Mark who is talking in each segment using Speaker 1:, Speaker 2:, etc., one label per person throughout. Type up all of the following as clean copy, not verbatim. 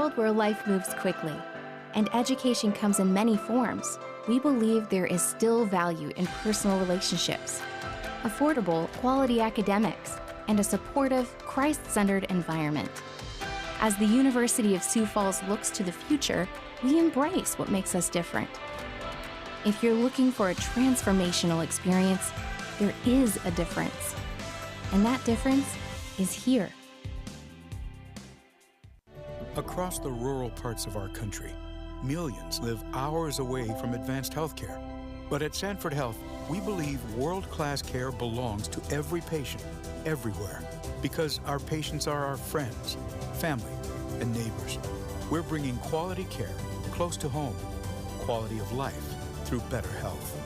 Speaker 1: world where life moves quickly and education comes in many forms, we believe there is still value in personal relationships, affordable, quality academics, and a supportive, Christ-centered environment. As the University of Sioux Falls looks to the future, we embrace what makes us different. If you're looking for a transformational experience, there is a difference. And that difference is here.
Speaker 2: Across the rural parts of our country, millions live hours away from advanced healthcare. But at Sanford Health, we believe world-class care belongs to every patient, everywhere, because our patients are our friends, family, and neighbors. We're bringing quality care close to home, quality of life through better health.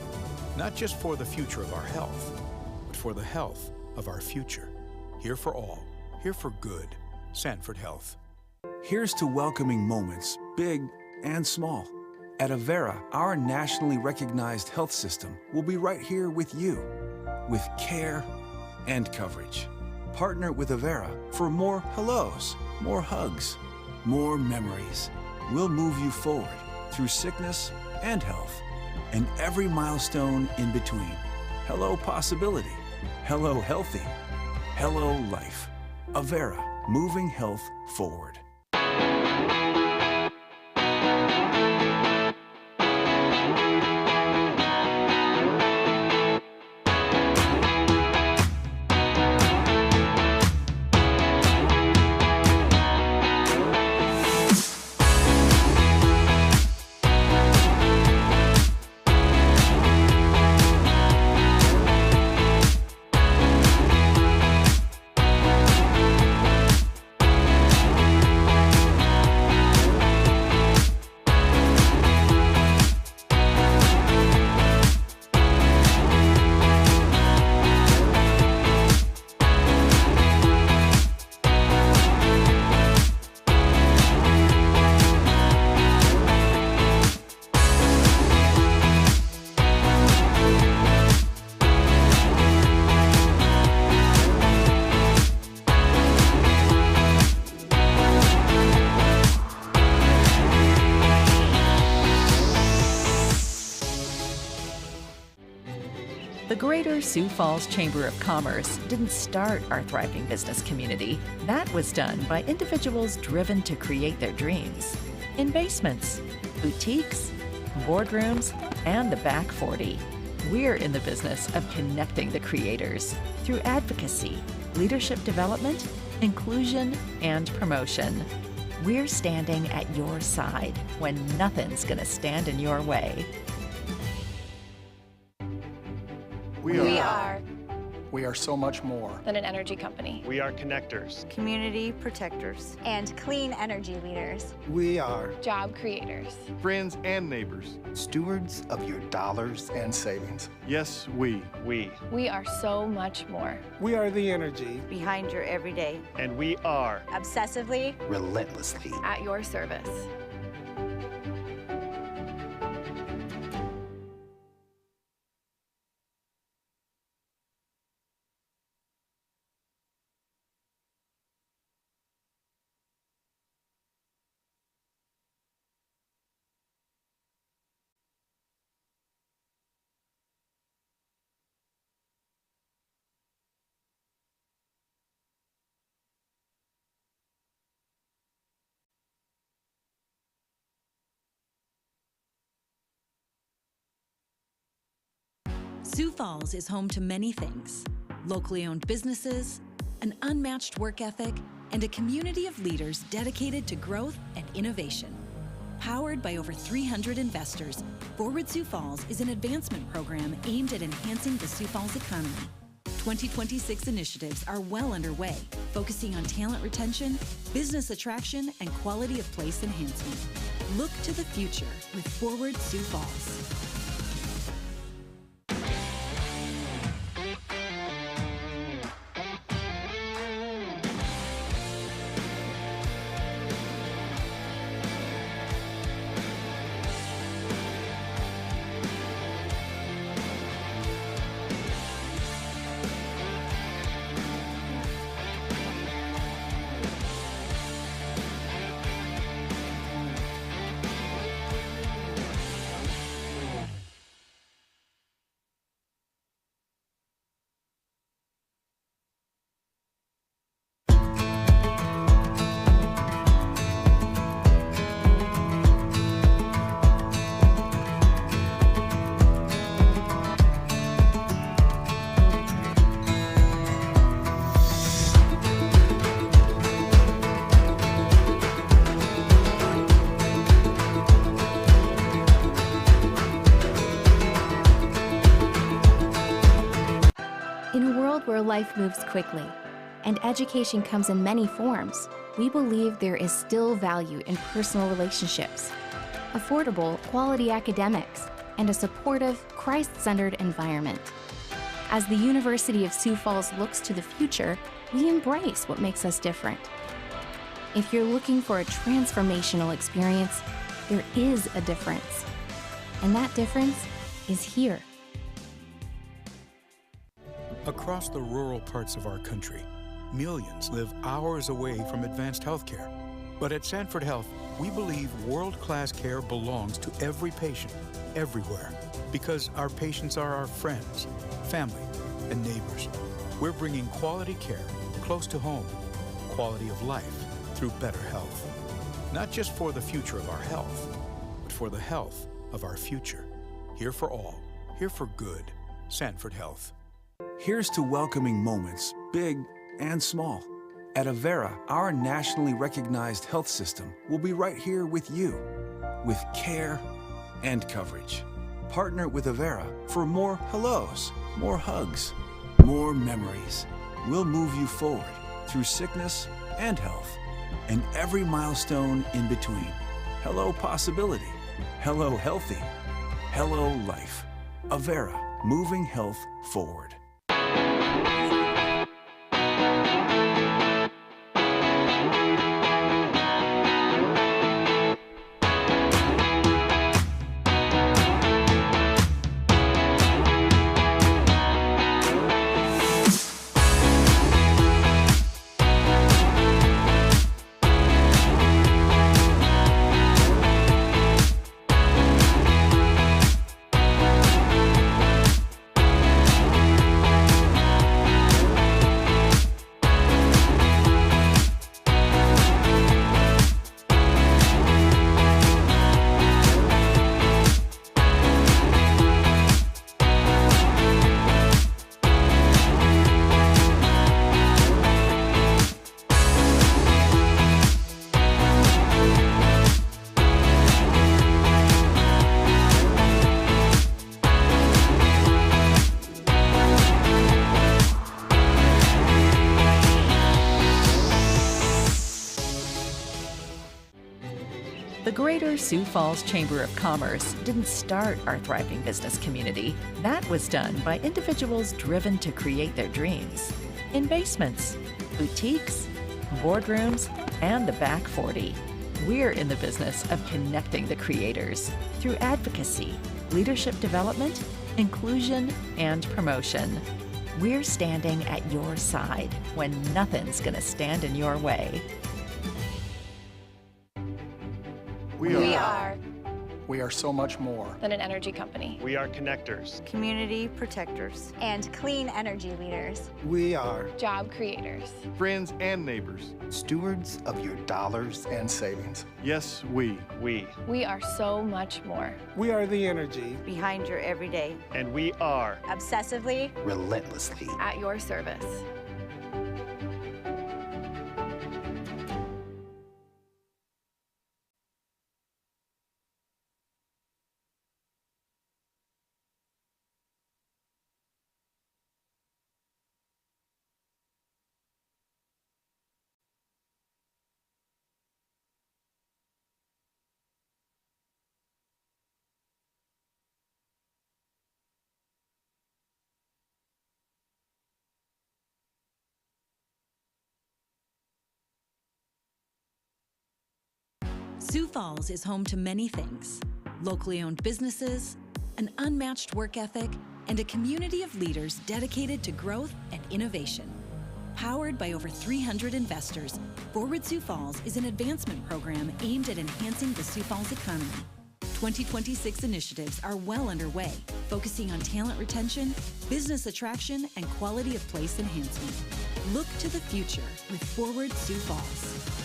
Speaker 2: Not just for the future of our health, but for the health of our future. Here for all, here for good. Sanford Health.
Speaker 3: Here's to welcoming moments, big and small. At Avera, our nationally recognized health system will be right here with you, with care and coverage. Partner with Avera for more hellos, more hugs, more memories. We'll move you forward through sickness and health, and every milestone in between. Hello possibility, hello healthy, hello life. Avera, moving health forward.
Speaker 4: The Greater Sioux Falls Chamber of Commerce didn't start our thriving business community. That was done by individuals driven to create their dreams. In basements, boutiques, boardrooms, and the back 40. We're in the business of connecting the creators through advocacy, leadership development, inclusion, and promotion. We're standing at your side when nothing's gonna stand in your way.
Speaker 5: We are so much more
Speaker 6: than an energy company.
Speaker 7: We are connectors,
Speaker 8: community protectors,
Speaker 9: and clean energy leaders.
Speaker 10: We are
Speaker 6: job creators,
Speaker 7: friends and neighbors,
Speaker 5: stewards of your dollars and savings.
Speaker 7: Yes, we
Speaker 6: are so much more.
Speaker 10: We are the energy
Speaker 8: behind your everyday.
Speaker 7: And we are
Speaker 9: obsessively,
Speaker 5: relentlessly
Speaker 6: at your service.
Speaker 11: Sioux Falls is home to many things: locally owned businesses, an unmatched work ethic, and a community of leaders dedicated to growth and innovation. Powered by over 300 investors, Forward Sioux Falls is an advancement program aimed at enhancing the Sioux Falls economy. 2026 initiatives are well underway, focusing on talent retention, business attraction, and quality of place enhancement. Look to the future with Forward Sioux Falls.
Speaker 1: life moves quickly, and education comes in many forms, we believe there is still value in personal relationships, affordable, quality academics, and a supportive, Christ-centered environment. As the University of Sioux Falls looks to the future, we embrace what makes us different. If you're looking for a transformational experience, there is a difference. And that difference is here.
Speaker 2: Across the rural parts of our country, millions live hours away from advanced healthcare. But at Sanford Health, we believe world-class care belongs to every patient, everywhere, because our patients are our friends, family, and neighbors. We're bringing quality care close to home, quality of life through better health. Not just for the future of our health, but for the health of our future. Here for all, here for good. Sanford Health.
Speaker 3: Here's to welcoming moments, big and small. At Avera, our nationally recognized health system will be right here with you, with care and coverage. Partner with Avera for more hellos, more hugs, more memories. We'll move you forward through sickness and health, and every milestone in between. Hello possibility, hello healthy, hello life. Avera, moving health forward.
Speaker 4: The Greater Sioux Falls Chamber of Commerce didn't start our thriving business community. That was done by individuals driven to create their dreams. In basements, boutiques, boardrooms, and the back 40. We're in the business of connecting the creators through advocacy, leadership development, inclusion, and promotion. We're standing at your side when nothing's gonna stand in your way.
Speaker 5: We are so much more
Speaker 6: than an energy company.
Speaker 7: We are connectors.
Speaker 8: Community protectors.
Speaker 9: And clean energy leaders.
Speaker 5: We are
Speaker 6: Job creators.
Speaker 7: Friends and neighbors.
Speaker 5: stewards of your dollars and savings.
Speaker 7: Yes, we.
Speaker 6: We are so much more.
Speaker 5: We are the energy.
Speaker 8: Behind your everyday.
Speaker 7: And we are
Speaker 9: Obsessively.
Speaker 5: Relentlessly.
Speaker 6: At your service.
Speaker 11: Sioux Falls is home to many things: locally owned businesses, an unmatched work ethic, and a community of leaders dedicated to growth and innovation. Powered by over 300 investors, Forward Sioux Falls is an advancement program aimed at enhancing the Sioux Falls economy. 2026 initiatives are well underway, focusing on talent retention, business attraction, and quality of place enhancement. Look to the future with Forward Sioux Falls.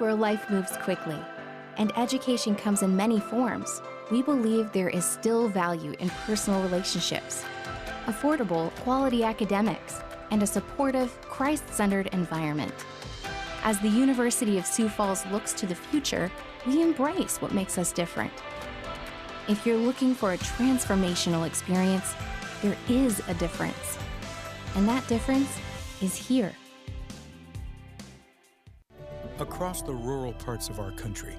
Speaker 1: where life moves quickly and education comes in many forms, we believe there is still value in personal relationships, affordable, quality academics, and a supportive, Christ-centered environment. As the University of Sioux Falls looks to the future, we embrace what makes us different. If you're looking for a transformational experience, there is a difference. And that difference is here.
Speaker 2: Across the rural parts of our country,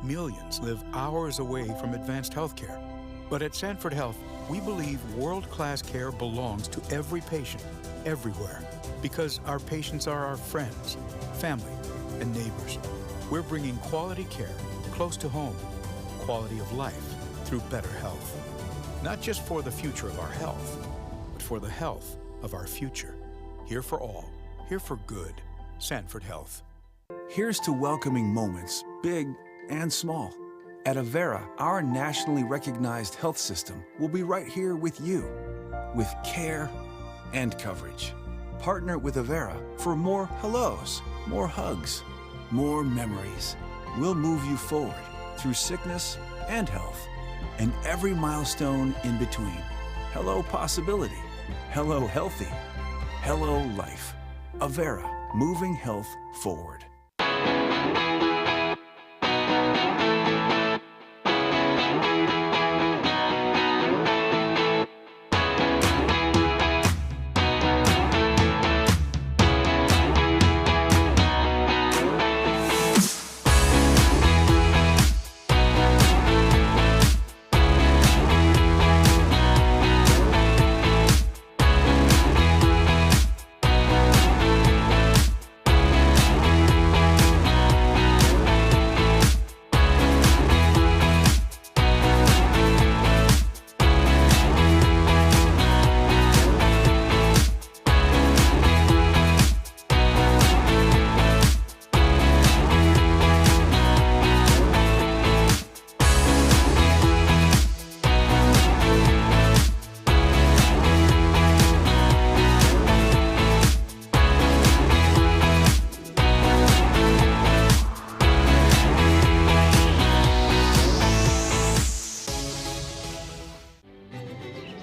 Speaker 2: millions live hours away from advanced healthcare. But at Sanford Health, we believe world-class care belongs to every patient, everywhere, because our patients are our friends, family, and neighbors. We're bringing quality care close to home, quality of life through better health. Not just for the future of our health, but for the health of our future. Here for all, here for good. Sanford Health.
Speaker 3: Here's to welcoming moments, big and small. At Avera, our nationally recognized health system will be right here with you, with care and coverage. Partner with Avera for more hellos, more hugs, more memories. We'll move you forward through sickness and health, and every milestone in between. Hello possibility, hello healthy, hello life. Avera, moving health forward.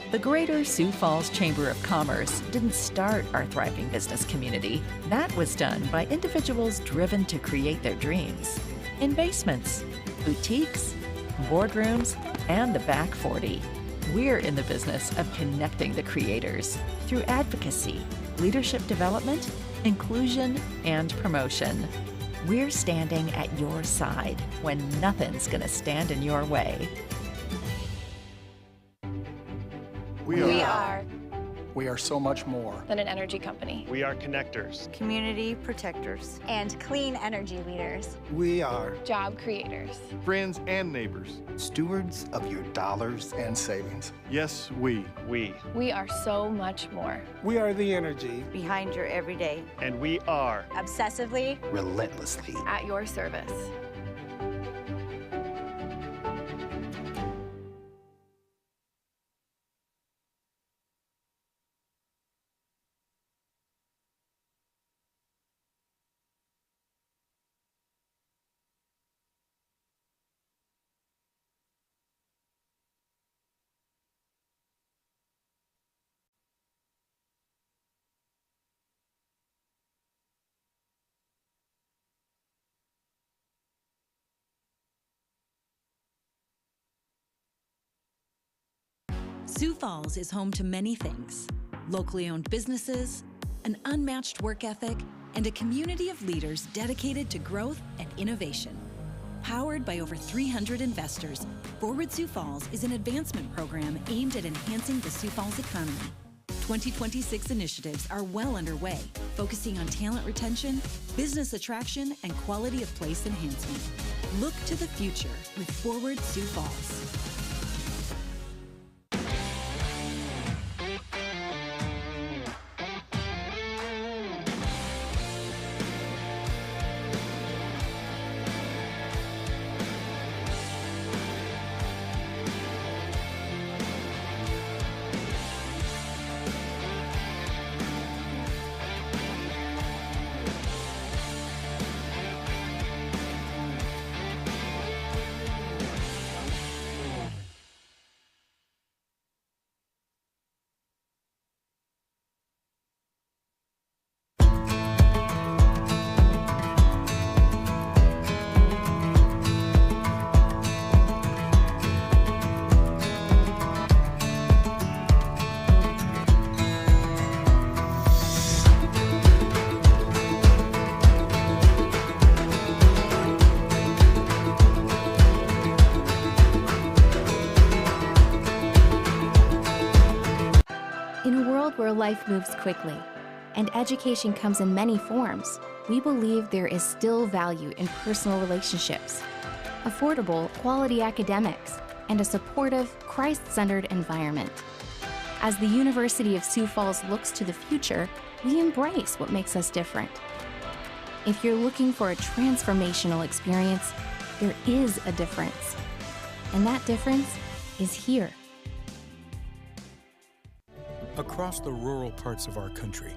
Speaker 4: The Greater Sioux Falls Chamber of Commerce didn't start our thriving business community. That was done by individuals driven to create their dreams. In basements, boutiques, boardrooms, and the back 40. We're in the business of connecting the creators through advocacy, leadership development, inclusion, and promotion. We're standing at your side when nothing's gonna stand in your way.
Speaker 5: We are so much more
Speaker 6: than an energy company.
Speaker 7: We are connectors.
Speaker 8: Community protectors.
Speaker 9: And clean energy leaders.
Speaker 5: We are
Speaker 6: Job creators.
Speaker 7: Friends and neighbors.
Speaker 5: stewards of your dollars and savings.
Speaker 7: Yes, we.
Speaker 6: We are so much more.
Speaker 5: We are the energy
Speaker 8: Behind your everyday.
Speaker 7: And we are.
Speaker 9: Obsessively.
Speaker 5: relentlessly.
Speaker 6: At your service.
Speaker 11: Sioux Falls is home to many things: locally owned businesses, an unmatched work ethic, and a community of leaders dedicated to growth and innovation. Powered by over 300 investors, Forward Sioux Falls is an advancement program aimed at enhancing the Sioux Falls economy. 2026 initiatives are well underway, focusing on talent retention, business attraction, and quality of place enhancement. Look to the future with Forward Sioux Falls.
Speaker 1: In a world where life moves quickly and education comes in many forms, we believe there is still value in personal relationships, affordable, quality academics, and a supportive, Christ-centered environment. As the University of Sioux Falls looks to the future, we embrace what makes us different. If you're looking for a transformational experience, there is a difference. And that difference is here.
Speaker 2: Across the rural parts of our country,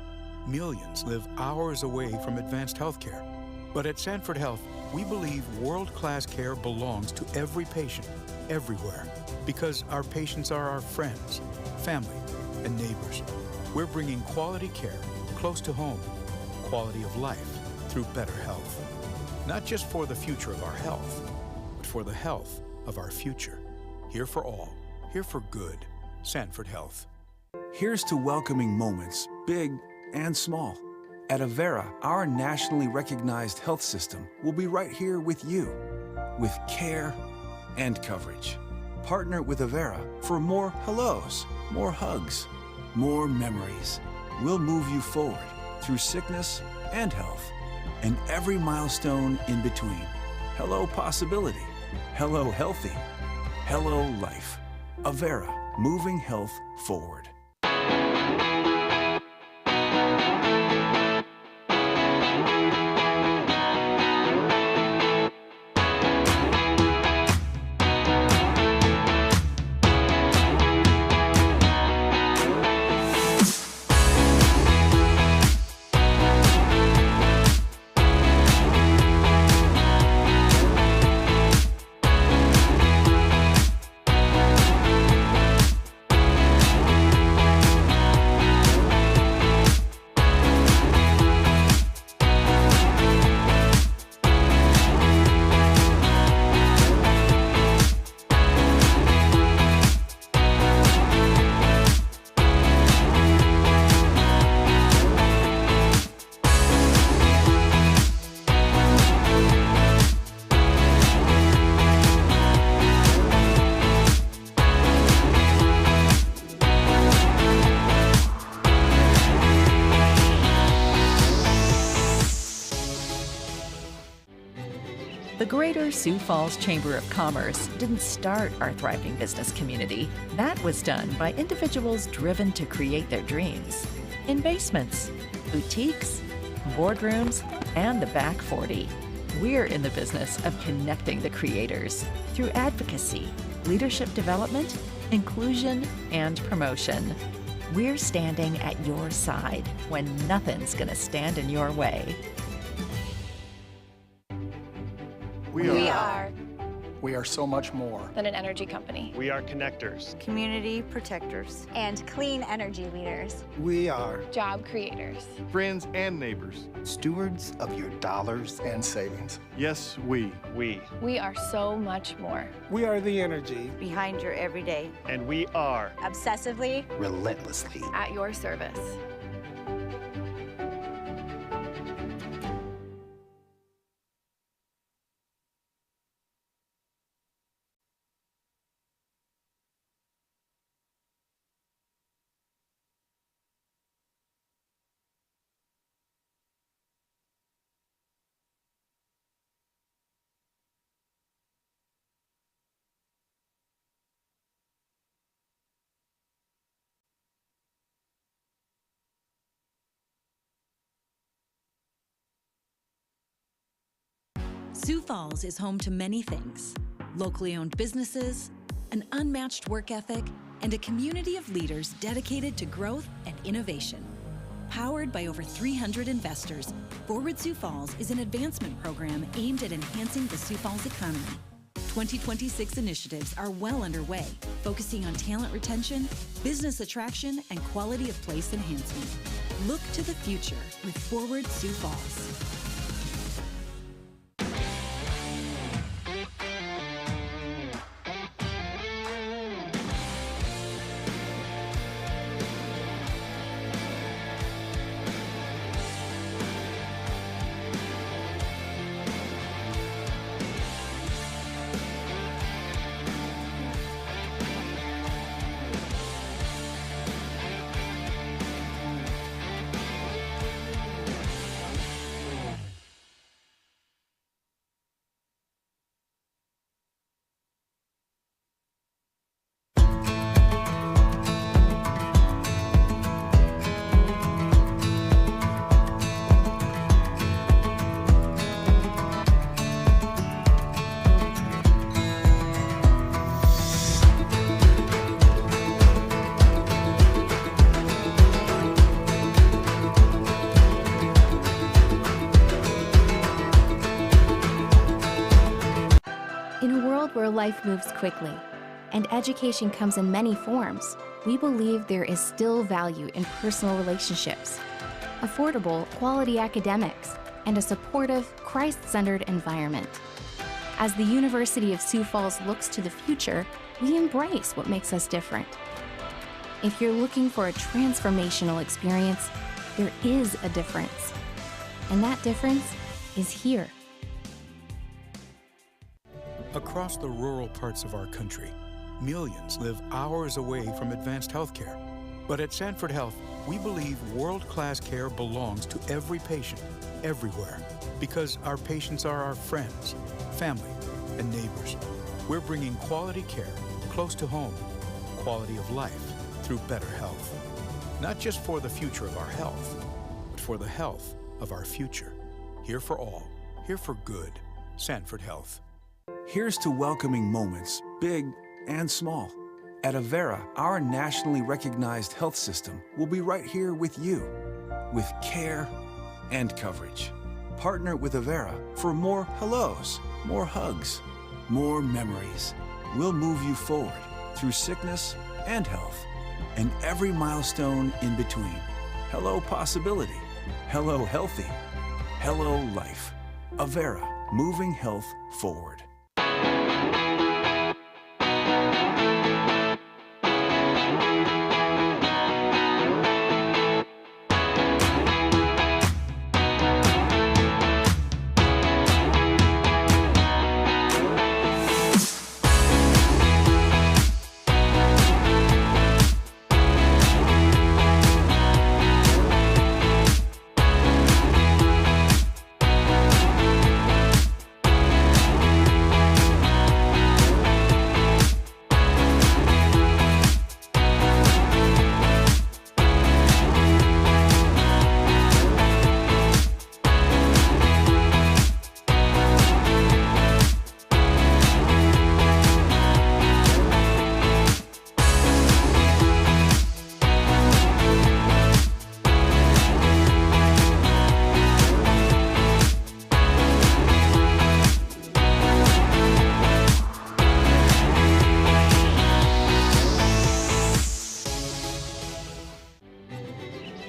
Speaker 2: millions live hours away from advanced healthcare. But at Sanford Health, we believe world-class care belongs to every patient, everywhere, because our patients are our friends, family, and neighbors. We're bringing quality care close to home, quality of life through better health. Not just for the future of our health, but for the health of our future. Here for all, here for good. Sanford Health.
Speaker 3: Here's to welcoming moments, big and small. At Avera, our nationally recognized health system will be right here with you, with care and coverage. Partner with Avera for more hellos, more hugs, more memories. We'll move you forward through sickness and health, and every milestone in between. Hello possibility, hello healthy, hello life. Avera, moving health forward.
Speaker 4: The Greater Sioux Falls Chamber of Commerce didn't start our thriving business community. That was done by individuals driven to create their dreams. In basements, boutiques, boardrooms, and the back 40. We're in the business of connecting the creators through advocacy, leadership development, inclusion, and promotion. We're standing at your side when nothing's gonna stand in your way.
Speaker 5: We are so much more
Speaker 6: than an energy company.
Speaker 7: We are connectors.
Speaker 8: Community protectors.
Speaker 9: And clean energy leaders.
Speaker 5: We are
Speaker 6: Job creators.
Speaker 7: Friends and neighbors.
Speaker 5: stewards of your dollars and savings.
Speaker 7: Yes, we.
Speaker 6: We are so much more.
Speaker 5: We are the energy
Speaker 8: Behind your everyday.
Speaker 7: And we are.
Speaker 9: Obsessively
Speaker 5: relentlessly.
Speaker 6: At your service.
Speaker 11: Sioux Falls is home to many things: locally owned businesses, an unmatched work ethic, and a community of leaders dedicated to growth and innovation. Powered by over 300 investors, Forward Sioux Falls is an advancement program aimed at enhancing the Sioux Falls economy. 2026 initiatives are well underway, focusing on talent retention, business attraction, and quality of place enhancement. Look to the future with Forward Sioux Falls.
Speaker 1: world where life moves quickly and education comes in many forms, we believe there is still value in personal relationships, affordable, quality academics, and a supportive, Christ-centered environment. As the University of Sioux Falls looks to the future, we embrace what makes us different. If you're looking for a transformational experience, there is a difference. And that difference is here.
Speaker 2: Across the rural parts of our country, millions live hours away from advanced healthcare. But at Sanford Health, we believe world-class care belongs to every patient, everywhere, because our patients are our friends, family, and neighbors. We're bringing quality care close to home, quality of life through better health. Not just for the future of our health, but for the health of our future. Here for all, here for good. Sanford Health.
Speaker 3: Here's to welcoming moments, big and small. At Avera, our nationally recognized health system will be right here with you, with care and coverage. Partner with Avera for more hellos, more hugs, more memories. We'll move you forward through sickness and health, and every milestone in between. Hello possibility, hello healthy, hello life. Avera, moving health forward.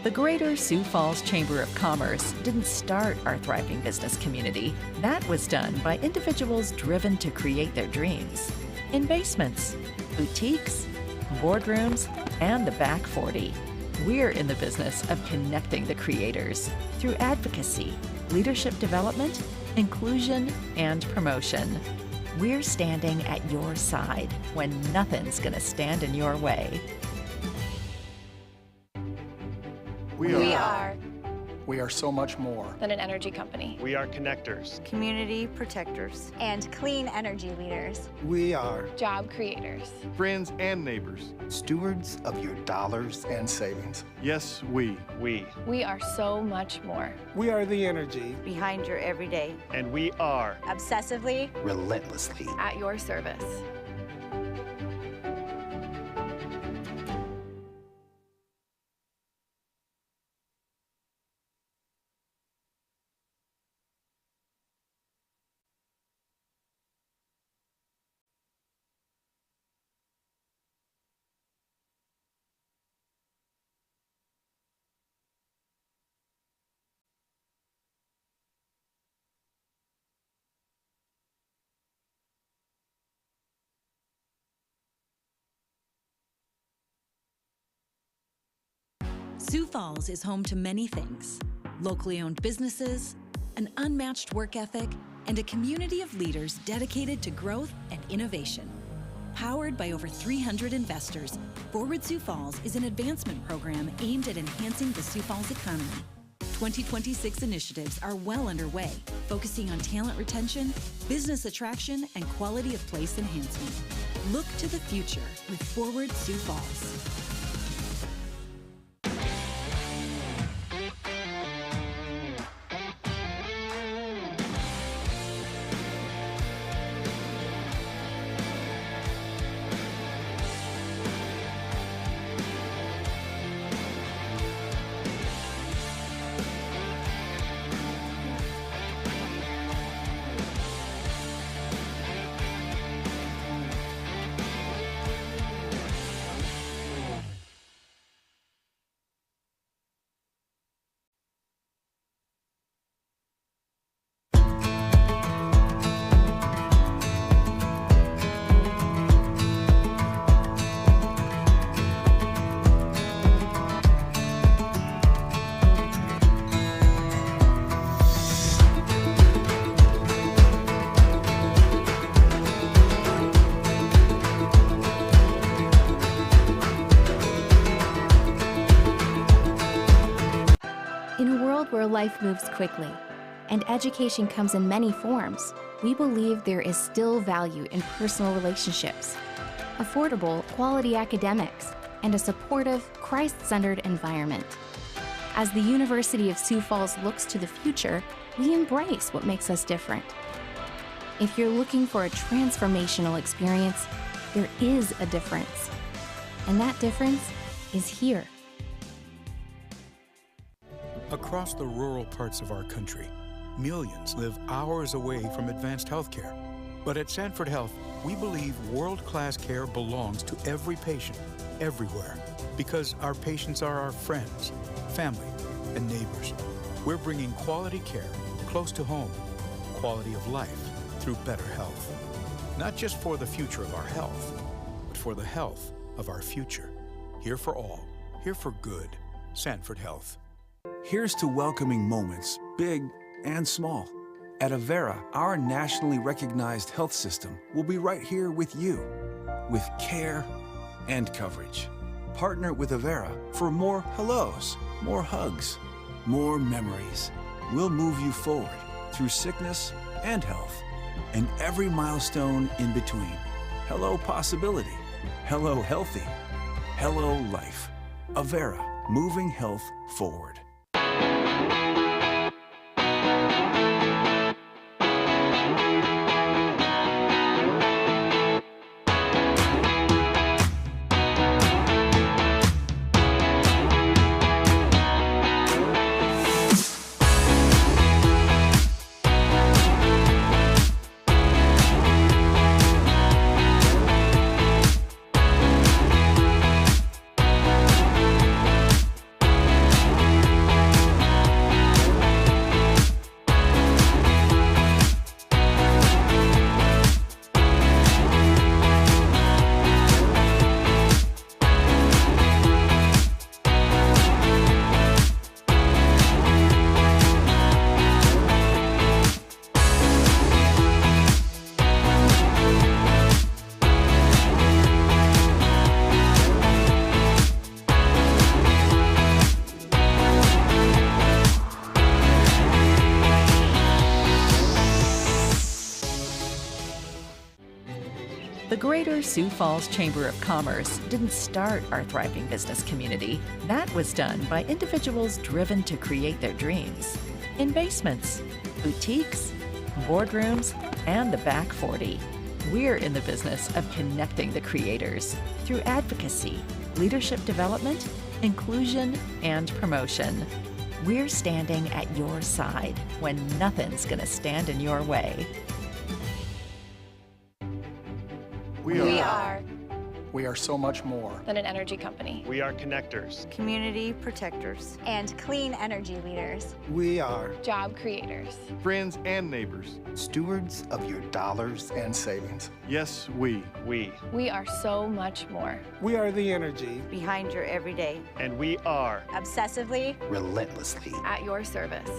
Speaker 4: The Greater Sioux Falls Chamber of Commerce didn't start our thriving business community. That was done by individuals driven to create their dreams. In basements, boutiques, boardrooms, and the back 40. We're in the business of connecting the creators through advocacy, leadership development, inclusion, and promotion. We're standing at your side when nothing's gonna stand in your way.
Speaker 5: We are so much more
Speaker 6: than an energy company.
Speaker 7: We are connectors.
Speaker 8: Community protectors.
Speaker 9: And clean energy leaders.
Speaker 5: We are
Speaker 6: Job creators.
Speaker 7: Friends and neighbors.
Speaker 5: stewards of your dollars and savings.
Speaker 7: Yes, we.
Speaker 6: We are so much more.
Speaker 5: We are the energy
Speaker 8: Behind your everyday.
Speaker 7: And we are.
Speaker 9: Obsessively.
Speaker 5: relentlessly.
Speaker 6: At your service.
Speaker 11: Sioux Falls is home to many things: locally owned businesses, an unmatched work ethic, and a community of leaders dedicated to growth and innovation. Powered by over 300 investors, Forward Sioux Falls is an advancement program aimed at enhancing the Sioux Falls economy. 2026 initiatives are well underway, focusing on talent retention, business attraction, and quality of place enhancement. Look to the future with Forward Sioux Falls.
Speaker 1: where life moves quickly and education comes in many forms, we believe there is still value in personal relationships, affordable, quality academics, and a supportive, Christ-centered environment. As the University of Sioux Falls looks to the future, we embrace what makes us different. If you're looking for a transformational experience, there is a difference. And that difference is here.
Speaker 2: Across the rural parts of our country, millions live hours away from advanced healthcare. But at Sanford Health, we believe world-class care belongs to every patient, everywhere, because our patients are our friends, family, and neighbors. We're bringing quality care close to home, quality of life through better health. Not just for the future of our health, but for the health of our future. Here for all, here for good. Sanford Health.
Speaker 3: Here's to welcoming moments, big and small. At Avera, our nationally recognized health system will be right here with you, with care and coverage. Partner with Avera for more hellos, more hugs, more memories. We'll move you forward through sickness and health, and every milestone in between. Hello possibility, hello healthy, hello life. Avera, moving health forward.
Speaker 4: The Greater Sioux Falls Chamber of Commerce didn't start our thriving business community. That was done by individuals driven to create their dreams. In basements, boutiques, boardrooms, and the back 40. We're in the business of connecting the creators through advocacy, leadership development, inclusion, and promotion. We're standing at your side when nothing's gonna stand in your way.
Speaker 5: We are so much more
Speaker 6: than an energy company.
Speaker 7: We are connectors.
Speaker 8: Community protectors.
Speaker 9: And clean energy leaders.
Speaker 5: We are
Speaker 6: Job creators.
Speaker 7: Friends and neighbors.
Speaker 5: stewards of your dollars and savings.
Speaker 7: Yes, we.
Speaker 6: We are so much more.
Speaker 5: We are the energy
Speaker 8: Behind your everyday.
Speaker 7: And we are.
Speaker 9: Obsessively.
Speaker 5: relentlessly.
Speaker 6: At your service.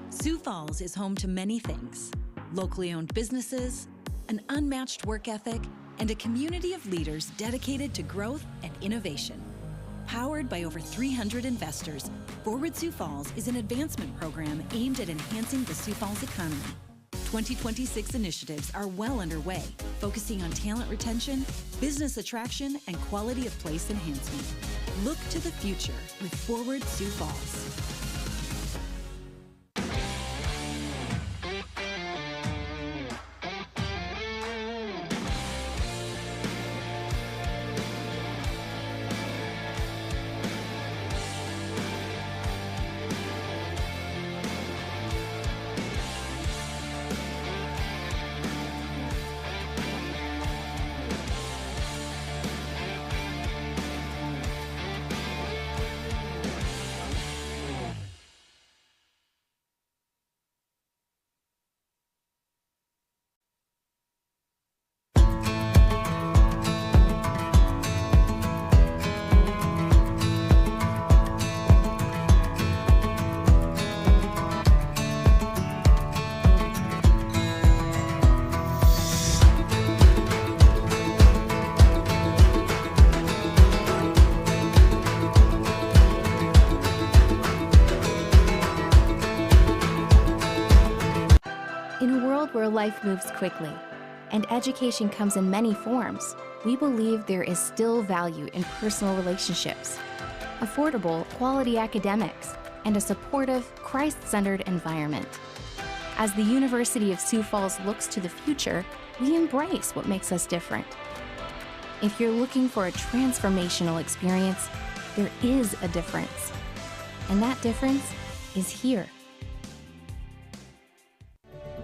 Speaker 11: Sioux Falls is home to many things: locally owned businesses, an unmatched work ethic, and a community of leaders dedicated to growth and innovation. Powered by over 300 investors, Forward Sioux Falls is an advancement program aimed at enhancing the Sioux Falls economy. 2026 initiatives are well underway, focusing on talent retention, business attraction, and quality of place enhancement. Look to the future with Forward Sioux Falls.
Speaker 1: life moves quickly and education comes in many forms, we believe there is still value in personal relationships, affordable, quality academics, and a supportive, Christ-centered environment. As the University of Sioux Falls looks to the future, we embrace what makes us different. If you're looking for a transformational experience, there is a difference. And that difference is here.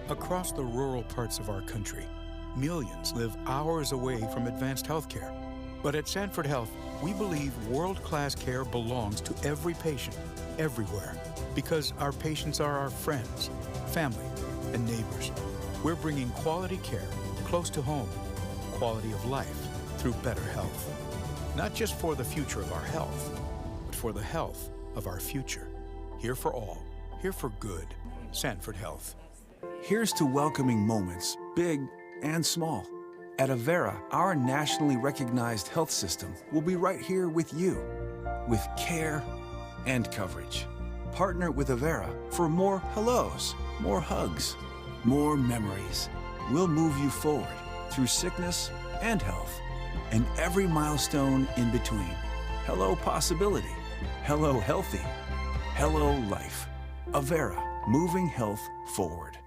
Speaker 2: Across the rural parts of our country, millions live hours away from advanced healthcare. But at Sanford Health, we believe world-class care belongs to every patient, everywhere, because our patients are our friends, family, and neighbors. We're bringing quality care close to home, quality of life through better health. Not just for the future of our health, but for the health of our future. Here for all, here for good. Sanford Health.
Speaker 3: Here's to welcoming moments, big and small. At Avera, our nationally recognized health system will be right here with you, with care and coverage. Partner with Avera for more hellos, more hugs, more memories. We'll move you forward through sickness and health, and every milestone in between. Hello possibility, hello healthy, hello life. Avera, moving health forward.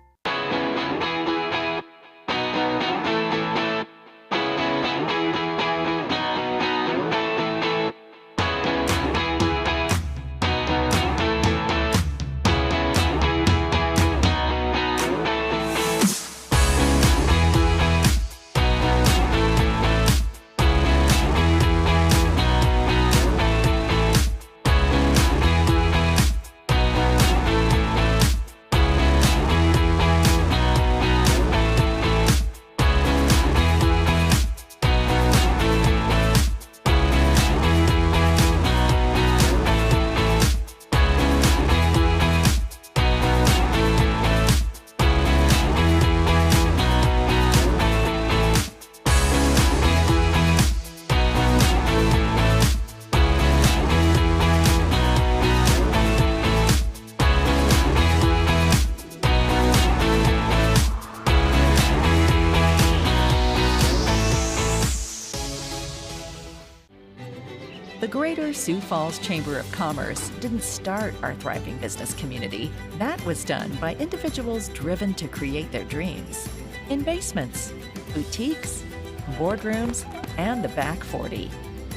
Speaker 4: The Greater Sioux Falls Chamber of Commerce didn't start our thriving business community. That was done by individuals driven to create their dreams. In basements, boutiques, boardrooms, and the back 40.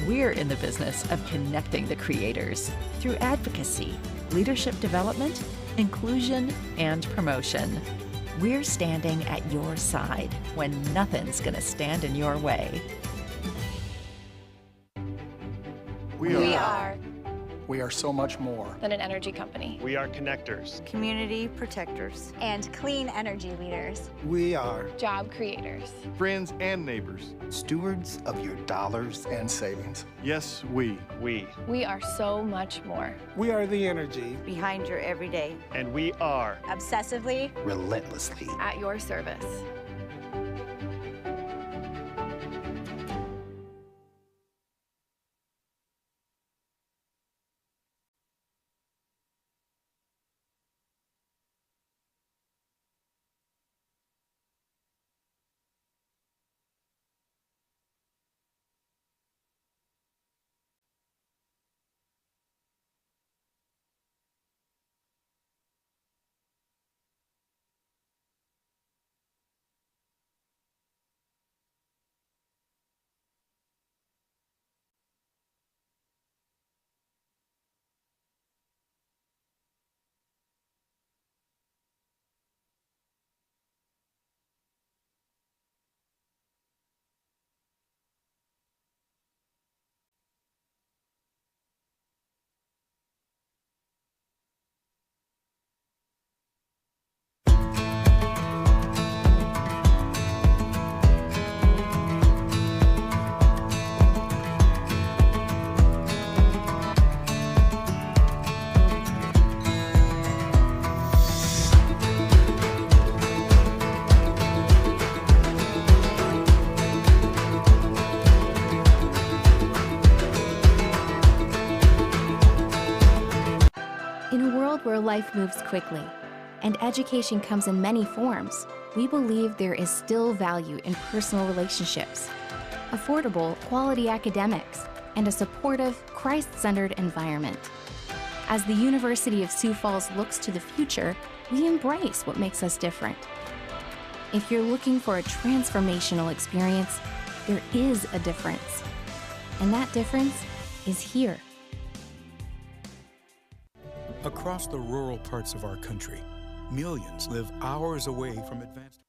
Speaker 4: We're in the business of connecting the creators through advocacy, leadership development, inclusion, and promotion. We're standing at your side when nothing's gonna stand in your way.
Speaker 6: We are
Speaker 5: We are so much more.
Speaker 6: than an energy company.
Speaker 7: We are connectors.
Speaker 8: Community protectors.
Speaker 9: And clean energy leaders.
Speaker 5: We are
Speaker 6: Job creators.
Speaker 7: Friends and neighbors.
Speaker 5: stewards of your dollars and savings.
Speaker 7: Yes, we.
Speaker 6: We are so much more.
Speaker 5: We are the energy
Speaker 8: Behind your everyday.
Speaker 7: And we are.
Speaker 9: Obsessively.
Speaker 5: relentlessly.
Speaker 6: At your service.
Speaker 1: In a world where life moves quickly and education comes in many forms, we believe there is still value in personal relationships, affordable, quality academics, and a supportive, Christ-centered environment. As the University of Sioux Falls looks to the future, we embrace what makes us different. If you're looking for a transformational experience, there is a difference. And that difference is here.
Speaker 2: Across the rural parts of our country, millions live hours away from advanced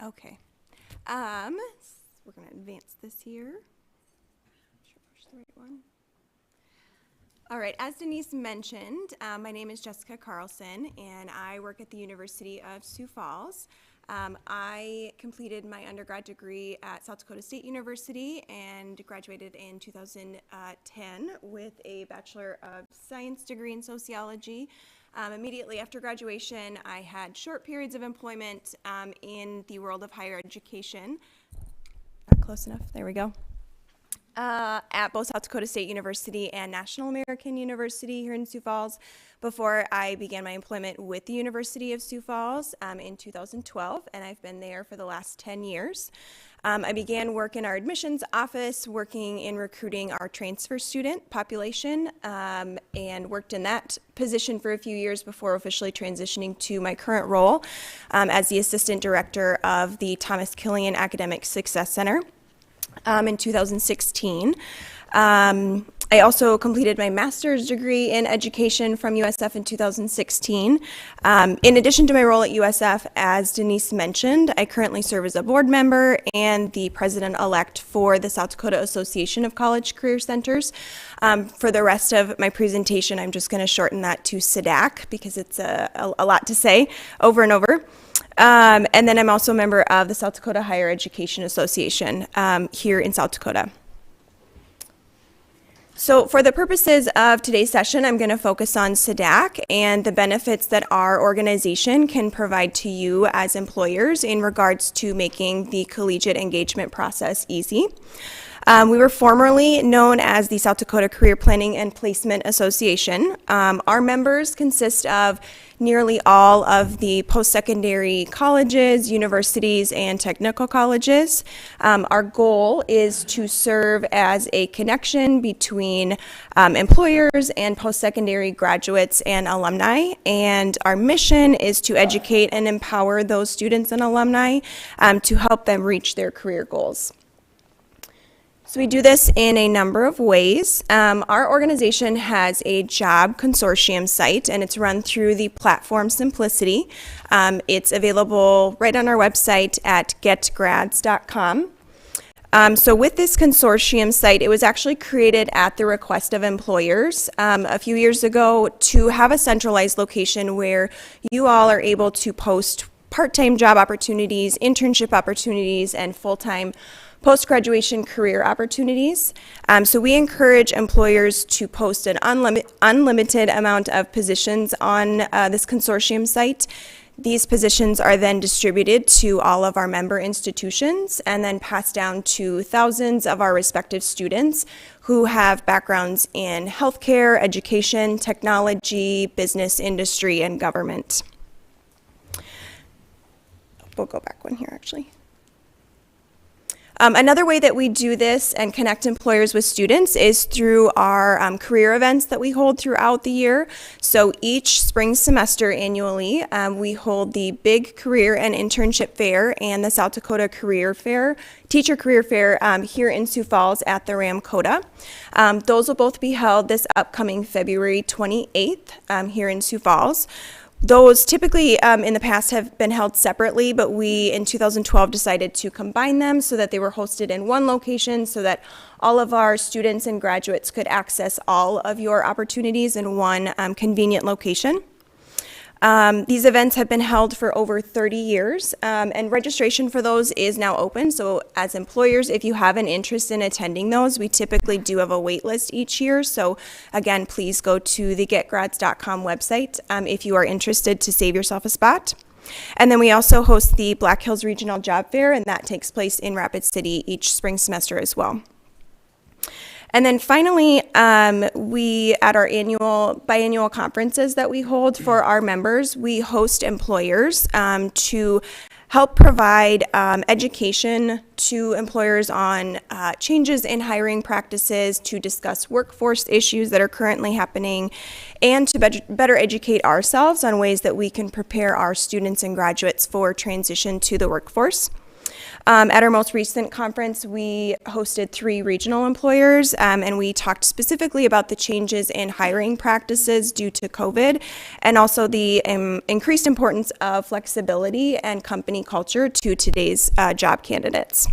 Speaker 10: Okay. We're going to advance this here. Sure, push the right one. All right, as Denise mentioned, my name is Jessica Carlson, and I work at the University of Sioux Falls. I completed my undergrad degree at South Dakota State University and graduated in 2010 with a Bachelor of Science degree in sociology. Immediately after graduation, I had short periods of employment in the world of higher education. Not close enough, there we go. At both South Dakota State University and National American University here in Sioux Falls before I began my employment with the University of Sioux Falls in 2012, and I've been there for the last 10 years. I began work in our admissions office, working in recruiting our transfer student population, and worked in that position for a few years before officially transitioning to my current role as the Assistant Director of the Thomas Killian Academic Success Center. In 2016. I also completed my master's degree in education from USF in 2016. In addition to my role at USF, as Denise mentioned, I currently serve as a board member and the president-elect for the South Dakota Association of College Career Centers. For the rest of my presentation, I'm just going to shorten that to SADAC because it's a lot to say over and over. And then I'm also a member of the South Dakota Higher Education Association here in South Dakota. So for the purposes of today's session, I'm going to focus on SADAC and the benefits that our organization can provide to you as employers in regards to making the collegiate engagement process easy. We were formerly known as the South Dakota Career Planning and Placement Association. Our members consist of nearly all of the post-secondary colleges, universities, and technical colleges. Our goal is to serve as a connection between employers and post-secondary graduates and alumni, and our mission is to educate and empower those students and alumni to help them reach their career goals. So we do this in a number of ways. Our organization has a job consortium site, and it's run through the platform Simplicity. It's available right on our website at getgrads.com. So with this consortium site, it was actually created at the request of employers a few years ago to have a centralized location where you all are able to post part-time job opportunities, internship opportunities, and full-time post-graduation career opportunities. So we encourage employers to post an unlimited amount of positions on this consortium site. These positions are then distributed to all of our member institutions and then passed down to thousands of our respective students who have backgrounds in healthcare, education, technology, business, industry, and government. We'll go back one here, actually. Another way that we do this and connect employers with students is through our career events that we hold throughout the year. So each spring semester annually, we hold the Big Career and Internship Fair and the South Dakota Career Fair, Teacher Career Fair here in Sioux Falls at the Ramkota. Those will both be held this upcoming February 28th here in Sioux Falls. Those typically in the past have been held separately, but we in 2012 decided to combine them so that they were hosted in one location so that all of our students and graduates could access all of your opportunities in one convenient location. These events have been held for over 30 years, and registration for those is now open. So as employers, if you have an interest in attending those, we typically do have a wait list each year. So again, please go to the getgrads.com website if you are interested to save yourself a spot. And then we also host the Black Hills Regional Job Fair, and that takes place in Rapid City each spring semester as well. And then finally, we, at our biannual conferences that we hold for our members, we host employers to help provide education to employers on changes in hiring practices, to discuss workforce issues that are currently happening, and to better educate ourselves on ways that we can prepare our students and graduates for transition to the workforce. At our most recent conference, we hosted 3 regional employers, and we talked specifically about the changes in hiring practices due to COVID, and also the increased importance of flexibility and company culture to today's job candidates.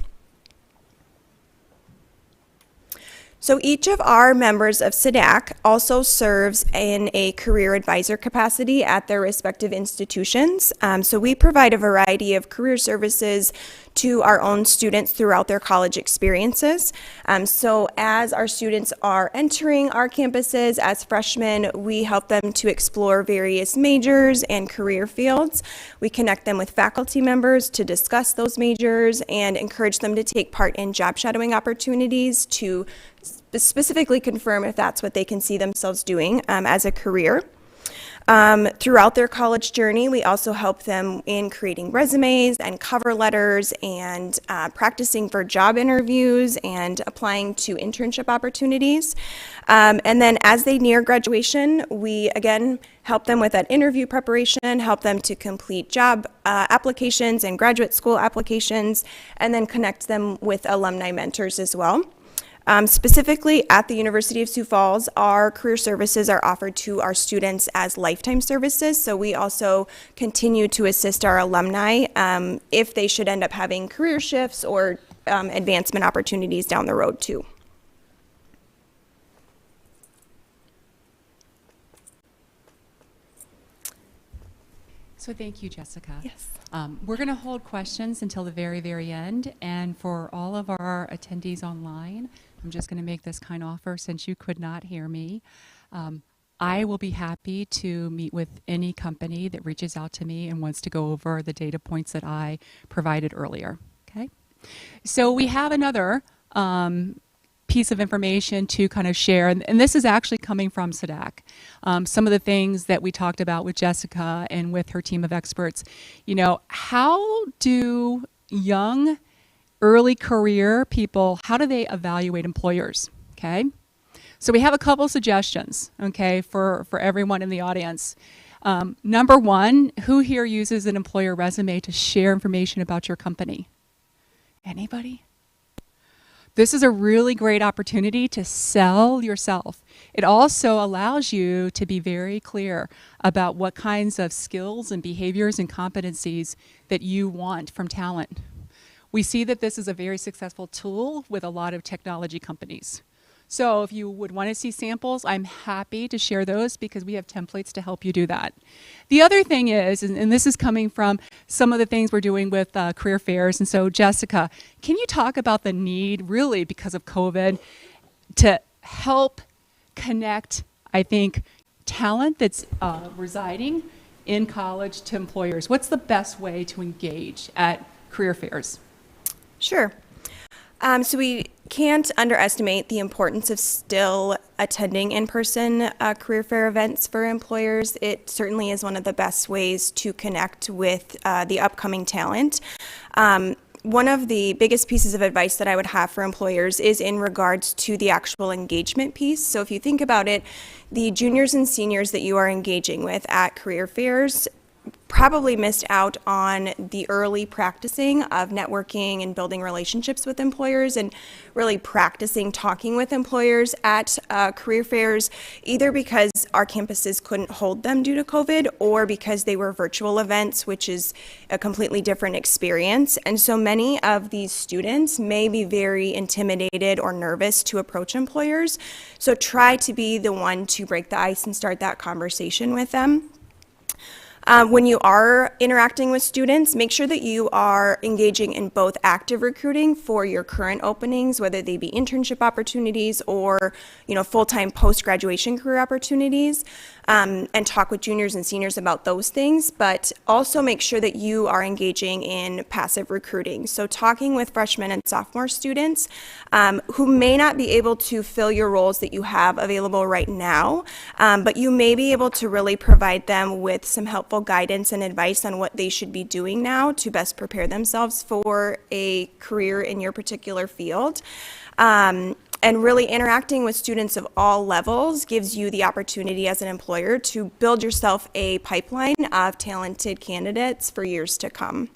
Speaker 10: So each of our members of SEDAC also serves in a career advisor capacity at their respective institutions. So we provide a variety of career services to our own students throughout their college experiences. So as our students are entering our campuses as freshmen, we help them to explore various majors and career fields. We connect them with faculty members to discuss those majors and encourage them to take part in job shadowing opportunities to specifically confirm if that's what they can see themselves doing as a career. Throughout their college journey, we also help them in creating resumes and cover letters and practicing for job interviews and applying to internship opportunities. And then as they near graduation, we again help them with that interview preparation, help them to complete job applications and graduate school applications, and then connect them with alumni mentors as well. Specifically at the University of Sioux Falls, our career services are offered to our students as lifetime services, so we also continue to assist our alumni if they should end up having career shifts or advancement opportunities down the road too.
Speaker 12: So thank you, Jessica.
Speaker 10: Yes.
Speaker 12: We're going to hold questions until the very, very end, and for all of our attendees online, I'm just going to make this kind offer since you could not hear me. I will be happy to meet with any company that reaches out to me and wants to go over the data points that I provided earlier. Okay? So we have another piece of information to kind of share, and this is actually coming from SEDAC. Some of the things that we talked about with Jessica and with her team of experts. You know, how do young, early career people, how do they evaluate employers? Okay, so we have a couple suggestions, okay, for everyone in the audience. Number one, who here uses an employer resume to share information about your company? Anybody? This is a really great opportunity to sell yourself. It also allows you to be very clear about what kinds of skills and behaviors and competencies that you want from talent. We see that this is a very successful tool with a lot of technology companies. So if you would want to see samples, I'm happy to share those because we have templates to help you do that. The other thing is, and this is coming from some of the things we're doing with career fairs, and so Jessica, can you talk about the need, really because of COVID, to help connect, I think, talent that's residing in college to employers? What's the best way to engage at career fairs?
Speaker 10: Sure. So we can't underestimate the importance of still attending in-person career fair events for employers. It certainly is one of the best ways to connect with the upcoming talent. One of the biggest pieces of advice that I would have for employers is in regards to the actual engagement piece. So if you think about it, the juniors and seniors that you are engaging with at career fairs probably missed out on the early practicing of networking and building relationships with employers and really practicing talking with employers at career fairs, either because our campuses couldn't hold them due to COVID or because they were virtual events, which is a completely different experience. And so many of these students may be very intimidated or nervous to approach employers. So try to be the one to break the ice and start that conversation with them. When you are interacting with students, make sure that you are engaging in both active recruiting for your current openings, whether they be internship opportunities or, full-time post-graduation career opportunities, and talk with juniors and seniors about those things, but also make sure that you are engaging in passive recruiting. So talking with freshmen and sophomore students who may not be able to fill your roles that you have available right now, but you may be able to really provide them with some helpful guidance and advice on what they should be doing now to best prepare themselves for a career in your particular field. And really interacting with students of all levels gives you the opportunity as an employer to build yourself a pipeline of talented candidates for years to come.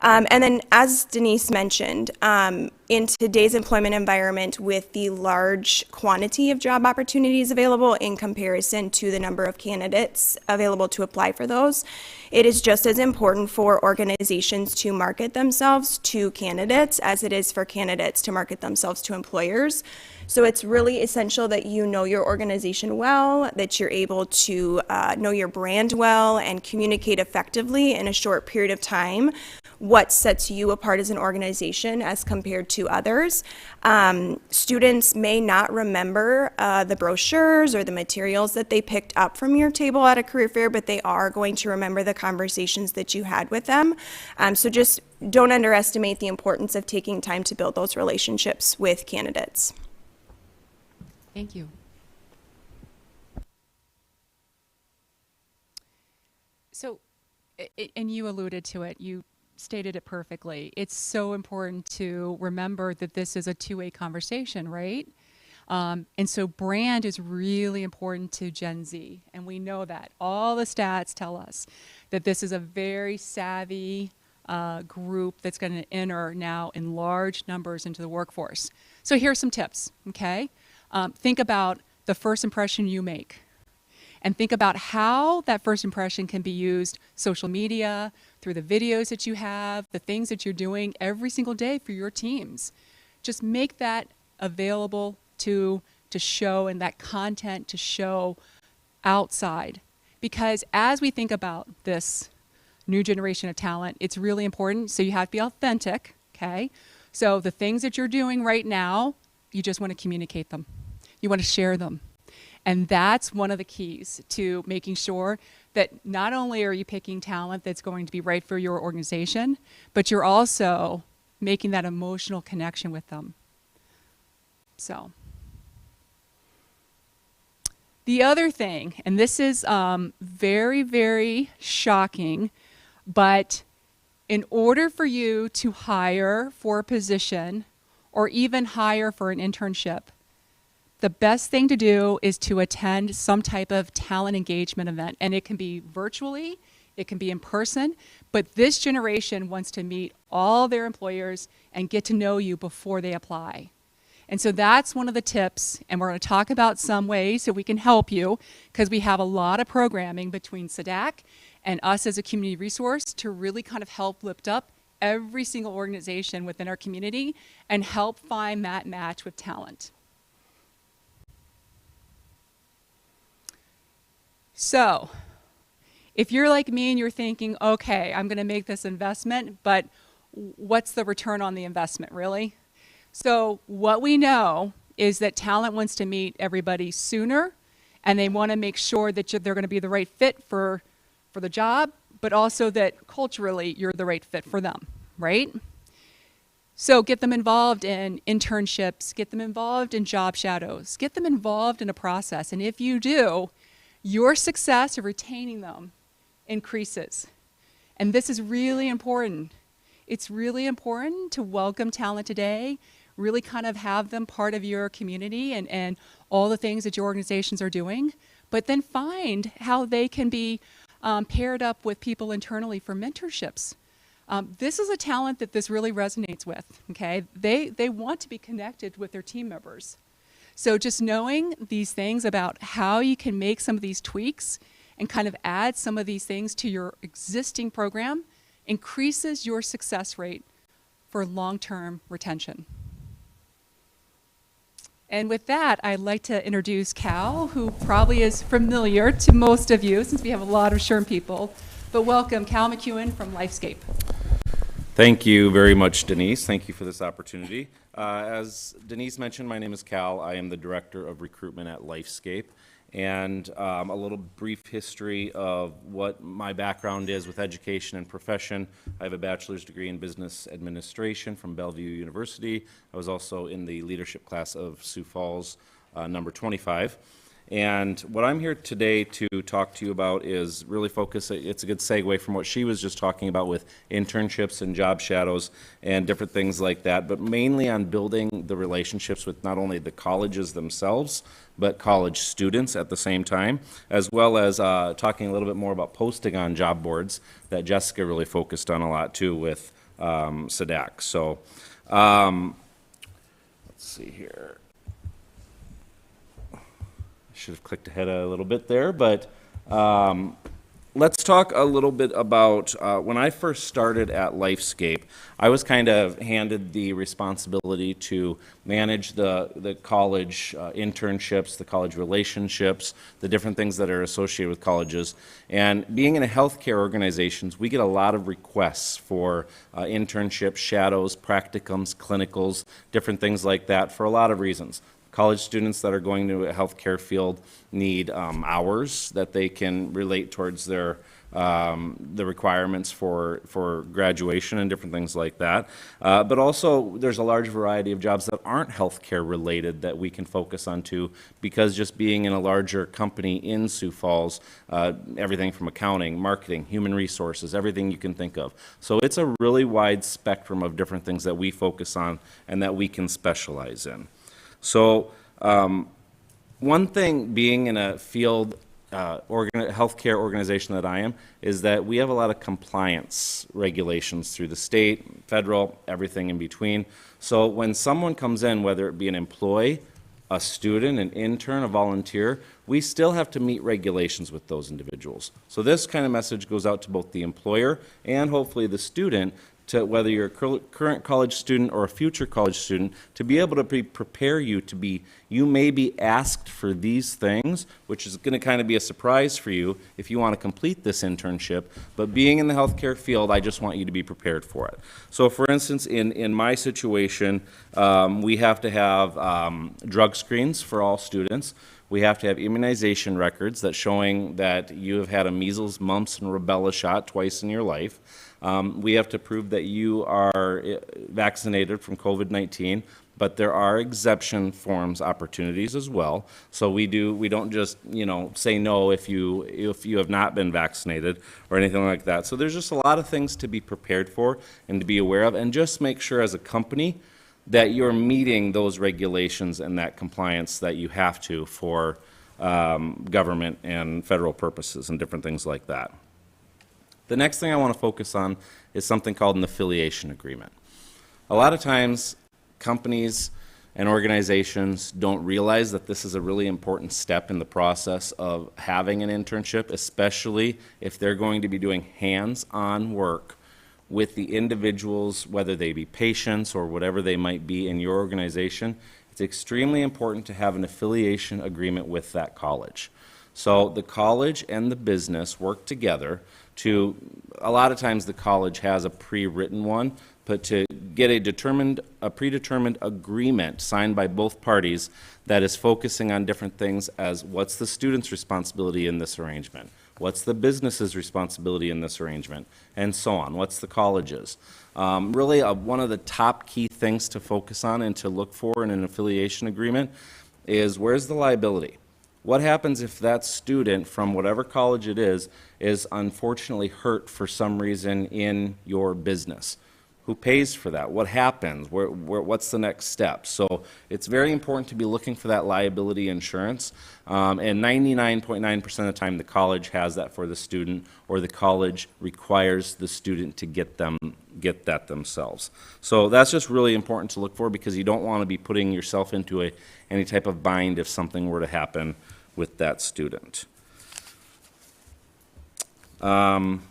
Speaker 10: And then, as Denise mentioned, in today's employment environment with the large quantity of job opportunities available in comparison to the number of candidates available to apply for those, it is just as important for organizations to market themselves to candidates as it is for candidates to market themselves to employers. So it's really essential that you know your organization well, that you're able to know your brand well and communicate effectively in a short period of time what sets you apart as an organization as compared to others. Students may not remember the brochures or the materials that they picked up from your table at a career fair, but they are going to remember the conversations that you had with them. So just don't underestimate the importance of taking time to build those relationships with candidates.
Speaker 12: Thank you. So, and you alluded to it, you stated it perfectly. It's so important to remember that this is a two-way conversation, right? And so brand is really important to Gen Z, and we know that. All the stats tell us that this is a very savvy group that's going to enter now in large numbers into the workforce. So here's some tips, okay? Think about the first impression you make. And think about how that first impression can be used, social media, through the videos that you have, the things that you're doing every single day for your teams. Just make that available to show, and that content to show outside. Because as we think about this new generation of talent, it's really important. So you have to be authentic, okay? So the things that you're doing right now, you just want to communicate them. You want to share them. And that's one of the keys to making sure that not only are you picking talent that's going to be right for your organization, but you're also making that emotional connection with them. So the other thing, and this is very, very shocking, but in order for you to hire for a position or even hire for an internship, the best thing to do is to attend some type of talent engagement event. And it can be virtually, it can be in person, but this generation wants to meet all their employers and get to know you before they apply. And so that's one of the tips, and we're going to talk about some ways that we can help you, because we have a lot of programming between SEDAC and us as a community resource to really kind of help lift up every single organization within our community and help find that match with talent. So if you're like me and you're thinking, okay, I'm going to make this investment, but what's the return on the investment, really? So what we know is that talent wants to meet everybody sooner, and they want to make sure that they're going to be the right fit for the job, but also that culturally you're the right fit for them, right? So get them involved in internships, get them involved in job shadows, get them involved in a process. And if you do, your success of retaining them increases. And this is really important. It's really important to welcome talent today, really kind of have them part of your community and all the things that your organizations are doing, but then find how they can be paired up with people internally for mentorships. This is a talent that this really resonates with, okay? They want to be connected with their team members. So just knowing these things about how you can make some of these tweaks and kind of add some of these things to your existing program increases your success rate for long-term retention. And with that, I'd like to introduce Cal, who probably is familiar to most of you since we have a lot of SHRM people. But welcome, Cal McEwen from LifeScape.
Speaker 13: Thank you very much, Denise. Thank you for this opportunity. As Denise mentioned, my name is Cal. I am the Director of Recruitment at LifeScape. And a little brief history of what my background is with education and profession. I have a bachelor's degree in business administration from Bellevue University. I was also in the leadership class of Sioux Falls, number 25. And what I'm here today to talk to you about is really focus, it's a good segue from what she was just talking about with internships and job shadows and different things like that, but mainly on building the relationships with not only the colleges themselves, but college students at the same time, as well as talking a little bit more about posting on job boards that Jessica really focused on a lot too with SEDAC. So let's see here. I should have clicked ahead a little bit there, but let's talk a little bit about when I first started at LifeScape, I was kind of handed the responsibility to manage the college internships, the college relationships, the different things that are associated with colleges. And being in a healthcare organizations, we get a lot of requests for internships, shadows, practicums, clinicals, different things like that for a lot of reasons. College students that are going to a healthcare field need hours that they can relate towards their the requirements for graduation and different things like that. But also, there's a large variety of jobs that aren't healthcare related that we can focus on too, because just being in a larger company in Sioux Falls, everything from accounting, marketing, human resources, everything you can think of. So it's a really wide spectrum of different things that we focus on and that we can specialize in. So one thing being in a field healthcare organization that I am is that we have a lot of compliance regulations through the state, federal, everything in between. So when someone comes in, whether it be an employee, a student, an intern, a volunteer, we still have to meet regulations with those individuals. So this kind of message goes out to both the employer and hopefully the student, to whether you're a current college student or a future college student, to be able to prepare you to be, you may be asked for these things, which is going to kind of be a surprise for you if you want to complete this internship, but being in the healthcare field, I just want you to be prepared for it. So for instance, in my situation, we have to have drug screens for all students. We have to have immunization records that showing that you have had a measles, mumps, and rubella shot twice in your life. We have to prove that you are vaccinated from COVID-19, but there are exemption forms opportunities as well. So we don't just, say no if you have not been vaccinated or anything like that. So there's just a lot of things to be prepared for and to be aware of, and just make sure as a company that you're meeting those regulations and that compliance that you have to for government and federal purposes and different things like that. The next thing I want to focus on is something called an affiliation agreement. A lot of times, companies and organizations don't realize that this is a really important step in the process of having an internship, especially if they're going to be doing hands-on work with the individuals, whether they be patients or whatever they might be in your organization. It's extremely important to have an affiliation agreement with that college. So the college and the business work together to, a lot of times the college has a pre-written one, but to get a predetermined agreement signed by both parties that is focusing on different things as what's the student's responsibility in this arrangement, what's the business's responsibility in this arrangement, and so on, what's the college's. Really one of the top key things to focus on and to look for in an affiliation agreement is where's the liability? What happens if that student from whatever college it is unfortunately hurt for some reason in your business? Who pays for that? What happens? What's the next step? So it's very important to be looking for that liability insurance. And 99.9% of the time the college has that for the student, or the college requires the student to get that themselves. So that's just really important to look for, because you don't want to be putting yourself into any type of bind if something were to happen with that student. The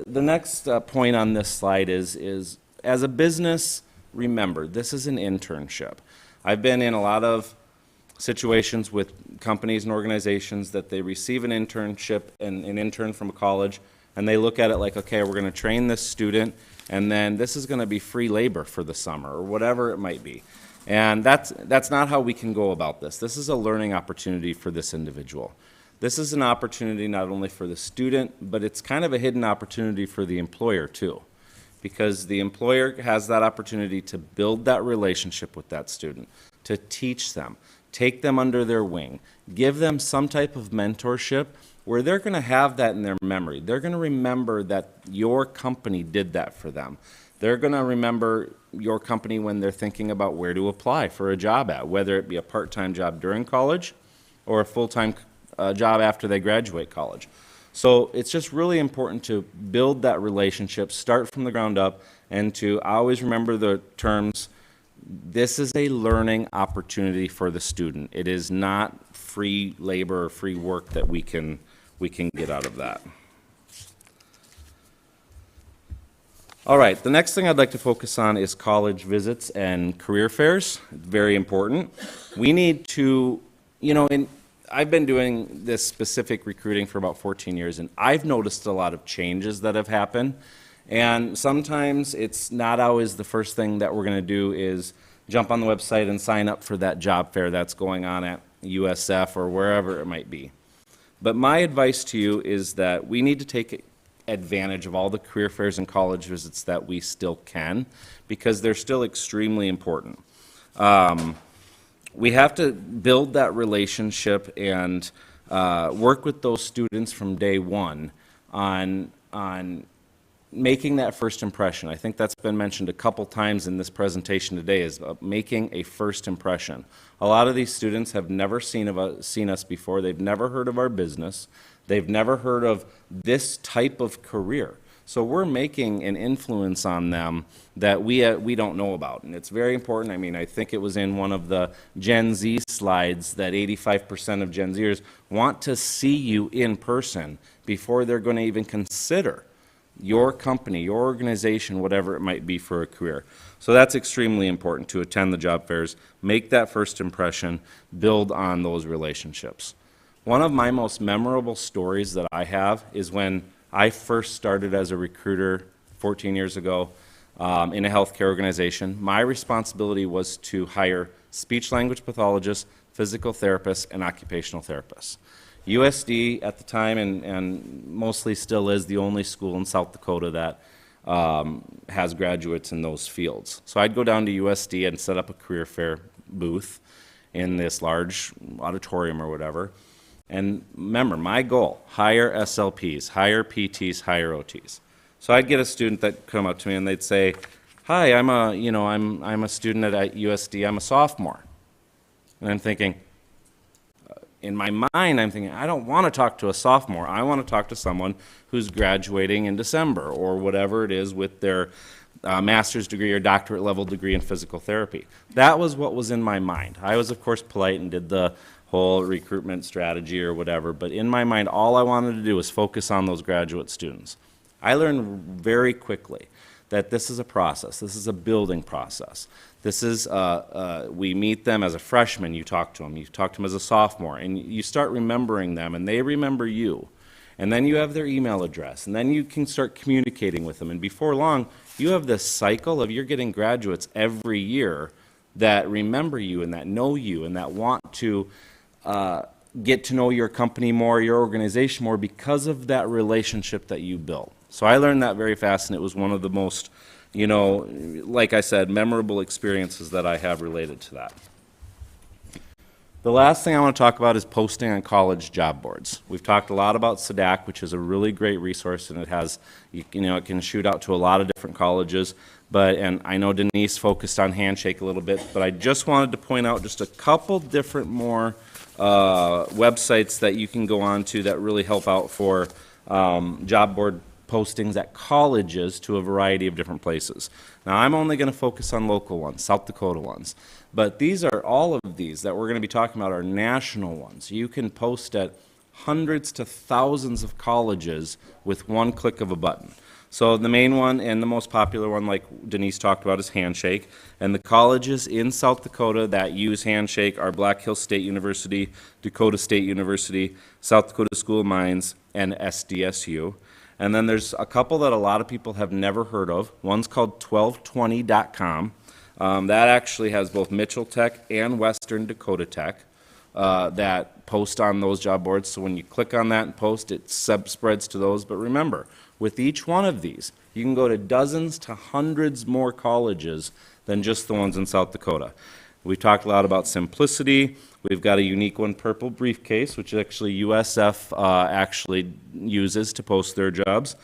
Speaker 13: next point on this slide is as a business, remember, this is an internship. I've been in a lot of situations with companies and organizations that they receive an internship and an intern from a college, and they look at it like, okay, we're going to train this student, and then this is going to be free labor for the summer, or whatever it might be. And that's not how we can go about this. This is a learning opportunity for this individual. This is an opportunity not only for the student, but it's kind of a hidden opportunity for the employer too, because the employer has that opportunity to build that relationship with that student, to teach them, take them under their wing, give them some type of mentorship where they're going to have that in their memory. They're going to remember that your company did that for them. They're going to remember your company when they're thinking about where to apply for a job at, whether it be a part-time job during college or a full-time job after they graduate college. So it's just really important to build that relationship, start from the ground up, and to always remember the terms, this is a learning opportunity for the student. It is not free labor or free work that we can get out of that. All right, the next thing I'd like to focus on is college visits and career fairs. Very important. We need to, I've been doing this specific recruiting for about 14 years, and I've noticed a lot of changes that have happened. And sometimes it's not always the first thing that we're going to do is jump on the website and sign up for that job fair that's going on at USF or wherever it might be. But my advice to you is that we need to take advantage of all the career fairs and college visits that we still can, because they're still extremely important. We have to build that relationship and work with those students from day one on making that first impression. I think that's been mentioned a couple times in this presentation today, is making a first impression. A lot of these students have never seen us before. They've never heard of our business. They've never heard of this type of career. So we're making an influence on them that we don't know about, and it's very important. I mean, I think it was in one of the Gen Z slides that 85% of Gen Zers want to see you in person before they're going to even consider your company, your organization, whatever it might be for a career. So that's extremely important, to attend the job fairs, make that first impression, build on those relationships. One of my most memorable stories that I have is when I first started as a recruiter 14 years ago in a healthcare organization. My responsibility was to hire speech-language pathologists, physical therapists, and occupational therapists. USD at the time, and mostly still is, the only school in South Dakota that has graduates in those fields. So I'd go down to USD and set up a career fair booth in this large auditorium or whatever. And remember, my goal, hire SLPs, hire PTs, hire OTs. So I'd get a student that come up to me and they'd say, hi, I'm a student at USD, I'm a sophomore. And I'm thinking, in my mind, I'm thinking, I don't want to talk to a sophomore. I want to talk to someone who's graduating in December or whatever it is with their master's degree or doctorate level degree in physical therapy. That was what was in my mind. I was, of course, polite and did the whole recruitment strategy or whatever, but in my mind, all I wanted to do was focus on those graduate students. I learned very quickly that this is a process. This is a building process. This is, we meet them as a freshman, you talk to them as a sophomore, and you start remembering them, and they remember you. And then you have their email address, and then you can start communicating with them, and before long, you have this cycle of you're getting graduates every year that remember you and that know you and that want to get to know your company more, your organization more, because of that relationship that you built. So I learned that very fast, and it was one of the most, like I said, memorable experiences that I have related to that. The last thing I want to talk about is posting on college job boards. We've talked a lot about SEDAC, which is a really great resource, and it has, it can shoot out to a lot of different colleges. And I know Denise focused on Handshake a little bit, but I just wanted to point out just a couple different more websites that you can go on to that really help out for job board postings at colleges to a variety of different places. Now, I'm only going to focus on local ones, South Dakota ones, but these are all of these that we're going to be talking about are national ones. You can post at hundreds to thousands of colleges with one click of a button. So the main one and the most popular one, like Denise talked about, is Handshake. And the colleges in South Dakota that use Handshake are Black Hills State University, Dakota State University, South Dakota School of Mines, and SDSU. And then there's a couple that a lot of people have never heard of. One's called 1220.com. That actually has both Mitchell Tech and Western Dakota Tech that post on those job boards. So when you click on that and post, it spreads to those. But remember, with each one of these, you can go to dozens to hundreds more colleges than just the ones in South Dakota. We've talked a lot about Simplicity. We've got a unique one, Purple Briefcase, which actually USF actually uses to post their jobs.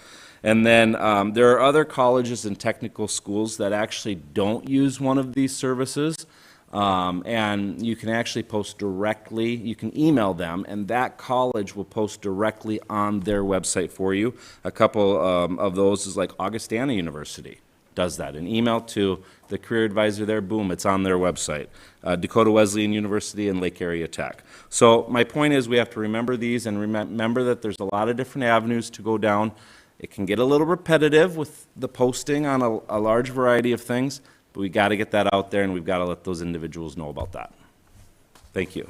Speaker 13: And then there are other colleges and technical schools that actually don't use one of these services. And you can actually post directly, you can email them, and that college will post directly on their website for you. A couple of those is like Augustana University does that. An email to the career advisor there, boom, it's on their website. Dakota Wesleyan University and Lake Area Tech. So my point is we have to remember these and remember that there's a lot of different avenues to go down. It can get a little repetitive with the posting on a large variety of things, but we got to get that out there and we've got to let those individuals know about that. Thank you.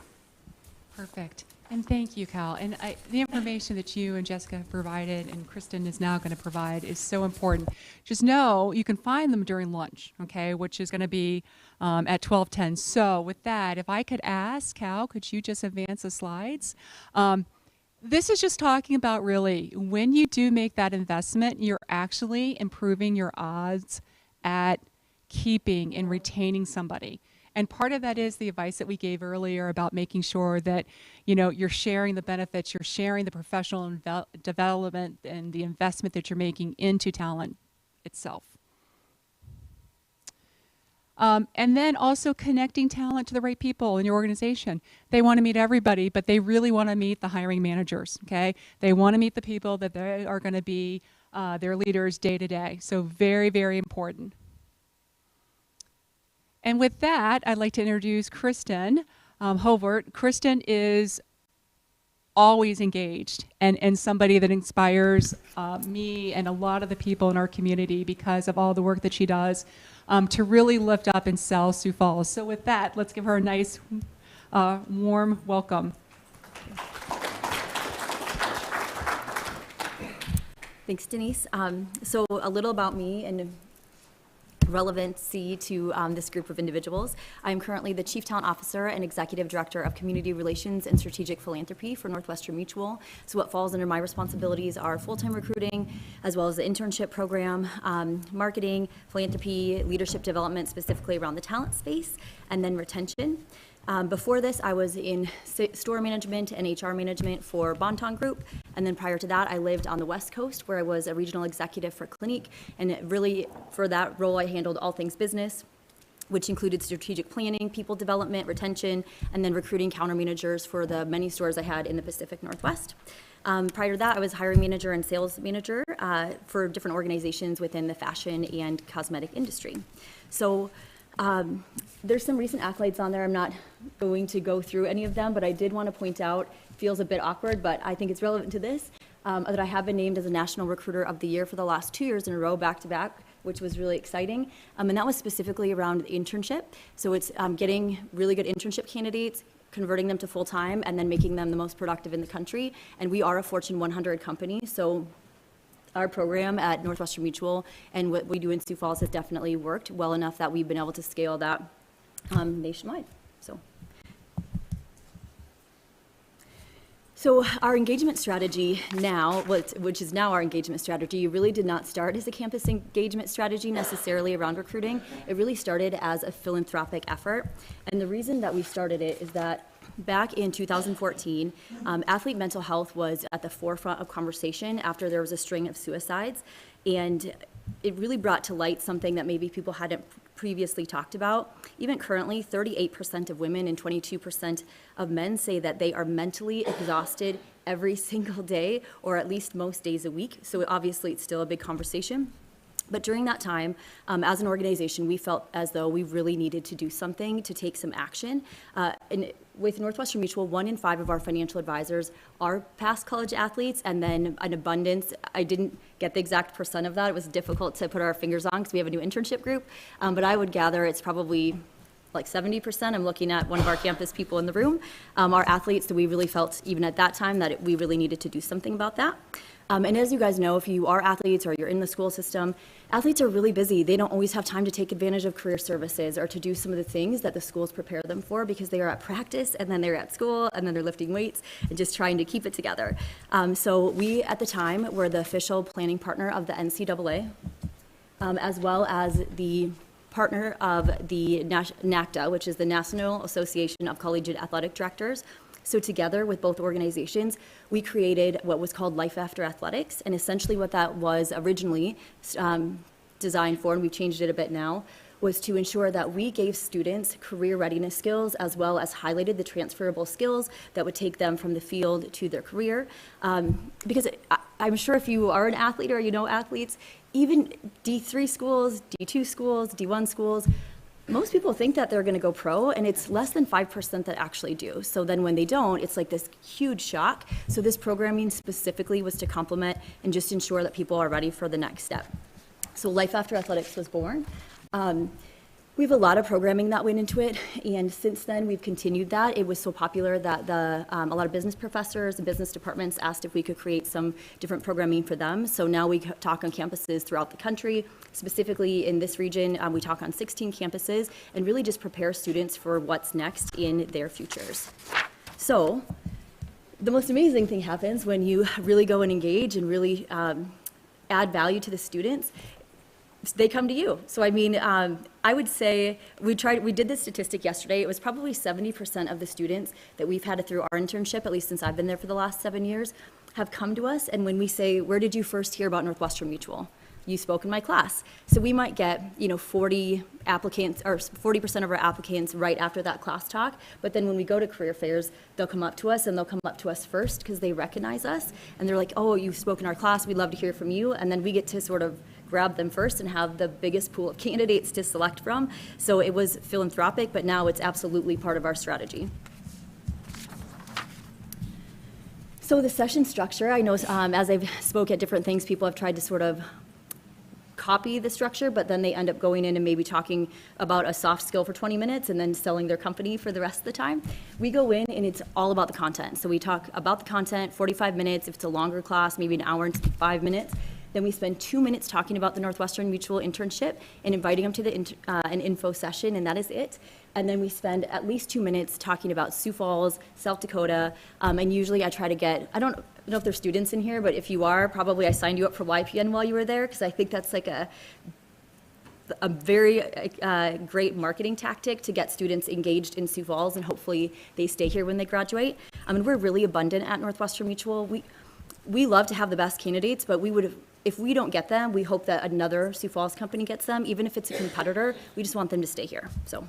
Speaker 12: Perfect. And thank you, Cal. And the information that you and Jessica have provided and Kristen is now going to provide is so important. Just know you can find them during lunch, okay, which is going to be at 12:10. So with that, if I could ask, Cal, could you just advance the slides? This is just talking about really when you do make that investment, you're actually improving your odds at keeping and retaining somebody. And part of that is the advice that we gave earlier about making sure that, you know, you're sharing the benefits, you're sharing the professional development and the investment that you're making into talent itself. And then also connecting talent to the right people in your organization. They want to meet everybody, but they really want to meet the hiring managers, okay? They want to meet the people that they are going to be their leaders day to day. So very, very important. And with that, I'd like to introduce Kristen Hovert. Kristen is always engaged and somebody that inspires me and a lot of the people in our community because of all the work that she does to really lift up and sell Sioux Falls. So with that, let's give her a nice, warm welcome.
Speaker 14: Thanks, Denise. So a little about me and relevancy to this group of individuals. I'm currently the Chief Talent Officer and Executive Director of Community Relations and Strategic Philanthropy for Northwestern Mutual. So what falls under my responsibilities are full-time recruiting, as well as the internship program, marketing, philanthropy, leadership development, specifically around the talent space, and then retention. Before this, I was in store management and HR management for Bonton Group. And then prior to that, I lived on the West Coast where I was a regional executive for Clinique. And really, for that role, I handled all things business, which included strategic planning, people development, retention, and then recruiting counter managers for the many stores I had in the Pacific Northwest. Prior to that, I was hiring manager and sales manager for different organizations within the fashion and cosmetic industry. So there's some recent accolades on there. I'm not going to go through any of them, but I did want to point out, feels a bit awkward, but I think it's relevant to this, that I have been named as a National Recruiter of the Year for the last 2 years in a row, back to back, which was really exciting. And that was specifically around internship. So it's getting really good internship candidates, converting them to full-time, and then making them the most productive in the country. And we are a Fortune 100 company, so our program at Northwestern Mutual and what we do in Sioux Falls has definitely worked well enough that we've been able to scale that nationwide. So our engagement strategy now, which is now our engagement strategy, really did not start as a campus engagement strategy necessarily around recruiting. It really started as a philanthropic effort. And the reason that we started it is that back in 2014, athlete mental health was at the forefront of conversation after there was a string of suicides. And it really brought to light something that maybe people hadn't previously talked about. Even currently, 38% of women and 22% of men say that they are mentally exhausted every single day, or at least most days a week. So obviously, it's still a big conversation. But during that time, as an organization, we felt as though we really needed to do something to take some action. And with Northwestern Mutual, 1 in 5 of our financial advisors are past college athletes, and then an abundance. I didn't get the exact percent of that. It was difficult to put our fingers on because we have a new internship group. But I would gather it's probably like 70%. I'm looking at one of our campus people in the room, our athletes. So we really felt, even at that time, that we really needed to do something about that. And as you guys know, if you are athletes or you're in the school system, athletes are really busy. They don't always have time to take advantage of career services or to do some of the things that the schools prepare them for because they are at practice and then they're at school and then they're lifting weights and just trying to keep it together. So we, at the time, were the official planning partner of the NCAA, as well as the partner of the NACDA, which is the National Association of Collegiate Athletic Directors. So together with both organizations, we created what was called Life After Athletics, and essentially what that was originally designed for, and we've changed it a bit now, was to ensure that we gave students career readiness skills as well as highlighted the transferable skills that would take them from the field to their career. Because I'm sure if you are an athlete or you know athletes, even D3 schools, D2 schools, D1 schools, most people think that they're going to go pro, and it's less than 5% that actually do. So then when they don't, it's like this huge shock. So this programming specifically was to complement and just ensure that people are ready for the next step. So Life After Athletics was born. We have a lot of programming that went into it, and since then we've continued that. It was so popular that a lot of business professors and business departments asked if we could create some different programming for them. So now we talk on campuses throughout the country. Specifically in this region, we talk on 16 campuses and really just prepare students for what's next in their futures. So the most amazing thing happens when you really go and engage and really add value to the students. They come to you. So I mean, I would say we did this statistic yesterday. It was probably 70% of the students that we've had through our internship, at least since I've been there for the last 7 years, have come to us. And when we say, where did you first hear about Northwestern Mutual? You spoke in my class. So we might get, 40 applicants or 40% of our applicants right after that class talk. But then when we go to career fairs, they'll come up to us, and they'll come up to us first because they recognize us. And they're like, oh, you spoke in our class. We'd love to hear from you. And then we get to sort of grab them first and have the biggest pool of candidates to select from. So it was philanthropic, but now it's absolutely part of our strategy. So the session structure, I know as I've spoke at different things, people have tried to sort of copy the structure, but then they end up going in and maybe talking about a soft skill for 20 minutes and then selling their company for the rest of the time. We go in and it's all about the content. So we talk about the content, 45 minutes. If it's a longer class, maybe an hour and 5 minutes. Then we spend 2 minutes talking about the Northwestern Mutual internship and inviting them to an info session, and that is it. And then we spend at least 2 minutes talking about Sioux Falls, South Dakota, and usually I try to get, I don't know if there's students in here, but if you are, probably I signed you up for YPN while you were there, because I think that's like a very great marketing tactic to get students engaged in Sioux Falls, and hopefully they stay here when they graduate. I mean, we're really abundant at Northwestern Mutual. We love to have the best candidates, but if we don't get them, we hope that another Sioux Falls company gets them. Even if it's a competitor, we just want them to stay here. So.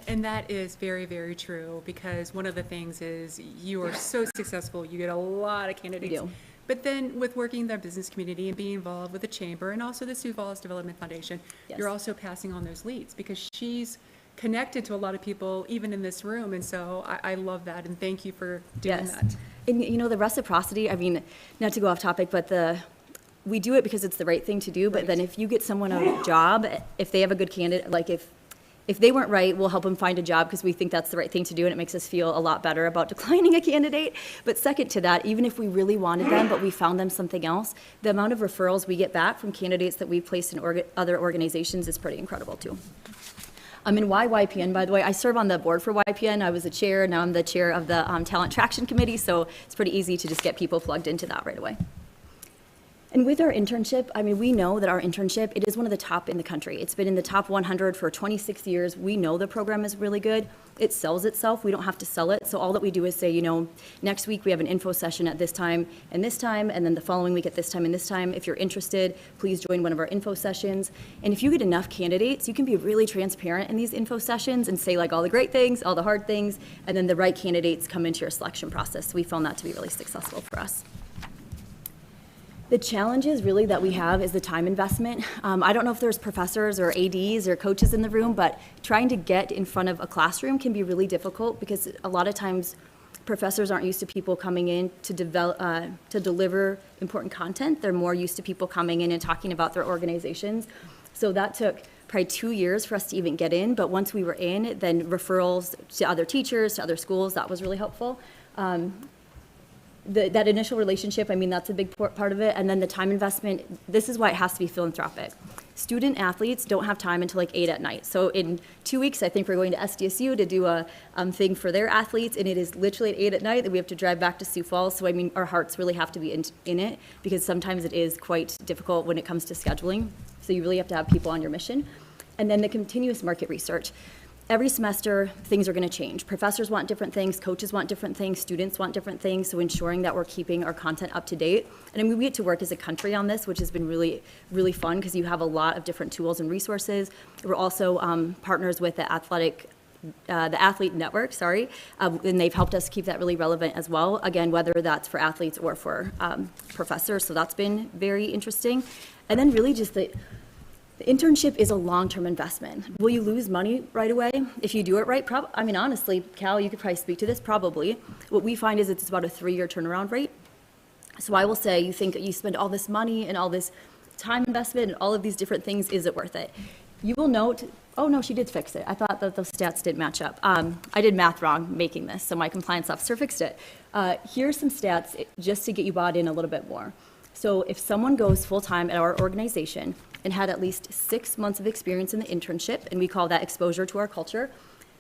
Speaker 12: And that is very, very true, because one of the things is you are so successful, you get a lot of candidates.
Speaker 14: You do.
Speaker 12: But then with working in the business community and being involved with the chamber and also the Sioux Falls Development Foundation,
Speaker 14: yes,
Speaker 12: you're also passing on those leads, because she's connected to a lot of people, even in this room. And so I love that, and thank you for doing
Speaker 14: yes.
Speaker 12: that.
Speaker 14: And the reciprocity, I mean, not to go off topic, but we do it because it's the right thing to do. But
Speaker 12: Right.
Speaker 14: then if you get someone a job, if they have a good candidate, like if they weren't right, we'll help them find a job because we think that's the right thing to do, and it makes us feel a lot better about declining a candidate. But second to that, even if we really wanted them, but we found them something else, the amount of referrals we get back from candidates that we've placed in other organizations is pretty incredible too. And why YPN, by the way? I serve on the board for YPN. I was the chair, now I'm the chair of the Talent Traction Committee, so it's pretty easy to just get people plugged into that right away. And with our internship, I mean, we know that our internship, it is one of the top in the country. It's been in the top 100 for 26 years. We know the program is really good. It sells itself. We don't have to sell it. So all that we do is say, next week we have an info session at this time, and then the following week at this time and this time. If you're interested, please join one of our info sessions. And if you get enough candidates, you can be really transparent in these info sessions and say like all the great things, all the hard things, and then the right candidates come into your selection process. So we found that to be really successful for us. The challenges really that we have is the time investment. I don't know if there's professors or ADs or coaches in the room, but trying to get in front of a classroom can be really difficult because a lot of times professors aren't used to people coming in to deliver important content. They're more used to people coming in and talking about their organizations. So that took probably 2 years for us to even get in, but once we were in, then referrals to other teachers, to other schools, that was really helpful. That initial relationship, I mean, that's a big part of it. And then the time investment, this is why it has to be philanthropic. Student athletes don't have time until like 8 at night. So in 2 weeks, I think we're going to SDSU to do a thing for their athletes, and it is literally at 8 at night that we have to drive back to Sioux Falls. So I mean, our hearts really have to be in it, because sometimes it is quite difficult when it comes to scheduling. So you really have to have people on your mission. And then the continuous market research. every semester, things are going to change. Professors want different things, coaches want different things, students want different things, so ensuring that we're keeping our content up to date. And I mean, we get to work as a country on this, which has been really, really fun because you have a lot of different tools and resources. We're also partners with the Athlete Network, and they've helped us keep that really relevant as well. Again, whether that's for athletes or for professors, so that's been very interesting. And then really just the internship is a long-term investment. Will you lose money right away if you do it right? I mean, honestly, Cal, you could probably speak to this, probably. What we find is it's about a 3-year turnaround rate. So I will say, you think you spend all this money and all this time investment and all of these different things, is it worth it? You will note, oh no, she did fix it. I thought that those stats didn't match up. I did math wrong making this, so my compliance officer fixed it. Here's some stats just to get you bought in a little bit more. So if someone goes full-time at our organization and had at least 6 months of experience in the internship, and we call that exposure to our culture,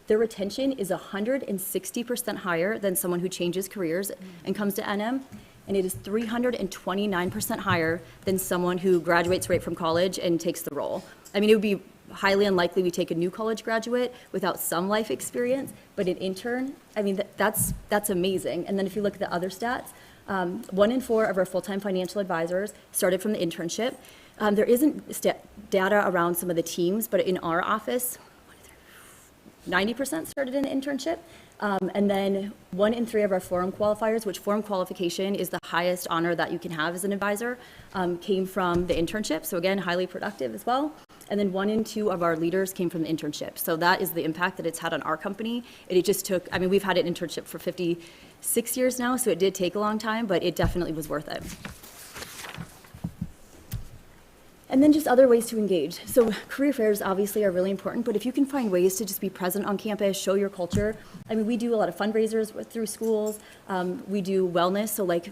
Speaker 14: their retention is 160% higher than someone who changes careers and comes to NM, and it is 329% higher than someone who graduates right from college and takes the role. I mean, it would be highly unlikely we take a new college graduate without some life experience, but an intern, I mean, that's amazing. And then if you look at the other stats, 1 in 4 of our full-time financial advisors started from the internship. There isn't data around some of the teams, but in our office, 90% started in an internship. And then 1 in 3 of our forum qualifiers, which forum qualification is the highest honor that you can have as an advisor, came from the internship. So again, highly productive as well. And then 1 in 2 of our leaders came from the internship. So that is the impact that it's had on our company. It just took, I mean, we've had an internship for 56 years now, so it did take a long time, but it definitely was worth it. And then just other ways to engage. So career fairs obviously are really important, but if you can find ways to just be present on campus, show your culture. I mean, we do a lot of fundraisers through schools. We do wellness, so like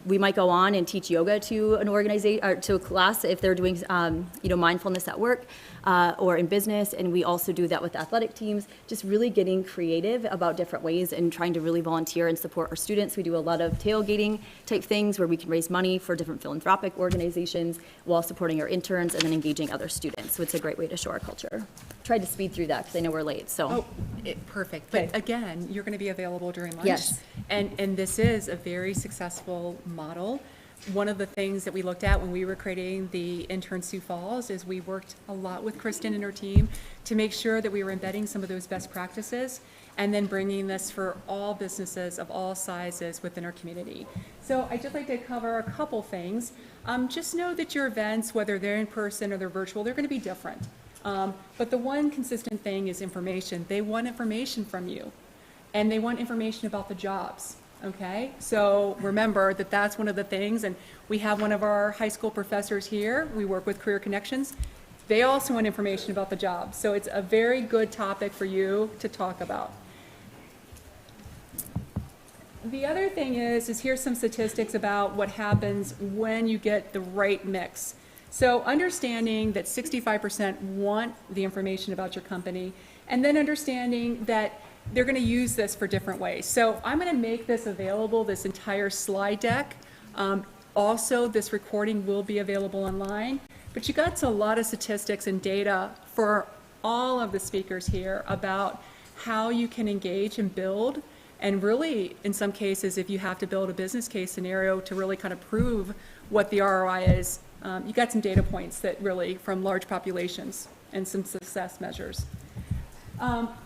Speaker 14: we might go on and teach yoga to an organization or to a class if they're doing mindfulness at work or in business, and we also do that with athletic teams, just really getting creative about different ways and trying to really volunteer and support our students. We do a lot of tailgating type things where we can raise money for different philanthropic organizations while supporting our interns and then engaging other students. So it's a great way to show our culture. Tried to speed through that because I know we're late. So
Speaker 12: perfect.
Speaker 14: Okay.
Speaker 12: But again, you're going to be available during lunch.
Speaker 14: Yes.
Speaker 12: And this is a very successful model. One of the things that we looked at when we were creating the intern Sioux Falls is we worked a lot with Kristen and her team to make sure that we were embedding some of those best practices and then bringing this for all businesses of all sizes within our community. So I'd just like to cover a couple things. Just know that your events, whether they're in person or they're virtual, they're going to be different. But the one consistent thing is information. They want information from you, and they want information about the jobs. Okay, so remember that that's one of the things, and we have one of our high school professors here. We work with Career Connections. They also want information about the job, so it's a very good topic for you to talk about. The other thing is here's some statistics about what happens when you get the right mix. So understanding that 65% want the information about your company, and then understanding that they're going to use this for different ways. So I'm going to make this available, this entire slide deck. Also, this recording will be available online. But you got a lot of statistics and data for all of the speakers here about how you can engage and build. And really, in some cases, if you have to build a business case scenario to really kind of prove what the ROI is, you got some data points that really from large populations and some success measures.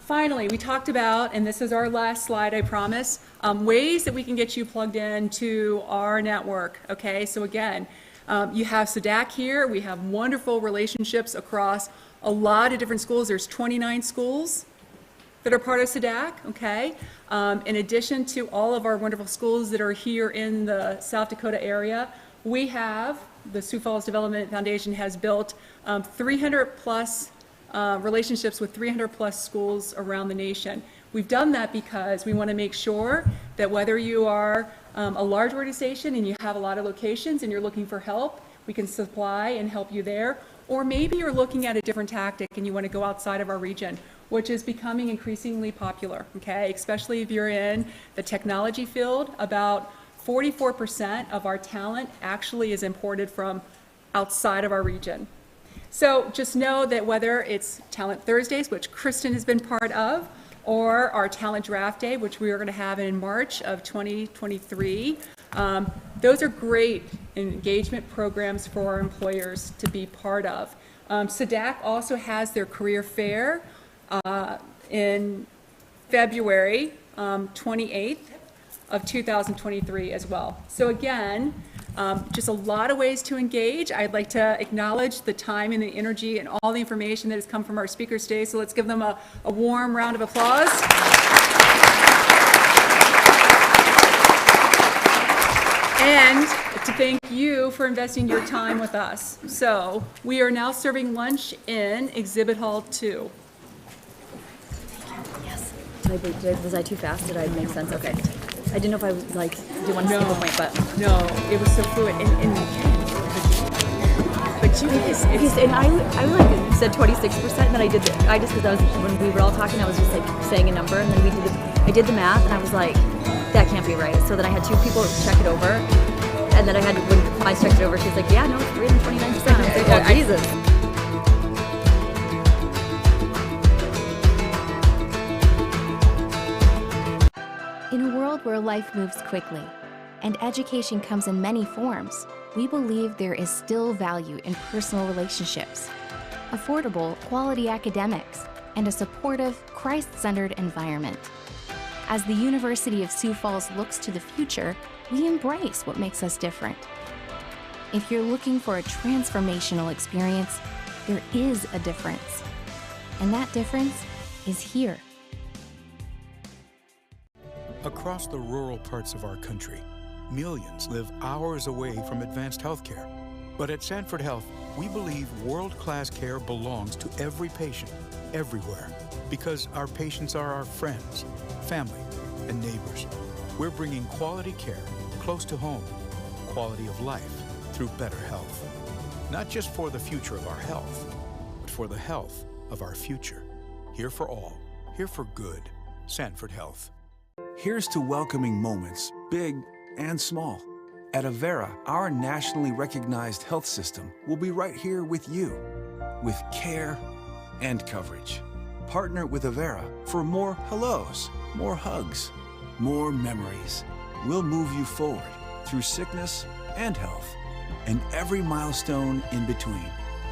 Speaker 12: Finally, we talked about, and this is our last slide, I promise, ways that we can get you plugged into our network. Okay, so again, you have SEDAC here. We have wonderful relationships across a lot of different schools. There's 29 schools that are part of SEDAC, okay? In addition to all of our wonderful schools that are here in the South Dakota area, we have, the Sioux Falls Development Foundation has built 300 plus relationships with 300 plus schools around the nation. We've done that because we want to make sure that whether you are a large organization and you have a lot of locations and you're looking for help, we can supply and help you there. Or maybe you're looking at a different tactic and you want to go outside of our region, which is becoming increasingly popular, okay? Especially if you're in the technology field. About 44% of our talent actually is imported from outside of our region. So just know that whether it's Talent Thursdays, which Kristen has been part of, or our Talent Draft Day, which we are going to have in March of 2023, those are great engagement programs for our employers to be part of. SEDAC also has their career fair in February 28th of 2023 as well. So again, just a lot of ways to engage. I'd like to acknowledge the time and the energy and all the information that has come from our speakers today. So let's give them a warm round of applause. And to thank you for investing your time with us. So we are now serving lunch in Exhibit Hall 2.
Speaker 14: Yes. Was I too fast? Did I make sense? Okay. I didn't know if I didn't want to skip a point, but
Speaker 12: no, it was so fluid. But you guys,
Speaker 14: and I said 26%, and then I just because when we were all talking, I was just like saying a number, and then I did the math, and I was like, that can't be right. So then I had two people check it over, and then when Miles checked it over, she's like, yeah, no, it's 329%. I was like, oh, Jesus.
Speaker 1: In a world where life moves quickly and education comes in many forms, we believe there is still value in personal relationships, affordable, quality academics, and a supportive, Christ-centered environment. As the University of Sioux Falls looks to the future, we embrace what makes us different. If you're looking for a transformational experience, there is a difference. And that difference is here.
Speaker 2: Across the rural parts of our country, millions live hours away from advanced health care. But at Sanford Health, we believe world-class care belongs to every patient, everywhere, because our patients are our friends, family, and neighbors. We're bringing quality care close to home, quality of life through better health. Not just for the future of our health, but for the health of our future. Here for all, here for good. Sanford Health.
Speaker 3: Here's to welcoming moments, big and small. At Avera, our nationally recognized health system will be right here with you, with care and coverage. Partner with Avera for more hellos, more hugs, more memories. We'll move you forward through sickness and health, and every milestone in between.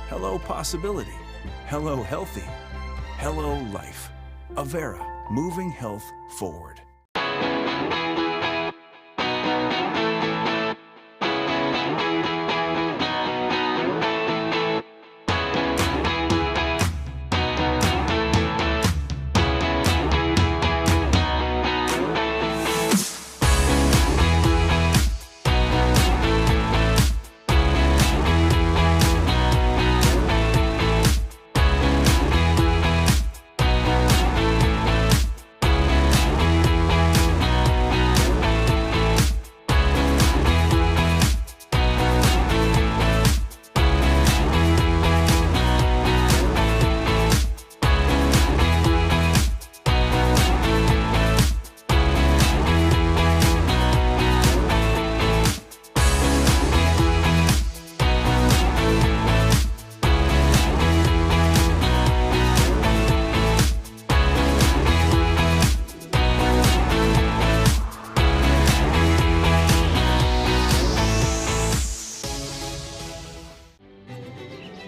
Speaker 3: Hello possibility, hello healthy, hello life. Avera, moving health forward.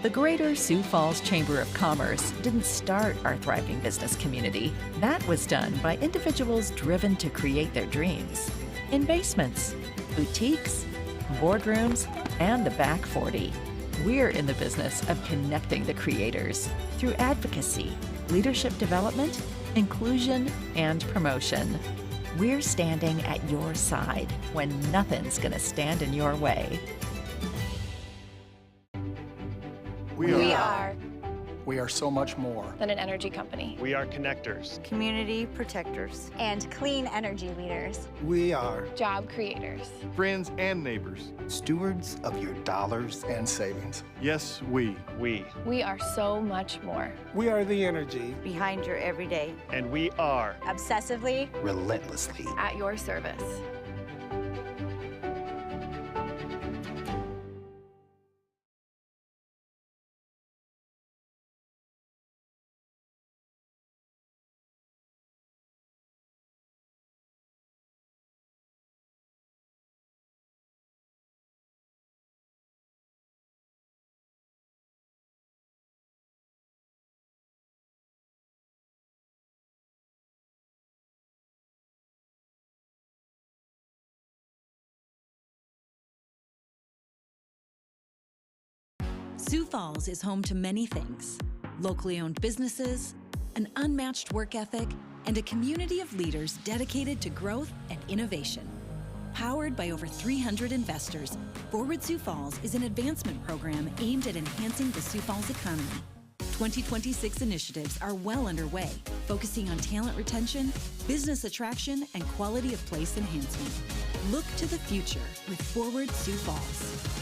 Speaker 4: The Greater Sioux Falls Chamber of Commerce didn't start our thriving business community. That was done by individuals driven to create their dreams. In basements, boutiques, boardrooms, and the back 40. We're in the business of connecting the creators through advocacy, leadership development, inclusion, and promotion. We're standing at your side when nothing's gonna stand in your way.
Speaker 5: We are so much more
Speaker 6: than an energy company.
Speaker 7: We are connectors,
Speaker 8: community protectors,
Speaker 9: and clean energy leaders.
Speaker 5: We are
Speaker 6: job creators,
Speaker 7: friends and neighbors,
Speaker 5: stewards of your dollars and savings.
Speaker 7: Yes, we
Speaker 6: are so much more.
Speaker 5: We are the energy
Speaker 8: behind your everyday,
Speaker 7: and we are
Speaker 9: obsessively,
Speaker 5: relentlessly
Speaker 6: at your service.
Speaker 11: Sioux Falls is home to many things: locally owned businesses, an unmatched work ethic, and a community of leaders dedicated to growth and innovation. Powered by over 300 investors, Forward Sioux Falls is an advancement program aimed at enhancing the Sioux Falls economy. 2026 initiatives are well underway, focusing on talent retention, business attraction, and quality of place enhancement. Look to the future with Forward Sioux Falls.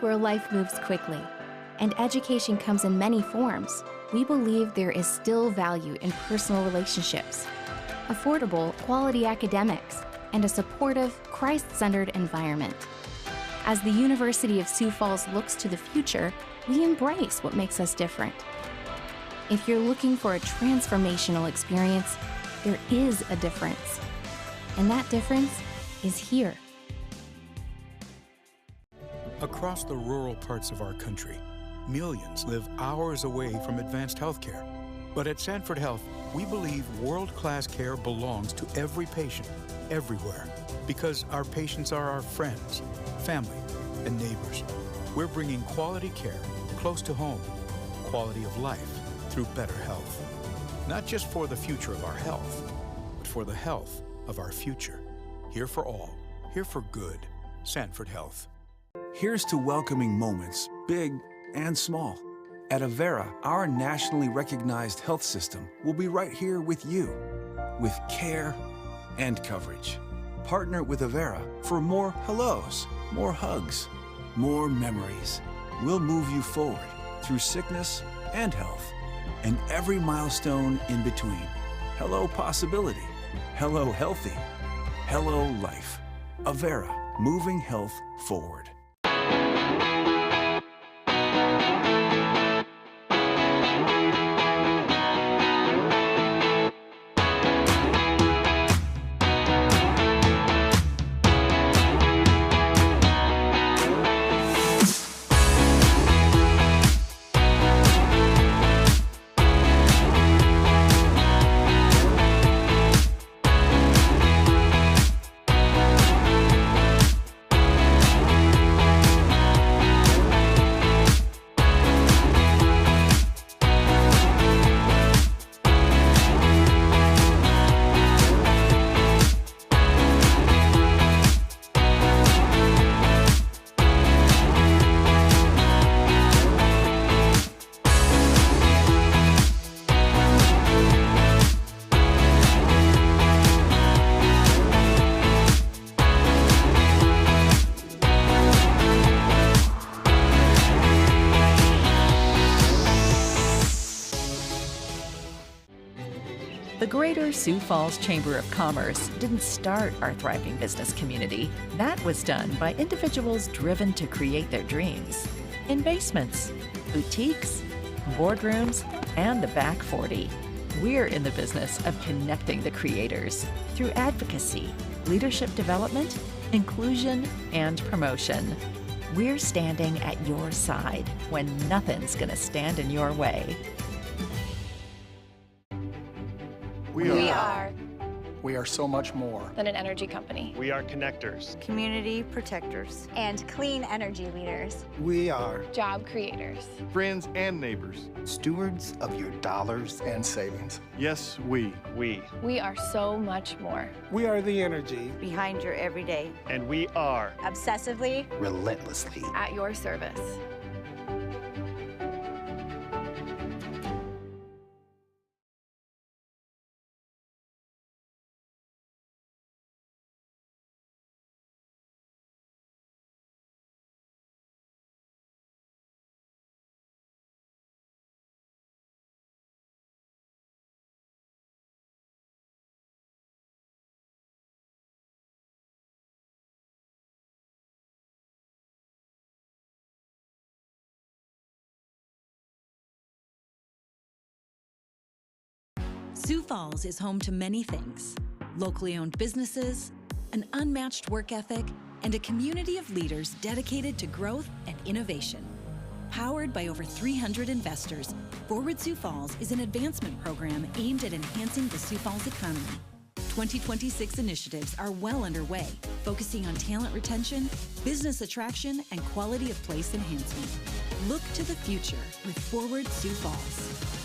Speaker 1: Where life moves quickly and education comes in many forms, we believe there is still value in personal relationships, affordable, quality academics, and a supportive, Christ-centered environment. As the University of Sioux Falls looks to the future, we embrace what makes us different. If you're looking for a transformational experience, there is a difference. And that difference is here.
Speaker 2: Across the rural parts of our country, millions live hours away from advanced healthcare. But at Sanford Health, we believe world-class care belongs to every patient, everywhere, because our patients are our friends, family, and neighbors. We're bringing quality care close to home, quality of life through better health. Not just for the future of our health, but for the health of our future. Here for all, here for good. Sanford Health.
Speaker 3: Here's to welcoming moments, big and small. At Avera, our nationally recognized health system will be right here with you, with care and coverage. Partner with Avera for more hellos, more hugs, more memories. We'll move you forward through sickness and health, and every milestone in between. Hello possibility, hello healthy, hello life. Avera, moving health forward.
Speaker 4: The Greater Sioux Falls Chamber of Commerce didn't start our thriving business community. That was done by individuals driven to create their dreams. In basements, boutiques, boardrooms, and the back 40. We're in the business of connecting the creators through advocacy, leadership development, inclusion, and promotion. We're standing at your side when nothing's gonna stand in your way.
Speaker 7: We are
Speaker 5: We are so much more
Speaker 6: than an energy company.
Speaker 7: We are connectors.
Speaker 8: Community protectors.
Speaker 9: And clean energy leaders.
Speaker 5: We are
Speaker 6: Job creators.
Speaker 7: Friends and neighbors.
Speaker 5: stewards of your dollars and savings.
Speaker 7: Yes, we.
Speaker 6: We are so much more.
Speaker 5: We are the energy
Speaker 8: Behind your everyday.
Speaker 7: And we are
Speaker 9: Obsessively.
Speaker 5: relentlessly.
Speaker 6: At your service.
Speaker 11: Sioux Falls is home to many things: locally owned businesses, an unmatched work ethic, and a community of leaders dedicated to growth and innovation. Powered by over 300 investors, Forward Sioux Falls is an advancement program aimed at enhancing the Sioux Falls economy. 2026 initiatives are well underway, focusing on talent retention, business attraction, and quality of place enhancement. Look to the future with Forward Sioux Falls.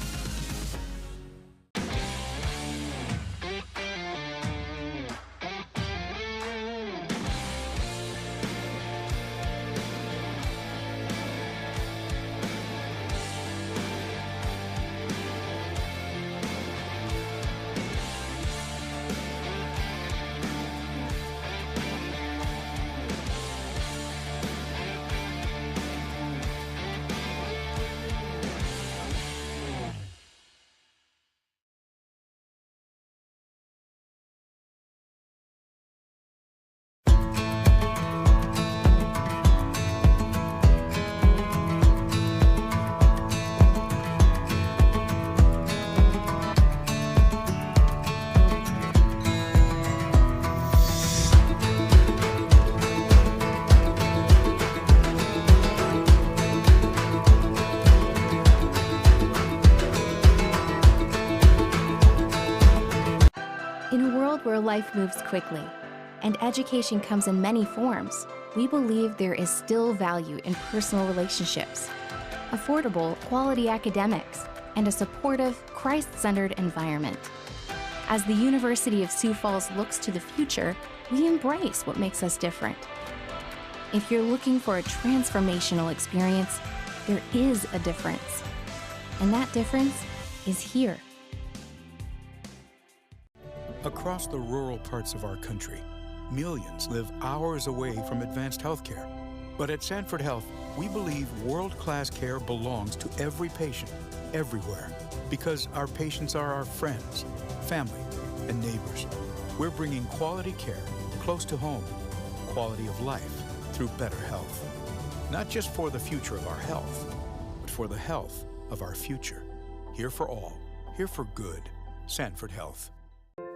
Speaker 1: Where life moves quickly and education comes in many forms, we believe there is still value in personal relationships, affordable, quality academics, and a supportive, Christ-centered environment. As the University of Sioux Falls looks to the future, we embrace what makes us different. If you're looking for a transformational experience, there is a difference. And that difference is here.
Speaker 2: Across the rural parts of our country, millions live hours away from advanced healthcare. But at Sanford Health, we believe world-class care belongs to every patient, everywhere, because our patients are our friends, family, and neighbors. We're bringing quality care close to home, quality of life through better health. Not just for the future of our health, but for the health of our future. Here for all, here for good. Sanford Health.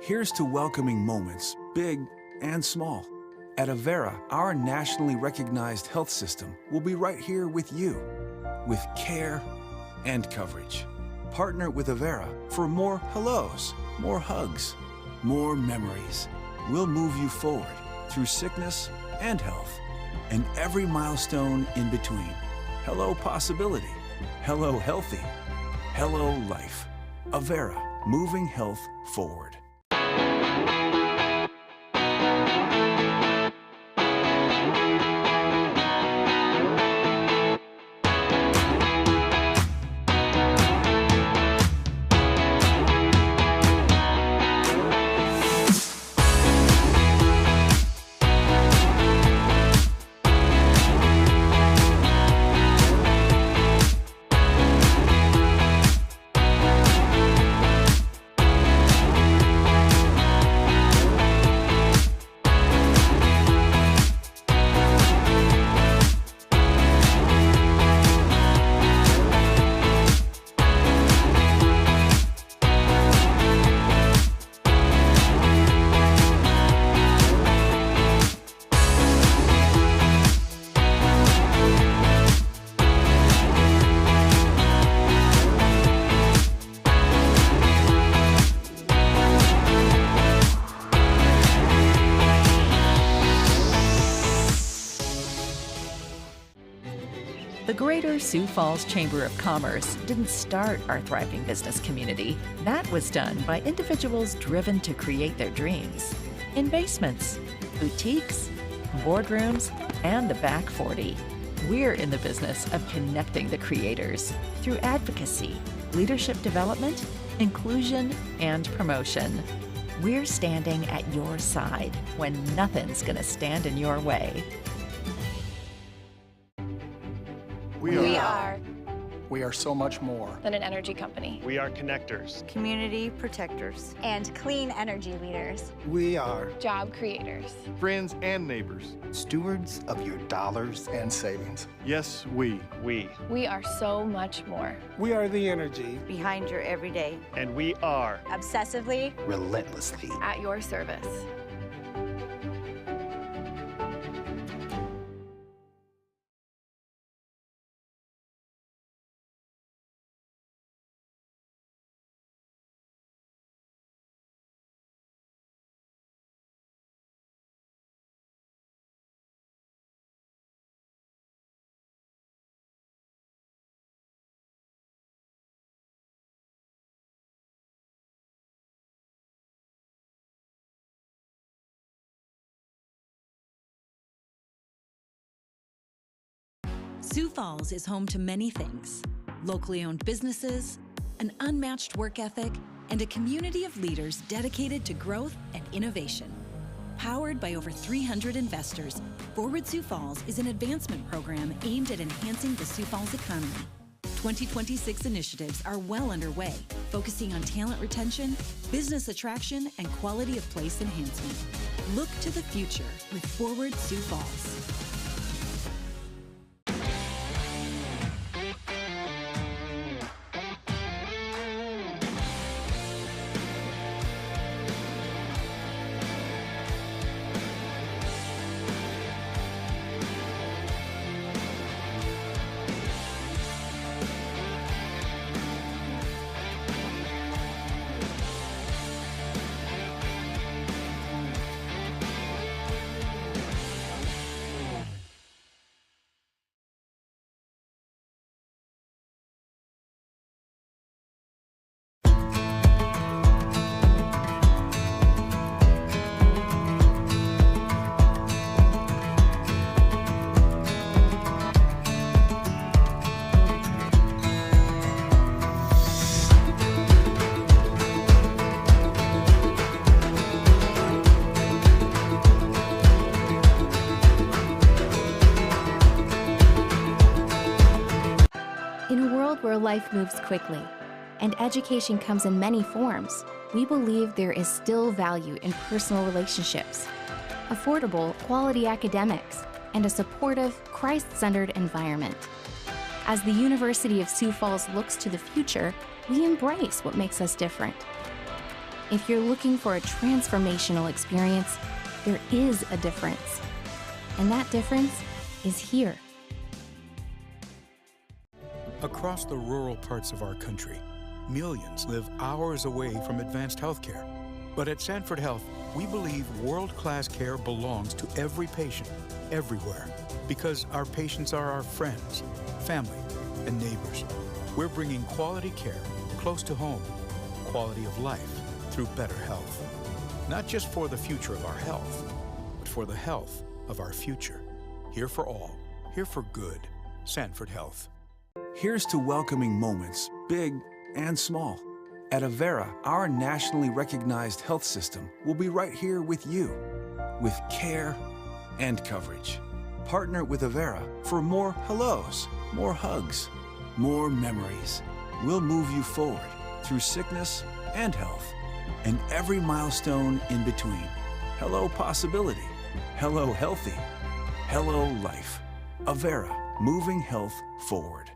Speaker 3: Here's to welcoming moments, big and small. At Avera, our nationally recognized health system will be right here with you, with care and coverage. Partner with Avera for more hellos, more hugs, more memories. We'll move you forward through sickness and health, and every milestone in between. Hello possibility, hello healthy, hello life. Avera, moving health forward.
Speaker 4: Greater Sioux Falls Chamber of Commerce didn't start our thriving business community. That was done by individuals driven to create their dreams. In basements, boutiques, boardrooms, and the back 40. We're in the business of connecting the creators through advocacy, leadership development, inclusion, and promotion. We're standing at your side when nothing's going to stand in your way.
Speaker 5: We are so much more
Speaker 6: than an energy company.
Speaker 7: We are connectors.
Speaker 8: Community protectors.
Speaker 9: And clean energy leaders.
Speaker 5: We are
Speaker 6: Job creators.
Speaker 7: Friends and neighbors.
Speaker 5: Stewards of your dollars and savings.
Speaker 7: Yes, we.
Speaker 6: We are so much more.
Speaker 5: We are the energy
Speaker 8: Behind your everyday.
Speaker 7: And we are
Speaker 9: Obsessively.
Speaker 5: relentlessly.
Speaker 6: At your service.
Speaker 11: Sioux Falls is home to many things: locally owned businesses, an unmatched work ethic, and a community of leaders dedicated to growth and innovation. Powered by over 300 investors, Forward Sioux Falls is an advancement program aimed at enhancing the Sioux Falls economy. 2026 initiatives are well underway, focusing on talent retention, business attraction, and quality of place enhancement. Look to the future with Forward Sioux Falls.
Speaker 1: Where life moves quickly and education comes in many forms, we believe there is still value in personal relationships, affordable, quality academics, and a supportive, Christ-centered environment. As the University of Sioux Falls looks to the future, we embrace what makes us different. If you're looking for a transformational experience, there is a difference. And that difference is here.
Speaker 2: Across the rural parts of our country, millions live hours away from advanced healthcare. But at Sanford Health, we believe world-class care belongs to every patient, everywhere, because our patients are our friends, family, and neighbors. We're bringing quality care close to home, quality of life through better health. Not just for the future of our health, but for the health of our future. Here for all, here for good. Sanford Health.
Speaker 3: Here's to welcoming moments, big and small. At Avera, our nationally recognized health system will be right here with you, with care and coverage. Partner with Avera for more hellos, more hugs, more memories. We'll move you forward through sickness and health, and every milestone in between. Hello possibility, hello healthy, hello life. Avera, moving health forward.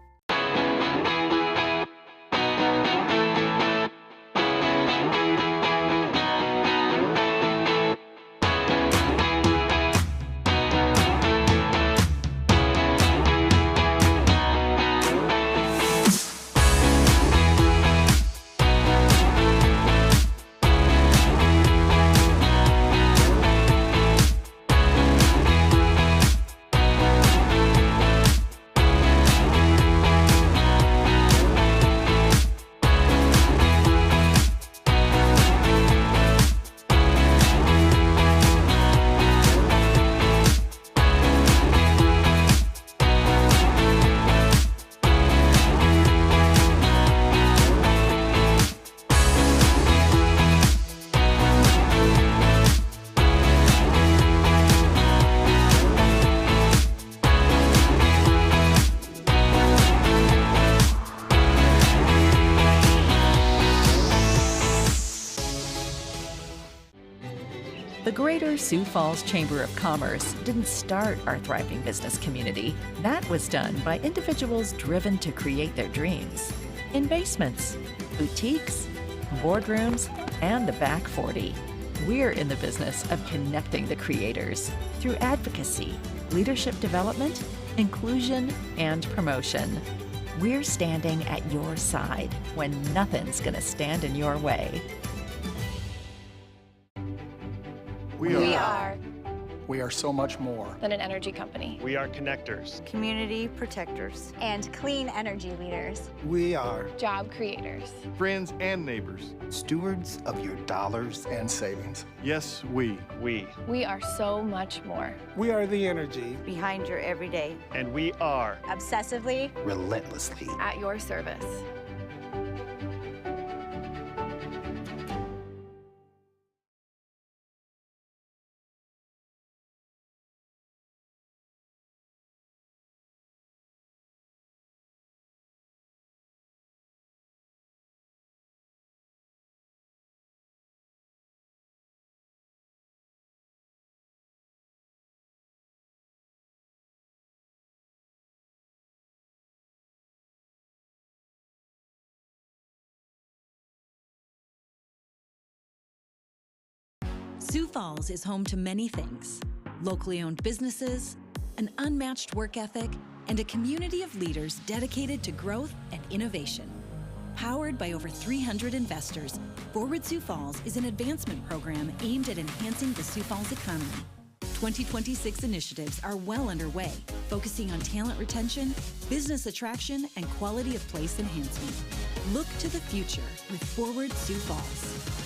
Speaker 4: The Greater Sioux Falls Chamber of Commerce didn't start our thriving business community. That was done by individuals driven to create their dreams. In basements, boutiques, boardrooms, and the back 40. We're in the business of connecting the creators through advocacy, leadership development, inclusion, and promotion. We're standing at your side when nothing's going to stand in your way.
Speaker 5: We are so much more
Speaker 6: than an energy company.
Speaker 7: We are connectors.
Speaker 8: Community protectors.
Speaker 9: And clean energy leaders.
Speaker 5: We are
Speaker 6: Job creators.
Speaker 7: Friends and neighbors.
Speaker 5: Stewards of your dollars and savings.
Speaker 7: Yes, we.
Speaker 6: We are so much more.
Speaker 5: We are the energy
Speaker 8: Behind your everyday.
Speaker 7: And we are
Speaker 9: Obsessively.
Speaker 5: relentlessly.
Speaker 6: At your service.
Speaker 11: Sioux Falls is home to many things: locally owned businesses, an unmatched work ethic, and a community of leaders dedicated to growth and innovation. Powered by over 300 investors, Forward Sioux Falls is an advancement program aimed at enhancing the Sioux Falls economy. 2026 initiatives are well underway, focusing on talent retention, business attraction, and quality of place enhancement. Look to the future with Forward Sioux Falls.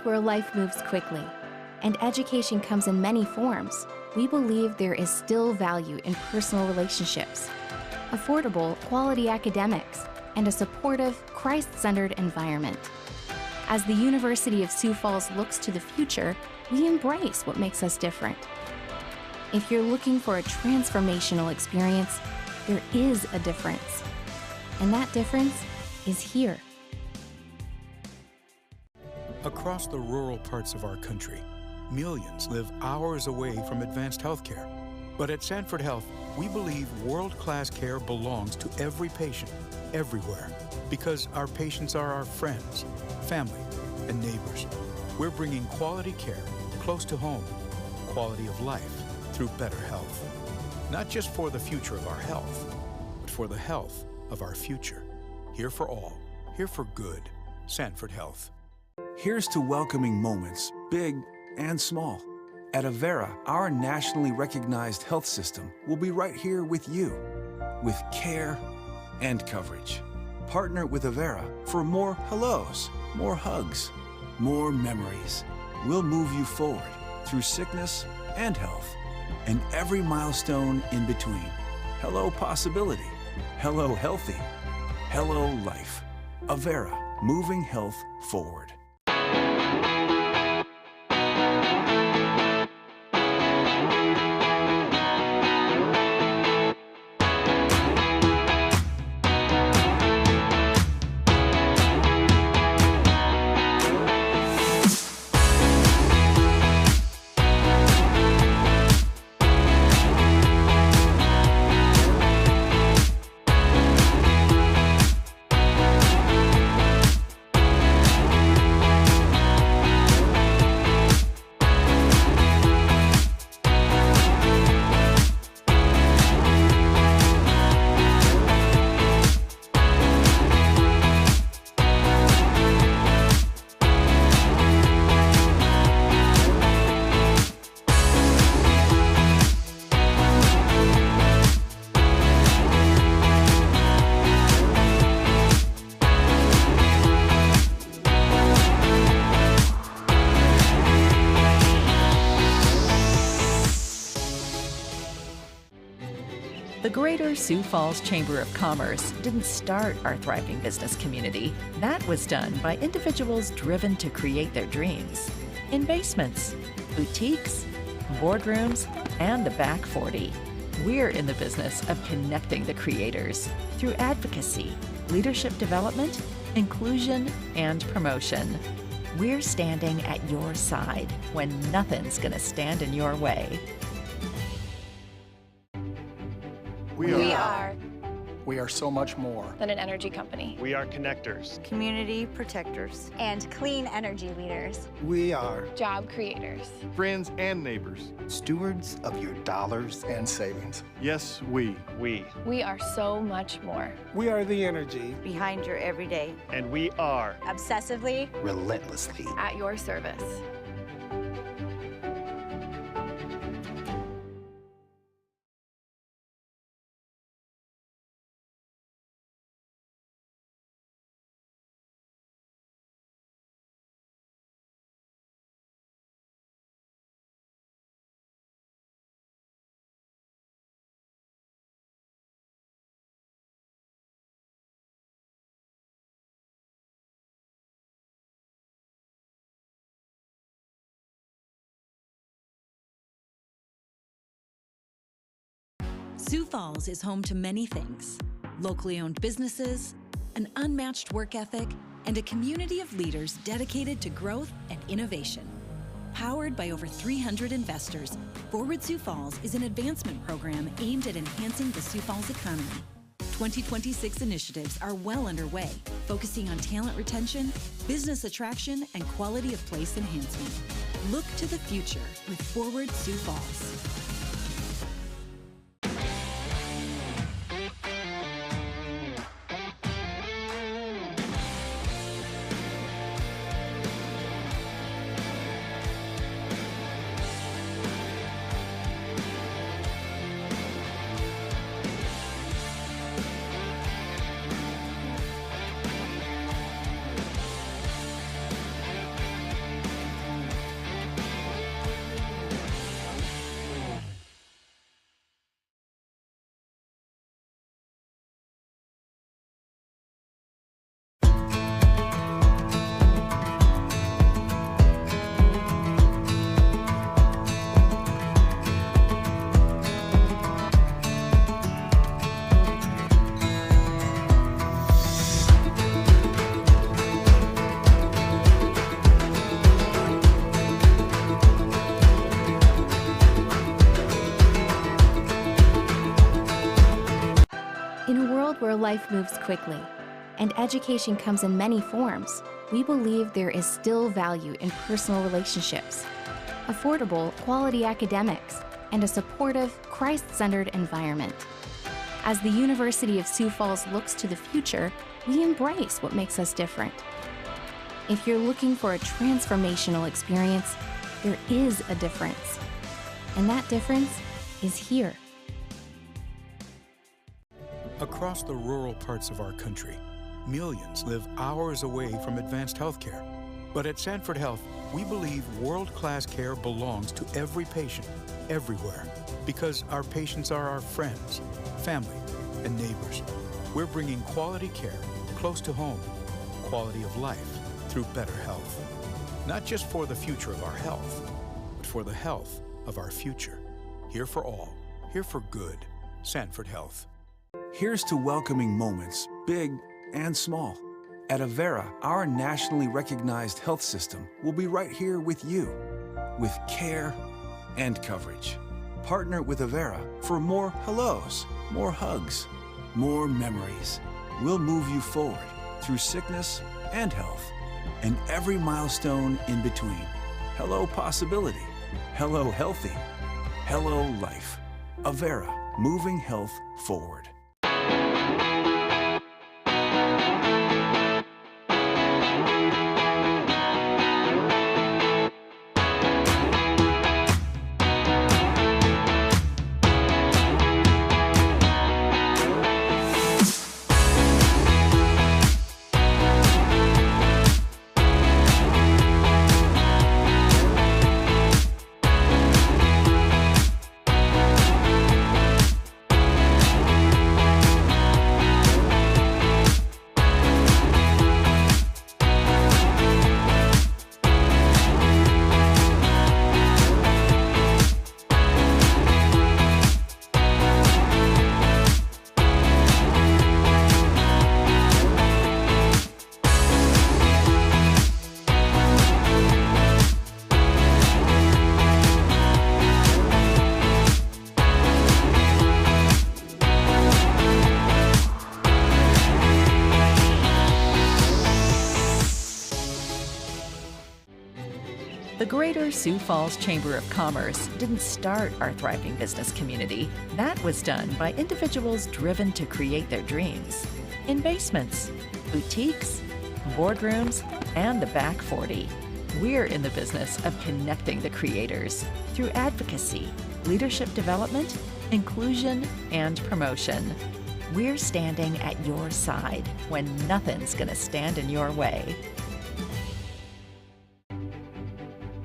Speaker 1: Where life moves quickly and education comes in many forms, we believe there is still value in personal relationships, affordable, quality academics, and a supportive, Christ-centered environment. As the University of Sioux Falls looks to the future, we embrace what makes us different. If you're looking for a transformational experience, there is a difference. And that difference is here.
Speaker 2: Across the rural parts of our country, millions live hours away from advanced health care. But at Sanford Health, we believe world-class care belongs to every patient, everywhere, because our patients are our friends, family, and neighbors. We're bringing quality care close to home, quality of life through better health. Not just for the future of our health, but for the health of our future. Here for all, here for good. Sanford Health.
Speaker 3: Here's to welcoming moments, big and small. At Avera, our nationally recognized health system will be right here with you, with care and coverage. Partner with Avera for more hellos, more hugs, more memories. We'll move you forward through sickness and health, and every milestone in between. Hello possibility, hello healthy, hello life. Avera, moving health forward.
Speaker 4: Greater Sioux Falls Chamber of Commerce didn't start our thriving business community. That was done by individuals driven to create their dreams. In basements, boutiques, boardrooms, and the back 40. We're in the business of connecting the creators through advocacy, leadership development, inclusion, and promotion. We're standing at your side when nothing's going to stand in your way.
Speaker 5: We
Speaker 6: are
Speaker 5: We are so much more
Speaker 6: than an energy company.
Speaker 7: We are connectors.
Speaker 8: Community protectors.
Speaker 9: And clean energy leaders.
Speaker 5: We are
Speaker 6: Job creators.
Speaker 7: Friends and neighbors.
Speaker 5: stewards of your dollars and savings.
Speaker 7: Yes, we.
Speaker 6: We are so much more.
Speaker 5: We are the energy
Speaker 8: Behind your everyday.
Speaker 7: And we are
Speaker 9: Obsessively.
Speaker 5: relentlessly.
Speaker 6: At your service.
Speaker 11: Sioux Falls is home to many things: locally owned businesses, an unmatched work ethic, and a community of leaders dedicated to growth and innovation. Powered by over 300 investors, Forward Sioux Falls is an advancement program aimed at enhancing the Sioux Falls economy. 2026 initiatives are well underway, focusing on talent retention, business attraction, and quality of place enhancement. Look to the future with Forward Sioux Falls.
Speaker 1: Where life moves quickly and education comes in many forms, we believe there is still value in personal relationships, affordable, quality academics, and a supportive, Christ-centered environment. As the University of Sioux Falls looks to the future, we embrace what makes us different. If you're looking for a transformational experience, there is a difference. And that difference is here.
Speaker 2: Across the rural parts of our country, millions live hours away from advanced healthcare. But at Sanford Health, we believe world-class care belongs to every patient, everywhere, because our patients are our friends, family, and neighbors. We're bringing quality care close to home, quality of life through better health. Not just for the future of our health, but for the health of our future. Here for all, here for good. Sanford Health.
Speaker 3: Here's to welcoming moments, big and small. At Avera, our nationally recognized health system will be right here with you, with care and coverage. Partner with Avera for more hellos, more hugs, more memories. We'll move you forward through sickness and health, and every milestone in between. Hello possibility, hello healthy, hello life. Avera, moving health forward.
Speaker 4: The Greater Sioux Falls Chamber of Commerce didn't start our thriving business community. That was done by individuals driven to create their dreams. In basements, boutiques, boardrooms, and the back 40. We're in the business of connecting the creators through advocacy, leadership development, inclusion, and promotion. We're standing at your side when nothing's going to stand in your way.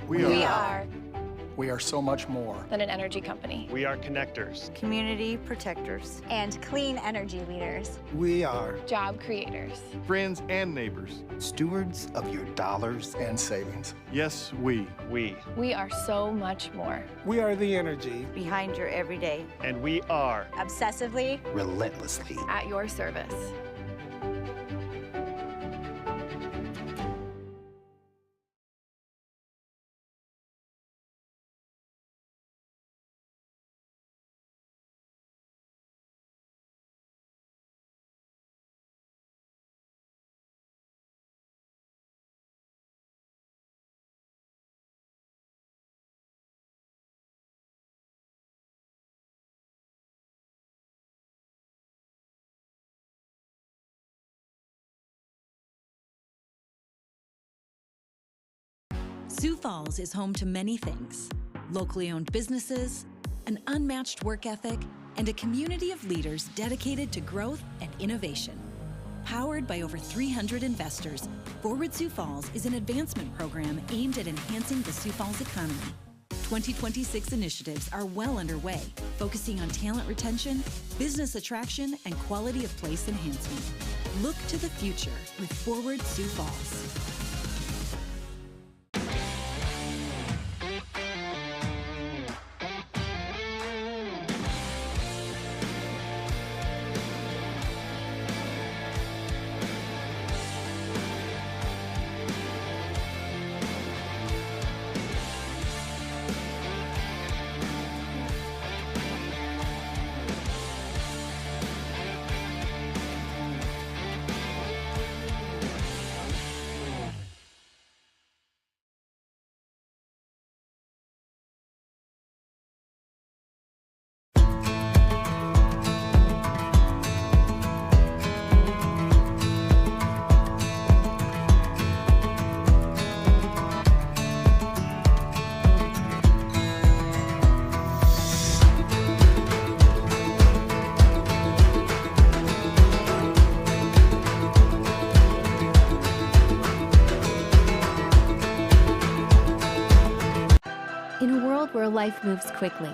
Speaker 5: We
Speaker 6: are
Speaker 5: We are so much more
Speaker 6: than an energy company.
Speaker 7: We are connectors.
Speaker 8: Community protectors.
Speaker 9: And clean energy leaders.
Speaker 5: We are
Speaker 6: Job creators.
Speaker 7: Friends and neighbors.
Speaker 5: Stewards of your dollars and savings.
Speaker 7: Yes, we.
Speaker 6: We are so much more.
Speaker 5: We are the energy
Speaker 8: Behind your everyday.
Speaker 7: And we are
Speaker 9: Obsessively.
Speaker 5: relentlessly.
Speaker 6: At your service.
Speaker 11: Sioux Falls is home to many things: locally owned businesses, an unmatched work ethic, and a community of leaders dedicated to growth and innovation. Powered by over 300 investors, Forward Sioux Falls is an advancement program aimed at enhancing the Sioux Falls economy. 2026 initiatives are well underway, focusing on talent retention, business attraction, and quality of place enhancement. Look to the future with Forward Sioux Falls.
Speaker 1: Where life moves quickly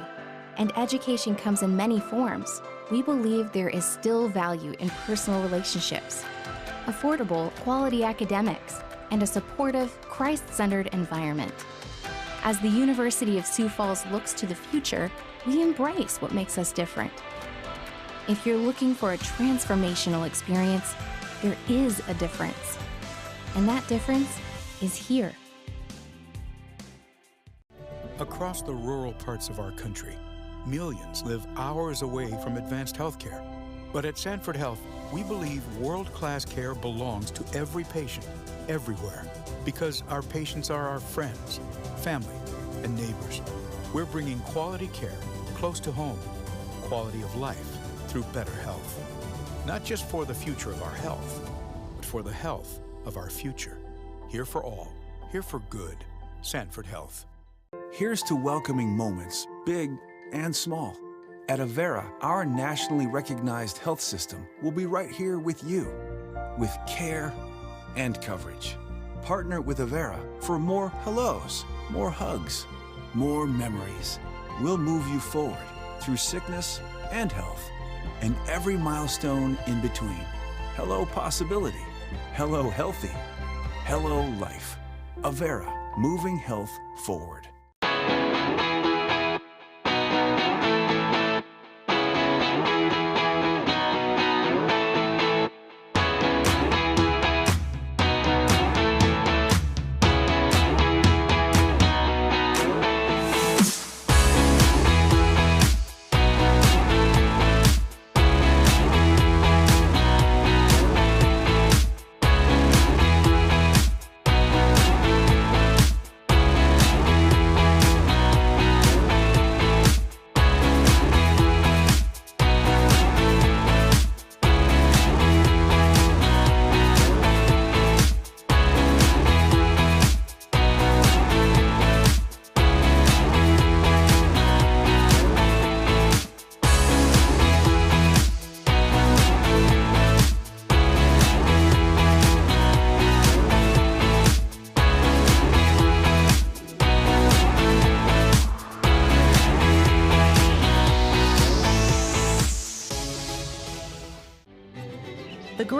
Speaker 1: and education comes in many forms, we believe there is still value in personal relationships, affordable, quality academics, and a supportive, Christ-centered environment. As the University of Sioux Falls looks to the future, we embrace what makes us different. If you're looking for a transformational experience, there is a difference. And that difference is here.
Speaker 2: Across the rural parts of our country, millions live hours away from advanced healthcare. But at Sanford Health, we believe world-class care belongs to every patient, everywhere, because our patients are our friends, family, and neighbors. We're bringing quality care close to home, quality of life through better health. Not just for the future of our health, but for the health of our future. Here for all, here for good. Sanford Health.
Speaker 3: Here's to welcoming moments, big and small. At Avera, our nationally recognized health system will be right here with you, with care and coverage. Partner with Avera for more hellos, more hugs, more memories. We'll move you forward through sickness and health, and every milestone in between. Hello possibility, hello healthy, hello life. Avera, moving health forward.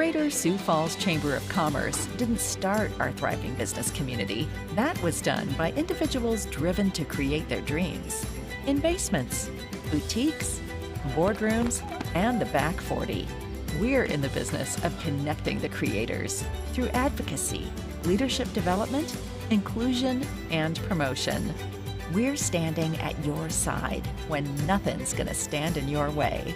Speaker 4: Greater Sioux Falls Chamber of Commerce didn't start our thriving business community. That was done by individuals driven to create their dreams. In basements, boutiques, boardrooms, and the back 40. We're in the business of connecting the creators through advocacy, leadership development, inclusion, and promotion. We're standing at your side when nothing's going to stand in your way.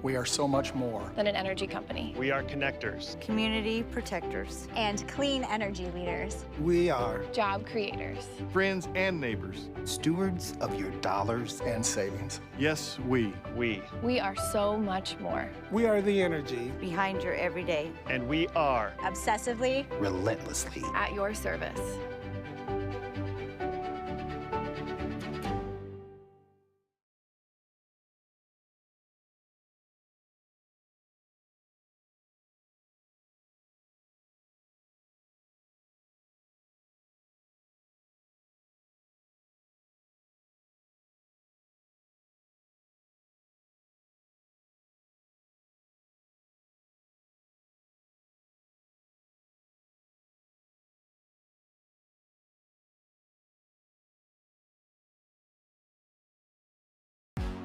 Speaker 5: We are so much more
Speaker 6: than an energy company.
Speaker 7: We are connectors.
Speaker 8: Community protectors.
Speaker 9: And clean energy leaders.
Speaker 5: We are
Speaker 6: Job creators.
Speaker 7: Friends and neighbors.
Speaker 5: Stewards of your dollars and savings.
Speaker 7: Yes, we.
Speaker 6: We are so much more.
Speaker 5: We are the energy
Speaker 8: Behind your everyday.
Speaker 7: And we are
Speaker 9: Obsessively.
Speaker 5: relentlessly.
Speaker 6: At your service.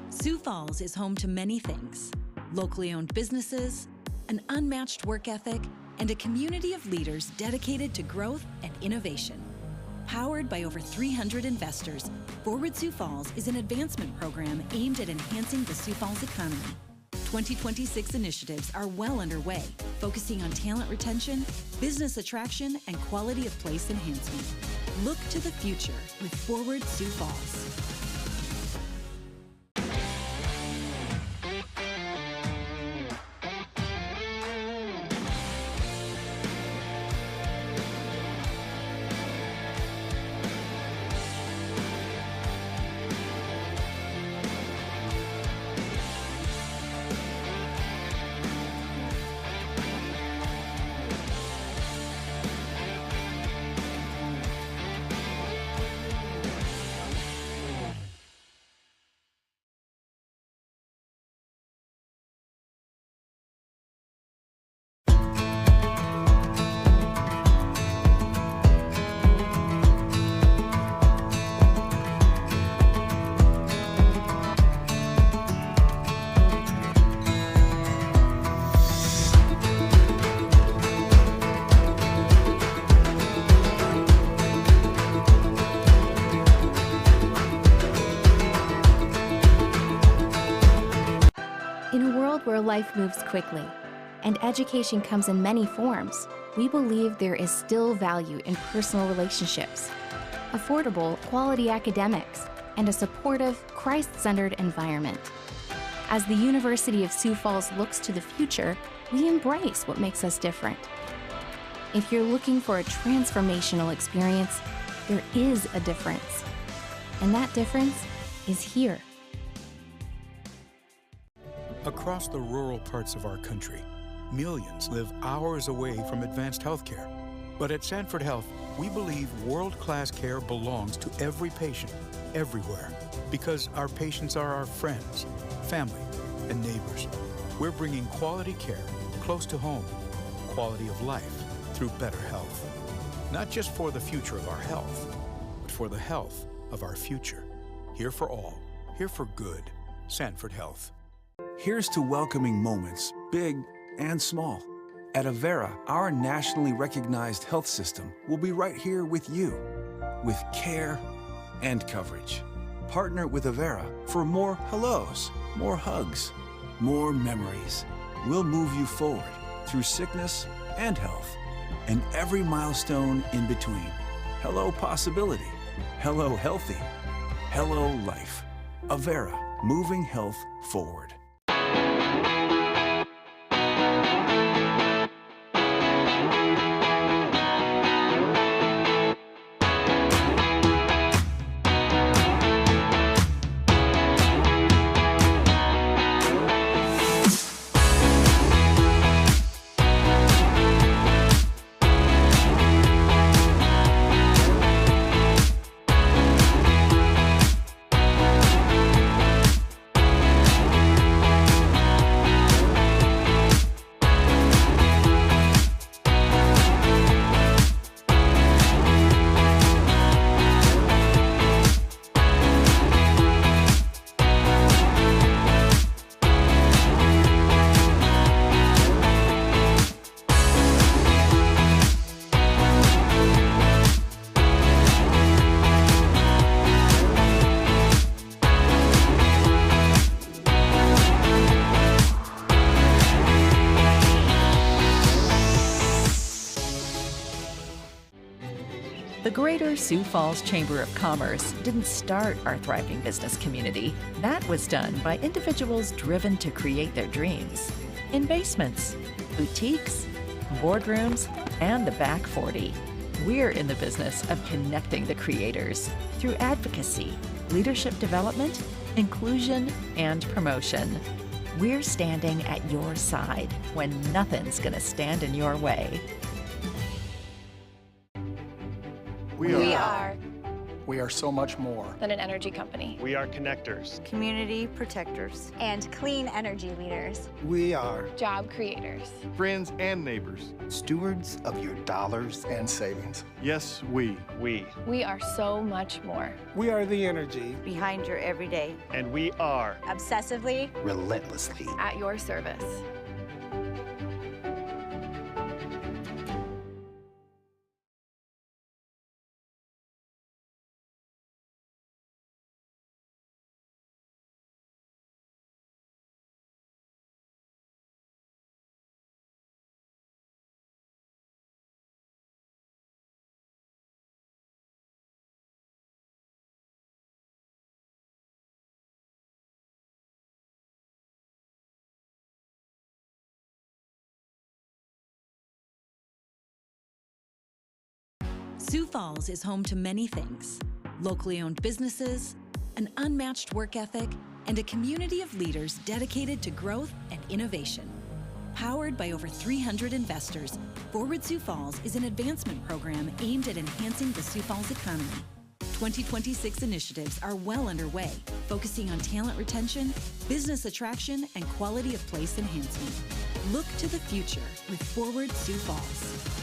Speaker 11: Sioux Falls is home to many things: locally owned businesses, an unmatched work ethic, and a community of leaders dedicated to growth and innovation. Powered by over 300 investors, Forward Sioux Falls is an advancement program aimed at enhancing the Sioux Falls economy. 2026 initiatives are well underway, focusing on talent retention, business attraction, and quality of place enhancement. Look to the future with Forward Sioux Falls.
Speaker 1: Where life moves quickly and education comes in many forms, we believe there is still value in personal relationships, affordable, quality academics, and a supportive, Christ-centered environment. As the University of Sioux Falls looks to the future, we embrace what makes us different. If you're looking for a transformational experience, there is a difference. And that difference is here.
Speaker 2: Across the rural parts of our country, millions live hours away from advanced health care. But at Sanford Health, we believe world-class care belongs to every patient, everywhere, because our patients are our friends, family, and neighbors. We're bringing quality care close to home, quality of life through better health. Not just for the future of our health, but for the health of our future. Here for all, here for good. Sanford Health.
Speaker 3: Here's to welcoming moments, big and small. At Avera, our nationally recognized health system will be right here with you, with care and coverage. Partner with Avera for more hellos, more hugs, more memories. We'll move you forward through sickness and health, and every milestone in between. Hello possibility, hello healthy, hello life. Avera, moving health forward.
Speaker 4: The Greater Sioux Falls Chamber of Commerce didn't start our thriving business community. That was done by individuals driven to create their dreams. In basements, boutiques, boardrooms, and the back 40. We're in the business of connecting the creators through advocacy, leadership development, inclusion, and promotion. We're standing at your side when nothing's gonna stand in your way.
Speaker 5: We are. We are so much more
Speaker 6: than an energy company.
Speaker 7: We are connectors,
Speaker 8: community protectors,
Speaker 9: and clean energy leaders.
Speaker 5: We are
Speaker 6: job creators,
Speaker 7: friends and neighbors,
Speaker 5: stewards of your dollars and savings.
Speaker 7: Yes, we
Speaker 6: are so much more.
Speaker 5: We are the energy
Speaker 8: behind your everyday,
Speaker 7: and we are
Speaker 9: obsessively,
Speaker 5: relentlessly
Speaker 6: at your service.
Speaker 11: Sioux Falls is home to many things: locally owned businesses, an unmatched work ethic, and a community of leaders dedicated to growth and innovation. Powered by over 300 investors, Forward Sioux Falls is an advancement program aimed at enhancing the Sioux Falls economy. 2026 initiatives are well underway, focusing on talent retention, business attraction, and quality of place enhancement. Look to the future with Forward Sioux Falls.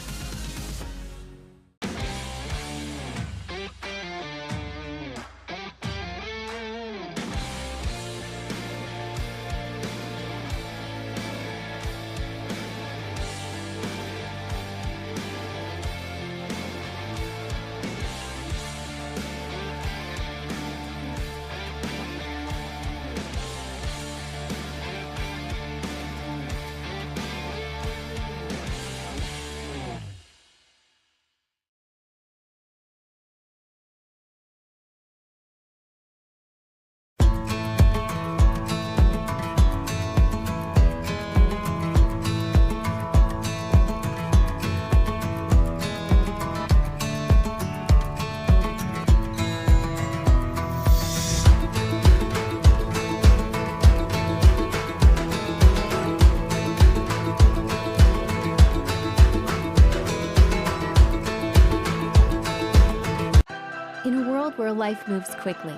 Speaker 1: Where life moves quickly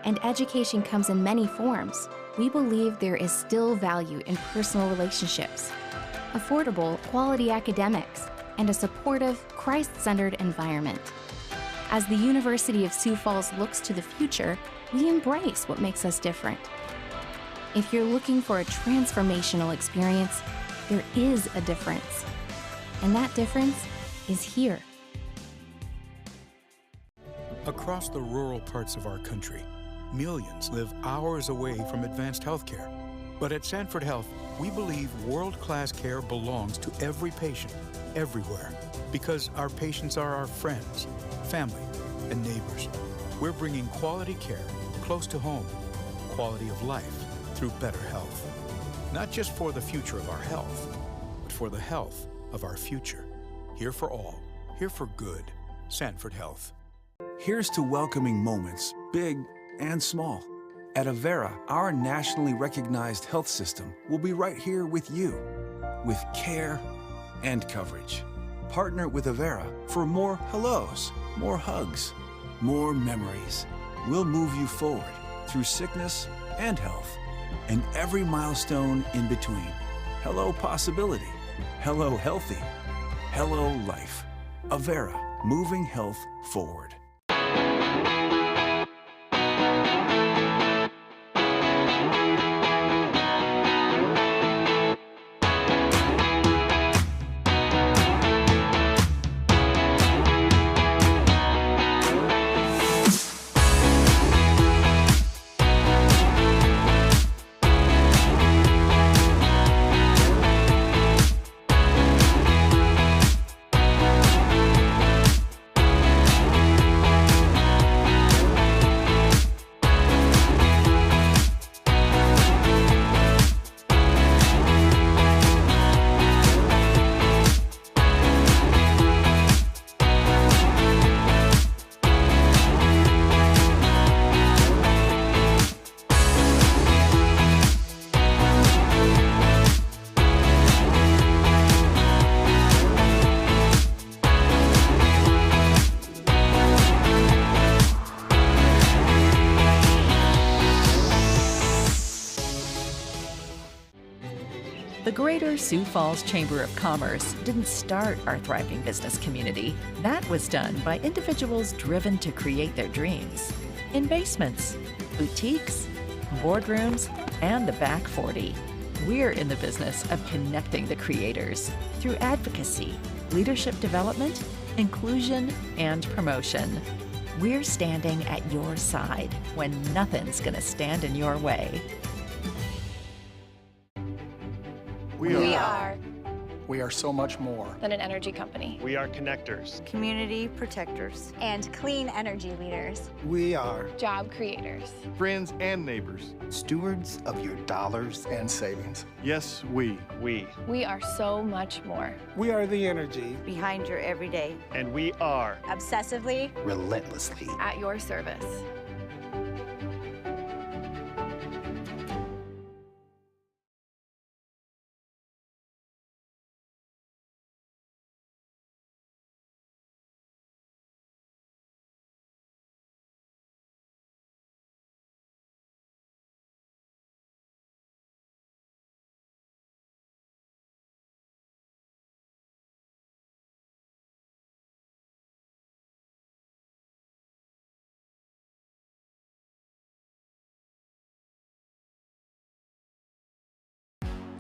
Speaker 1: and education comes in many forms, we believe there is still value in personal relationships, affordable, quality academics, and a supportive, Christ-centered environment. As the University of Sioux Falls looks to the future, we embrace what makes us different. If you're looking for a transformational experience, there is a difference. And that difference is here.
Speaker 2: Across the rural parts of our country, millions live hours away from advanced healthcare. But at Sanford Health, we believe world-class care belongs to every patient, everywhere, because our patients are our friends, family, and neighbors. We're bringing quality care close to home, quality of life through better health. Not just for the future of our health, but for the health of our future. Here for all, here for good. Sanford Health.
Speaker 3: Here's to welcoming moments, big and small. At Avera, our nationally recognized health system will be right here with you, with care and coverage. Partner with Avera for more hellos, more hugs, more memories. We'll move you forward through sickness and health, and every milestone in between. Hello possibility, hello healthy, hello life. Avera, moving health forward.
Speaker 4: Greater Sioux Falls Chamber of Commerce didn't start our thriving business community. That was done by individuals driven to create their dreams. In basements, boutiques, boardrooms, and the back 40. We're in the business of connecting the creators through advocacy, leadership development, inclusion, and promotion. We're standing at your side when nothing's going to stand in your way.
Speaker 5: We
Speaker 6: are
Speaker 5: We are so much more
Speaker 6: than an energy company.
Speaker 7: We are connectors.
Speaker 8: Community protectors.
Speaker 9: And clean energy leaders.
Speaker 5: We are
Speaker 6: Job creators.
Speaker 7: Friends and neighbors.
Speaker 5: stewards of your dollars and savings.
Speaker 7: Yes, we.
Speaker 6: We are so much more.
Speaker 5: We are the energy
Speaker 8: Behind your everyday.
Speaker 7: And we are
Speaker 9: Obsessively.
Speaker 5: relentlessly.
Speaker 6: At your service.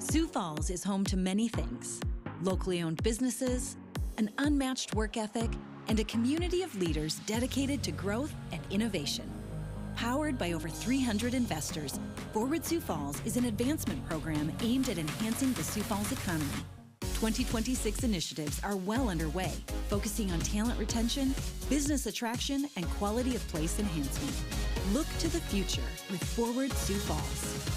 Speaker 11: Sioux Falls is home to many things: locally owned businesses, an unmatched work ethic, and a community of leaders dedicated to growth and innovation. Powered by over 300 investors, Forward Sioux Falls is an advancement program aimed at enhancing the Sioux Falls economy. 2026 initiatives are well underway, focusing on talent retention, business attraction, and quality of place enhancement. Look to the future with Forward Sioux Falls.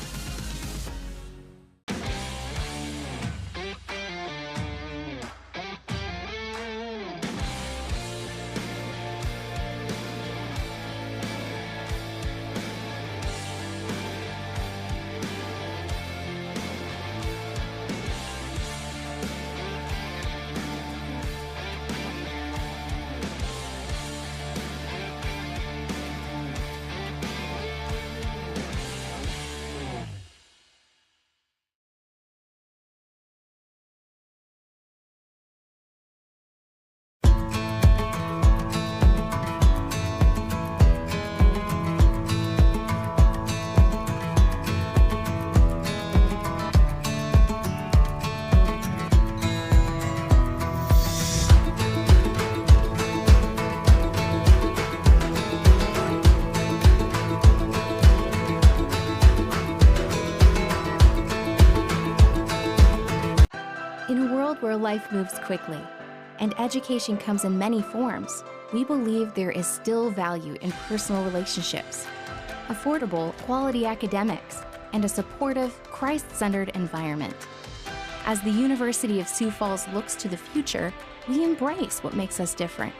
Speaker 1: Where life moves quickly and education comes in many forms, we believe there is still value in personal relationships, affordable, quality academics, and a supportive, Christ-centered environment. As the University of Sioux Falls looks to the future, we embrace what makes us different.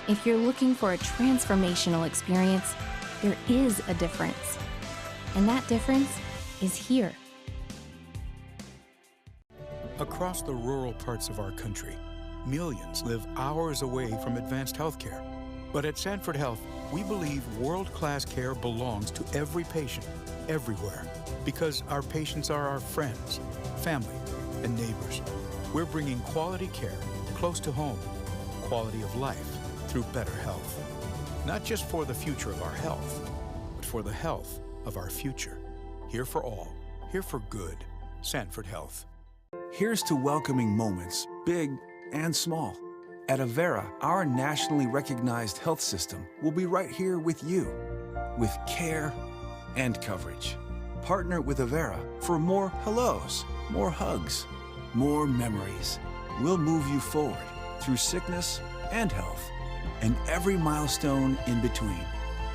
Speaker 1: If you're looking for a transformational experience, there is a difference. And that difference is here.
Speaker 2: Across the rural parts of our country, millions live hours away from advanced health care. But at Sanford Health, we believe world-class care belongs to every patient, everywhere, because our patients are our friends, family, and neighbors. We're bringing quality care close to home, quality of life through better health. Not just for the future of our health, but for the health of our future. Here for all, here for good. Sanford Health.
Speaker 3: Here's to welcoming moments, big and small. At Avera, our nationally recognized health system will be right here with you, with care and coverage. Partner with Avera for more hellos, more hugs, more memories. We'll move you forward through sickness and health, and every milestone in between.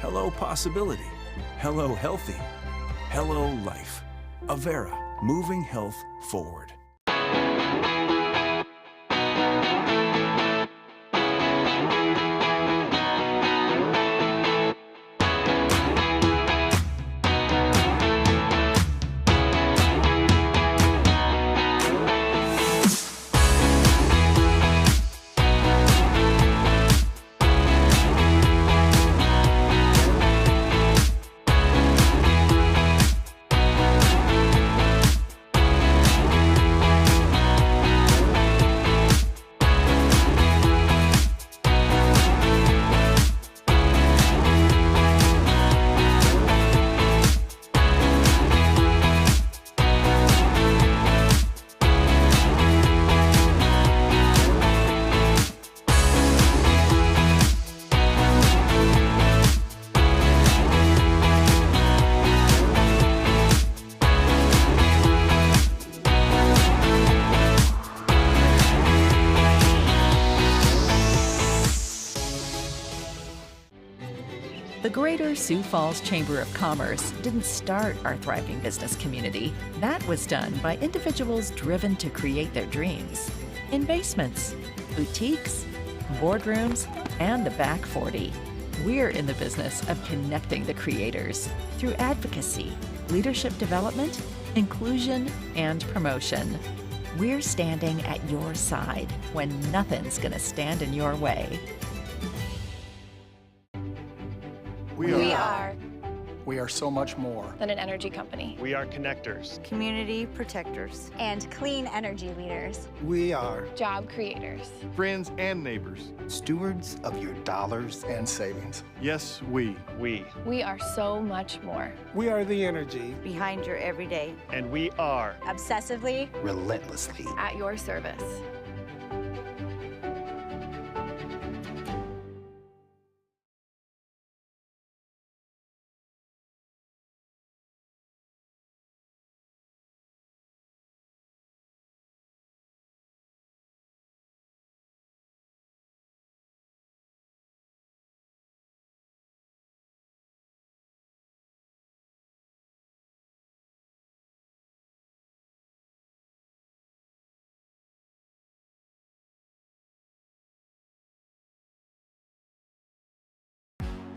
Speaker 3: Hello possibility, hello healthy, hello life. Avera, moving health forward.
Speaker 4: Greater Sioux Falls Chamber of Commerce didn't start our thriving business community. That was done by individuals driven to create their dreams. In basements, boutiques, boardrooms, and the back 40. We're in the business of connecting the creators through advocacy, leadership development, inclusion, and promotion. We're standing at your side when nothing's going to stand in your way.
Speaker 5: We
Speaker 6: are
Speaker 5: We are so much more
Speaker 6: than an energy company.
Speaker 7: We are connectors.
Speaker 8: Community protectors.
Speaker 9: And clean energy leaders.
Speaker 5: We are
Speaker 6: Job creators.
Speaker 7: Friends and neighbors.
Speaker 5: Stewards of your dollars and savings.
Speaker 7: Yes, we.
Speaker 6: We are so much more.
Speaker 5: We are the energy
Speaker 8: Behind your everyday.
Speaker 7: And we are
Speaker 9: Obsessively.
Speaker 5: relentlessly.
Speaker 6: At your service.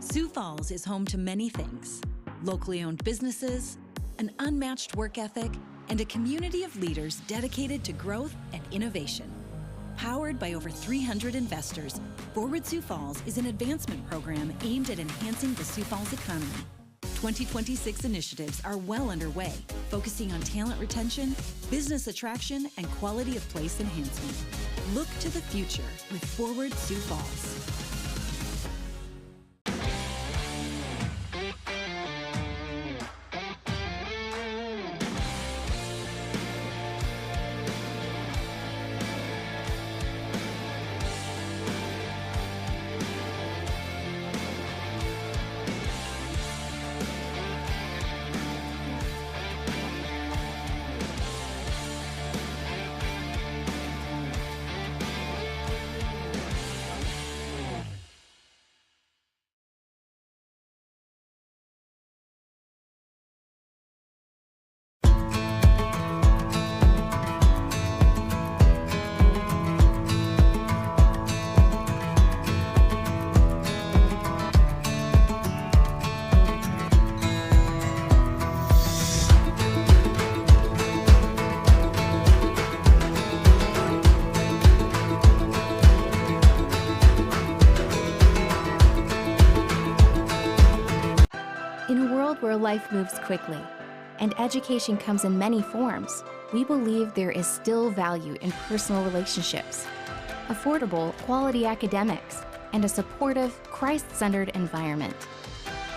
Speaker 11: Sioux Falls is home to many things: locally owned businesses, an unmatched work ethic, and a community of leaders dedicated to growth and innovation. Powered by over 300 investors, Forward Sioux Falls is an advancement program aimed at enhancing the Sioux Falls economy. 2026 initiatives are well underway, focusing on talent retention, business attraction, and quality of place enhancement. Look to the future with Forward Sioux Falls.
Speaker 1: Where life moves quickly and education comes in many forms, we believe there is still value in personal relationships, affordable, quality academics, and a supportive, Christ-centered environment.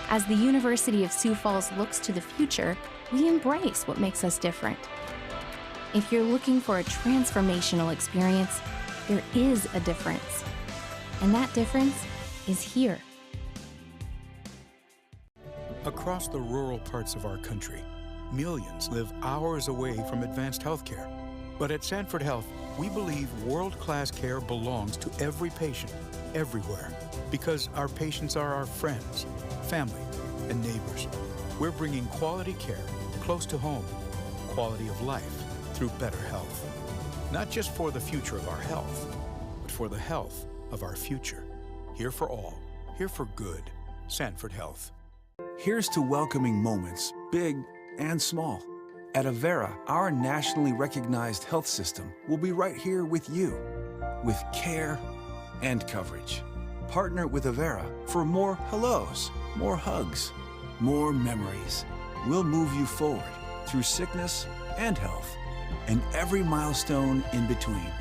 Speaker 1: As the University of Sioux Falls looks to the future, we embrace what makes us different. If you're looking for a transformational experience, there is a difference. And that difference is here.
Speaker 2: Across the rural parts of our country, millions live hours away from advanced health care. But at Sanford Health, we believe world-class care belongs to every patient, everywhere, because our patients are our friends, family, and neighbors. We're bringing quality care close to home, quality of life through better health. Not just for the future of our health, but for the health of our future. Here for all, here for good. Sanford Health.
Speaker 3: Here's to welcoming moments, big and small. At Avera, our nationally recognized health system will be right here with you, with care and coverage. Partner with Avera for more hellos, more hugs, more memories. We'll move you forward through sickness and health, and every milestone in between.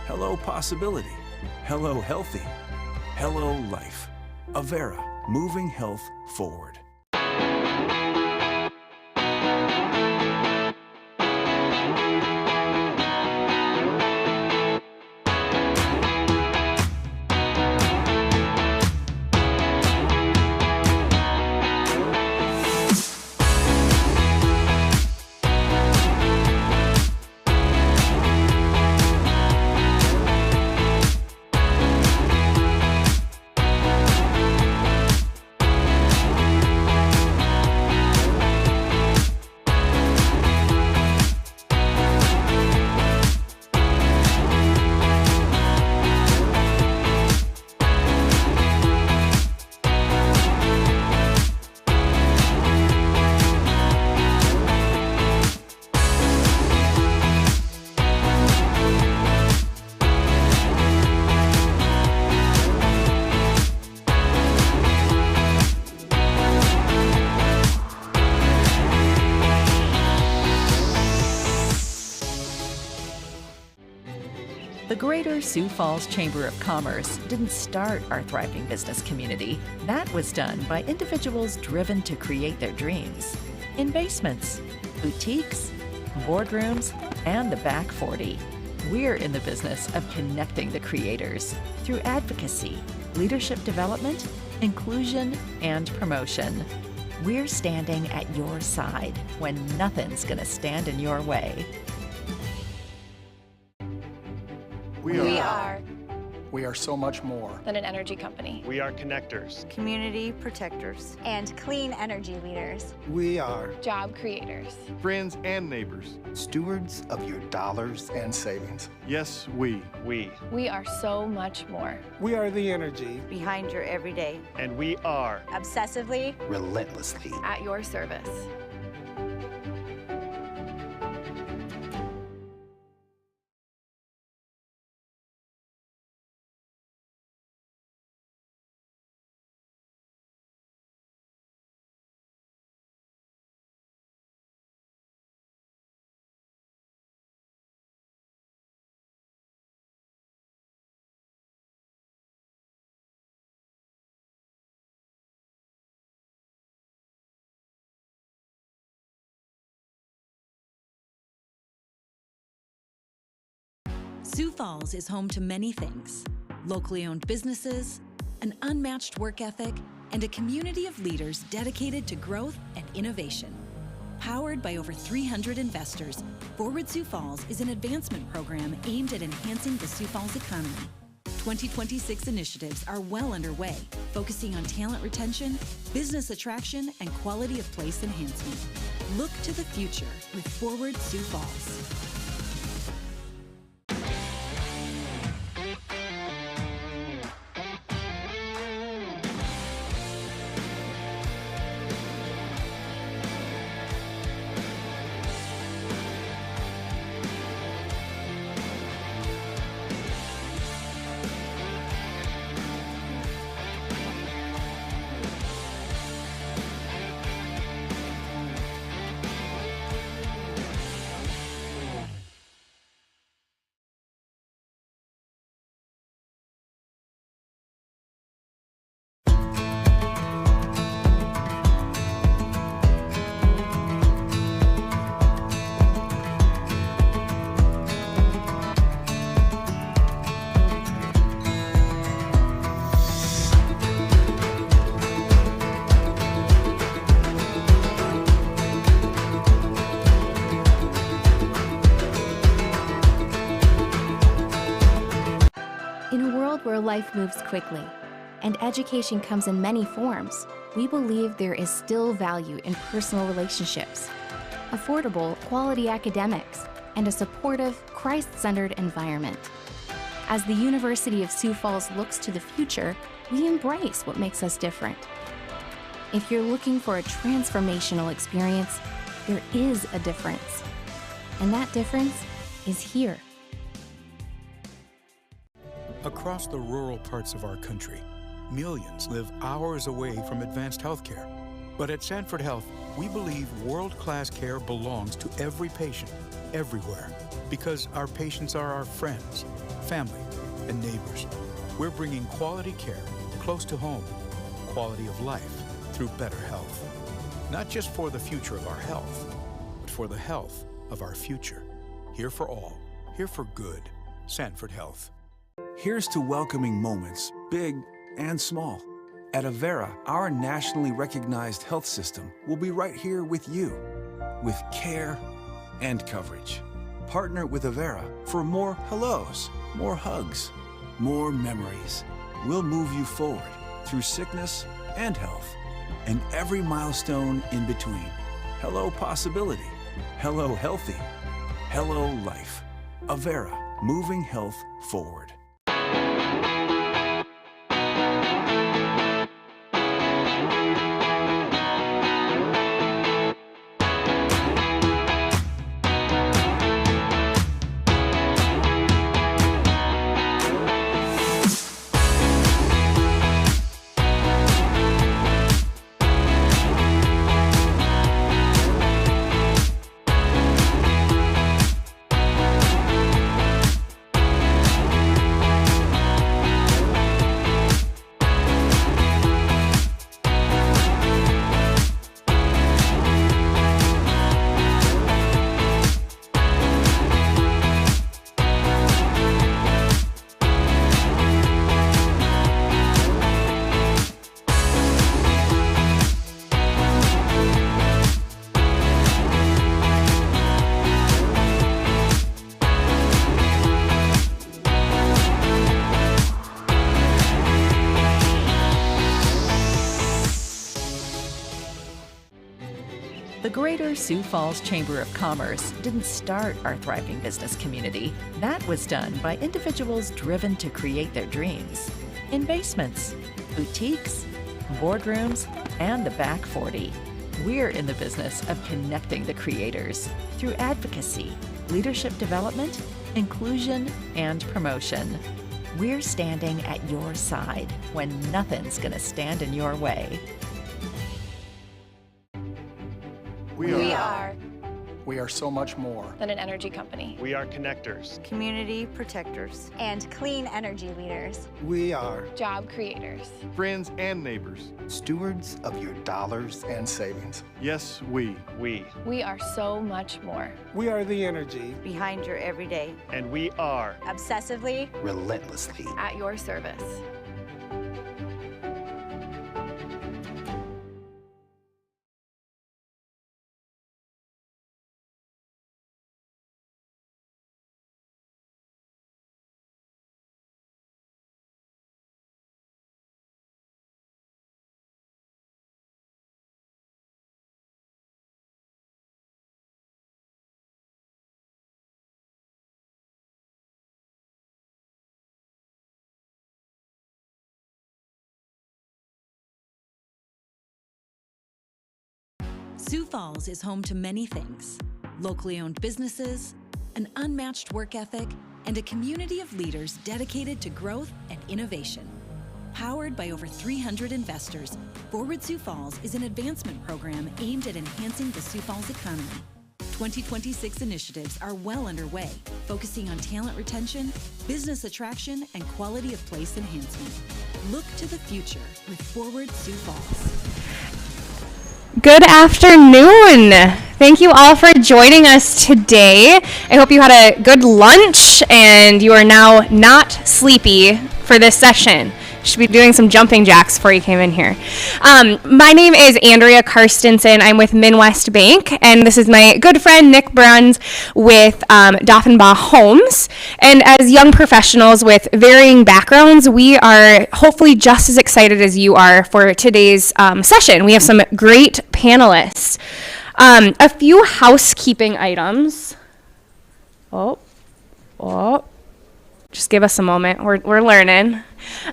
Speaker 3: Hello possibility, hello healthy, hello life. Avera, moving health forward.
Speaker 4: The Greater Sioux Falls Chamber of Commerce didn't start our thriving business community. That was done by individuals driven to create their dreams. In basements, boutiques, boardrooms, and the back 40. We're in the business of connecting the creators through advocacy, leadership development, inclusion, and promotion. We're standing at your side when nothing's gonna stand in your way.
Speaker 5: We are. We are so much more
Speaker 6: than an energy company.
Speaker 7: We are connectors.
Speaker 8: Community protectors.
Speaker 9: And clean energy leaders.
Speaker 5: We are
Speaker 6: Job creators.
Speaker 7: Friends and neighbors.
Speaker 5: Stewards of your dollars and savings.
Speaker 7: Yes, we.
Speaker 6: We are so much more.
Speaker 5: We are the energy
Speaker 8: Behind your everyday.
Speaker 7: And we are
Speaker 9: Obsessively.
Speaker 5: relentlessly.
Speaker 6: At your service.
Speaker 11: Sioux Falls is home to many things: locally owned businesses, an unmatched work ethic, and a community of leaders dedicated to growth and innovation. Powered by over 300 investors, Forward Sioux Falls is an advancement program aimed at enhancing the Sioux Falls economy. 2026 initiatives are well underway, focusing on talent retention, business attraction, and quality of place enhancement. Look to the future with Forward Sioux Falls.
Speaker 1: Where life moves quickly and education comes in many forms, we believe there is still value in personal relationships, affordable, quality academics, and a supportive, Christ-centered environment. As the University of Sioux Falls looks to the future, we embrace what makes us different. If you're looking for a transformational experience, there is a difference. And that difference is here.
Speaker 2: Across the rural parts of our country, millions live hours away from advanced healthcare. But at Sanford Health, we believe world-class care belongs to every patient, everywhere, because our patients are our friends, family, and neighbors. We're bringing quality care close to home, quality of life through better health. Not just for the future of our health, but for the health of our future. Here for all, here for good. Sanford Health.
Speaker 3: Here's to welcoming moments, big and small. At Avera, our nationally recognized health system will be right here with you, with care and coverage. Partner with Avera for more hellos, more hugs, more memories. We'll move you forward through sickness and health, and every milestone in between. Hello possibility, hello healthy, hello life. Avera, moving health forward.
Speaker 4: Greater Sioux Falls Chamber of Commerce didn't start our thriving business community. That was done by individuals driven to create their dreams. In basements, boutiques, boardrooms, and the back 40. We're in the business of connecting the creators through advocacy, leadership development, inclusion, and promotion. We're standing at your side when nothing's going to stand in your way.
Speaker 5: We are. We are so much more
Speaker 6: than an energy company.
Speaker 7: We are connectors,
Speaker 8: community protectors,
Speaker 9: and clean energy leaders.
Speaker 5: We are
Speaker 6: job creators,
Speaker 7: friends and neighbors,
Speaker 5: stewards of your dollars and savings.
Speaker 7: Yes, we
Speaker 6: are so much more.
Speaker 5: We are the energy
Speaker 8: behind your everyday.
Speaker 7: And we are
Speaker 9: obsessively,
Speaker 5: relentlessly
Speaker 6: at your service.
Speaker 11: Sioux Falls is home to many things: locally owned businesses, an unmatched work ethic, and a community of leaders dedicated to growth and innovation. Powered by over 300 investors, Forward Sioux Falls is an advancement program aimed at enhancing the Sioux Falls economy. 2026 initiatives are well underway, focusing on talent retention, business attraction, and quality of place enhancement. Look to the future with Forward Sioux Falls.
Speaker 10: Good afternoon. Thank you all for joining us today. I hope you had a good lunch and you are now not sleepy for this session. Should be doing some jumping jacks before you came in here. My name is Andrea Karstensen. I'm with Midwest Bank, and this is my good friend Nick Bruns with Doffenbaugh Homes. And as young professionals with varying backgrounds, we are hopefully just as excited as you are for today's session. We have some great panelists. A few housekeeping items. Just give us a moment. We're learning.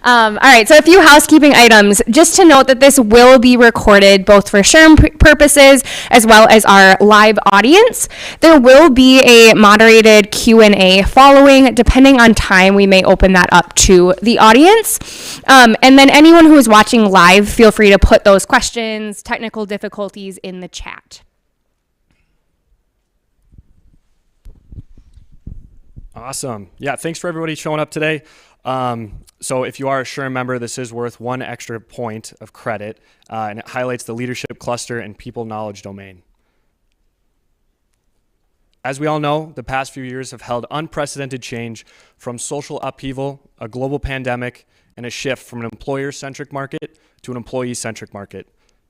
Speaker 10: All right, so a few housekeeping items. Just to note that this will be recorded both for SHRM purposes as well as our live audience. There will be a moderated Q&A following. Depending on time, we may open that up to the audience. And then anyone who is watching live, feel free to put those questions, technical difficulties in the chat.
Speaker 15: Awesome. Yeah, thanks for everybody showing up today. So if you are a SHRM member, this is worth 1 extra point of credit, and it highlights the leadership cluster and people knowledge domain. As we all know, the past few years have held unprecedented change from social upheaval, a global pandemic, and a shift from an employer-centric market to an employee-centric market.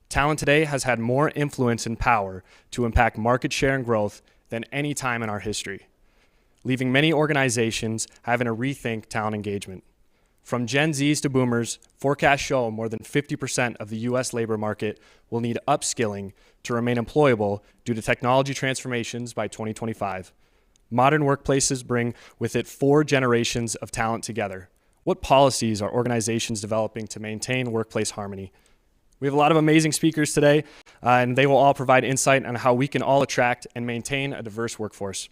Speaker 15: Talent today has had more influence and power to impact market share and growth than any time in our history, leaving many organizations having to rethink talent engagement. From Gen Zs to boomers, forecasts show more than 50% of the US labor market will need upskilling to remain employable due to technology transformations by 2025. Modern workplaces bring with it 4 generations of talent together. What policies are organizations developing to maintain workplace harmony? We have a lot of amazing speakers today, and they will all provide insight on how we can all attract and maintain a diverse workforce.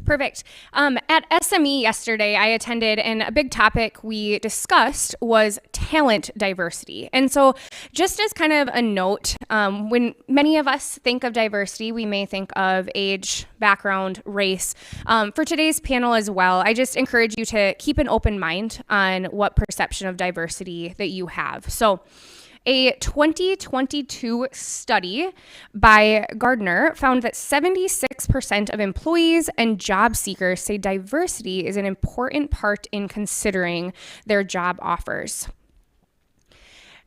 Speaker 10: Perfect. At SME yesterday, I attended, and a big topic we discussed was talent diversity. And so just as kind of a note, when many of us think of diversity, we may think of age, background, race. For today's panel as well, I just encourage you to keep an open mind on what perception of diversity that you have. So a 2022 study by Gardner found that 76% of employees and job seekers say diversity is an important part in considering their job offers.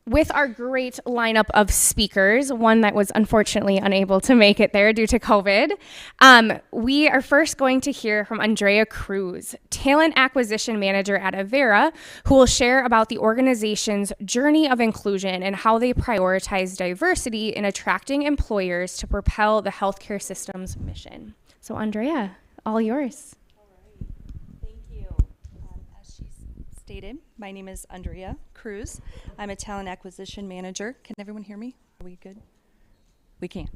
Speaker 16: with our great lineup of speakers, one that was unfortunately unable to make it there due to COVID. We are first going to hear from Andrea Cruz, Talent Acquisition Manager at Avera, who will share about the organization's journey of inclusion and how they prioritize diversity in attracting employers to propel the healthcare system's mission. So Andrea, all yours.
Speaker 17: Stated. My name is Andrea Cruz. I'm a talent acquisition manager. Can everyone hear me? Are we good? We can.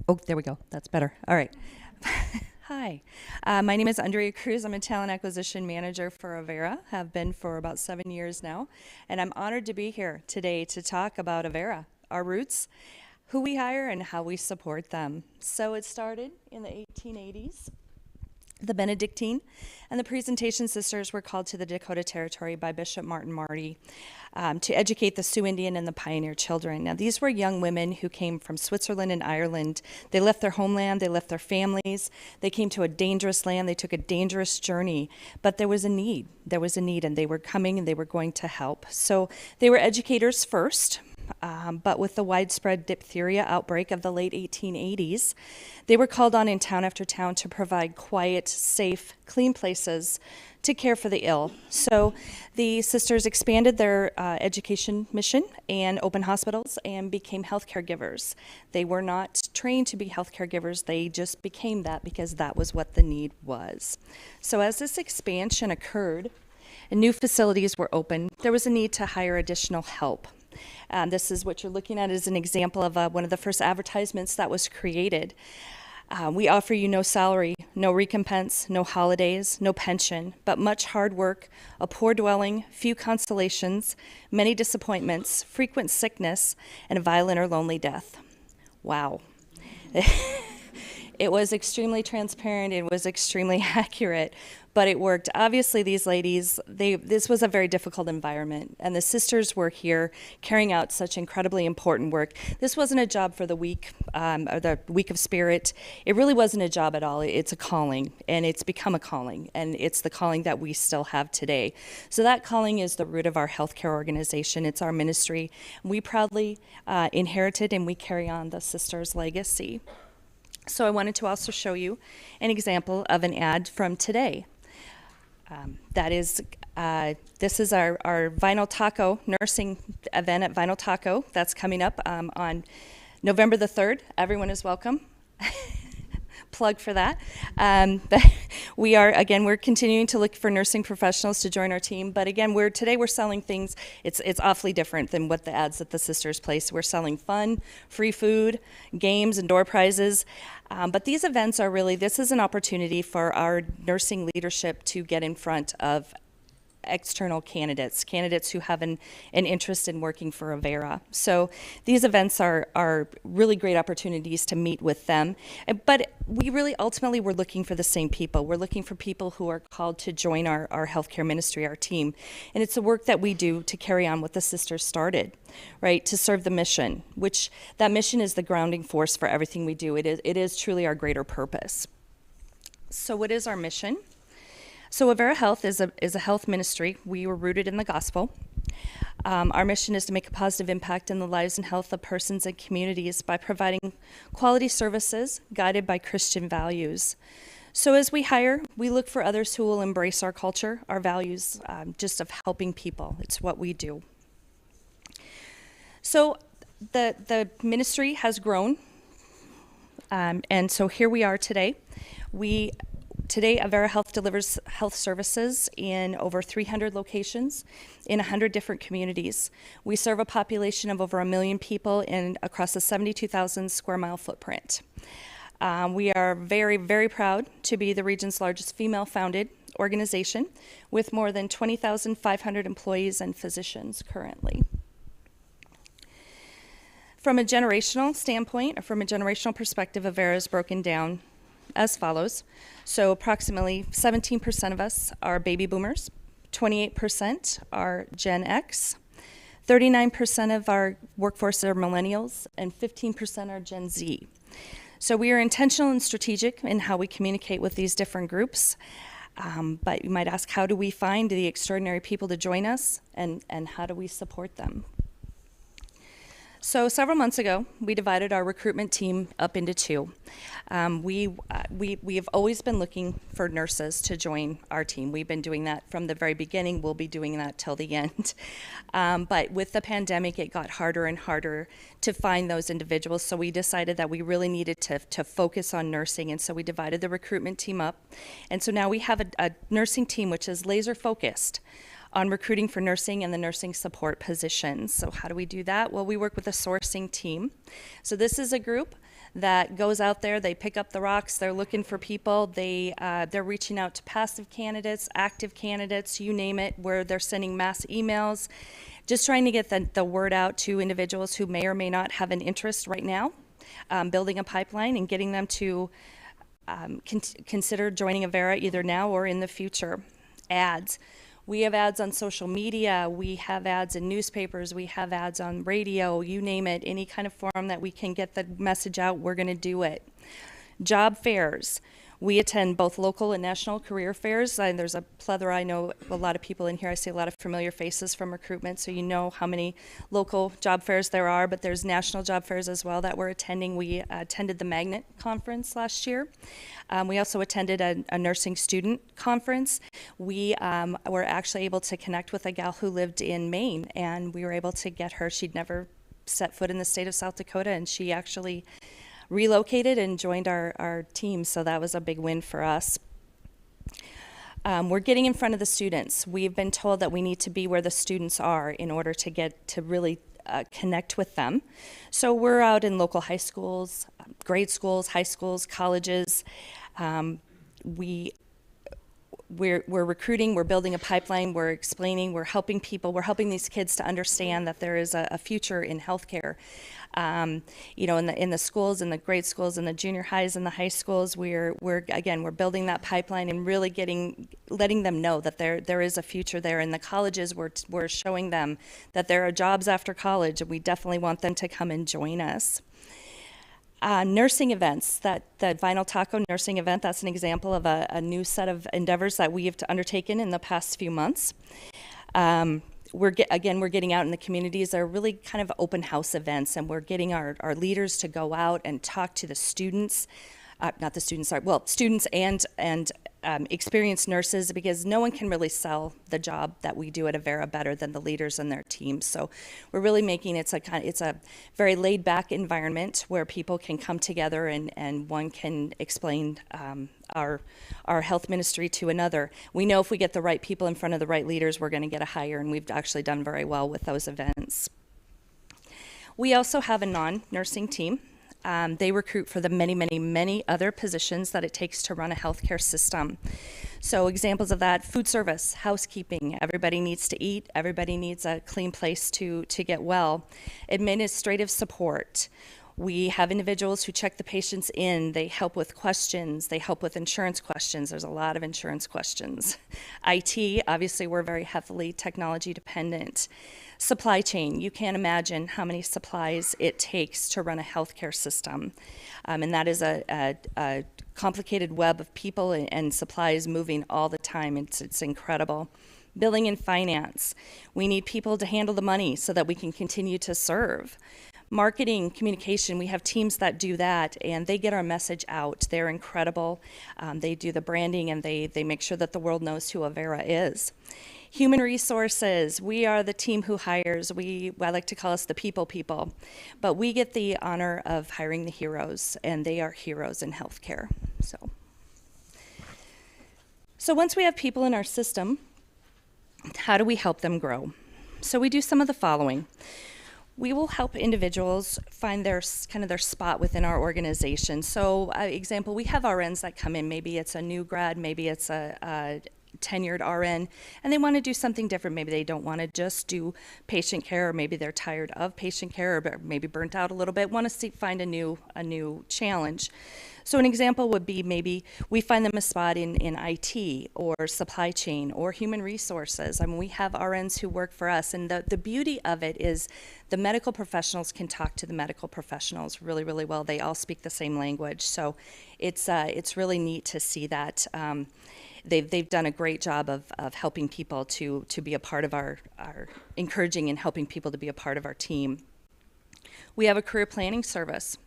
Speaker 17: Oh, there we go. That's better. All right. Hi. My name is Andrea Cruz. I'm a talent acquisition manager for Avera. Have been for about 7 years now. And I'm honored to be here today to talk about Avera, our roots, who we hire, and how we support them. So it started in the 1880s. The Benedictine and the Presentation Sisters were called to the Dakota Territory by Bishop Martin Marty to educate the Sioux Indian and the pioneer children. Now, these were young women who came from Switzerland and Ireland. They left their homeland, they left their families, they came to a dangerous land, they took a dangerous journey, but there was a need. There was a need, and they were coming and they were going to help. So they were educators first. But with the widespread diphtheria outbreak of the late 1880s, they were called on in town after town to provide quiet, safe, clean places to care for the ill. So the sisters expanded their education mission and opened hospitals and became healthcare givers. They were not trained to be healthcare givers, they just became that because that was what the need was. So as this expansion occurred and new facilities were opened, there was a need to hire additional help. This is what you're looking at as an example of one of the first advertisements that was created. We offer you no salary, no recompense, no holidays, no pension, but much hard work, a poor dwelling, few consolations, many disappointments, frequent sickness, and a violent or lonely death. Wow. It was extremely transparent, it was extremely accurate, but it worked. Obviously, these ladies, this was a very difficult environment, and the sisters were here carrying out such incredibly important work. This wasn't a job for the weak, or the weak of spirit. It really wasn't a job at all. It's a calling, and it's become a calling, and it's the calling that we still have today. So that calling is the root of our healthcare organization. It's our ministry. We proudly inherited, and we carry on the sisters' legacy. So I wanted to also show you an example of an ad from today. This is our Vinyl Taco nursing event at Vinyl Taco. That's coming up on November the 3rd. Everyone is welcome. Plug for that. But we're continuing to look for nursing professionals to join our team. But again, today we're selling things. It's awfully different than what the ads that the sisters place. We're selling fun, free food, games, and door prizes. But these events are really, this is an opportunity for our nursing leadership to get in front of external candidates who have an interest in working for Avera. So these events are really great opportunities to meet with them. But we really ultimately we're looking for the same people. We're looking for people who are called to join our healthcare ministry, our team. And it's the work that we do to carry on what the sisters started, right? To serve the mission, which that mission is the grounding force for everything we do. It is truly our greater purpose. So what is our mission? So Avera Health is a health ministry. We were rooted in the gospel. Our mission is to make a positive impact in the lives and health of persons and communities by providing quality services guided by Christian values. So as we hire, we look for others who will embrace our culture, our values, just of helping people. It's what we do. So the ministry has grown, and so here we are today. Today, Avera Health delivers health services in over 300 locations in 100 different communities. We serve a population of over 1 million people across a 72,000 square mile footprint. We are very, very proud to be the region's largest female-founded organization with more than 20,500 employees and physicians currently. From a generational standpoint, or from a generational perspective, Avera is broken down as follows. So approximately 17% of us are baby boomers, 28% are Gen X, 39% of our workforce are millennials, and 15% are Gen Z. So we are intentional and strategic in how we communicate with these different groups. But you might ask, how do we find the extraordinary people to join us, and how do we support them? So several months ago, we divided our recruitment team up into two. We have always been looking for nurses to join our team. We've been doing that from the very beginning. We'll be doing that till the end. But with the pandemic, it got harder and harder to find those individuals. So we decided that we really needed to focus on nursing. And so we divided the recruitment team up. And so now we have a nursing team which is laser focused on recruiting for nursing and the nursing support positions. So how do we do that? Well, we work with a sourcing team. So this is a group that goes out there, they pick up the rocks, they're looking for people, they're reaching out to passive candidates, active candidates, you name it, where they're sending mass emails, just trying to get the word out to individuals who may or may not have an interest right now, building a pipeline and getting them to consider joining Avera either now or in the future. Ads. We have ads on social media, we have ads in newspapers, we have ads on radio, you name it, any kind of forum that we can get the message out, we're going to do it. Job fairs. We attend both local and national career fairs, and there's a plethora. I know a lot of people in here. I see a lot of familiar faces from recruitment, so you know how many local job fairs there are, but there's national job fairs as well that we're attending. We attended the Magnet Conference last year. We also attended a nursing student conference. We were actually able to connect with a gal who lived in Maine, and we were able to get her. She'd never set foot in the state of South Dakota, and she actually relocated and joined our team, so that was a big win for us. We're getting in front of the students. We've been told that we need to be where the students are in order to get to really connect with them. So we're out in local high schools, grade schools, high schools, colleges. We're recruiting, we're building a pipeline, we're explaining, we're helping people, we're helping these kids to understand that there is a future in healthcare. You know, in the schools, in the grade schools, in the junior highs, and the high schools, we're building that pipeline and really letting them know that there is a future there. In the colleges, we're showing them that there are jobs after college, and we definitely want them to come and join us. Nursing events, the Vinyl Taco nursing event, that's an example of a new set of endeavors that we have undertaken in the past few months. We're getting out in the communities. They're really kind of open house events, and we're getting our leaders to go out and talk to the students, students and experienced nurses, because no one can really sell the job that we do at Avera better than the leaders and their teams. So we're really making it's a very laid back environment where people can come together and one can explain our health ministry to another. We know if we get the right people in front of the right leaders, we're going to get a hire, and we've actually done very well with those events. We also have a non-nursing team. They recruit for the many, many, many other positions that it takes to run a healthcare system. So examples of that: food service, housekeeping, everybody needs to eat, everybody needs a clean place to get well. Administrative support. We have individuals who check the patients in, they help with questions, they help with insurance questions. There's a lot of insurance questions. IT, obviously we're very heavily technology dependent. Supply chain, you can't imagine how many supplies it takes to run a healthcare system. And that is a complicated web of people and supplies moving all the time. It's incredible. Billing and finance, we need people to handle the money so that we can continue to serve. Marketing, communication, we have teams that do that, and they get our message out. They're incredible. They do the branding, and they make sure that the world knows who Avera is. Human resources, we are the team who hires. I like to call us the people, but we get the honor of hiring the heroes, and they are heroes in healthcare. So once we have people in our system, how do we help them grow? So we do some of the following. We will help individuals find their spot within our organization. So, example, we have RNs that come in. Maybe it's a new grad, maybe it's a tenured RN, and they want to do something different. Maybe they don't want to just do patient care, or maybe they're tired of patient care, or maybe burnt out a little bit, want to find a new challenge. So an example would be maybe we find them a spot in IT or supply chain or human resources. I mean, we have RNs who work for us, and the beauty of it is the medical professionals can talk to the medical professionals really, really well. They all speak the same language, so it's really neat to see that. They've done a great job of helping people to be a part of our encouraging and helping people to be a part of our team. We have a career planning service.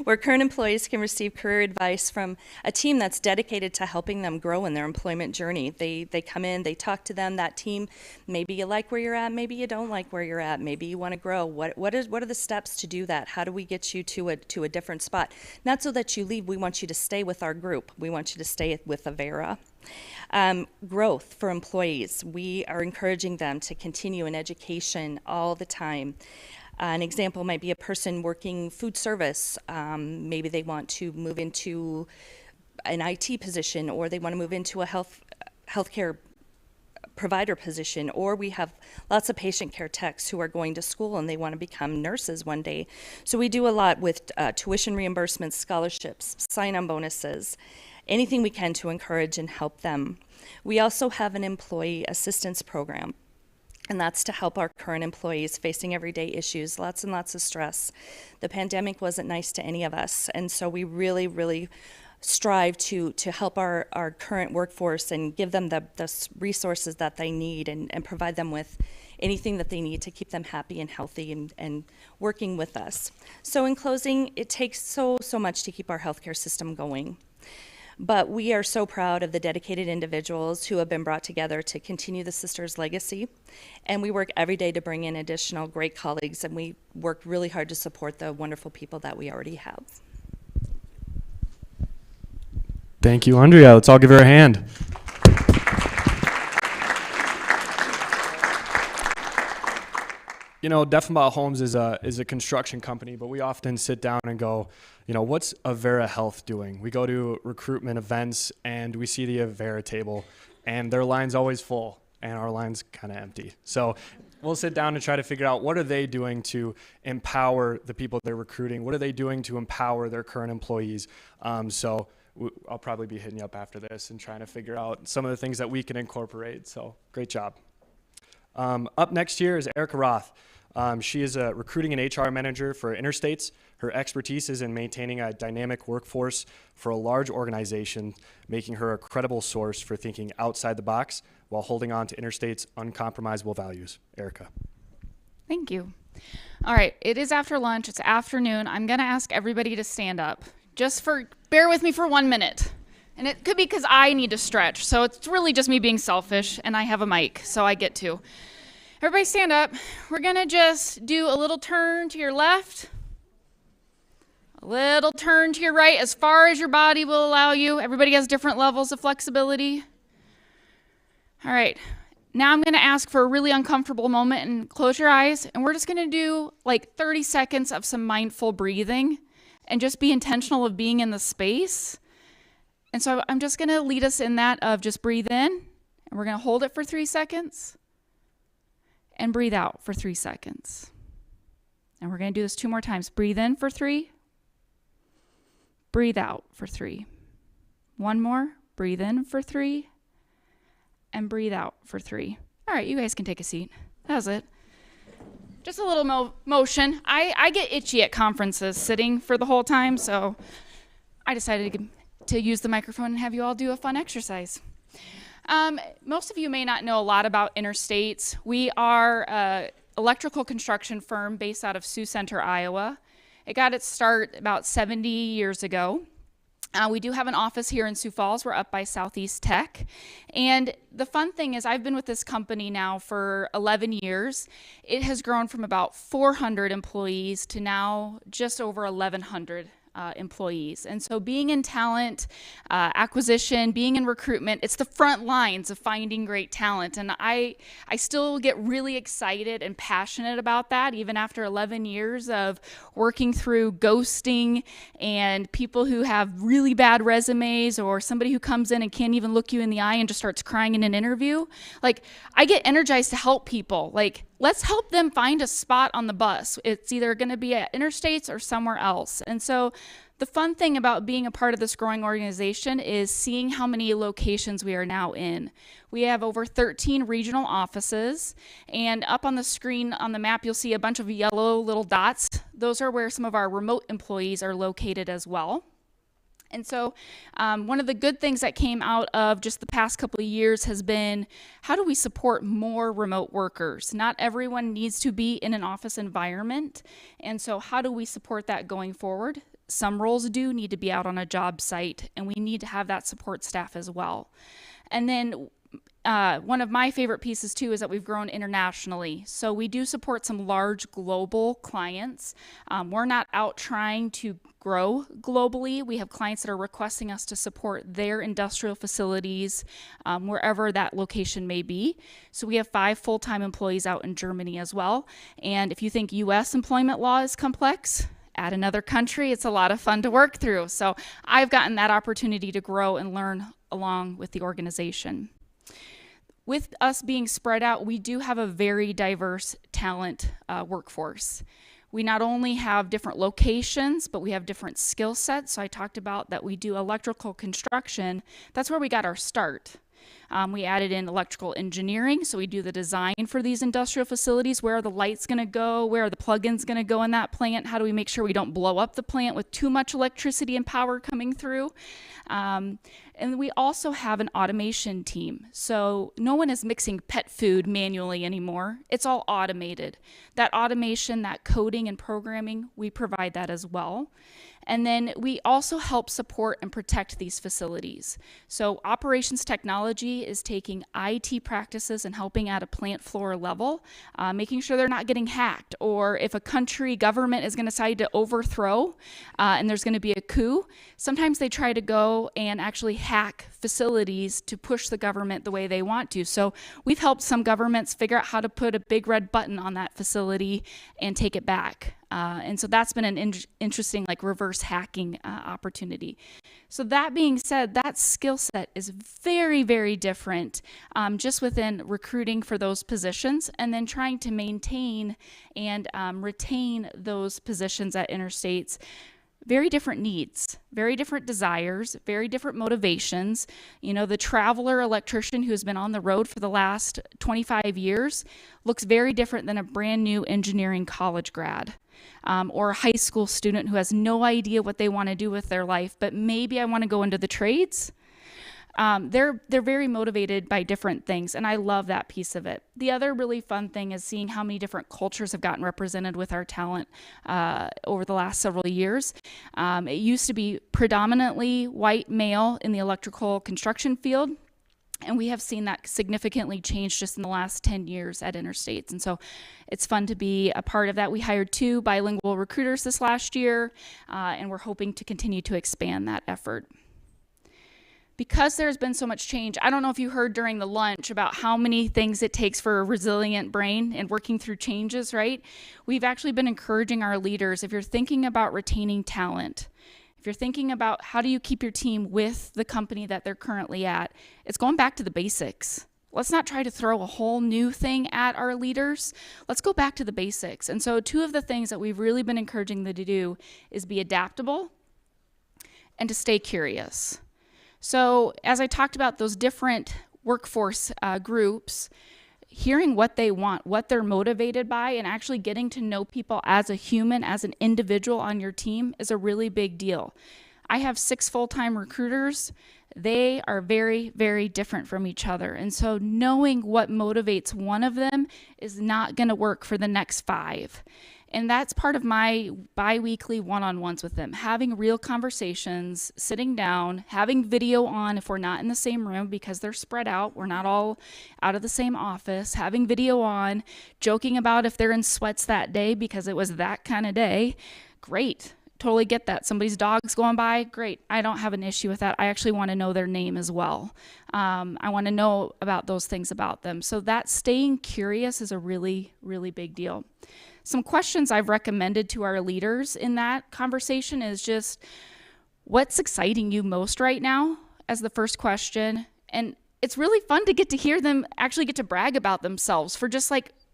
Speaker 17: Where current employees can receive career advice from a team that's dedicated to helping them grow in their employment journey. They come in, they talk to them, that team, maybe you like where you're at, maybe you don't like where you're at, maybe you want to grow. What are the steps to do that? How do we get you to a different spot? Not so that you leave, we want you to stay with our group. We want you to stay with Avera. Growth for employees. We are encouraging them to continue in education all the time. An example might be a person working food service. Maybe they want to move into an IT position, or they want to move into a healthcare provider position, or we have lots of patient care techs who are going to school and they want to become nurses one day. So we do a lot with tuition reimbursements, scholarships, sign-on bonuses, anything we can to encourage and help them. We also have an employee assistance program. And that's to help our current employees facing everyday issues, lots and lots of stress. The pandemic wasn't nice to any of us, and so we really, really strive to help our current workforce and give them the resources that they need and provide them with anything that they need to keep them happy and healthy and working with us. So in closing, it takes so much to keep our healthcare system going. But we are so proud of the dedicated individuals who have been brought together to continue the Sisters' legacy. And we work every day to bring in additional great colleagues, and we work really hard to support the wonderful people that we already have.
Speaker 15: Thank you, Andrea. Let's all give her a hand. You know, Deffenbaugh Homes is a construction company, but we often sit down and go, you know, what's Avera Health doing? We go to recruitment events and we see the Avera table, and their line's always full, and our line's kind of empty. So we'll sit down and try to figure out what are they doing to empower the people they're recruiting? What are they doing to empower their current employees? So I'll probably be hitting you up after this and trying to figure out some of the things that we can incorporate. So great job. Up next here is Erica Roth. She is a recruiting and HR manager for Interstates. Her expertise is in maintaining a dynamic workforce for a large organization, making her a credible source for thinking outside the box while holding on to Interstate's uncompromisable values. Erica.
Speaker 18: Thank you. All right, it is after lunch, it's afternoon. I'm gonna ask everybody to stand up. Bear with me for 1 minute. And it could be because I need to stretch, so it's really just me being selfish, and I have a mic, so I get to. Everybody stand up. We're gonna just do a little turn to your left, a little turn to your right, as far as your body will allow you. Everybody has different levels of flexibility. All right, now I'm gonna ask for a really uncomfortable moment and close your eyes, and we're just gonna do like 30 seconds of some mindful breathing and just be intentional of being in the space. And so I'm just gonna lead us in that of just breathe in, and we're gonna hold it for 3 seconds, and breathe out for 3 seconds. And we're going to do this 2 more times. Breathe in for 3. Breathe out for 3. 1 more. Breathe in for 3. And breathe out for 3. All right, you guys can take a seat. That was it. Just a little motion. I get itchy at conferences sitting for the whole time, so I decided to use the microphone and have you all do a fun exercise. Most of you may not know a lot about Interstates. We are an electrical construction firm based out of Sioux Center, Iowa. It got its start about 70 years ago. We do have an office here in Sioux Falls. We're up by Southeast Tech. And the fun thing is I've been with this company now for 11 years. It has grown from about 400 employees to now just over 1,100 employees. And so being in talent acquisition, being in recruitment, it's the front lines of finding great talent. And I still get really excited and passionate about that, even after 11 years of working through ghosting and people who have really bad resumes, or somebody who comes in and can't even look you in the eye and just starts crying in an interview. Like, I get energized to help people. Like, let's help them find a spot on the bus. It's either going to be at interstates or somewhere else. And so the fun thing about being a part of this growing organization is seeing how many locations we are now in. We have over 13 regional offices, and up on the screen on the map, you'll see a bunch of yellow little dots. Those are where some of our remote employees are located as well. And so one of the good things that came out of just the past couple of years has been, how do we support more remote workers? Not everyone needs to be in an office environment. And so how do we support that going forward? Some roles do need to be out on a job site, and we need to have that support staff as well. And then one of my favorite pieces too is that we've grown internationally. So we do support some large global clients. We're not out trying to grow globally. We have clients that are requesting us to support their industrial facilities wherever that location may be. So we have 5 full-time employees out in Germany as well. And if you think US employment law is complex, add another country, it's a lot of fun to work through. So I've gotten that opportunity to grow and learn along with the organization. With us being spread out, we do have a very diverse talent workforce. We not only have different locations, but we have different skill sets. So I talked about that we do electrical construction. That's where we got our start. We added in electrical engineering, so we do the design for these industrial facilities. Where are the lights going to go? Where are the plugins going to go in that plant? How do we make sure we don't blow up the plant with too much electricity and power coming through? And we also have an automation team. So no one is mixing pet food manually anymore. It's all automated. That automation, that coding and programming, we provide that as well. And then we also help support and protect these facilities. So operations technology is taking IT practices and helping at a plant floor level, making sure they're not getting hacked. Or if a country government is going to decide to overthrow and there's going to be a coup, sometimes they try to go and actually hack facilities to push the government the way they want to. So we've helped some governments figure out how to put a big red button on that facility and take it back. And so that's been an interesting reverse hacking opportunity. So that being said, that skill set is very, very different just within recruiting for those positions and then trying to maintain and retain those positions at Interstates. Very different needs, very different desires, very different motivations. You know, the traveler electrician who's been on the road for the last 25 years looks very different than a brand new engineering college grad. Or a high school student who has no idea what they want to do with their life, but maybe I want to go into the trades. They're very motivated by different things, and I love that piece of it. The other really fun thing is seeing how many different cultures have gotten represented with our talent over the last several years. It used to be predominantly white male in the electrical construction field, and we have seen that significantly change just in the last 10 years at Interstates. And so it's fun to be a part of that. We hired 2 bilingual recruiters this last year, and we're hoping to continue to expand that effort. Because there's been so much change, I don't know if you heard during the lunch about how many things it takes for a resilient brain and working through changes, right? We've actually been encouraging our leaders, if you're thinking about retaining talent, if you're thinking about how do you keep your team with the company that they're currently at, it's going back to the basics. Let's not try to throw a whole new thing at our leaders. Let's go back to the basics. And so 2 of the things that we've really been encouraging them to do is be adaptable and to stay curious. So as I talked about those different workforce groups, hearing what they want, what they're motivated by, and actually getting to know people as a human, as an individual on your team is a really big deal. I have 6 full-time recruiters. They are very, very different from each other. And so knowing what motivates one of them is not going to work for the next 5. And that's part of my bi-weekly one-on-ones with them, having real conversations, sitting down, having video on if we're not in the same room because they're spread out. We're not all out of the same office, having video on, joking about if they're in sweats that day because it was that kind of day. Great. Totally get that. Somebody's dog's going by. Great. I don't have an issue with that. I actually want to know their name as well. I want to know about those things about them. So that staying curious is a really, really big deal. Some questions I've recommended to our leaders in that conversation is just, what's exciting you most right now as the first question? And it's really fun to get to hear them actually get to brag about themselves for just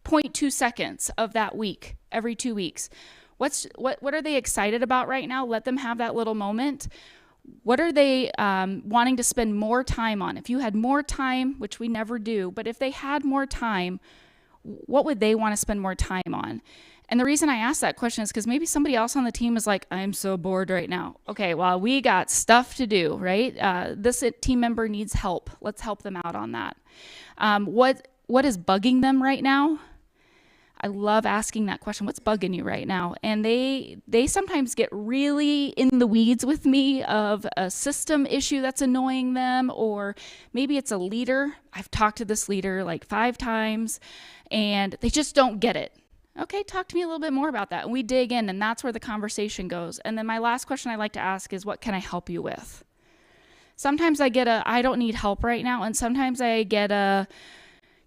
Speaker 18: 0.2 seconds of that week, every 2 weeks. What are they excited about right now? Let them have that little moment. What are they wanting to spend more time on? If you had more time, which we never do, but if they had more time, what would they want to spend more time on? And the reason I ask that question is because maybe somebody else on the team is like, I'm so bored right now. Okay, well, we got stuff to do, right? This team member needs help. Let's help them out on that. What is bugging them right now? I love asking that question. What's bugging you right now? And they sometimes get really in the weeds with me of a system issue that's annoying them, or maybe it's a leader. I've talked to this leader like 5 times and they just don't get it. Okay, talk to me a little bit more about that. And we dig in, and that's where the conversation goes. And then my last question I like to ask is, what can I help you with? Sometimes I get I don't need help right now. And sometimes I get can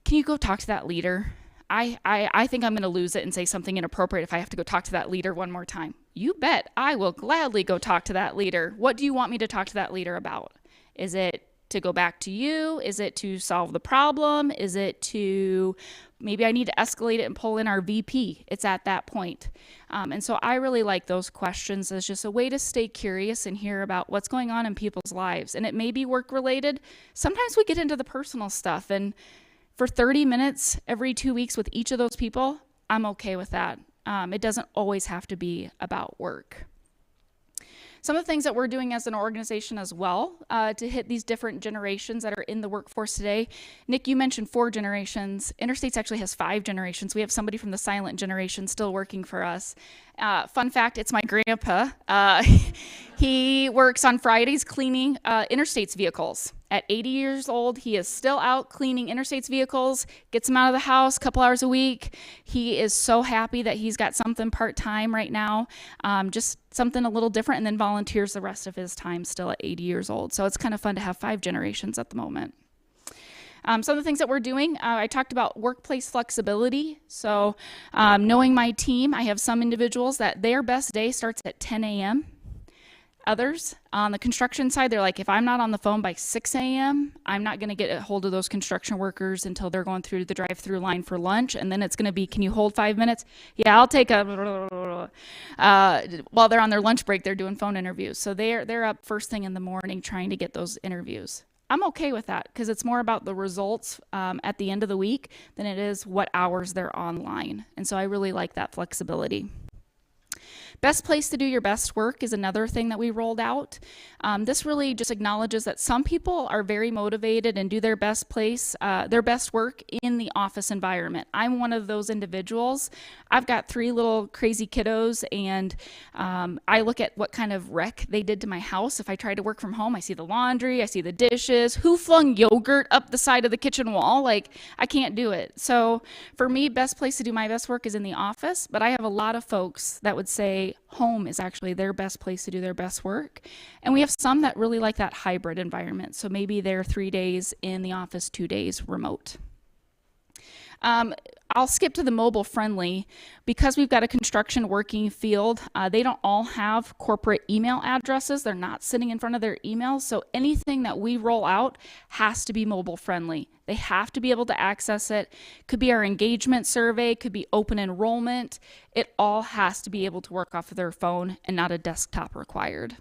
Speaker 18: you go talk to that leader? I think I'm going to lose it and say something inappropriate if I have to go talk to that leader one more time. You bet. I will gladly go talk to that leader. What do you want me to talk to that leader about? Is it to go back to you? Is it to solve the problem? Is it to maybe I need to escalate it and pull in our VP? It's at that point. And so I really like those questions as just a way to stay curious and hear about what's going on in people's lives. And it may be work related. Sometimes we get into the personal stuff, and for 30 minutes every 2 weeks with each of those people, I'm okay with that. It doesn't always have to be about work. Some of the things that we're doing as an organization as well to hit these different generations that are in the workforce today. Nick, you mentioned 4 generations. Interstates actually has 5 generations. We have somebody from the silent generation still working for us. Fun fact, it's my grandpa. He works on Fridays cleaning Interstates vehicles. At 80 years old, he is still out cleaning Interstates vehicles, gets them out of the house a couple hours a week. He is so happy that he's got something part-time right now, just something a little different, and then volunteers the rest of his time still at 80 years old. So it's kind of fun to have 5 generations at the moment. Some of the things that we're doing, I talked about workplace flexibility. So knowing my team, I have some individuals that their best day starts at 10 a.m. Others on the construction side, they're like, if I'm not on the phone by 6 a.m., I'm not going to get a hold of those construction workers until they're going through the drive-through line for lunch. And then it's going to be, can you hold 5 minutes? Yeah, I'll take a, while they're on their lunch break, they're doing phone interviews. So they're up first thing in the morning trying to get those interviews. I'm okay with that because it's more about the results at the end of the week than it is what hours they're online. And so I really like that flexibility. Best place to do your best work is another thing that we rolled out. This really just acknowledges that some people are very motivated and do their best work in the office environment. I'm one of those individuals. I've got 3 little crazy kiddos, and I look at what kind of wreck they did to my house. If I try to work from home, I see the laundry, I see the dishes, who flung yogurt up the side of the kitchen wall. Like, I can't do it. So for me, best place to do my best work is in the office, but I have a lot of folks that would say home is actually their best place to do their best work. And we have some that really like that hybrid environment. So maybe they're 3 days in the office, 2 days remote. I'll skip to the mobile friendly. Because we've got a construction working field, they don't all have corporate email addresses. They're not sitting in front of their emails. So anything that we roll out has to be mobile friendly. They have to be able to access it. Could be our engagement survey, could be open enrollment. It all has to be able to work off of their phone and not a desktop required.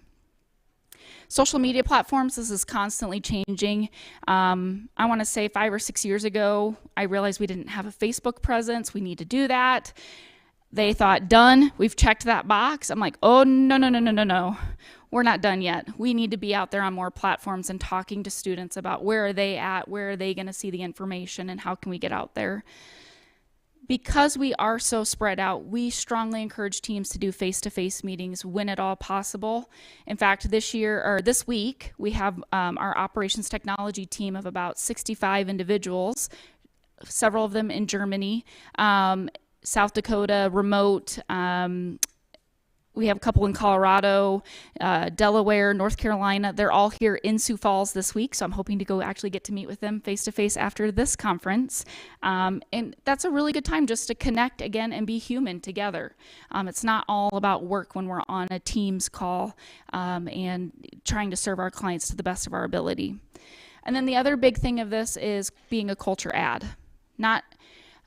Speaker 18: Social media platforms, this is constantly changing. I want to say 5 or 6 years ago, I realized we didn't have a Facebook presence. We need to do that. They thought, done, we've checked that box. I'm like, oh, no. We're not done yet. We need to be out there on more platforms and talking to students about where are they at, where are they going to see the information, and how can we get out there. Because we are so spread out, we strongly encourage teams to do face-to-face meetings when at all possible. In fact, this week, we have our operations technology team of about 65 individuals, several of them in Germany, South Dakota, remote. We have a couple in Colorado, Delaware, North Carolina. They're all here in Sioux Falls this week, so I'm hoping to go actually get to meet with them face-to-face after this conference. And that's a really good time just to connect again and be human together. It's not all about work when we're on a Teams call and trying to serve our clients to the best of our ability. And then the other big thing of this is being a culture add.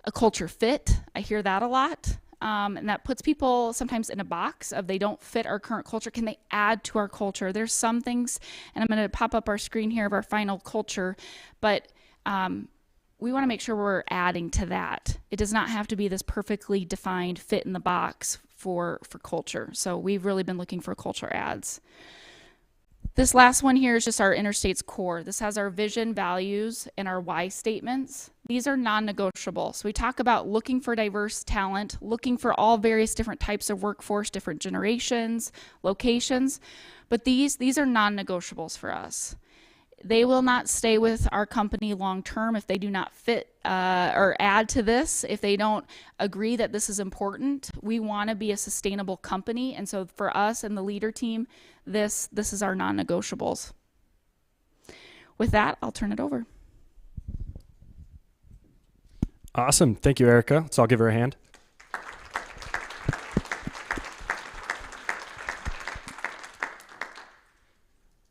Speaker 18: a culture fit. I hear that a lot. And that puts people sometimes in a box of they don't fit our current culture. Can they add to our culture? There's some things, and I'm going to pop up our screen here of our final culture, but we want to make sure we're adding to that. It does not have to be this perfectly defined fit in the box for culture. So we've really been looking for culture adds. This last one here is just our Interstate's core. This has our vision, values, and our why statements. These are non-negotiable. So we talk about looking for diverse talent, looking for all various different types of workforce, different generations, locations, but these are non-negotiables for us. They will not stay with our company long term if they do not fit or add to this, if they don't agree that this is important. We want to be a sustainable company, and so for us and the leader team, this is our non-negotiables. With that, I'll turn it over.
Speaker 15: Awesome. Thank you, Erica. Let's all give her a hand.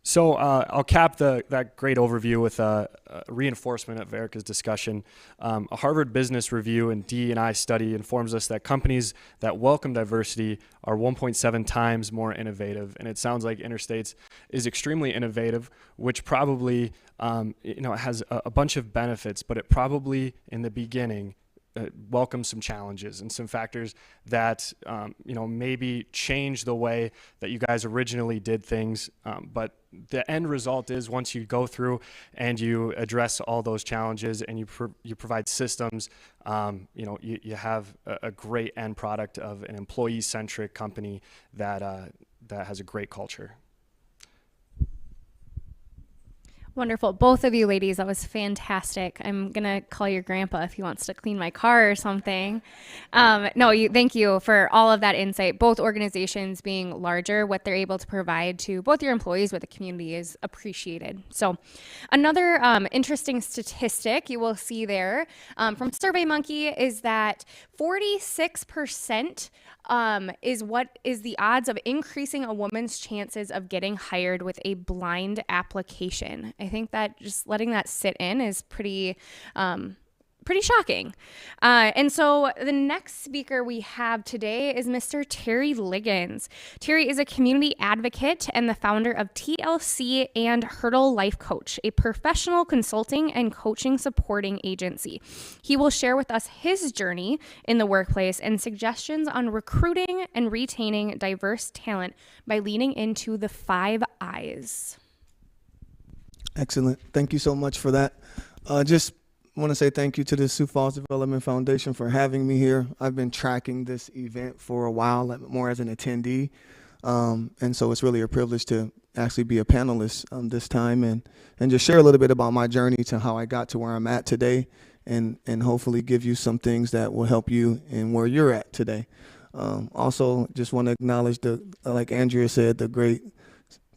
Speaker 15: So I'll cap that great overview with a reinforcement of Erica's discussion. A Harvard Business Review and DE&I study informs us that companies that welcome diversity are 1.7 times more innovative. And it sounds like Interstate's is extremely innovative, which probably has a bunch of benefits, but it probably in the beginning welcome some challenges and some factors that maybe change the way that you guys originally did things, but the end result is once you go through and you address all those challenges and you provide systems, you have a great end product of an employee-centric company that has a great culture.
Speaker 16: Wonderful. Both of you ladies, that was fantastic. I'm going to call your grandpa if he wants to clean my car or something. Thank you for all of that insight. Both organizations being larger, what they're able to provide to both your employees, but the community is appreciated. So another interesting statistic you will see there from SurveyMonkey is that 46% is what is the odds of increasing a woman's chances of getting hired with a blind application. I think that just letting that sit in is pretty shocking. And so the next speaker we have today is Mr. Terry Liggins. Terry is a community advocate and the founder of TLC and Hurdle Life Coach, a professional consulting and coaching supporting agency. He will share with us his journey in the workplace and suggestions on recruiting and retaining diverse talent by leaning into the 5 I's.
Speaker 19: Excellent. Thank you so much for that. Just want to say thank you to the Sioux Falls Development Foundation for having me here. I've been tracking this event for a while, more as an attendee, and so it's really a privilege to actually be a panelist this time and just share a little bit about my journey to how I got to where I'm at today, and hopefully give you some things that will help you in where you're at today. Also, just want to acknowledge like Andrea said, the great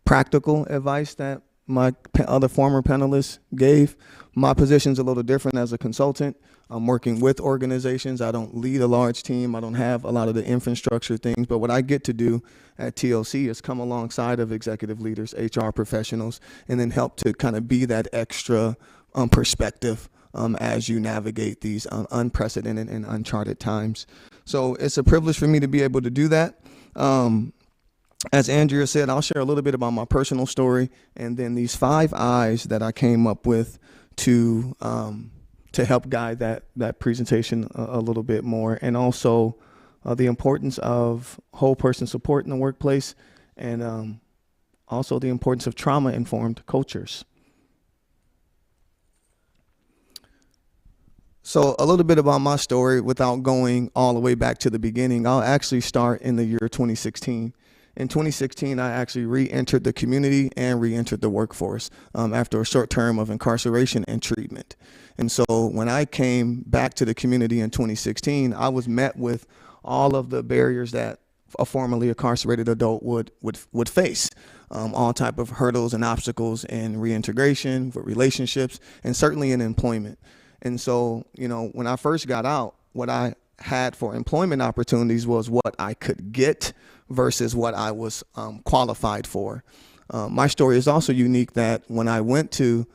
Speaker 19: practical advice that my other former panelists gave. My position's a little different as a consultant. I'm working with organizations. I don't lead a large team. I don't have a lot of the infrastructure things, but what I get to do at TLC is come alongside of executive leaders, HR professionals, and then help to kind of be that extra perspective as you navigate these unprecedented and uncharted times. So it's a privilege for me to be able to do that. As Andrea said, I'll share a little bit about my personal story and then these 5 I's that I came up with to help guide that presentation a little bit more, and also the importance of whole person support in the workplace, and also the importance of trauma-informed cultures. So a little bit about my story without going all the way back to the beginning. I'll actually start in the year 2016. In 2016, I actually re-entered the community and re-entered the workforce after a short term of incarceration and treatment. And so when I came back to the community in 2016, I was met with all of the barriers that a formerly incarcerated adult would face, all type of hurdles and obstacles in reintegration, with relationships, and certainly in employment. And so, when I first got out, what I had for employment opportunities was what I could get versus what I was qualified for. My story is also unique that when I went to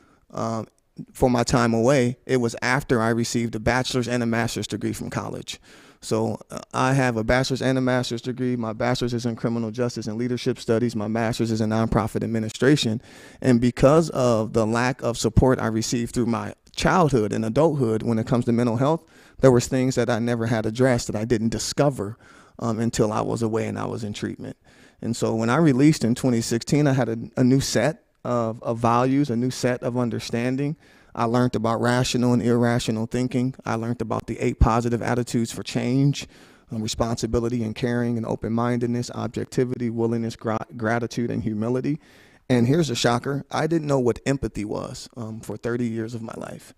Speaker 19: for my time away, it was after I received a bachelor's and a master's degree from college. So I have a bachelor's and a master's degree. My bachelor's is in criminal justice and leadership studies. My master's is in nonprofit administration. And because of the lack of support I received through my childhood and adulthood when it comes to mental health, there was things that I never had addressed that I didn't discover until I was away and I was in treatment. And so when I released in 2016, I had a new set of values, a new set of understanding. I learned about rational and irrational thinking. I learned about the 8 positive attitudes for change, responsibility and caring and open-mindedness, objectivity, willingness, gratitude, and humility. And here's a shocker. I didn't know what empathy was for 30 years of my life.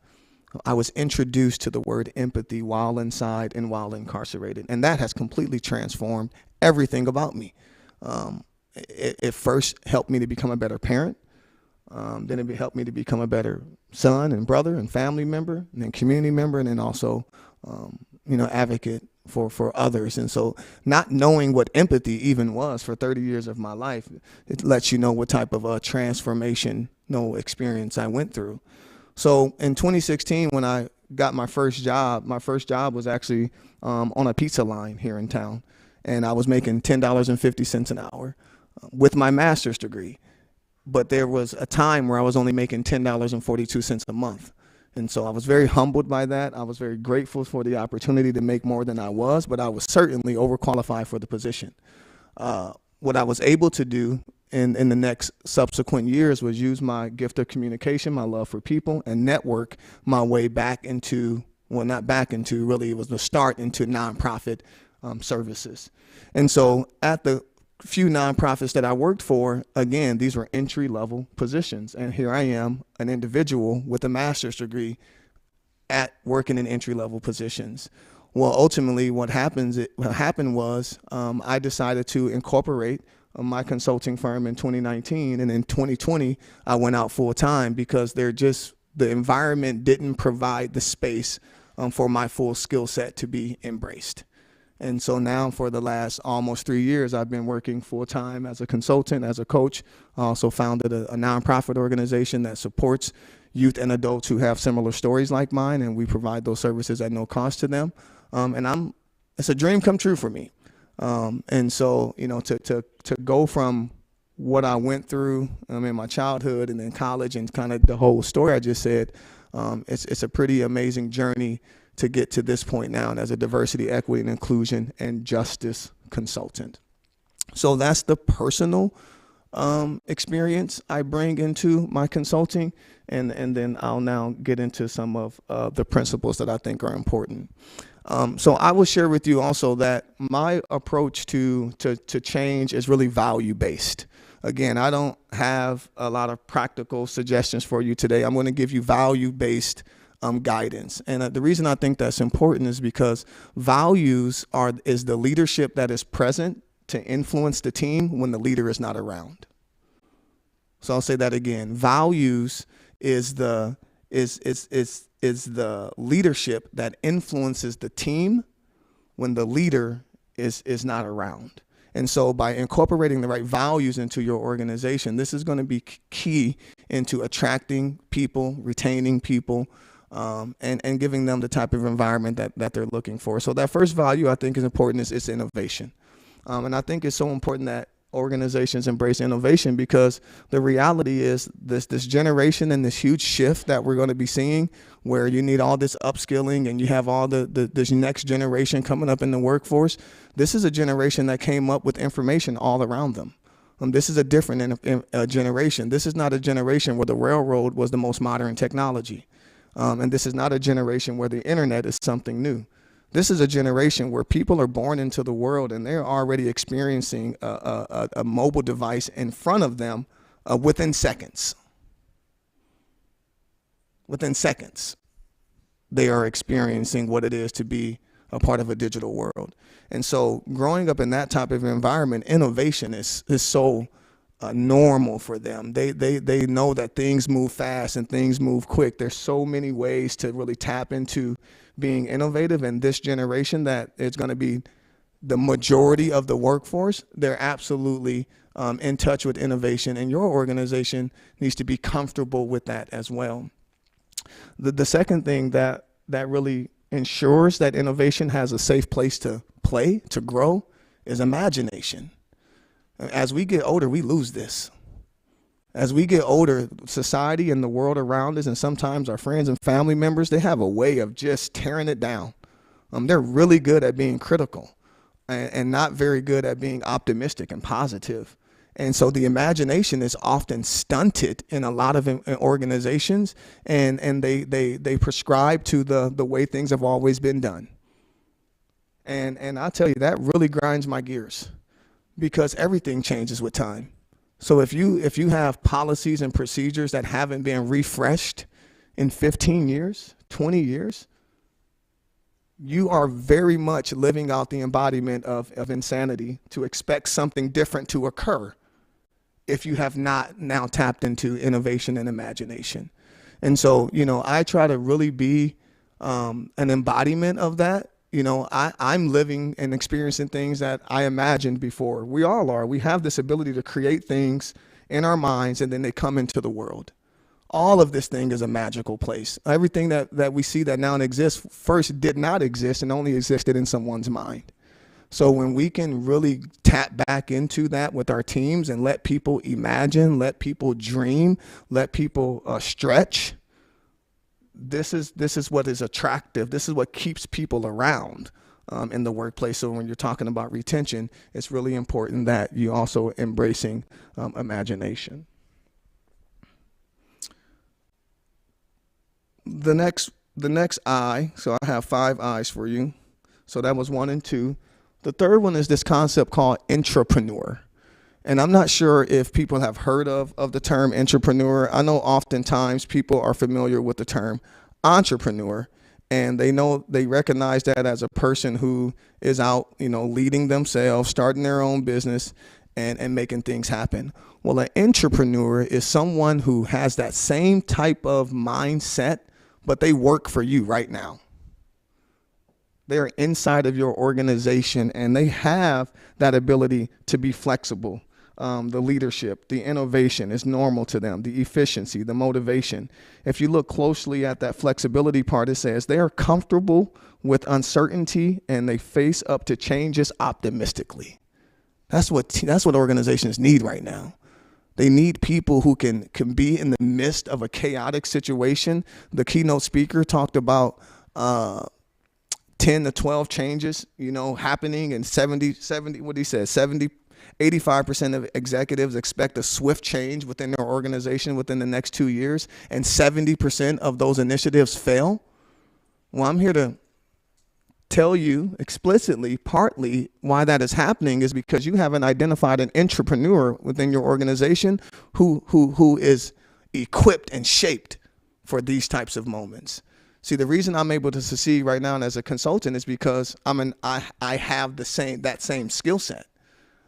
Speaker 19: I was introduced to the word empathy while inside and while incarcerated. And that has completely transformed everything about me. It first helped me to become a better parent. Then it helped me to become a better son and brother and family member, and then community member, and then also, advocate for others. And so not knowing what empathy even was for 30 years of my life, it lets you know what type of a transformation, experience I went through. So in 2016, when I got my first job was actually on a pizza line here in town. And I was making $10.50 an hour with my master's degree. But there was a time where I was only making $10.42 a month. And so I was very humbled by that. I was very grateful for the opportunity to make more than I was, but I was certainly overqualified for the position. What I was able to do in the next subsequent years was use my gift of communication, my love for people, and network my way back into, well, not back into, really, it was the start into nonprofit services. And so at the few nonprofits that I worked for, again, these were entry-level positions. And here I am, an individual with a master's degree at working in entry-level positions. Well, ultimately, what happened was I decided to incorporate my consulting firm in 2019. And in 2020, I went out full-time because the environment didn't provide the space for my full skill set to be embraced. And so now for the last almost 3 years, I've been working full-time as a consultant, as a coach. I also founded a nonprofit organization that supports youth and adults who have similar stories like mine, and we provide those services at no cost to them. It's a dream come true for me. And so, to go from what I went through in my childhood and then college and kind of the whole story I just said, it's a pretty amazing journey to get to this point now as a diversity, equity, and inclusion and justice consultant. So that's the personal experience I bring into my consulting, and then I'll now get into some of the principles that I think are important. So I will share with you also that my approach to change is really value-based. Again, I don't have a lot of practical suggestions for you today. I'm going to give you value-based guidance. And the reason I think that's important is because values is the leadership that is present to influence the team when the leader is not around. So I'll say that again. Values is the leadership that influences the team when the leader is not around. And so by incorporating the right values into your organization, this is going to be key into attracting people, retaining people, and giving them the type of environment that they're looking for. So that first value I think is important is innovation. And I think it's so important that organizations embrace innovation, because the reality is this generation and this huge shift that we're going to be seeing, where you need all this upskilling and you have all this next generation coming up in the workforce. This is a generation that came up with information all around them. This is a different generation. This is not a generation where the railroad was the most modern technology. And this is not a generation where the internet is something new. This is a generation where people are born into the world and they're already experiencing a mobile device in front of them within seconds. Within seconds, they are experiencing what it is to be a part of a digital world. And so growing up in that type of environment, innovation is so normal for them. They know that things move fast and things move quick. There's so many ways to really tap into being innovative, and this generation that is going to be the majority of the workforce, they're absolutely in touch with innovation, and your organization needs to be comfortable with that as well. The second thing that really ensures that innovation has a safe place to play, to grow, is imagination. As we get older, we lose this. As we get older, society and the world around us, and sometimes our friends and family members, they have a way of just tearing it down. They're really good at being critical and not very good at being optimistic and positive. And so the imagination is often stunted in a lot of organizations, and they prescribe to the way things have always been done. And I'll tell you, that really grinds my gears, because everything changes with time. So if you have policies and procedures that haven't been refreshed in 15 years, 20 years, you are very much living out the embodiment of insanity to expect something different to occur if you have not now tapped into innovation and imagination. And so, I try to really be an embodiment of that. I'm living and experiencing things that I imagined before. We all are. We have this ability to create things in our minds, and then they come into the world. All of this thing is a magical place. Everything that we see that now exists first did not exist and only existed in someone's mind. So when we can really tap back into that with our teams and let people imagine, let people dream, let people stretch, this is what is attractive. This is what keeps people around in the workplace. So when you're talking about retention, it's really important that you also embracing imagination. The next I, so I have 5 I's for you. So that was 1 and 2. The third one is this concept called intrapreneur. And I'm not sure if people have heard of the term intrapreneur. I know oftentimes people are familiar with the term entrepreneur, and they recognize that as a person who is out, leading themselves, starting their own business, and making things happen. Well, an intrapreneur is someone who has that same type of mindset, but they work for you right now. They're inside of your organization, and they have that ability to be flexible. The leadership, the innovation is normal to them, the efficiency, the motivation. If you look closely at that flexibility part, it says they are comfortable with uncertainty and they face up to changes optimistically. That's what organizations need right now. They need people who can be in the midst of a chaotic situation. The keynote speaker talked about 10 to 12 changes, happening, and 85% of executives expect a swift change within their organization within the next 2 years, and 70% of those initiatives fail. Well, I'm here to tell you explicitly, partly why that is happening is because you haven't identified an entrepreneur within your organization who is equipped and shaped for these types of moments. See, the reason I'm able to succeed right now as a consultant is because I have that same skill set.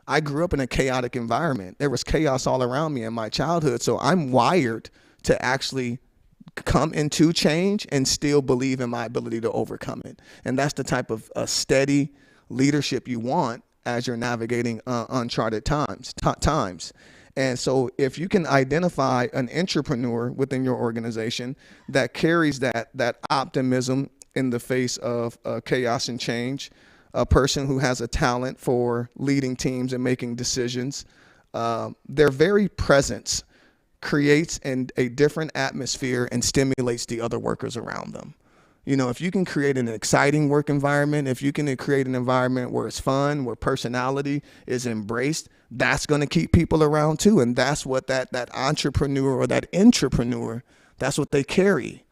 Speaker 19: I grew up in a chaotic environment. There was chaos all around me in my childhood, so I'm wired to actually come into change and still believe in my ability to overcome it. And that's the type of steady leadership you want as you're navigating uncharted times. And so if you can identify an entrepreneur within your organization that carries that optimism in the face of chaos and change, a person who has a talent for leading teams and making decisions, their very presence creates a different atmosphere and stimulates the other workers around them. If you can create an exciting work environment, if you can create an environment where it's fun, where personality is embraced, that's going to keep people around too. And that's what that entrepreneur or that intrapreneur, that's what they carry.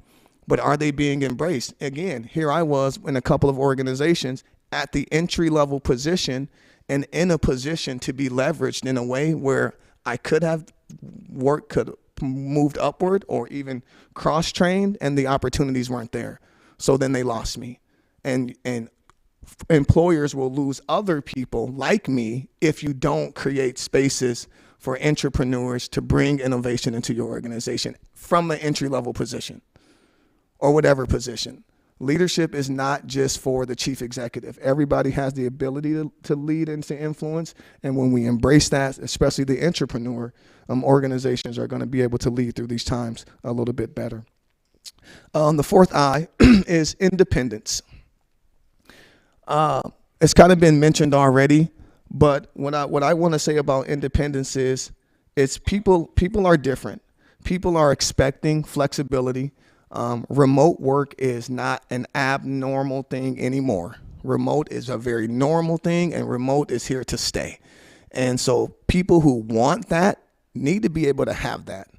Speaker 19: But are they being embraced? Again, here I was in a couple of organizations at the entry-level position and in a position to be leveraged in a way where I could have moved upward or even cross-trained, and the opportunities weren't there. So then they lost me. And employers will lose other people like me if you don't create spaces for entrepreneurs to bring innovation into your organization from an entry-level position or whatever position. Leadership is not just for the chief executive. Everybody has the ability to lead and to influence. And when we embrace that, especially the entrepreneur, organizations are going to be able to lead through these times a little bit better. The fourth I is independence. It's kind of been mentioned already, but what I want to say about independence is it's people are different. People are expecting flexibility. Remote work is not an abnormal thing anymore. Remote is a very normal thing, and remote is here to stay. And so people who want that need to be able to have that.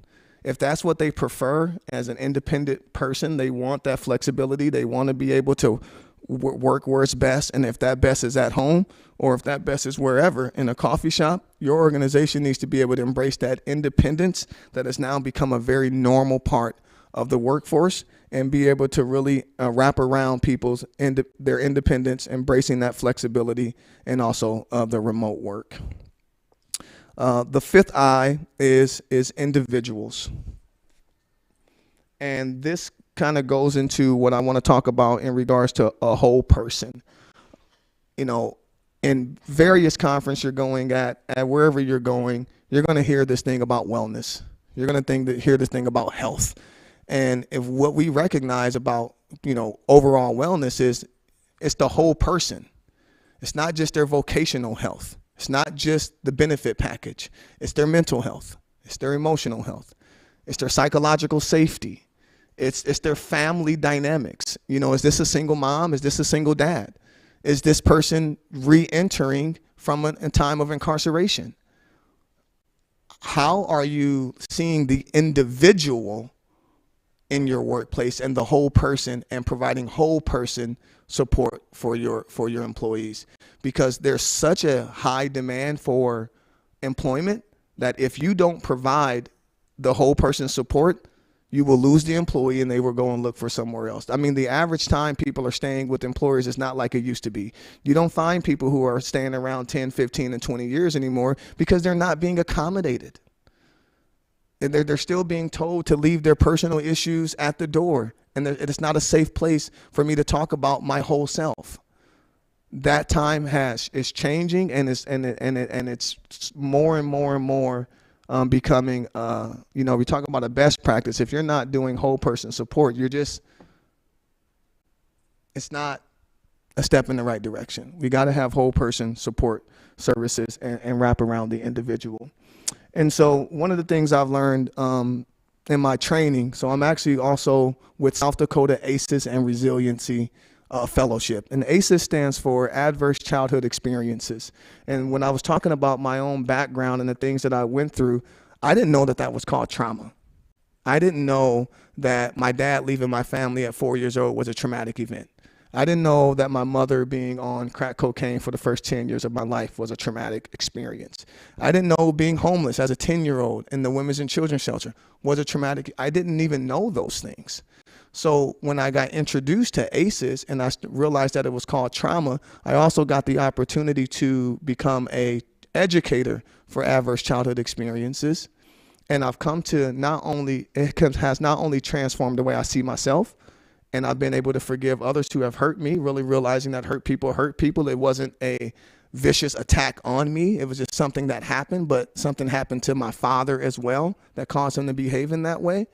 Speaker 19: If that's what they prefer as an independent person, they want that flexibility. They want to be able to work where it's best. And if that best is at home, or if that best is wherever in a coffee shop, your organization needs to be able to embrace that independence that has now become a very normal part of the workforce, and be able to really wrap around people's their independence, embracing that flexibility, and also the remote work. The fifth I is individuals. And this kind of goes into what I want to talk about in regards to a whole person. You know, in various conferences you're going at wherever you're going, you're going to hear this thing about wellness. You're going to hear this thing about health. And if what we recognize about, overall wellness is it's the whole person. It's not just their vocational health. It's not just the benefit package. It's their mental health. It's their emotional health. It's their psychological safety. It's their family dynamics. Is this a single mom? Is this a single dad? Is this person re-entering from a time of incarceration? How are you seeing the individual in your workplace and the whole person, and providing whole person support for your employees? Because there's such a high demand for employment that if you don't provide the whole person support, you will lose the employee and they will go and look for somewhere else. I mean, the average time people are staying with employers is not like it used to be. You don't find people who are staying around 10, 15, and 20 years anymore because they're not being accommodated. And they're still being told to leave their personal issues at the door. And it's not a safe place for me to talk about my whole self. That time is changing, and it's more and more and more becoming, we talk about a best practice. If you're not doing whole person support, it's not a step in the right direction. We got to have whole person support services and wrap around the individual. And so one of the things I've learned in my training, so I'm actually also with South Dakota ACEs and Resiliency Fellowship. And ACEs stands for Adverse Childhood Experiences. And when I was talking about my own background and the things that I went through, I didn't know that was called trauma. I didn't know that my dad leaving my family at 4 years old was a traumatic event. I didn't know that my mother being on crack cocaine for the first 10 years of my life was a traumatic experience. I didn't know being homeless as a 10-year-old in the women's and children's shelter was a traumatic. I didn't even know those things. So when I got introduced to ACEs and I realized that it was called trauma, I also got the opportunity to become an educator for adverse childhood experiences. And I've come to has not only transformed the way I see myself, and I've been able to forgive others who have hurt me, really realizing that hurt people. It wasn't a vicious attack on me. It was just something that happened, but something happened to my father as well that caused him to behave in that way.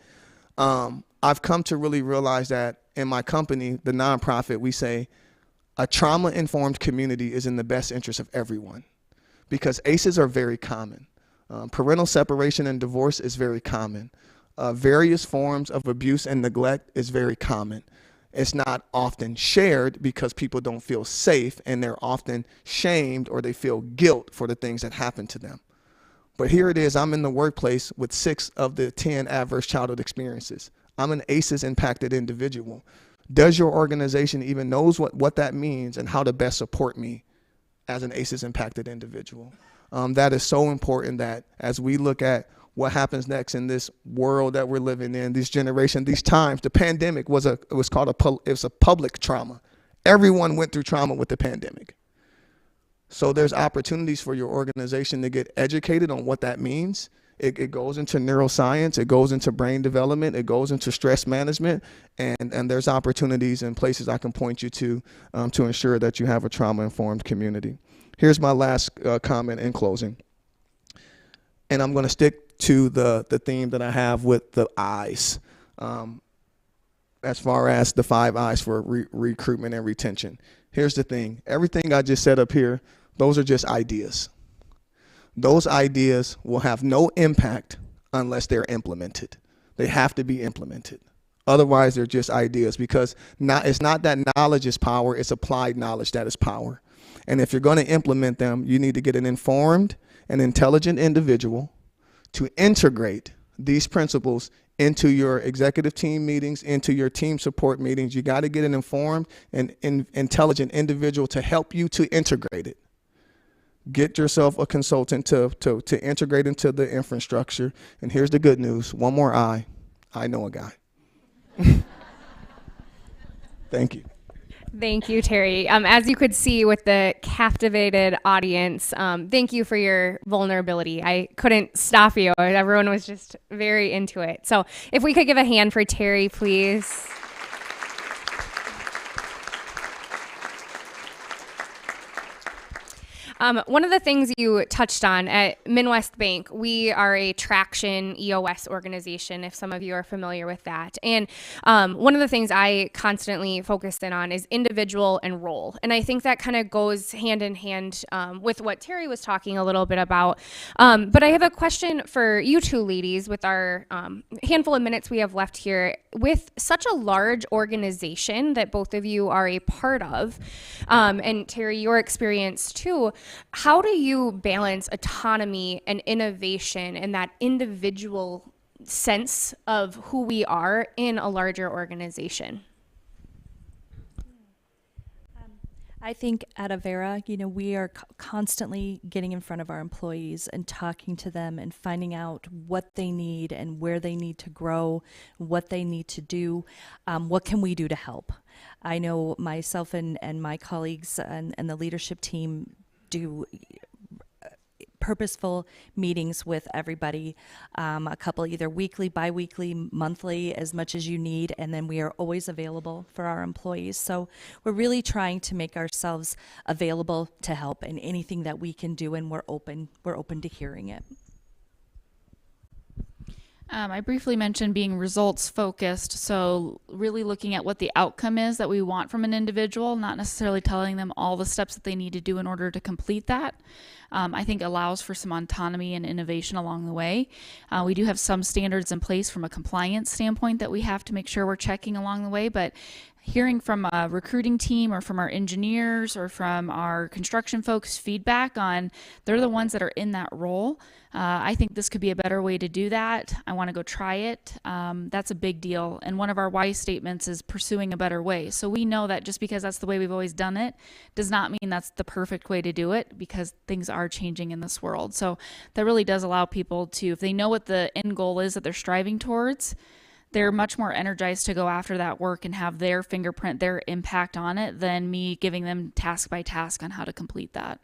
Speaker 19: I've come to really realize that in my company, the nonprofit, we say a trauma-informed community is in the best interest of everyone, because ACEs are very common. Parental separation and divorce is very common. Various forms of abuse and neglect is very common. It's not often shared because people don't feel safe, and they're often shamed or they feel guilt for the things that happen to them. But here it is, I'm in the workplace with 6 of the 10 adverse childhood experiences. I'm an ACEs impacted individual. Does your organization even knows what that means and how to best support me as an ACEs impacted individual? That is so important, that as we look at what happens next in this world that we're living in, this generation, these times, the pandemic was a public trauma. Everyone went through trauma with the pandemic. So there's opportunities for your organization to get educated on what that means. It goes into neuroscience, it goes into brain development, it goes into stress management, and there's opportunities and places I can point you to ensure that you have a trauma-informed community. Here's my last comment in closing. And I'm going to stick to the theme that I have with the eyes. as far as the 5 I's for recruitment and retention. Here's the thing. Everything I just said up here, those are just ideas. Those ideas will have no impact unless they're implemented. They have to be implemented. Otherwise, they're just ideas, because it's not that knowledge is power, it's applied knowledge that is power. And if you're going to implement them, you need to get an informed and intelligent individual to integrate these principles into your executive team meetings, into your team support meetings. You got to get an informed and intelligent individual to help you to integrate it. Get yourself a consultant to integrate into the infrastructure. And here's the good news. One more I know a guy. Thank you.
Speaker 16: Thank you, Terry. As you could see with the captivated audience, thank you for your vulnerability. I couldn't stop you. Everyone was just very into it. So if we could give a hand for Terry, please. One of the things you touched on at Midwest Bank, we are a Traction EOS organization, if some of you are familiar with that. And one of the things I constantly focus in on is individual and role. And I think that kind of goes hand in hand with what Terry was talking a little bit about. But I have a question for you two ladies with our handful of minutes we have left here. With such a large organization that both of you are a part of, and Terry, your experience too, how do you balance autonomy and innovation and that individual sense of who we are in a larger organization?
Speaker 17: I think at Avera, we are constantly getting in front of our employees and talking to them and finding out what they need and where they need to grow, what they need to do, what can we do to help. I know myself and my colleagues and the leadership team do purposeful meetings with everybody, a couple either weekly, bi-weekly, monthly, as much as you need, and then we are always available for our employees. So we're really trying to make ourselves available to help in anything that we can do, and we're open to hearing it.
Speaker 18: I briefly mentioned being results focused, so really looking at what the outcome is that we want from an individual, not necessarily telling them all the steps that they need to do in order to complete that. I think allows for some autonomy and innovation along the way. We do have some standards in place from a compliance standpoint that we have to make sure we're checking along the way, but hearing from a recruiting team or from our engineers or from our construction folks feedback on they're the ones that are in that role. I think this could be a better way to do that. I want to go try it. That's a big deal. And one of our why statements is pursuing a better way. So we know that just because that's the way we've always done it does not mean that's the perfect way to do it, because things are changing in this world. So that really does allow people to, if they know what the end goal is that they're striving towards, they're much more energized to go after that work and have their fingerprint, their impact on it, than me giving them task by task on how to complete that.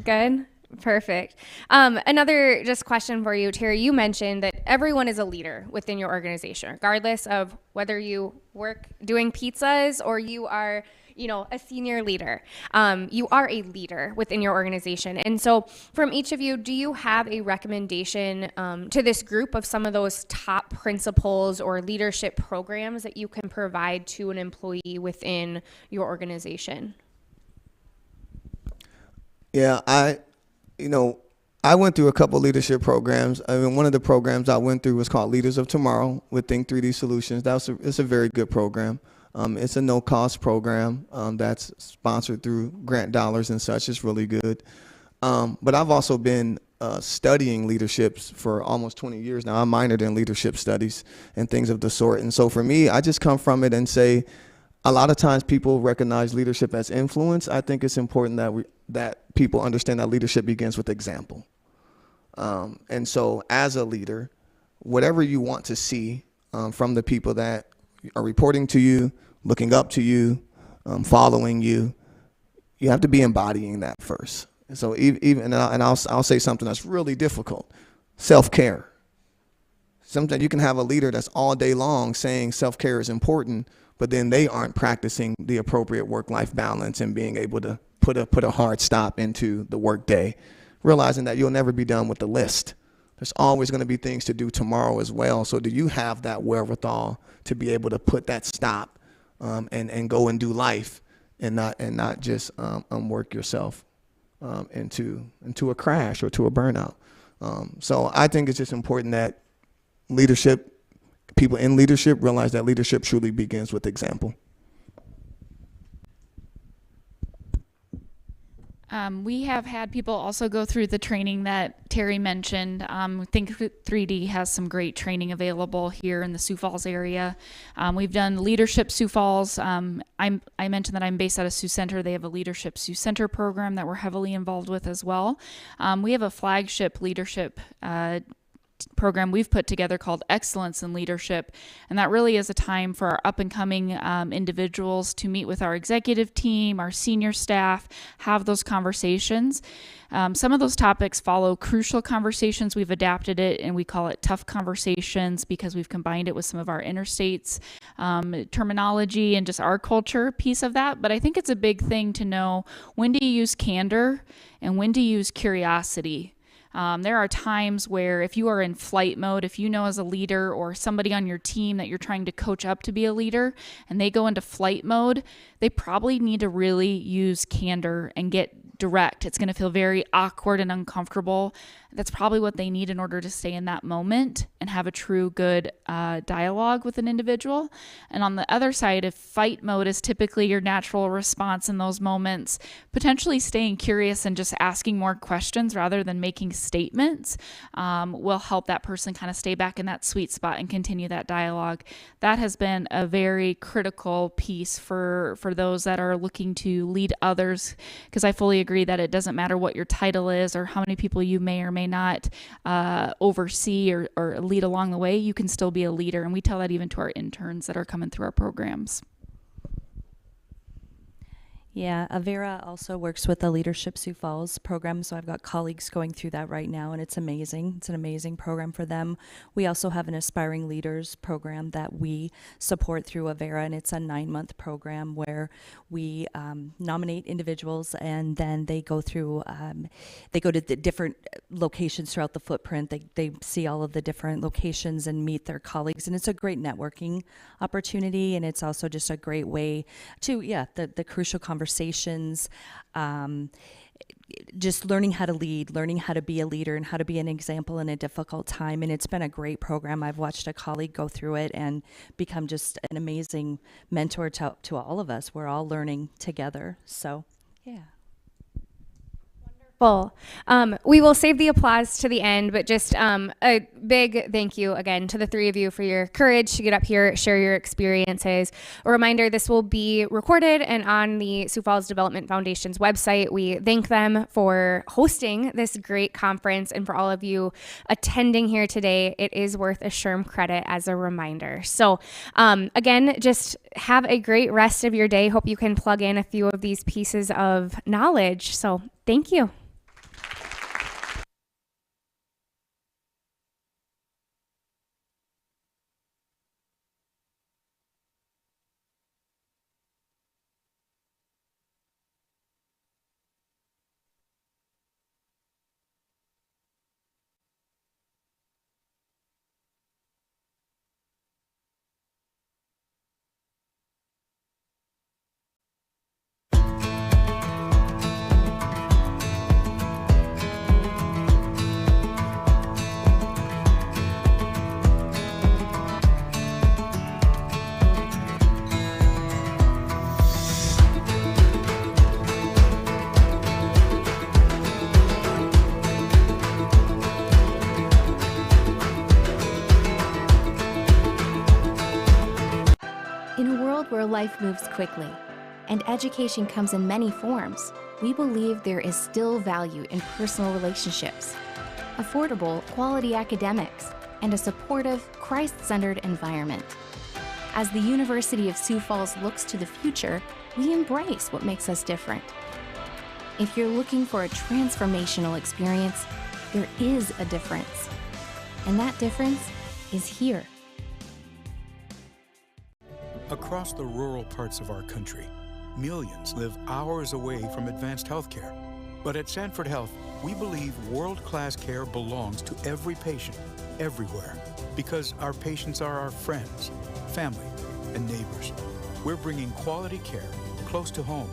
Speaker 16: Good. Perfect. Another just question for you, Terry. You mentioned that everyone is a leader within your organization, regardless of whether you work doing pizzas or you are, a senior leader. You are a leader within your organization. And so from each of you, do you have a recommendation to this group of some of those top principles or leadership programs that you can provide to an employee within your organization?
Speaker 19: Yeah, I went through a couple leadership programs. I mean, one of the programs I went through was called Leaders of Tomorrow with Think 3D Solutions. It's a very good program. It's a no-cost program that's sponsored through grant dollars and such. It's really good. But I've also been studying leaderships for almost 20 years now. I minored in leadership studies and things of the sort. And so for me, I just come from it and say, a lot of times people recognize leadership as influence. I think it's important that people understand that leadership begins with example. And so as a leader, whatever you want to see from the people that are reporting to you, looking up to you, following you, you have to be embodying that first. And so even I'll say something that's really difficult: self-care. Sometimes you can have a leader that's all day long saying self-care is important, but then they aren't practicing the appropriate work-life balance and being able to put a hard stop into the work day, realizing that you'll never be done with the list There's always going to be things to do tomorrow as well. So do you have that wherewithal to be able to put that stop and go and do life and not just work yourself into a crash or to a burnout? So I think it's just important that people in leadership realize that leadership truly begins with example.
Speaker 18: We have had people also go through the training that Terry mentioned. Think 3D has some great training available here in the Sioux Falls area. We've done Leadership Sioux Falls. I mentioned that I'm based out of Sioux Center. They have a Leadership Sioux Center program that we're heavily involved with as well. We have a flagship leadership program we've put together called Excellence in Leadership, and that really is a time for our up-and-coming individuals to meet with our executive team, our senior staff, have those conversations. Some of those topics follow crucial conversations. We've adapted it and we call it tough conversations because we've combined it with some of our interstates terminology and just our culture piece of that. But I think it's a big thing to know when to use candor and when to use curiosity. There are times where if you are in flight mode, if you know as a leader or somebody on your team that you're trying to coach up to be a leader and they go into flight mode, they probably need to really use candor and get direct. It's going to feel very awkward and uncomfortable. That's probably what they need in order to stay in that moment and have a true good dialogue with an individual. And on the other side, if fight mode is typically your natural response in those moments, potentially staying curious and just asking more questions rather than making statements will help that person kind of stay back in that sweet spot and continue that dialogue. That has been a very critical piece for those that are looking to lead others, because I fully agree that it doesn't matter what your title is or how many people you may or may not oversee or lead along the way. You can still be a leader, and we tell that even to our interns that are coming through our programs.
Speaker 17: Yeah, Avera also works with the Leadership Sioux Falls program, so I've got colleagues going through that right now, and it's amazing. It's an amazing program for them. We also have an Aspiring Leaders program that we support through Avera, and it's a 9-month program where we nominate individuals, and then they go through, they go to the different locations throughout the footprint. They see all of the different locations and meet their colleagues, and it's a great networking opportunity, and it's also just a great way to, the crucial conversations, just learning how to lead, learning how to be a leader and how to be an example in a difficult time. And it's been a great program. I've watched a colleague go through it and become just an amazing mentor to all of us. We're all learning together. So, yeah.
Speaker 16: We will save the applause to the end, but just a big thank you again to the three of you for your courage to get up here, share your experiences. A reminder, this will be recorded and on the Sioux Falls Development Foundation's website. We thank them for hosting this great conference, and for all of you attending here today, it is worth a SHRM credit as a reminder. So again, just have a great rest of your day. Hope you can plug in a few of these pieces of knowledge. So thank you.
Speaker 1: Where life moves quickly and education comes in many forms, we believe there is still value in personal relationships, affordable, quality academics, and a supportive, Christ-centered environment. As the University of Sioux Falls looks to the future, we embrace what makes us different. If you're looking for a transformational experience, there is a difference, and that difference is here.
Speaker 2: Across the rural parts of our country, millions live hours away from advanced healthcare. But at Sanford Health, we believe world-class care belongs to every patient, everywhere, because our patients are our friends, family, and neighbors. We're bringing quality care close to home,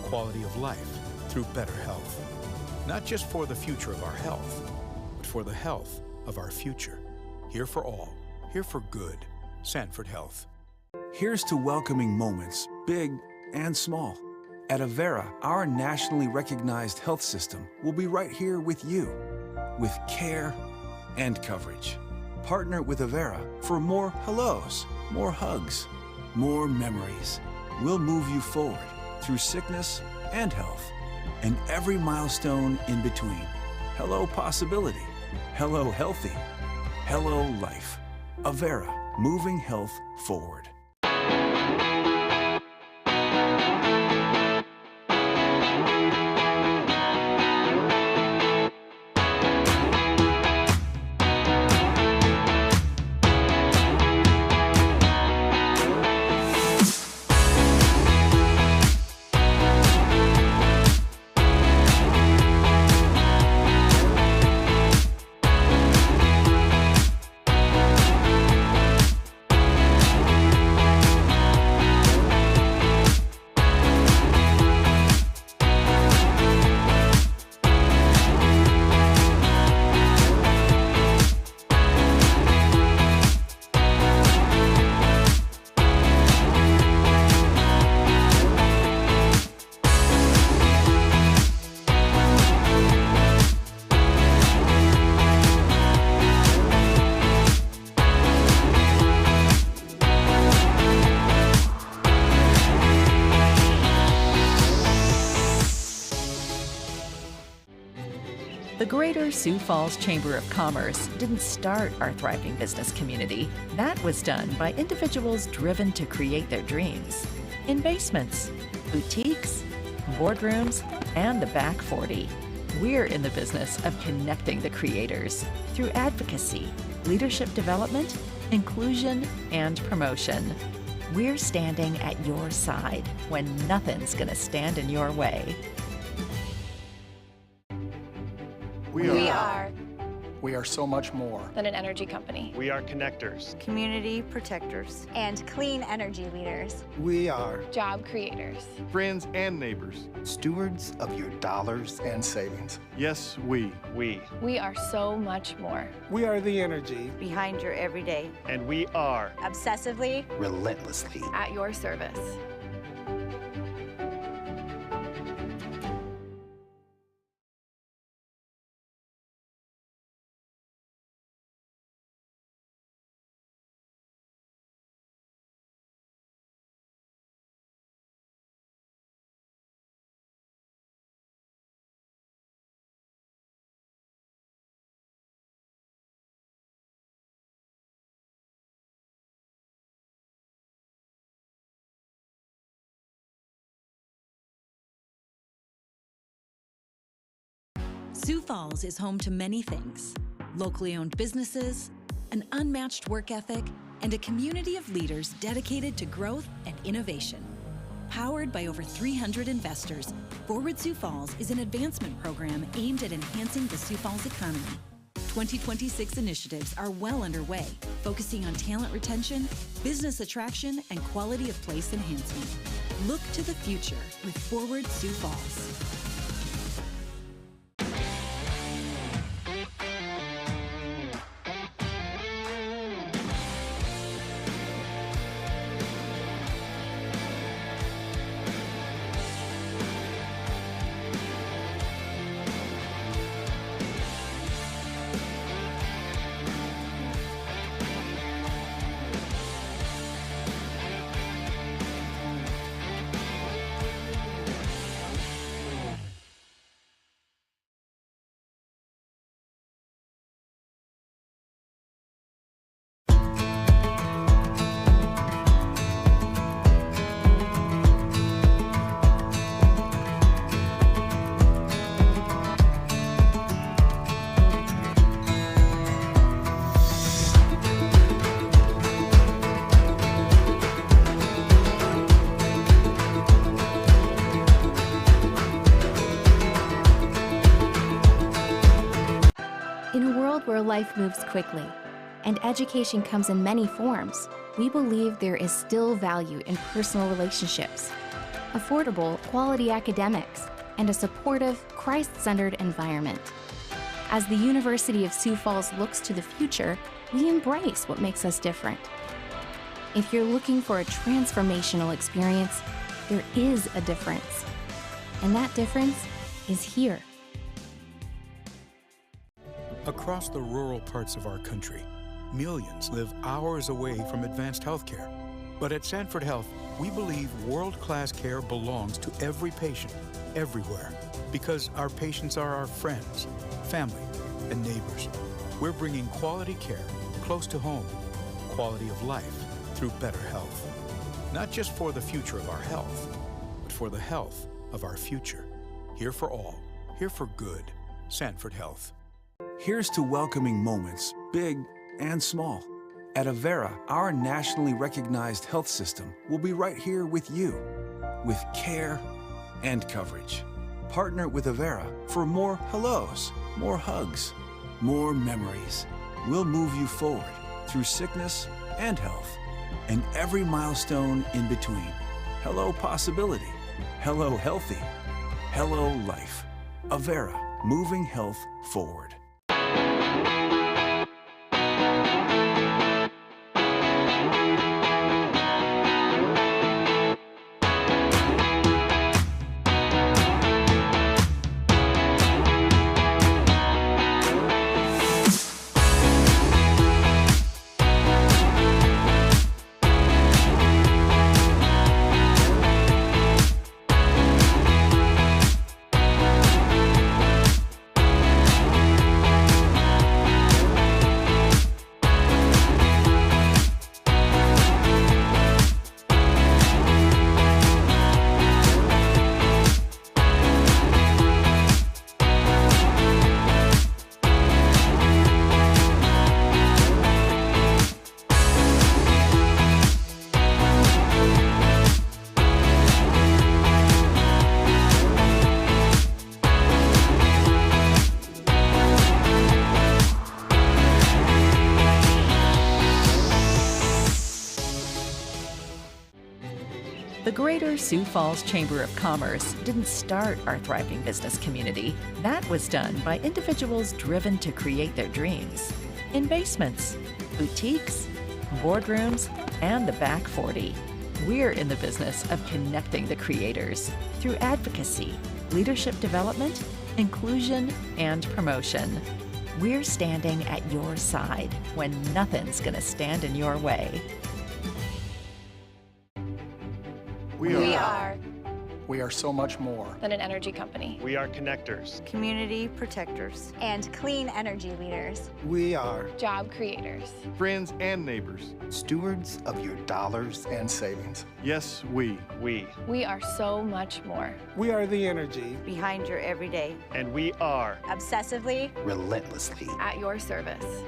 Speaker 2: quality of life through better health. Not just for the future of our health, but for the health of our future. Here for all, here for good. Sanford Health.
Speaker 3: Here's to welcoming moments, big and small. At Avera, our nationally recognized health system will be right here with you, with care and coverage. Partner with Avera for more hellos, more hugs, more memories. We'll move you forward through sickness and health, and every milestone in between. Hello possibility, hello healthy, hello life. Avera, moving health forward.
Speaker 4: The Greater Sioux Falls Chamber of Commerce didn't start our thriving business community. That was done by individuals driven to create their dreams. In basements, boutiques, boardrooms, and the back 40. We're in the business of connecting the creators through advocacy, leadership development, inclusion, and promotion. We're standing at your side when nothing's gonna stand in your way.
Speaker 5: We are. We are so much more
Speaker 6: than an energy company.
Speaker 7: We are connectors,
Speaker 8: community protectors,
Speaker 9: and clean energy leaders.
Speaker 5: We are
Speaker 6: job creators,
Speaker 7: friends and neighbors,
Speaker 5: stewards of your dollars and savings.
Speaker 7: Yes, we.
Speaker 6: We are so much more.
Speaker 5: We are the energy
Speaker 8: behind your everyday.
Speaker 7: And we are
Speaker 9: obsessively,
Speaker 5: relentlessly
Speaker 6: at your service.
Speaker 11: Sioux Falls is home to many things: locally owned businesses, an unmatched work ethic, and a community of leaders dedicated to growth and innovation. Powered by over 300 investors, Forward Sioux Falls is an advancement program aimed at enhancing the Sioux Falls economy. 2026 initiatives are well underway, focusing on talent retention, business attraction, and quality of place enhancement. Look to the future with Forward Sioux Falls.
Speaker 1: In a world where life moves quickly and education comes in many forms, we believe there is still value in personal relationships, affordable, quality academics, and a supportive, Christ-centered environment. As the University of Sioux Falls looks to the future, we embrace what makes us different. If you're looking for a transformational experience, there is a difference. And that difference is here.
Speaker 2: Across the rural parts of our country, millions live hours away from advanced healthcare. But at Sanford Health, we believe world-class care belongs to every patient, everywhere, because our patients are our friends, family, and neighbors. We're bringing quality care close to home, quality of life through better health. Not just for the future of our health, but for the health of our future. Here for all, here for good. Sanford Health.
Speaker 3: Here's to welcoming moments, big and small. At Avera, our nationally recognized health system will be right here with you, with care and coverage. Partner with Avera for more hellos, more hugs, more memories. We'll move you forward through sickness and health, and every milestone in between. Hello possibility, hello healthy, hello life. Avera, moving health forward.
Speaker 4: The Greater Sioux Falls Chamber of Commerce didn't start our thriving business community. That was done by individuals driven to create their dreams. In basements, boutiques, boardrooms, and the back 40. We're in the business of connecting the creators through advocacy, leadership development, inclusion, and promotion. We're standing at your side when nothing's gonna stand in your way.
Speaker 5: We are. We are so much more
Speaker 6: than an energy company.
Speaker 7: We are connectors,
Speaker 8: community protectors,
Speaker 9: and clean energy leaders.
Speaker 5: We are
Speaker 6: job creators,
Speaker 7: friends and neighbors,
Speaker 5: stewards of your dollars and savings.
Speaker 7: Yes, we
Speaker 6: are so much more.
Speaker 5: We are the energy
Speaker 8: behind your everyday.
Speaker 7: And we are
Speaker 9: obsessively,
Speaker 5: relentlessly
Speaker 6: at your service.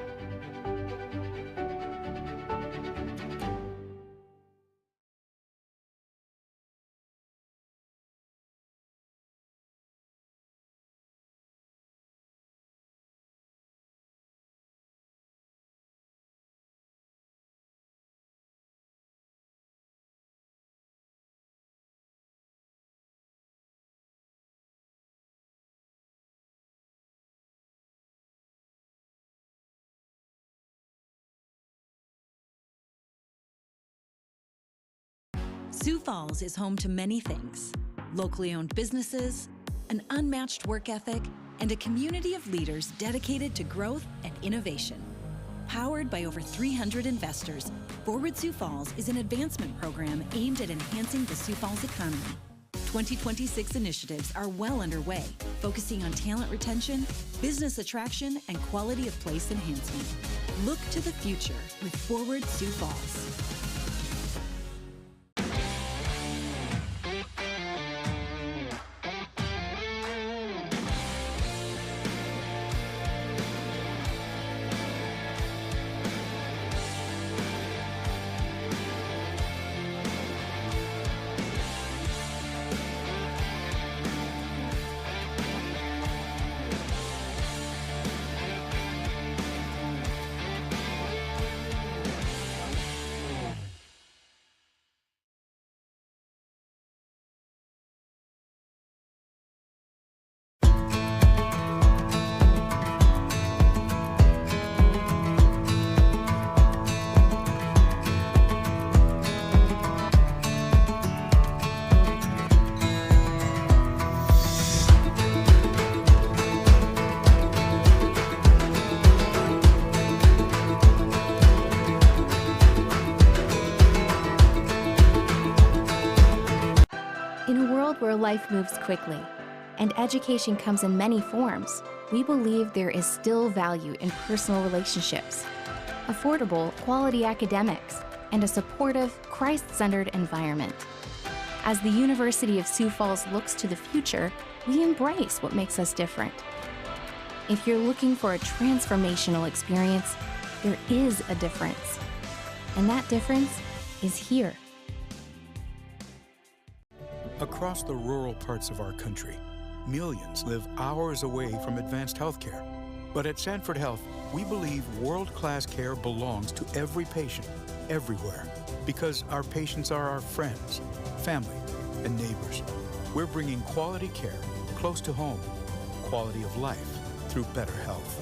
Speaker 11: Sioux Falls is home to many things: locally owned businesses, an unmatched work ethic, and a community of leaders dedicated to growth and innovation. Powered by over 300 investors, Forward Sioux Falls is an advancement program aimed at enhancing the Sioux Falls economy. 2026 initiatives are well underway, focusing on talent retention, business attraction, and quality of place enhancement. Look to the future with Forward Sioux Falls.
Speaker 1: life moves quickly, and education comes in many forms, we believe there is still value in personal relationships, affordable, quality academics, and a supportive, Christ-centered environment. As the University of Sioux Falls looks to the future, we embrace what makes us different. If you're looking for a transformational experience, there is a difference. And that difference is here.
Speaker 2: Across the rural parts of our country, millions live hours away from advanced healthcare. But at Sanford Health, we believe world-class care belongs to every patient, everywhere, because our patients are our friends, family, and neighbors. We're bringing quality care close to home, quality of life through better health.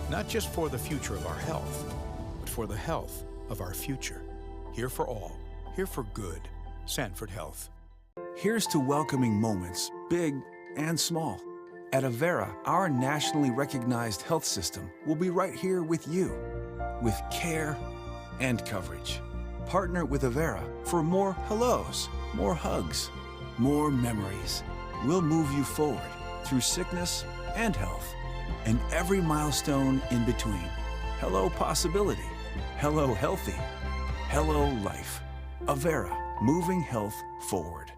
Speaker 2: Not just for the future of our health, but for the health of our future. Here for all, here for good. Sanford Health.
Speaker 3: Here's to welcoming moments, big and small. At Avera, our nationally recognized health system will be right here with you, with care and coverage. Partner with Avera for more hellos, more hugs, more memories. We'll move you forward through sickness and health, and every milestone in between. Hello possibility, hello healthy, hello life. Avera, moving health forward.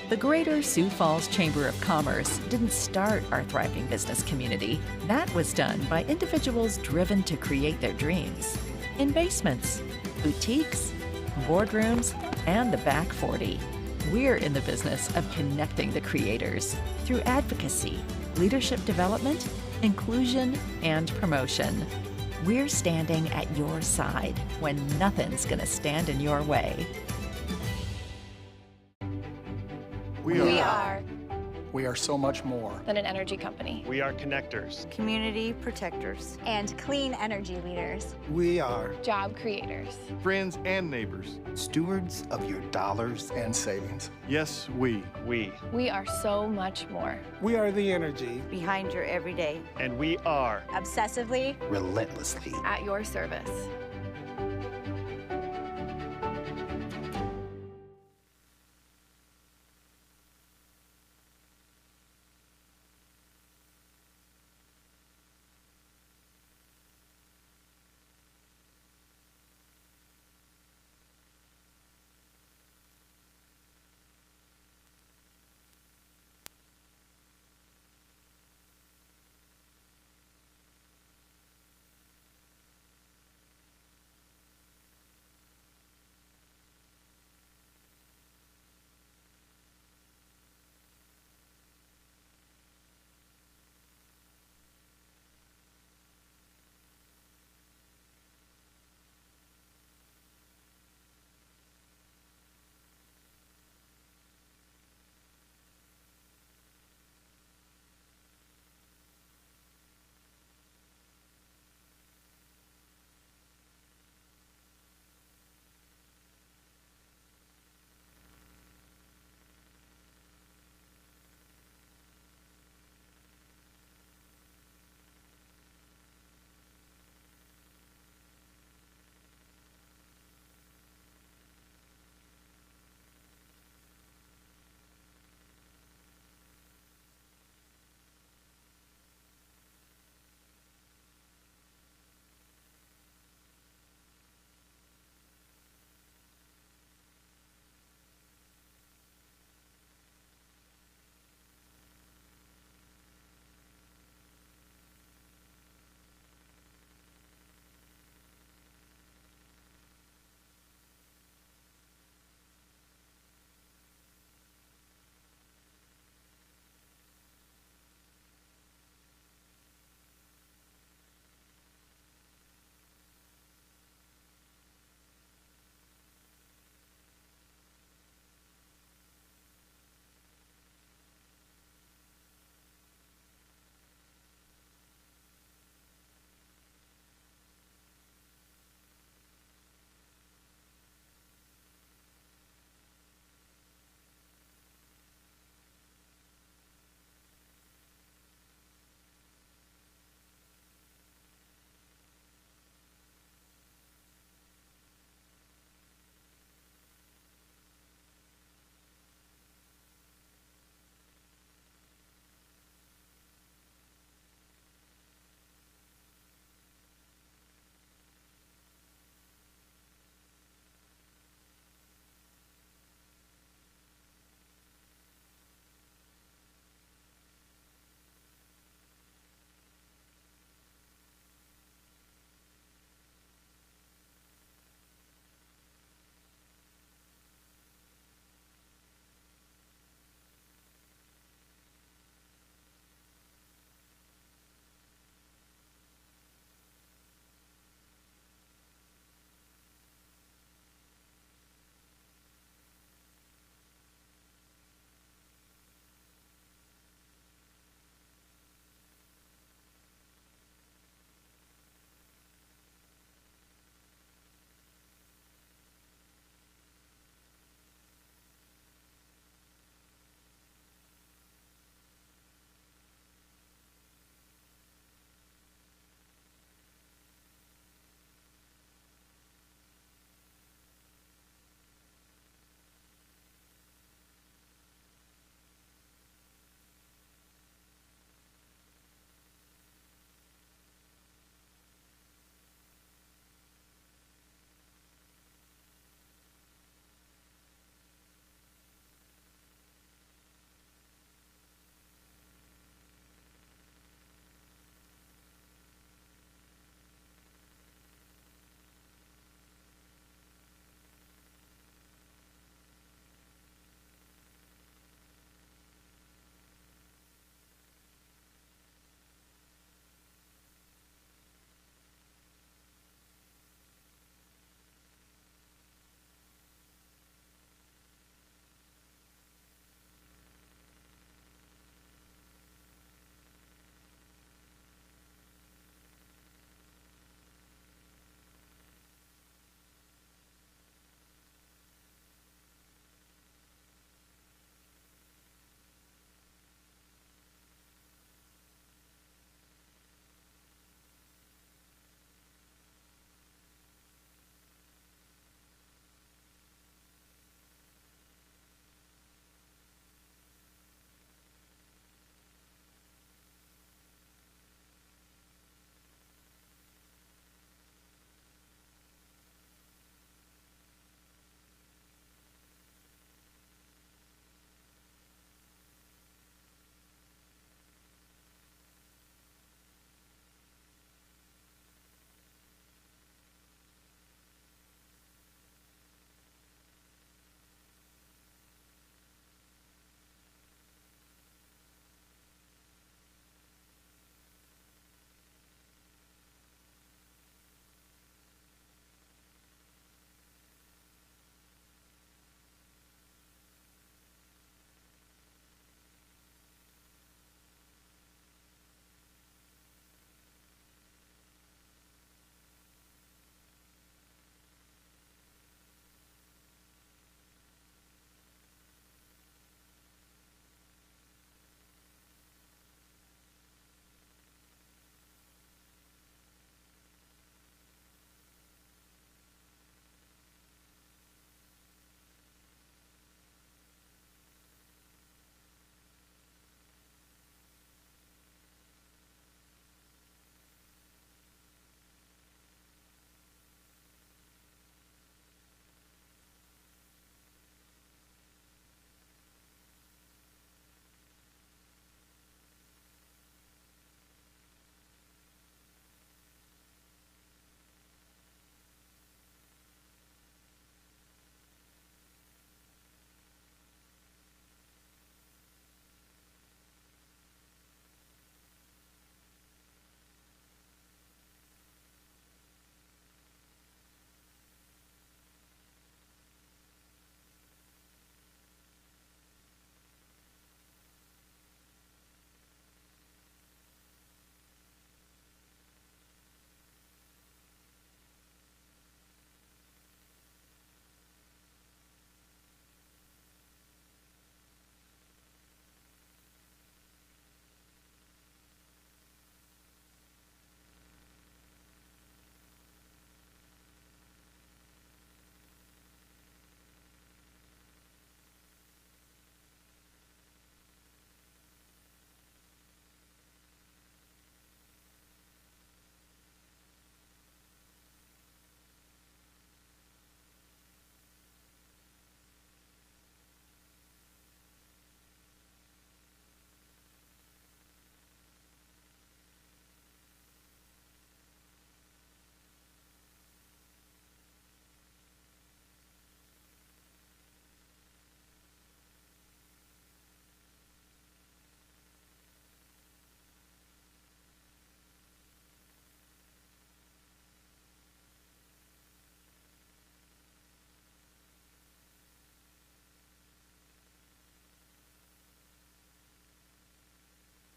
Speaker 4: The Greater Sioux Falls Chamber of Commerce didn't start our thriving business community. That was done by individuals driven to create their dreams. In basements, boutiques, boardrooms, and the back 40. We're in the business of connecting the creators through advocacy, leadership development, inclusion, and promotion. We're standing at your side when nothing's gonna stand in your way.
Speaker 5: We are. We are so much more
Speaker 6: than an energy company.
Speaker 7: We are connectors,
Speaker 8: community protectors,
Speaker 9: and clean energy leaders.
Speaker 5: We are
Speaker 6: job creators,
Speaker 7: friends and neighbors,
Speaker 5: stewards of your dollars and savings.
Speaker 7: Yes, we
Speaker 6: are so much more.
Speaker 5: We are the energy
Speaker 8: behind your everyday,
Speaker 7: and we are
Speaker 9: obsessively,
Speaker 5: relentlessly
Speaker 6: at your service.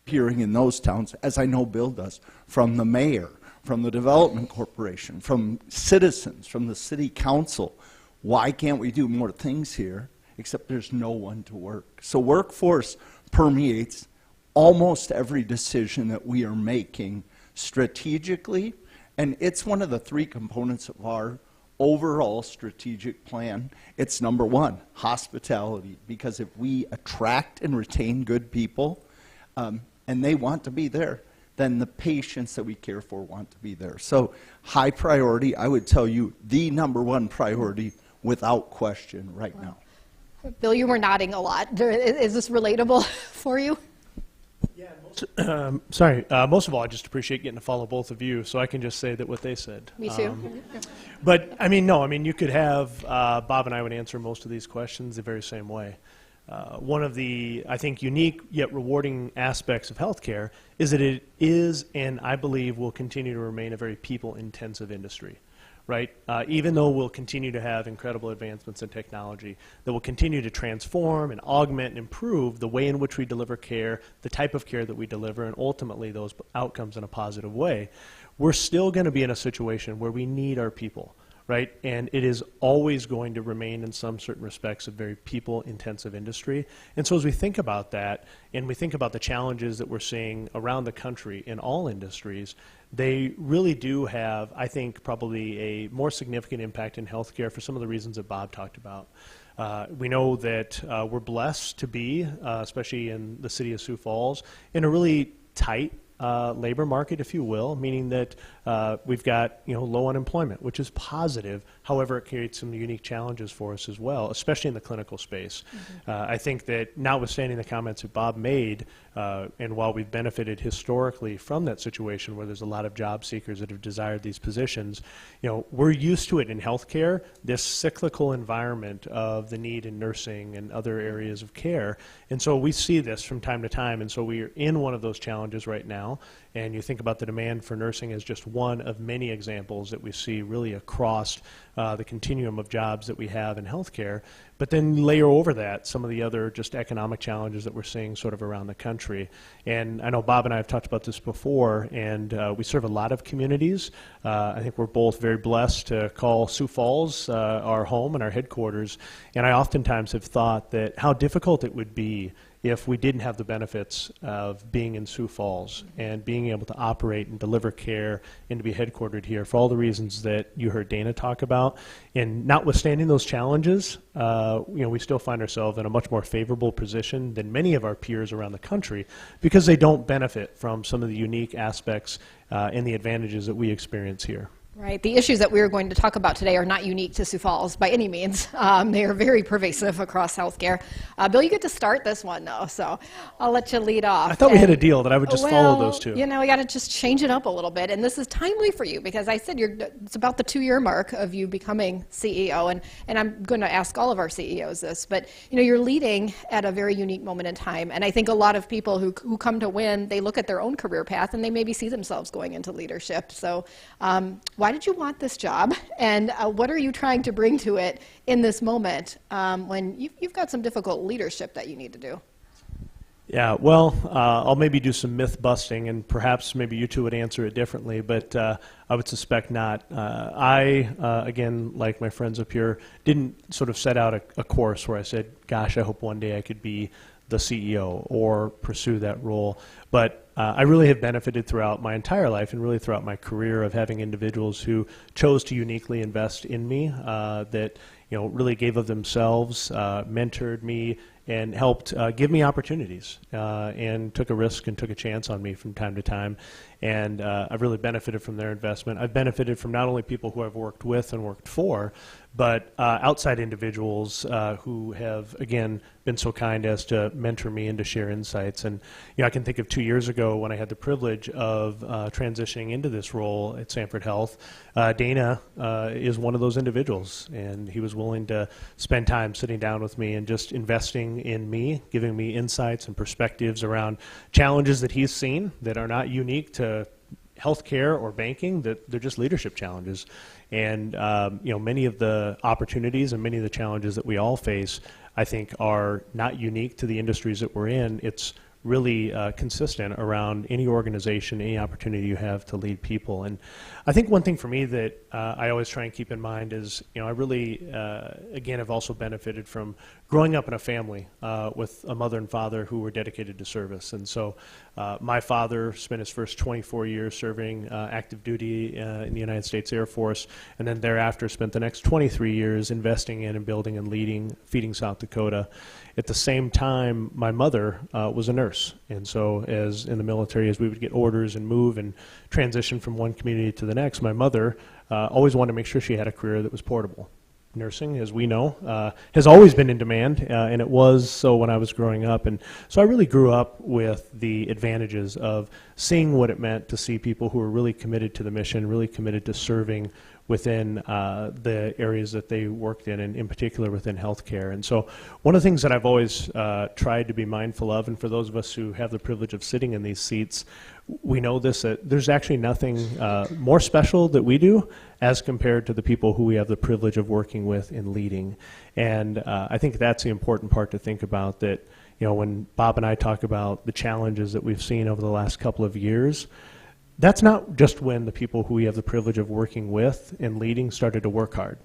Speaker 20: hearing in those towns, as I know Bill does, from the mayor, from the development corporation, from citizens, from the city council. Why can't we do more things here? Except there's no one to work. So workforce permeates almost every decision that we are making strategically, and it's one of the three components of our overall strategic plan. It's number one, hospitality, because if we attract and retain good people, and they want to be there, then the patients that we care for want to be there. So high priority, I would tell you the number one priority without question right now.
Speaker 21: Bill, you were nodding a lot. Is this relatable for you?
Speaker 22: Most of all, I just appreciate getting to follow both of you, so I can just say that what they said.
Speaker 21: Me too.
Speaker 22: But you could have, Bob and I would answer most of these questions the very same way. One of the, I think, unique yet rewarding aspects of healthcare is that it is, and I believe will continue to remain, a very people-intensive industry. Right? Even though we'll continue to have incredible advancements in technology that will continue to transform and augment and improve the way in which we deliver care, the type of care that we deliver, and ultimately those outcomes in a positive way, we're still going to be in a situation where we need our people. Right? And it is always going to remain, in some certain respects, a very people-intensive industry. And so as we think about that, and we think about the challenges that we're seeing around the country in all industries, they really do have, I think, probably a more significant impact in healthcare for some of the reasons that Bob talked about. We know that we're blessed to be, especially in the city of Sioux Falls, in a really tight labor market, if you will, meaning that we've got low unemployment, which is positive. However, it creates some unique challenges for us as well, especially in the clinical space. I think that notwithstanding the comments that Bob made, and while we've benefited historically from that situation where there's a lot of job seekers that have desired these positions, we're used to it in healthcare, this cyclical environment of the need in nursing and other areas of care. And so we see this from time to time, and so we're in one of those challenges right now. And you think about the demand for nursing as just one of many examples that we see really across the continuum of jobs that we have in healthcare. But then layer over that some of the other just economic challenges that we're seeing sort of around the country. And I know Bob and I have talked about this before, and we serve a lot of communities. I think we're both very blessed to call Sioux Falls our home and our headquarters. And I oftentimes have thought that how difficult it would be if we didn't have the benefits of being in Sioux Falls and being able to operate and deliver care and to be headquartered here for all the reasons that you heard Dana talk about. And notwithstanding those challenges, we still find ourselves in a much more favorable position than many of our peers around the country because they don't benefit from some of the unique aspects and the advantages that we experience here.
Speaker 21: Right. The issues that we're going to talk about today are not unique to Sioux Falls by any means. They are very pervasive across healthcare. Bill, you get to start this one, though, so I'll let you lead off.
Speaker 22: I thought we had a deal that I would just follow those two.
Speaker 21: We got to just change it up a little bit. And this is timely for you because I said it's about the 2-year mark of you becoming CEO. And I'm going to ask all of our CEOs this. But, you're leading at a very unique moment in time. And I think a lot of people who come to win, they look at their own career path and they maybe see themselves going into leadership. So why did you want this job, and what are you trying to bring to it in this moment when you've got some difficult leadership that you need to do?
Speaker 22: Yeah, well, I'll maybe do some myth busting, and perhaps maybe you two would answer it differently, but I would suspect not. Again, like my friends up here, didn't sort of set out a course where I said, gosh, I hope one day I could be the CEO or pursue that role. But I really have benefited throughout my entire life and really throughout my career of having individuals who chose to uniquely invest in me, that really gave of themselves, mentored me, and helped give me opportunities, and took a risk and took a chance on me from time to time. And I've really benefited from their investment. I've benefited from not only people who I've worked with and worked for, but outside individuals who have, again, been so kind as to mentor me and to share insights. And I can think of 2 years ago when I had the privilege of transitioning into this role at Sanford Health. Dana is one of those individuals, and he was willing to spend time sitting down with me and just investing in me, giving me insights and perspectives around challenges that he's seen that are not unique to healthcare or banking, that they're just leadership challenges. And many of the opportunities and many of the challenges that we all face, I think, are not unique to the industries that we're in. It's really consistent around any organization, any opportunity you have to lead people. And I think one thing for me that I always try and keep in mind is, I really, again, have also benefited from growing up in a family with a mother and father who were dedicated to service. And so my father spent his first 24 years serving active duty in the United States Air Force, and then thereafter spent the next 23 years investing in and building and leading Feeding South Dakota. At the same time, my mother was a nurse, and so as in the military, as we would get orders and move and transition from one community to the next, my mother always wanted to make sure she had a career that was portable. Nursing, as we know, has always been in demand, and it was so when I was growing up. And so I really grew up with the advantages of seeing what it meant to see people who were really committed to the mission, really committed to serving within the areas that they worked in, and in particular within healthcare. And so one of the things that I've always tried to be mindful of, and for those of us who have the privilege of sitting in these seats, we know this, that there's actually nothing more special that we do as compared to the people who we have the privilege of working with and leading. And I think that's the important part to think about, that when Bob and I talk about the challenges that we've seen over the last couple of years, that's not just when the people who we have the privilege of working with and leading started to work hard.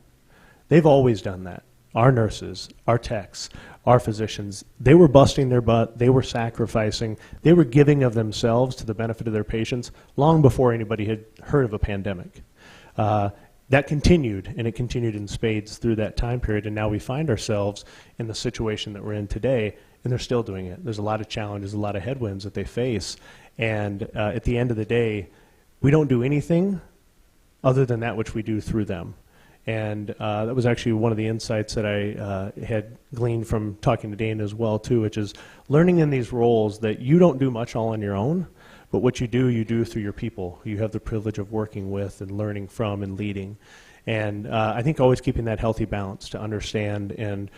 Speaker 22: They've always done that. Our nurses, our techs, our physicians, they were busting their butt, they were sacrificing, they were giving of themselves to the benefit of their patients long before anybody had heard of a pandemic. That continued, and it continued in spades through that time period, and now we find ourselves in the situation that we're in today, and they're still doing it. There's a lot of challenges, a lot of headwinds that they face, and at the end of the day, we don't do anything other than that which we do through them. And that was actually one of the insights that I had gleaned from talking to Dana as well, too, which is learning in these roles that you don't do much all on your own, but what you do through your people who you have the privilege of working with and learning from and leading. And I think always keeping that healthy balance to understand and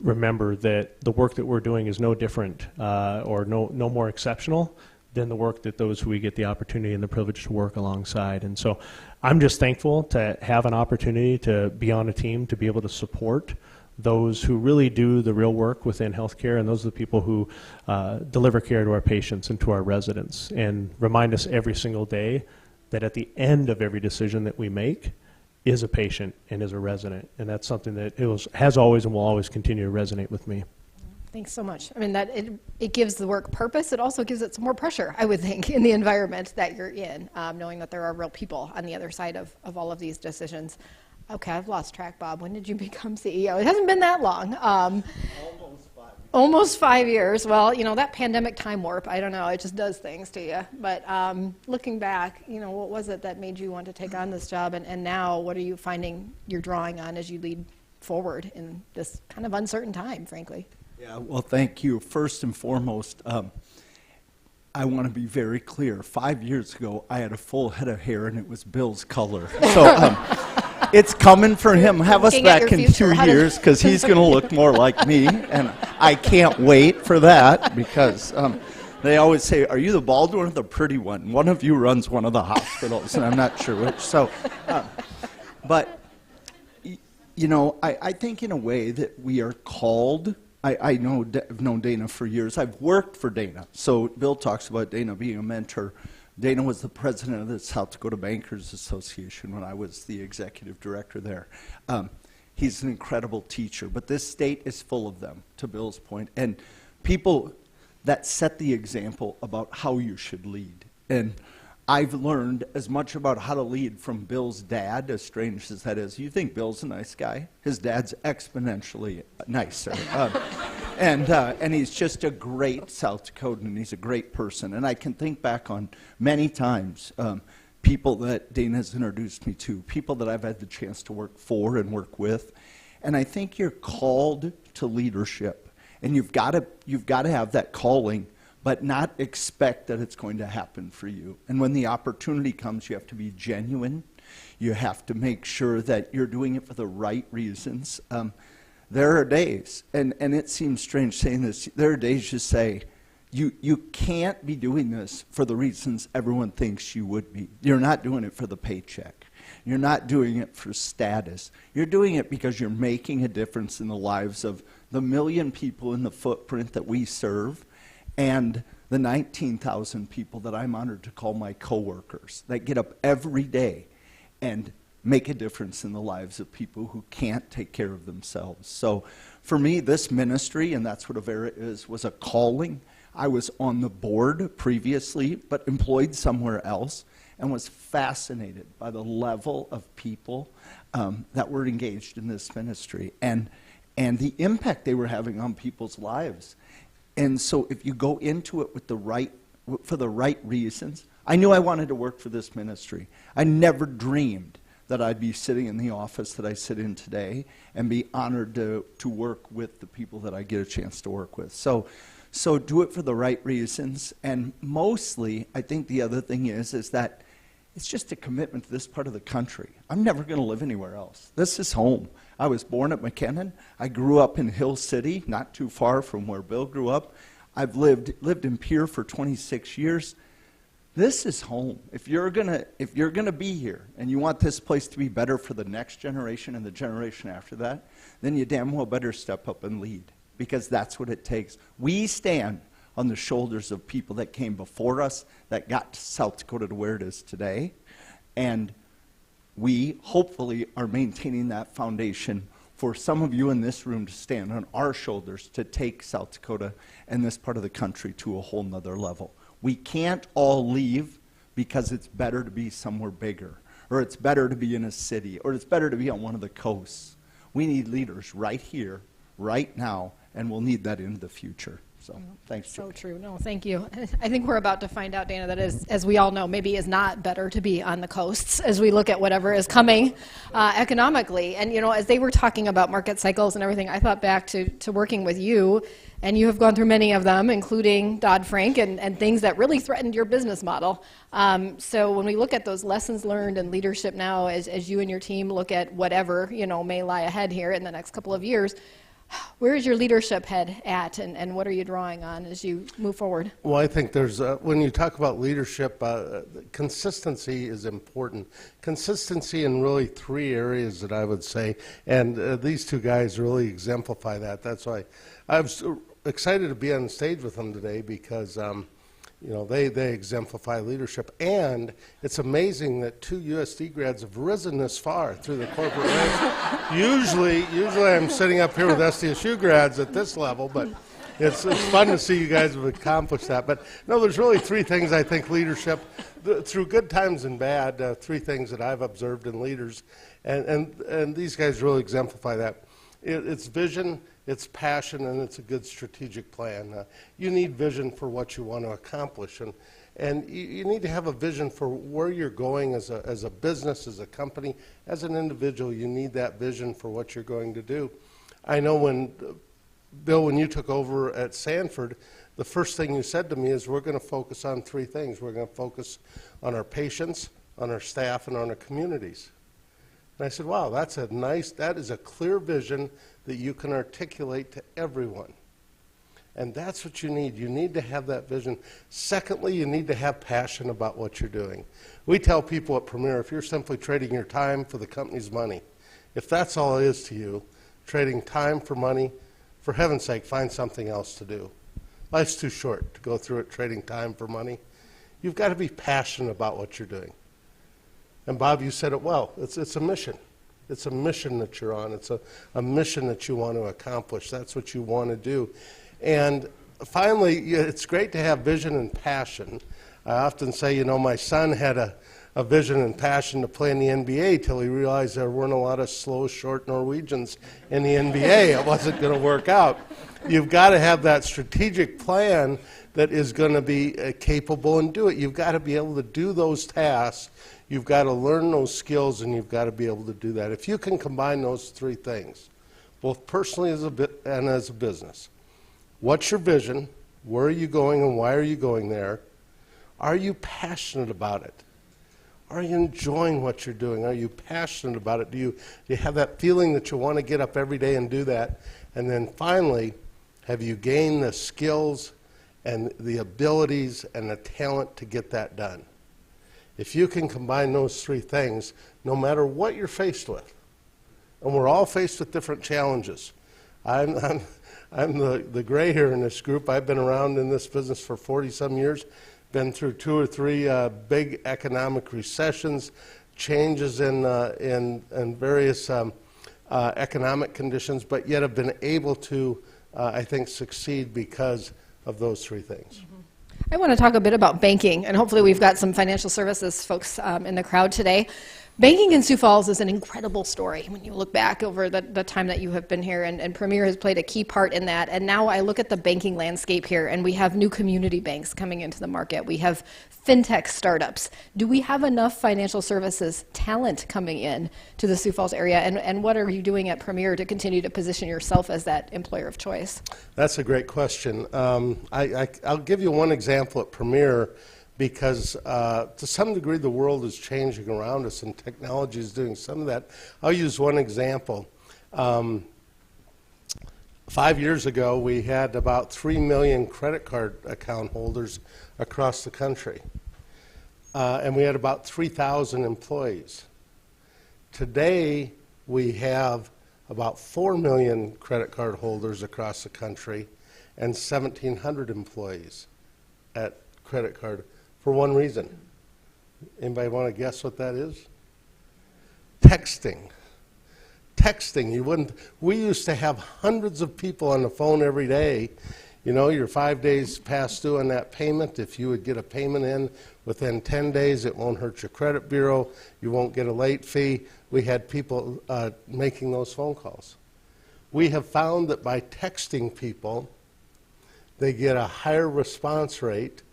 Speaker 22: remember that the work that we're doing is no different or no more exceptional than the work that those who we get the opportunity and the privilege to work alongside. And so I'm just thankful to have an opportunity to be on a team, to be able to support those who really do the real work within healthcare, and those are the people who deliver care to our patients and to our residents, and remind us every single day that at the end of every decision that we make is a patient and is a resident. And that's something that has always and will always continue to resonate with me.
Speaker 21: Thanks so much. I mean, that it gives the work purpose. It also gives it some more pressure, I would think, in the environment that you're in, knowing that there are real people on the other side of all of these decisions. Okay, I've lost track, Bob. When did you become CEO? It hasn't been that long. Almost 5 years. Well, that pandemic time warp, I don't know, it just does things to you. But looking back, what was it that made you want to take on this job? And now, what are you finding you're drawing on as you lead forward in this kind of uncertain time, frankly?
Speaker 20: Yeah, well, thank you. First and foremost, I want to be very clear. 5 years ago, I had a full head of hair, and it was Bill's color. So it's coming for him. Have us back in 2 years, because he's going to look more like me, and I can't wait for that, because they always say, are you the bald one or the pretty one? One of you runs one of the hospitals, and I'm not sure which. So, but, I think in a way that we are called. I've known Dana for years. I've worked for Dana. So Bill talks about Dana being a mentor. Dana was the president of the South Dakota Bankers Association when I was the executive director there. He's an incredible teacher, but this state is full of them, to Bill's point, and people that set the example about how you should lead. And I've learned as much about how to lead from Bill's dad, as strange as that is. You think Bill's a nice guy? His dad's exponentially nicer. And he's just a great South Dakotan, and he's a great person. And I can think back on many times people that Dana has introduced me to, people that I've had the chance to work for and work with. And I think you're called to leadership. And you've got to have that calling, but not expect that it's going to happen for you. And when the opportunity comes, you have to be genuine. You have to make sure that you're doing it for the right reasons. There are days, and it seems strange saying this, there are days you say, you can't be doing this for the reasons everyone thinks you would be. You're not doing it for the paycheck. You're not doing it for status. You're doing it because you're making a difference in the lives of the 1 million people in the footprint that we serve. and the 19,000 people that I'm honored to call my coworkers that get up every day and make a difference in the lives of people who can't take care of themselves. So for me, this ministry, and that's what Avera is, was a calling. I was on the board previously, but employed somewhere else, and was fascinated by the level of people that were engaged in this ministry and the impact they were having on people's lives. And so if you go into it with for the right reasons, I knew I wanted to work for this ministry. I never dreamed that I'd be sitting in the office that I sit in today and be honored to work with the people that I get a chance to work with. So do it for the right reasons. And mostly, I think the other thing is that it's just a commitment to this part of the country. I'm never going to live anywhere else. This is home. I was born at McKinnon. I grew up in Hill City, not too far from where Bill grew up. I've lived in Pierre for 26 years. This is home. If you're gonna be here and you want this place to be better for the next generation and the generation after that, then you damn well better step up and lead, because that's what it takes. We stand on the shoulders of people that came before us, that got South Dakota to where it is today, and we hopefully are maintaining that foundation for some of you in this room to stand on our shoulders to take South Dakota and this part of the country to a whole nother level. We can't all leave because it's better to be somewhere bigger, or it's better to be in a city, or it's better to be on one of the coasts. We need leaders right here, right now, and we'll need that into the future. So thanks,
Speaker 21: So
Speaker 20: Jake.
Speaker 21: true. No, thank you. I think we're about to find out, Dana, that as we all know, maybe is not better to be on the coasts as we look at whatever is coming economically. And, as they were talking about market cycles and everything, I thought back to working with you, and you have gone through many of them, including Dodd-Frank and things that really threatened your business model. So when we look at those lessons learned and leadership now, as you and your team look at whatever, may lie ahead here in the next couple of years, where is your leadership head at, and what are you drawing on as you move forward?
Speaker 12: Well, I think there's, when you talk about leadership, consistency is important. Consistency in really three areas that I would say, and these two guys really exemplify that. That's why I was excited to be on stage with them today, because they exemplify leadership. And it's amazing that two USD grads have risen this far through the corporate ranks. Usually I'm sitting up here with SDSU grads at this level, but it's fun to see you guys have accomplished that. But no, there's really three things I think leadership, through good times and bad, three things that I've observed in leaders, and these guys really exemplify that. It's vision, it's passion, and it's a good strategic plan. You need vision for what you want to accomplish, and you need to have a vision for where you're going as a business, as a company, as an individual. You need that vision for what you're going to do. I know Bill, when you took over at Sanford, the first thing you said to me is, we're going to focus on three things. We're going to focus on our patients, on our staff, and on our communities. And I said, wow, that is a clear vision that you can articulate to everyone. And that's what you need. You need to have that vision. Secondly, you need to have passion about what you're doing. We tell people at Premier, if you're simply trading your time for the company's money, if that's all it is to you, trading time for money, for heaven's sake, find something else to do. Life's too short to go through it trading time for money. You've got to be passionate about what you're doing. And Bob, you said it well. It's a mission. It's a mission that you're on. It's a mission that you want to accomplish. That's what you want to do. And finally, it's great to have vision and passion. I often say, my son had a vision and passion to play in the NBA till he realized there weren't a lot of slow, short Norwegians in the NBA. It wasn't going to work out. You've got to have that strategic plan that is going to be capable and do it. You've got to be able to do those tasks. You've got to learn those skills, and you've got to be able to do that. If you can combine those three things, both personally and as a business, what's your vision? Where are you going, and why are you going there? Are you passionate about it? Are you enjoying what you're doing? Are you passionate about it? Do you have that feeling that you want to get up every day and do that? And then finally, have you gained the skills and the abilities and the talent to get that done? If you can combine those three things, no matter what you're faced with, and we're all faced with different challenges. I'm the gray here in this group. I've been around in this business for 40-some years, been through 2 or 3 big economic recessions, changes in various economic conditions, but yet have been able to, I think, succeed because of those 3 things.
Speaker 21: I want to talk a bit about banking, and hopefully we've got some financial services folks in the crowd today. Banking in Sioux Falls is an incredible story when you look back over the time that you have been here, and Premier has played a key part in that. And now I look at the banking landscape here, and we have new community banks coming into the market. We have fintech startups. Do we have enough financial services talent coming in to the Sioux Falls area? And what are you doing at Premier to continue to position yourself as that employer of choice?
Speaker 12: That's a great question. I'll give you one example at Premier, because to some degree the world is changing around us and technology is doing some of that. I'll use one example. 5 years ago, we had about 3 million credit card account holders across the country, and we had about 3,000 employees. Today, we have about 4 million credit card holders across the country and 1,700 employees at credit card, for one reason. Anybody want to guess what that is? Texting. Texting. We used to have hundreds of people on the phone every day. You know, you're 5 days past due on that payment. If you would get a payment in within 10 days, it won't hurt your credit bureau. You won't get a late fee. We had people making those phone calls. We have found that by texting people, they get a higher response rate.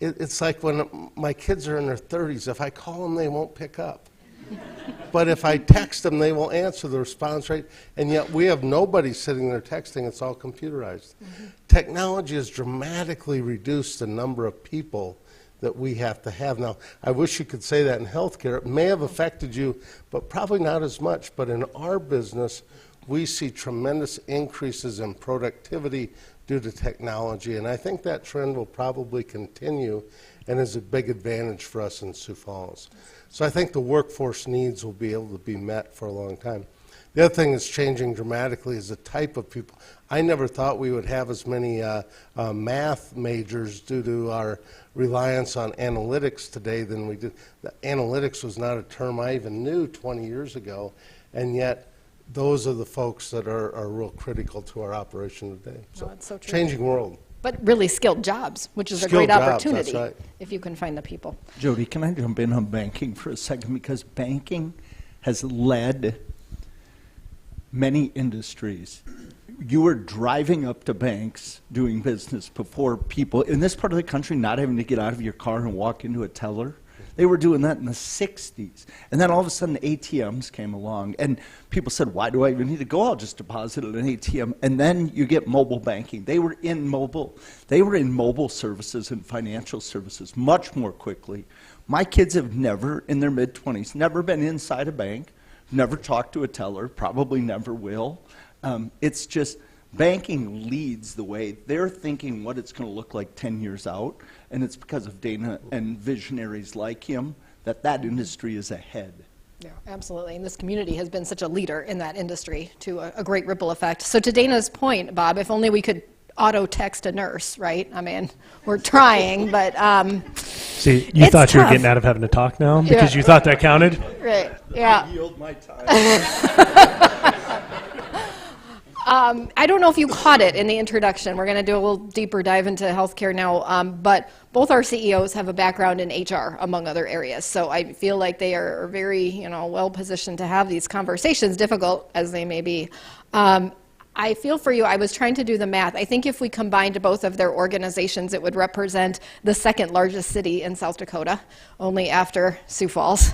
Speaker 12: It's like when my kids are in their 30s. If I call them, they won't pick up. But if I text them, they will answer. The response rate, and yet we have nobody sitting there texting. It's all computerized. Technology has dramatically reduced the number of people that we have to have. Now, I wish you could say that in healthcare. It may have affected you, but probably not as much. But in our business, we see tremendous increases in productivity due to technology, and I think that trend will probably continue and is a big advantage for us in Sioux Falls. So I think the workforce needs will be able to be met for a long time. The other thing that's changing dramatically is the type of people. I never thought we would have as many math majors due to our reliance on analytics today than we did. Analytics was not a term I even knew 20 years ago, and yet those are the folks that are real critical to our operation today. So,
Speaker 21: that's so true.
Speaker 12: Changing world.
Speaker 21: But really skilled jobs, which is a
Speaker 12: Skilled
Speaker 21: great
Speaker 12: jobs,
Speaker 21: opportunity
Speaker 12: that's right.
Speaker 21: if you can find the people.
Speaker 20: Jody, can I jump in on banking for a second? Because banking has led many industries. You were driving up to banks doing business before people in this part of the country not having to get out of your car and walk into a teller. They were doing that in the 60s. And then all of a sudden ATMs came along and people said, why do I even need to go? I'll just deposit at an ATM. And then you get mobile banking. They were in mobile services and financial services much more quickly. My kids have never, in their mid-20s, never been inside a bank, never talked to a teller, probably never will. It's just banking leads the way. They're thinking what it's going to look like 10 years out, and it's because of Dana and visionaries like him that industry is ahead.
Speaker 21: Yeah, absolutely. And this community has been such a leader in that industry to a great ripple effect. So to Dana's point, Bob, if only we could auto-text a nurse, right? I mean, we're trying, but
Speaker 22: See, you thought
Speaker 21: tough.
Speaker 22: you were getting out of having to talk now because you thought that counted?
Speaker 21: Right, yeah.
Speaker 20: Yield my time.
Speaker 21: I don't know if you caught it in the introduction. We're going to do a little deeper dive into healthcare now, but both our CEOs have a background in HR, among other areas. So I feel like they are very, well positioned to have these conversations, difficult as they may be. I feel for you. I was trying to do the math. I think if we combined both of their organizations, it would represent the second largest city in South Dakota, only after Sioux Falls.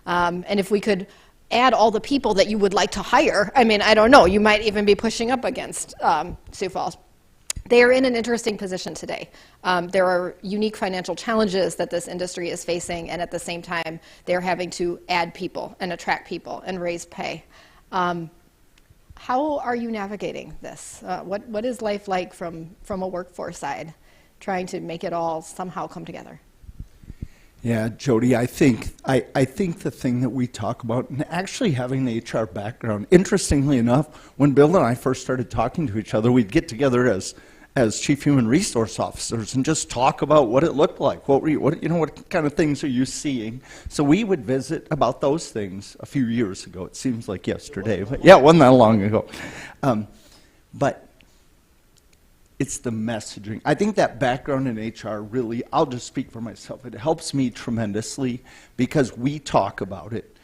Speaker 21: And if we could add all the people that you would like to hire, I mean, I don't know, you might even be pushing up against Sioux Falls. They are in an interesting position today. There are unique financial challenges that this industry is facing, and at the same time, they're having to add people and attract people and raise pay. How are you navigating this? What is life like from a workforce side, trying to make it all somehow come together?
Speaker 20: Yeah, Jody, I think the thing that we talk about, and actually having the HR background, interestingly enough, when Bill and I first started talking to each other, we'd get together as chief human resource officers and just talk about what it looked like. What kind of things are you seeing? So we would visit about those things a few years ago. It seems like yesterday, but yeah, it wasn't that long ago. But it's the messaging. I think that background in HR really, I'll just speak for myself, it helps me tremendously because we talk about it.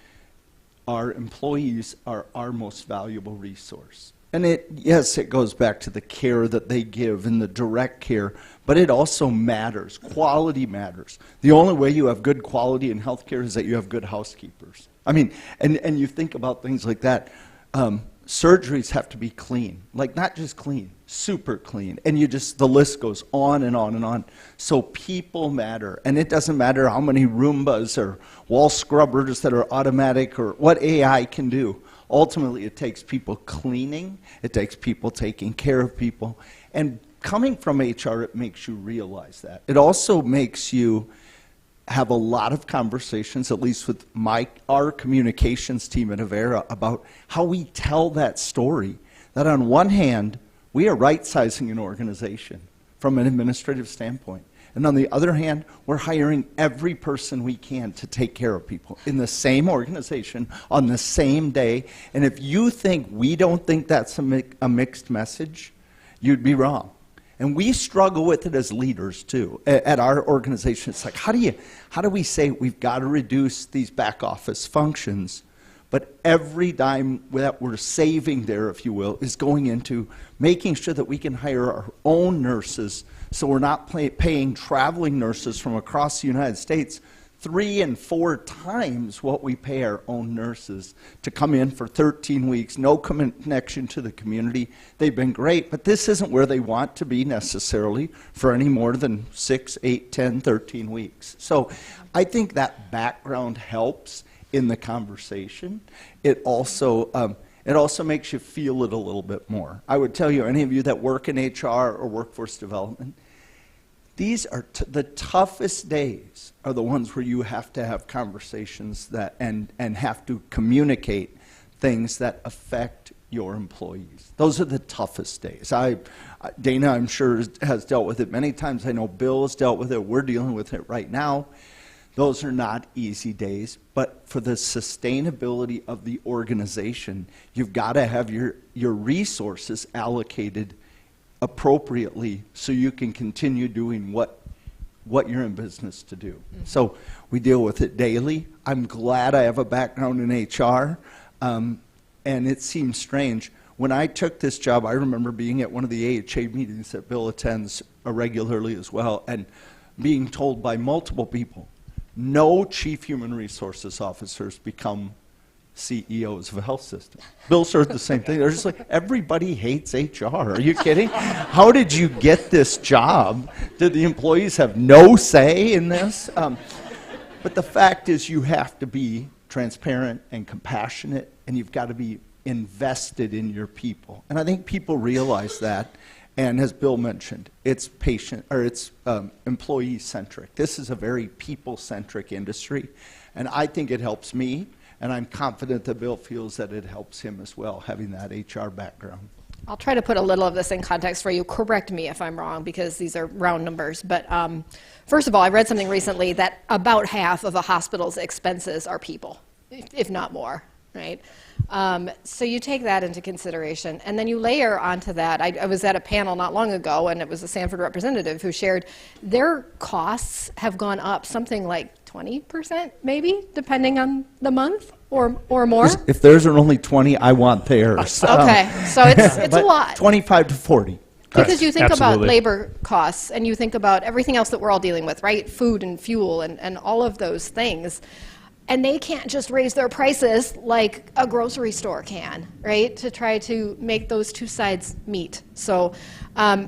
Speaker 20: Our employees are our most valuable resource. And yes, it goes back to the care that they give and the direct care, but it also matters. Quality matters. The only way you have good quality in healthcare is that you have good housekeepers. I mean, and you think about things like that. Surgeries have to be clean, like not just clean, super clean. And the list goes on and on and on. So people matter. And it doesn't matter how many Roombas or wall scrubbers that are automatic or what AI can do. Ultimately, it takes people cleaning. It takes people taking care of people. And coming from HR, it makes you realize that. It also makes you have a lot of conversations, at least with our communications team at Avera, about how we tell that story. That on one hand, we are right-sizing an organization from an administrative standpoint. And on the other hand, we're hiring every person we can to take care of people in the same organization on the same day. And if you think we don't think that's a mixed message, you'd be wrong. And we struggle with it as leaders too. At our organization, it's like, how do we say we've got to reduce these back office functions, but every dime that we're saving there, if you will, is going into making sure that we can hire our own nurses so we're not paying traveling nurses from across the United States 3 and 4 times what we pay our own nurses to come in for 13 weeks, no connection to the community. They've been great, but this isn't where they want to be necessarily for any more than 6, 8, 10, 13 weeks. So I think that background helps in the conversation. It also makes you feel it a little bit more. I would tell you, any of you that work in HR or workforce development, these are the toughest days are the ones where you have to have conversations that and have to communicate things that affect your employees. Those are the toughest days. Dana, I'm sure, has dealt with it many times. I know Bill has dealt with it. We're dealing with it right now. Those are not easy days, but for the sustainability of the organization, you've got to have your resources allocated appropriately so you can continue doing what you're in business to do. Mm-hmm. So we deal with it daily. I'm glad I have a background in HR, and it seems strange. When I took this job, I remember being at one of the AHA meetings that Bill attends regularly as well, and being told by multiple people, no chief human resources officers become CEOs of a health system. Bill heard the same thing. They're just like, everybody hates HR. Are you kidding? How did you get this job? Did the employees have no say in this? But the fact is you have to be transparent and compassionate, and you've got to be invested in your people. And I think people realize that. And as Bill mentioned, it's employee-centric. This is a very people-centric industry, and I think it helps me, and I'm confident that Bill feels that it helps him as well, having that HR background.
Speaker 21: I'll try to put a little of this in context for you. Correct me if I'm wrong, because these are round numbers. But first of all, I read something recently that about half of a hospital's expenses are people, if not more, right? So you take that into consideration, and then you layer onto that. I was at a panel not long ago, and it was a Sanford representative who shared their costs have gone up something like 20%, maybe, depending on the month or more.
Speaker 20: If theirs are only 20, I want theirs.
Speaker 21: Okay, so it's a lot.
Speaker 20: 25 to 40.
Speaker 21: Because you think
Speaker 22: Absolutely.
Speaker 21: about labor costs, and you think about everything else that we're all dealing with, right? Food and fuel and all of those things. And they can't just raise their prices like a grocery store can, right? To try to make those two sides meet. So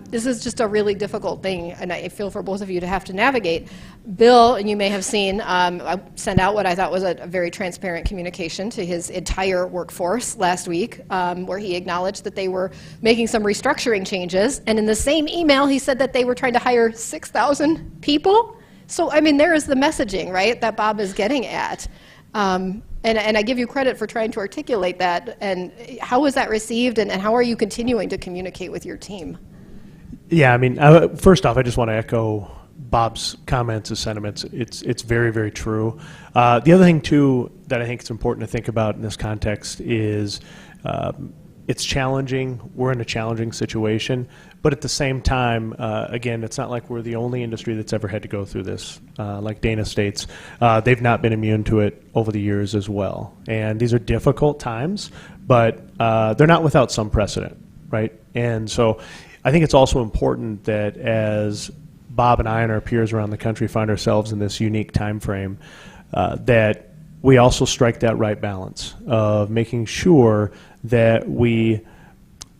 Speaker 21: this is just a really difficult thing, and I feel for both of you to have to navigate. Bill, and you may have seen, I sent out what I thought was a very transparent communication to his entire workforce last week, where he acknowledged that they were making some restructuring changes. And in the same email, he said that they were trying to hire 6,000 people. So, I mean, there is the messaging, right, that Bob is getting at. And I give you credit for trying to articulate that. And how was that received, and how are you continuing to communicate with your team?
Speaker 22: Yeah, I mean, first off, I just want to echo Bob's comments and sentiments. It's very, very true. The other thing, too, that I think it's important to think about in this context is it's challenging. We're in a challenging situation. But at the same time, again, it's not like we're the only industry that's ever had to go through this. Like Dana states, they've not been immune to it over the years as well. And these are difficult times, but they're not without some precedent, right? And so I think it's also important that as Bob and I and our peers around the country find ourselves in this unique time frame, that we also strike that right balance of making sure that we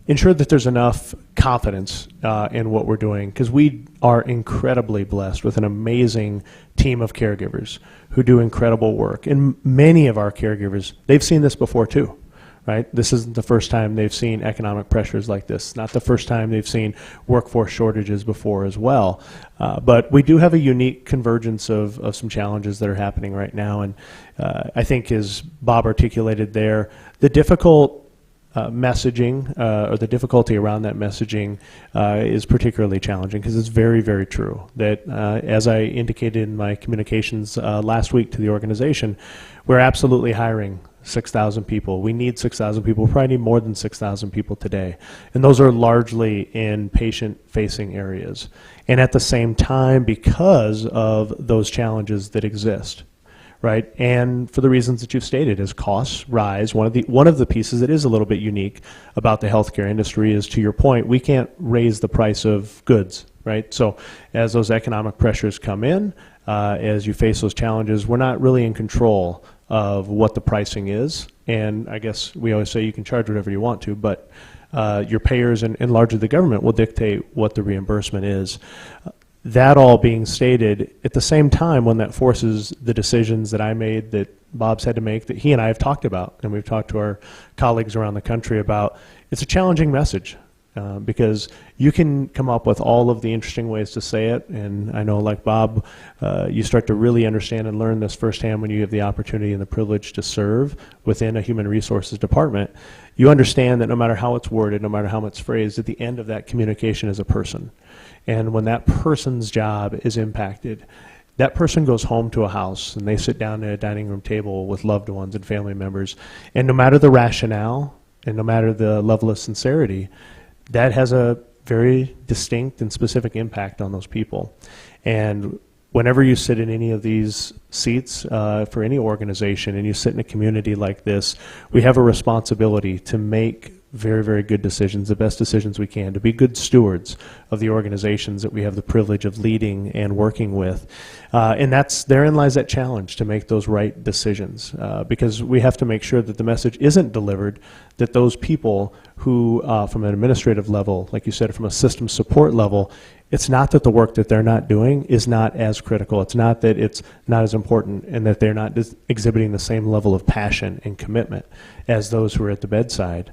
Speaker 22: ensure that there's enough confidence in what we're doing, because we are incredibly blessed with an amazing team of caregivers who do incredible work. And many of our caregivers, they've seen this before too, right? This isn't the first time they've seen economic pressures like this. Not the first time they've seen workforce shortages before as well. But we do have a unique convergence of some challenges that are happening right now. And I think, as Bob articulated there, the difficult messaging or the difficulty around that messaging is particularly challenging, because it's very, very true that, as I indicated in my communications last week to the organization, we're absolutely hiring 6,000 people. We need 6,000 people. We probably need more than 6,000 people today. And those are largely in patient-facing areas. And at the same time, because of those challenges that exist, right? And for the reasons that you've stated, as costs rise, one of the pieces that is a little bit unique about the healthcare industry is, to your point, we can't raise the price of goods, right? So as those economic pressures come in, as you face those challenges, we're not really in control of what the pricing is. And I guess we always say you can charge whatever you want to, but your payers and largely the government will dictate what the reimbursement is. That all being stated, at the same time, when that forces the decisions that I made, that Bob's had to make, that he and I have talked about, and we've talked to our colleagues around the country about, it's a challenging message. Because you can come up with all of the interesting ways to say it, and I know, like Bob, you start to really understand and learn this firsthand when you have the opportunity and the privilege to serve within a human resources department. You understand that no matter how it's worded, no matter how it's phrased, at the end of that communication is a person. And when that person's job is impacted, that person goes home to a house and they sit down at a dining room table with loved ones and family members, and no matter the rationale and no matter the level of sincerity, that has a very distinct and specific impact on those people. And whenever you sit in any of these seats for any organization, and you sit in a community like this, we have a responsibility to make very, very good decisions, the best decisions we can, to be good stewards of the organizations that we have the privilege of leading and working with. And therein lies that challenge, to make those right decisions, because we have to make sure that the message isn't delivered, that those people who, from an administrative level, like you said, from a system support level, it's not that the work that they're not doing is not as critical. It's not that it's not as important, and that they're not exhibiting the same level of passion and commitment as those who are at the bedside.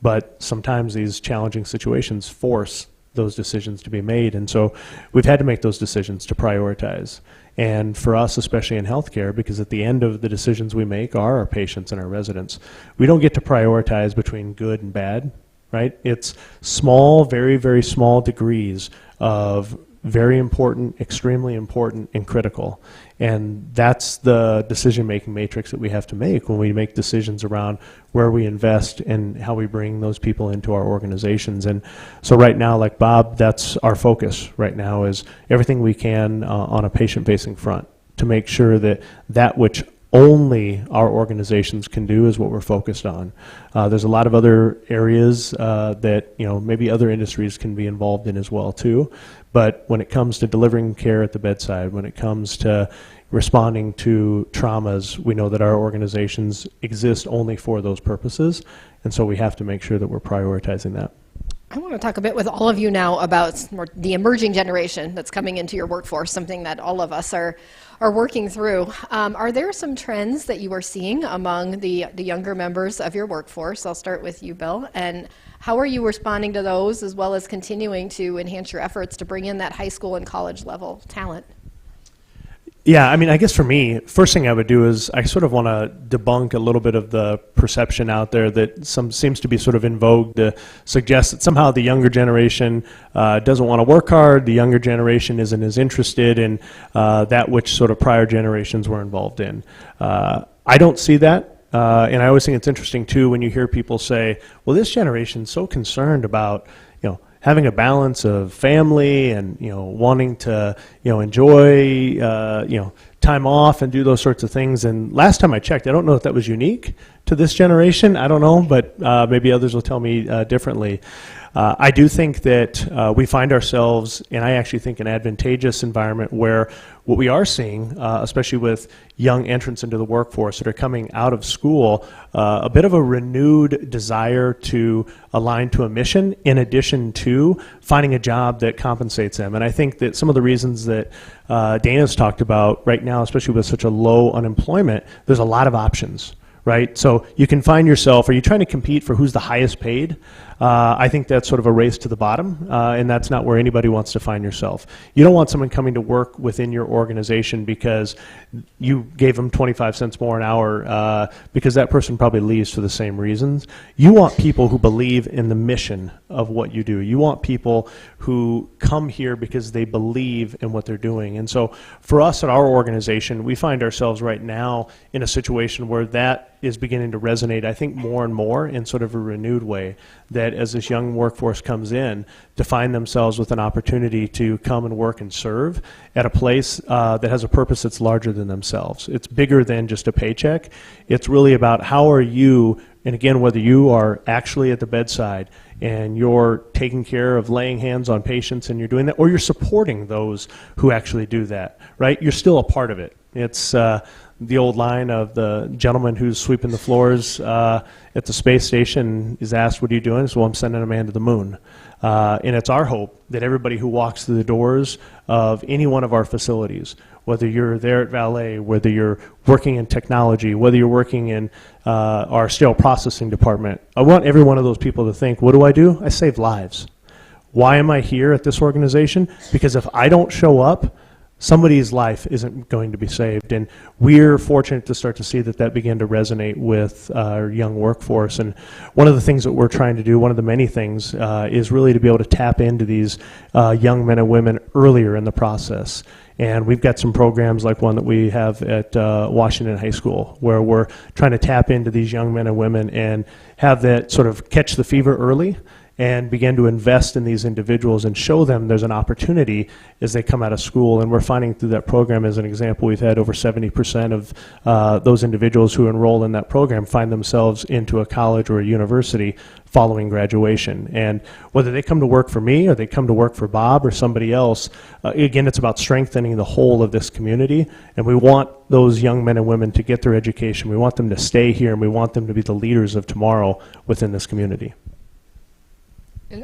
Speaker 22: But sometimes these challenging situations force those decisions to be made. And so we've had to make those decisions to prioritize. And for us, especially in healthcare, because at the end of the decisions we make are our patients and our residents, we don't get to prioritize between good and bad, right? It's small, very, very small degrees of very important, extremely important, and critical. And that's the decision-making matrix that we have to make when we make decisions around where we invest and how we bring those people into our organizations. And so right now, like Bob, that's our focus right now, is everything we can on a patient-facing front to make sure that that which only our organizations can do is what we're focused on. There's a lot of other areas that maybe other industries can be involved in as well too. But when it comes to delivering care at the bedside, when it comes to responding to traumas, we know that our organizations exist only for those purposes, and so we have to make sure that we're prioritizing that.
Speaker 21: I want to talk a bit with all of you now about the emerging generation that's coming into your workforce, something that all of us are working through. Are there some trends that you are seeing among the younger members of your workforce? I'll start with you, Bill. And how are you responding to those, as well as continuing to enhance your efforts to bring in that high school and college level talent?
Speaker 22: Yeah, I mean, I guess for me, first thing I would do is I sort of want to debunk a little bit of the perception out there that seems to be sort of in vogue to suggest that somehow the younger generation doesn't want to work hard, the younger generation isn't as interested in that which sort of prior generations were involved in. I don't see that. And I always think it's interesting, too, when you hear people say, well, this generation's so concerned about, having a balance of family and, wanting to, enjoy, time off and do those sorts of things. And last time I checked, I don't know if that was unique to this generation. I don't know, but maybe others will tell me differently. I do think that we find ourselves, and I actually think, an advantageous environment where what we are seeing, especially with young entrants into the workforce that are coming out of school, a bit of a renewed desire to align to a mission in addition to finding a job that compensates them. And I think that some of the reasons that Dana's talked about right now, especially with such a low unemployment, there's a lot of options. Right? So you can find yourself, are you trying to compete for who's the highest paid? I think that's sort of a race to the bottom, and that's not where anybody wants to find yourself. You don't want someone coming to work within your organization because you gave them 25 cents more an hour because that person probably leaves for the same reasons. You want people who believe in the mission of what you do. You want people who come here because they believe in what they're doing. And so for us at our organization, we find ourselves right now in a situation where that is beginning to resonate, I think, more and more in sort of a renewed way, that as this young workforce comes in to find themselves with an opportunity to come and work and serve at a place that has a purpose that's larger than themselves. It's bigger than just a paycheck. It's really about how are you, and again, whether you are actually at the bedside and you're taking care of laying hands on patients and you're doing that, or you're supporting those who actually do that, right? You're still a part of it. It's the old line of the gentleman who's sweeping the floors at the space station is asked, what are you doing? So, well, I'm sending a man to the moon. And it's our hope that everybody who walks through the doors of any one of our facilities, whether you're there at Valet, whether you're working in technology, whether you're working in our sterile processing department, I want every one of those people to think, what do? I save lives. Why am I here at this organization? Because if I don't show up, somebody's life isn't going to be saved. And we're fortunate to start to see that began to resonate with our young workforce. And one of the things that we're trying to do, one of the many things, is really to be able to tap into these young men and women earlier in the process. And we've got some programs like one that we have at Washington High School, where we're trying to tap into these young men and women and have that sort of catch the fever early and begin to invest in these individuals and show them there's an opportunity as they come out of school. And we're finding through that program, as an example, we've had over 70% of those individuals who enroll in that program find themselves into a college or a university following graduation. And whether they come to work for me or they come to work for Bob or somebody else, again, it's about strengthening the whole of this community. And we want those young men and women to get their education. We want them to stay here, and we want them to be the leaders of tomorrow within this community.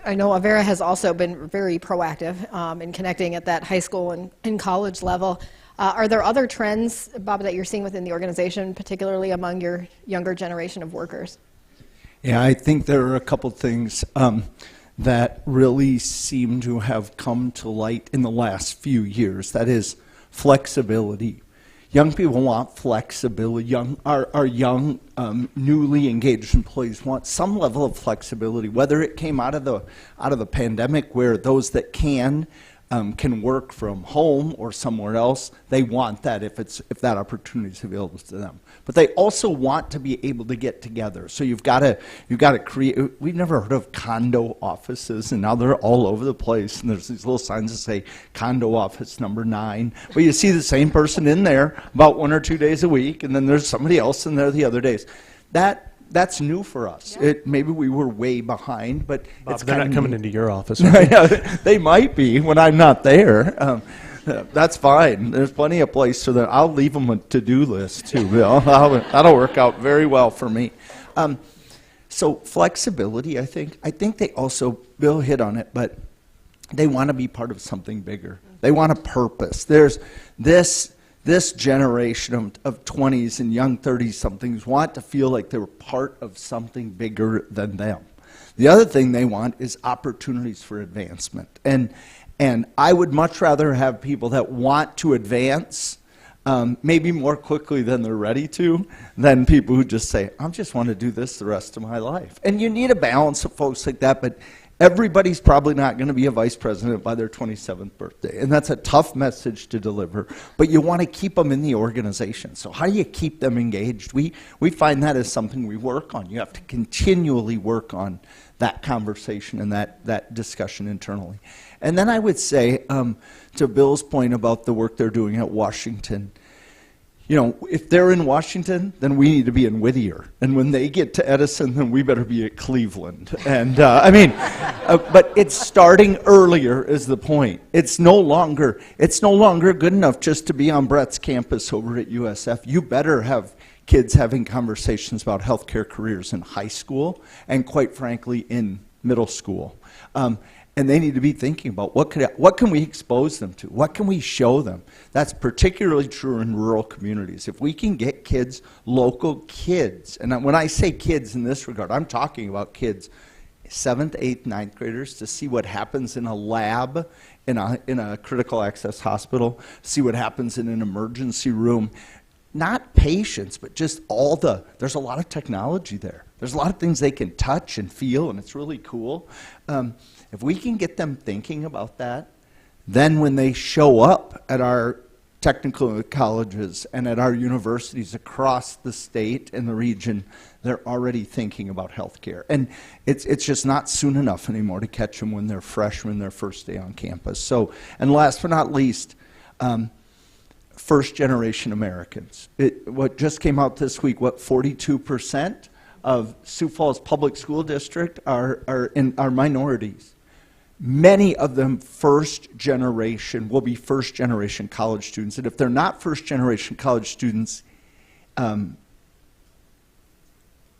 Speaker 21: I know Avera has also been very proactive in connecting at that high school and college level. Are there other trends, Bob, that you're seeing within the organization, particularly among your younger generation of workers?
Speaker 20: Yeah, I think there are a couple things that really seem to have come to light in the last few years. That is flexibility. Young people want flexibility. Our young, newly engaged employees want some level of flexibility, whether it came out of the pandemic, where those that can work from home or somewhere else. They want that if that opportunity is available to them. But they also want to be able to get together. So you've got to create. We've never heard of condo offices, and now they're all over the place. And there's these little signs that say condo office number 9. But you see the same person in there about 1 or 2 days a week, and then there's somebody else in there the other days. That's new for us. Yeah. Maybe we were way behind, but
Speaker 22: Bob, they're not coming into your office.
Speaker 20: Yeah, they might be when I'm not there. That's fine. There's plenty of place for them. I'll leave them a to-do list too, Bill. That'll work out very well for me. So flexibility, I think they also, Bill hit on it, but they want to be part of something bigger. They want a purpose. There's this generation of 20s and young 30-somethings want to feel like they're part of something bigger than them. The other thing they want is opportunities for advancement. And I would much rather have people that want to advance maybe more quickly than they're ready to, than people who just say, I just want to do this the rest of my life. And you need a balance of folks like that, but everybody's probably not going to be a vice president by their 27th birthday. And that's a tough message to deliver, but you want to keep them in the organization. So how do you keep them engaged? We find that as something we work on. You have to continually work on that conversation and that discussion internally. And then I would say, to Bill's point about the work they're doing at Washington, you know, if they're in Washington, then we need to be in Whittier. And when they get to Edison, then we better be at Cleveland. And but it's starting earlier is the point. It's no longer good enough just to be on Brett's campus over at USF. You better have kids having conversations about healthcare careers in high school and, quite frankly, in middle school. And they need to be thinking about what can we expose them to? What can we show them? That's particularly true in rural communities. If we can get kids, local kids, and when I say kids in this regard, I'm talking about kids, 7th, 8th, 9th graders, to see what happens in a lab, in a critical access hospital, see what happens in an emergency room. Not patients, but just there's a lot of technology there. There's a lot of things they can touch and feel, and it's really cool. If we can get them thinking about that, then when they show up at our technical colleges and at our universities across the state and the region, they're already thinking about healthcare. And it's just not soon enough anymore to catch them when they're freshmen, their first day on campus. So, and last but not least, first-generation Americans. What just came out this week, 42% of Sioux Falls Public School District are minorities. Many of them will be first-generation college students. And if they're not first-generation college students,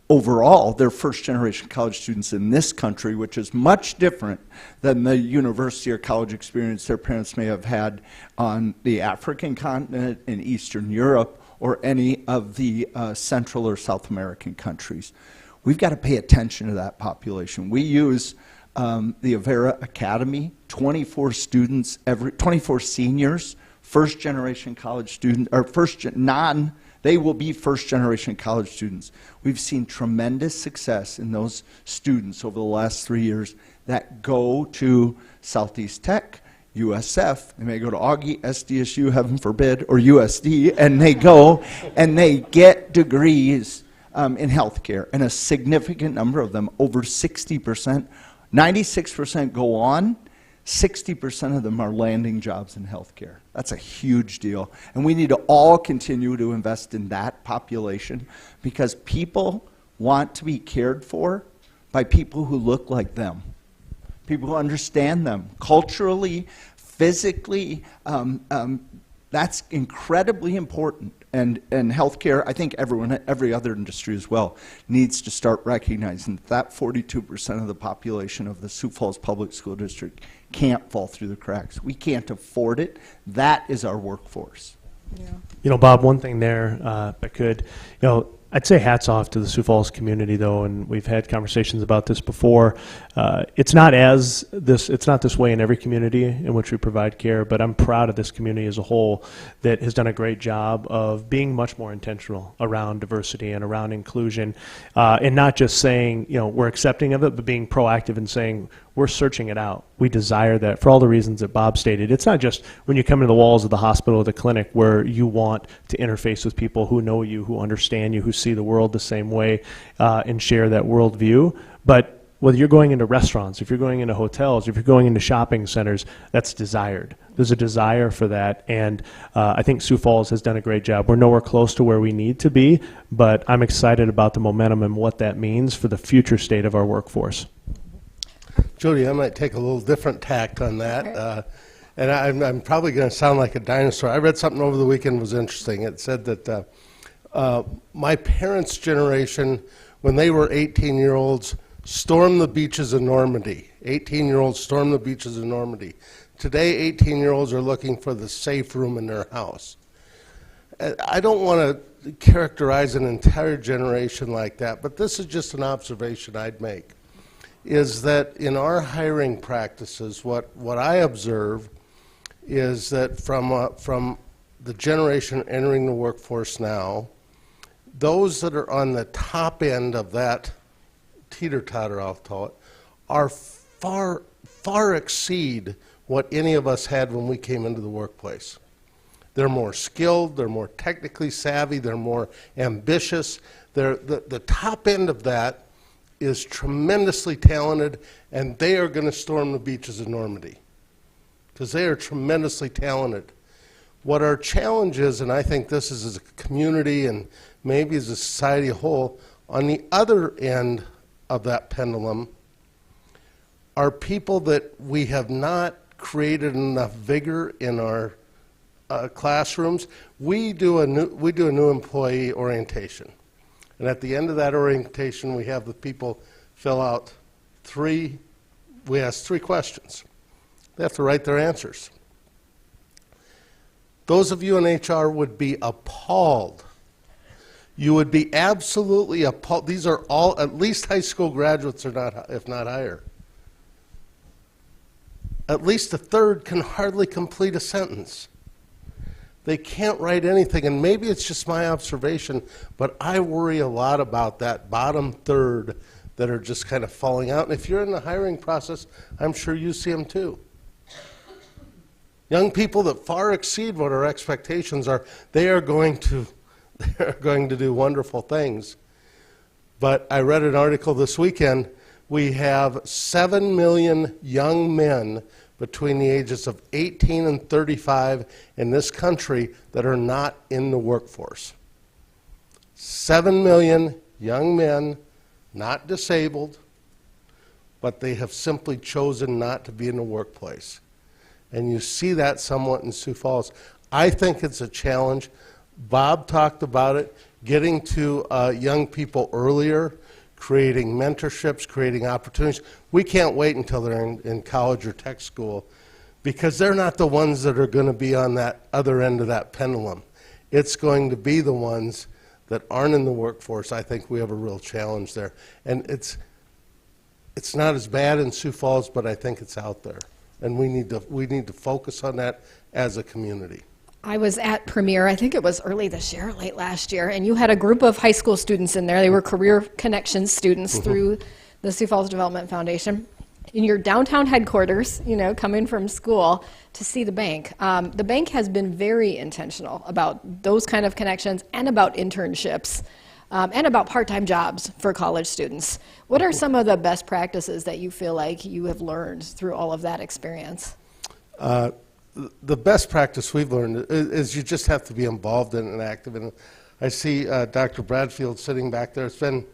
Speaker 20: overall, they're first-generation college students in this country, which is much different than the university or college experience their parents may have had on the African continent, in Eastern Europe, or any of the Central or South American countries. We've got to pay attention to that population. We use the Avera Academy, 24 seniors, first-generation college students, or they will be first-generation college students. We've seen tremendous success in those students over the last 3 years that go to Southeast Tech, USF, they may go to Augie, SDSU, heaven forbid, or USD, and they go and they get degrees in healthcare, and a significant number of them, over 60%, 96% go on, 60% of them are landing jobs in healthcare. That's a huge deal. And we need to all continue to invest in that population because people want to be cared for by people who look like them, people who understand them culturally, physically. That's incredibly important. And healthcare, I think every other industry as well, needs to start recognizing that 42% of the population of the Sioux Falls Public School District can't fall through the cracks. We can't afford it. That is our workforce.
Speaker 21: Yeah.
Speaker 22: You know, Bob, one thing there, if I could, I'd say hats off to the Sioux Falls community, though, and we've had conversations about this before. It's not this way in every community in which we provide care, but I'm proud of this community as a whole that has done a great job of being much more intentional around diversity and around inclusion, and not just saying, we're accepting of it, but being proactive and saying, we're searching it out. We desire that for all the reasons that Bob stated. It's not just when you come into the walls of the hospital or the clinic where you want to interface with people who know you, who understand you, who see the world the same way, and share that worldview. But whether you're going into restaurants, if you're going into hotels, if you're going into shopping centers, that's desired. There's a desire for that, and I think Sioux Falls has done a great job. We're nowhere close to where we need to be, but I'm excited about the momentum and what that means for the future state of our workforce.
Speaker 12: Jody, I might take a little different tact on that, and I'm probably going to sound like a dinosaur. I read something over the weekend that was interesting. It said that my parents' generation, when they were 18-year-olds, stormed the beaches of Normandy. 18-year-olds stormed the beaches of Normandy. Today, 18-year-olds are looking for the safe room in their house. I don't want to characterize an entire generation like that, but this is just an observation I'd make, is that in our hiring practices, what I observe is that from the generation entering the workforce now, those that are on the top end of that teeter-totter, I'll call it, are far exceed what any of us had when we came into the workplace. They're more skilled, they're more technically savvy, they're more ambitious. The top end of that is tremendously talented, and they are going to storm the beaches of Normandy because they are tremendously talented. What our challenge is, and I think this is as a community and maybe as a society as a whole, on the other end of that pendulum are people that we have not created enough vigor in our classrooms. We do a new employee orientation. And at the end of that orientation, we have the people fill out we ask 3 questions. They have to write their answers. Those of you in HR would be appalled. You would be absolutely appalled. These are all at least high school graduates, or not, if not higher. At least a third can hardly complete a sentence. They can't write anything, and maybe it's just my observation, but I worry a lot about that bottom third that are just kind of falling out. And if you're in the hiring process, I'm sure you see them too. Young people that far exceed what our expectations are, they are going to do wonderful things. But I read an article this weekend. We have 7 million young men between the ages of 18 and 35 in this country that are not in the workforce. 7 million young men, not disabled, but they have simply chosen not to be in the workplace. And you see that somewhat in Sioux Falls. I think it's a challenge. Bob talked about it, getting to young people earlier, creating mentorships, creating opportunities. We can't wait until they're in college or tech school because they're not the ones that are going to be on that other end of that pendulum. It's going to be the ones that aren't in the workforce. I think we have a real challenge there. And it's not as bad in Sioux Falls, but I think it's out there. And we need to focus on that as a community.
Speaker 21: I was at Premier, I think it was early this year, late last year, and you had a group of high school students in there. They were Career Connections students through the Sioux Falls Development Foundation. In your downtown headquarters, coming from school to see the bank. The bank has been very intentional about those kind of connections and about internships and about part-time jobs for college students. What are some of the best practices that you feel like you have learned through all of that experience?
Speaker 12: The best practice we've learned is you just have to be involved in and active. And I see Dr. Bradfield sitting back there. It's been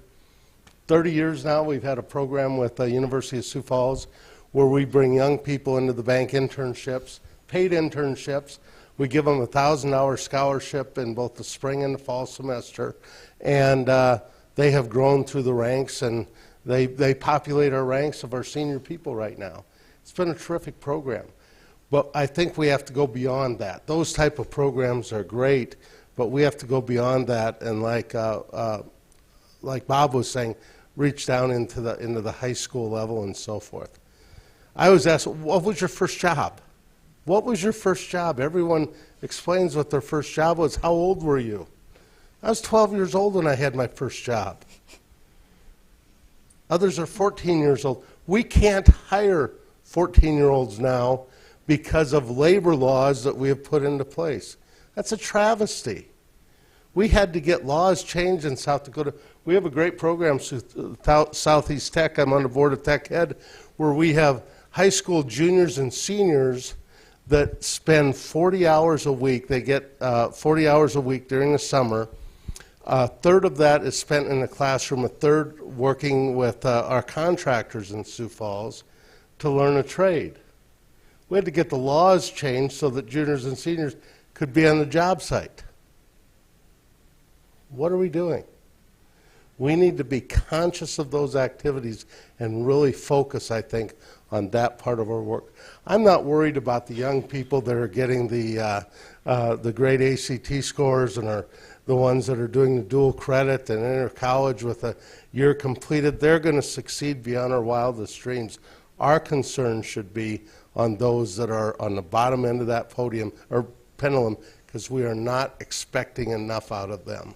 Speaker 12: 30 years now. We've had a program with the University of Sioux Falls where we bring young people into the bank internships, paid internships. We give them a $1,000 scholarship in both the spring and the fall semester. And they have grown through the ranks, and they populate our ranks of our senior people right now. It's been a terrific program. But I think we have to go beyond that. Those type of programs are great, but we have to go beyond that. And like Bob was saying, reach down into the high school level and so forth. I was asked, what was your first job? What was your first job? Everyone explains what their first job was. How old were you? I was 12 years old when I had my first job. Others are 14 years old. We can't hire 14-year-olds now because of labor laws that we have put into place. That's a travesty. We had to get laws changed in South Dakota. We have a great program, Southeast Tech. I'm on the board of Tech Ed, where we have high school juniors and seniors that spend 40 hours a week. They get 40 hours a week during the summer. A third of that is spent in the classroom, a third working with our contractors in Sioux Falls to learn a trade. We had to get the laws changed so that juniors and seniors could be on the job site. What are we doing? We need to be conscious of those activities and really focus, I think, on that part of our work. I'm not worried about the young people that are getting the great ACT scores and are the ones that are doing the dual credit and enter college with a year completed. They're going to succeed beyond our wildest dreams. Our concern should be on those that are on the bottom end of that podium or pendulum, because we are not expecting enough out of them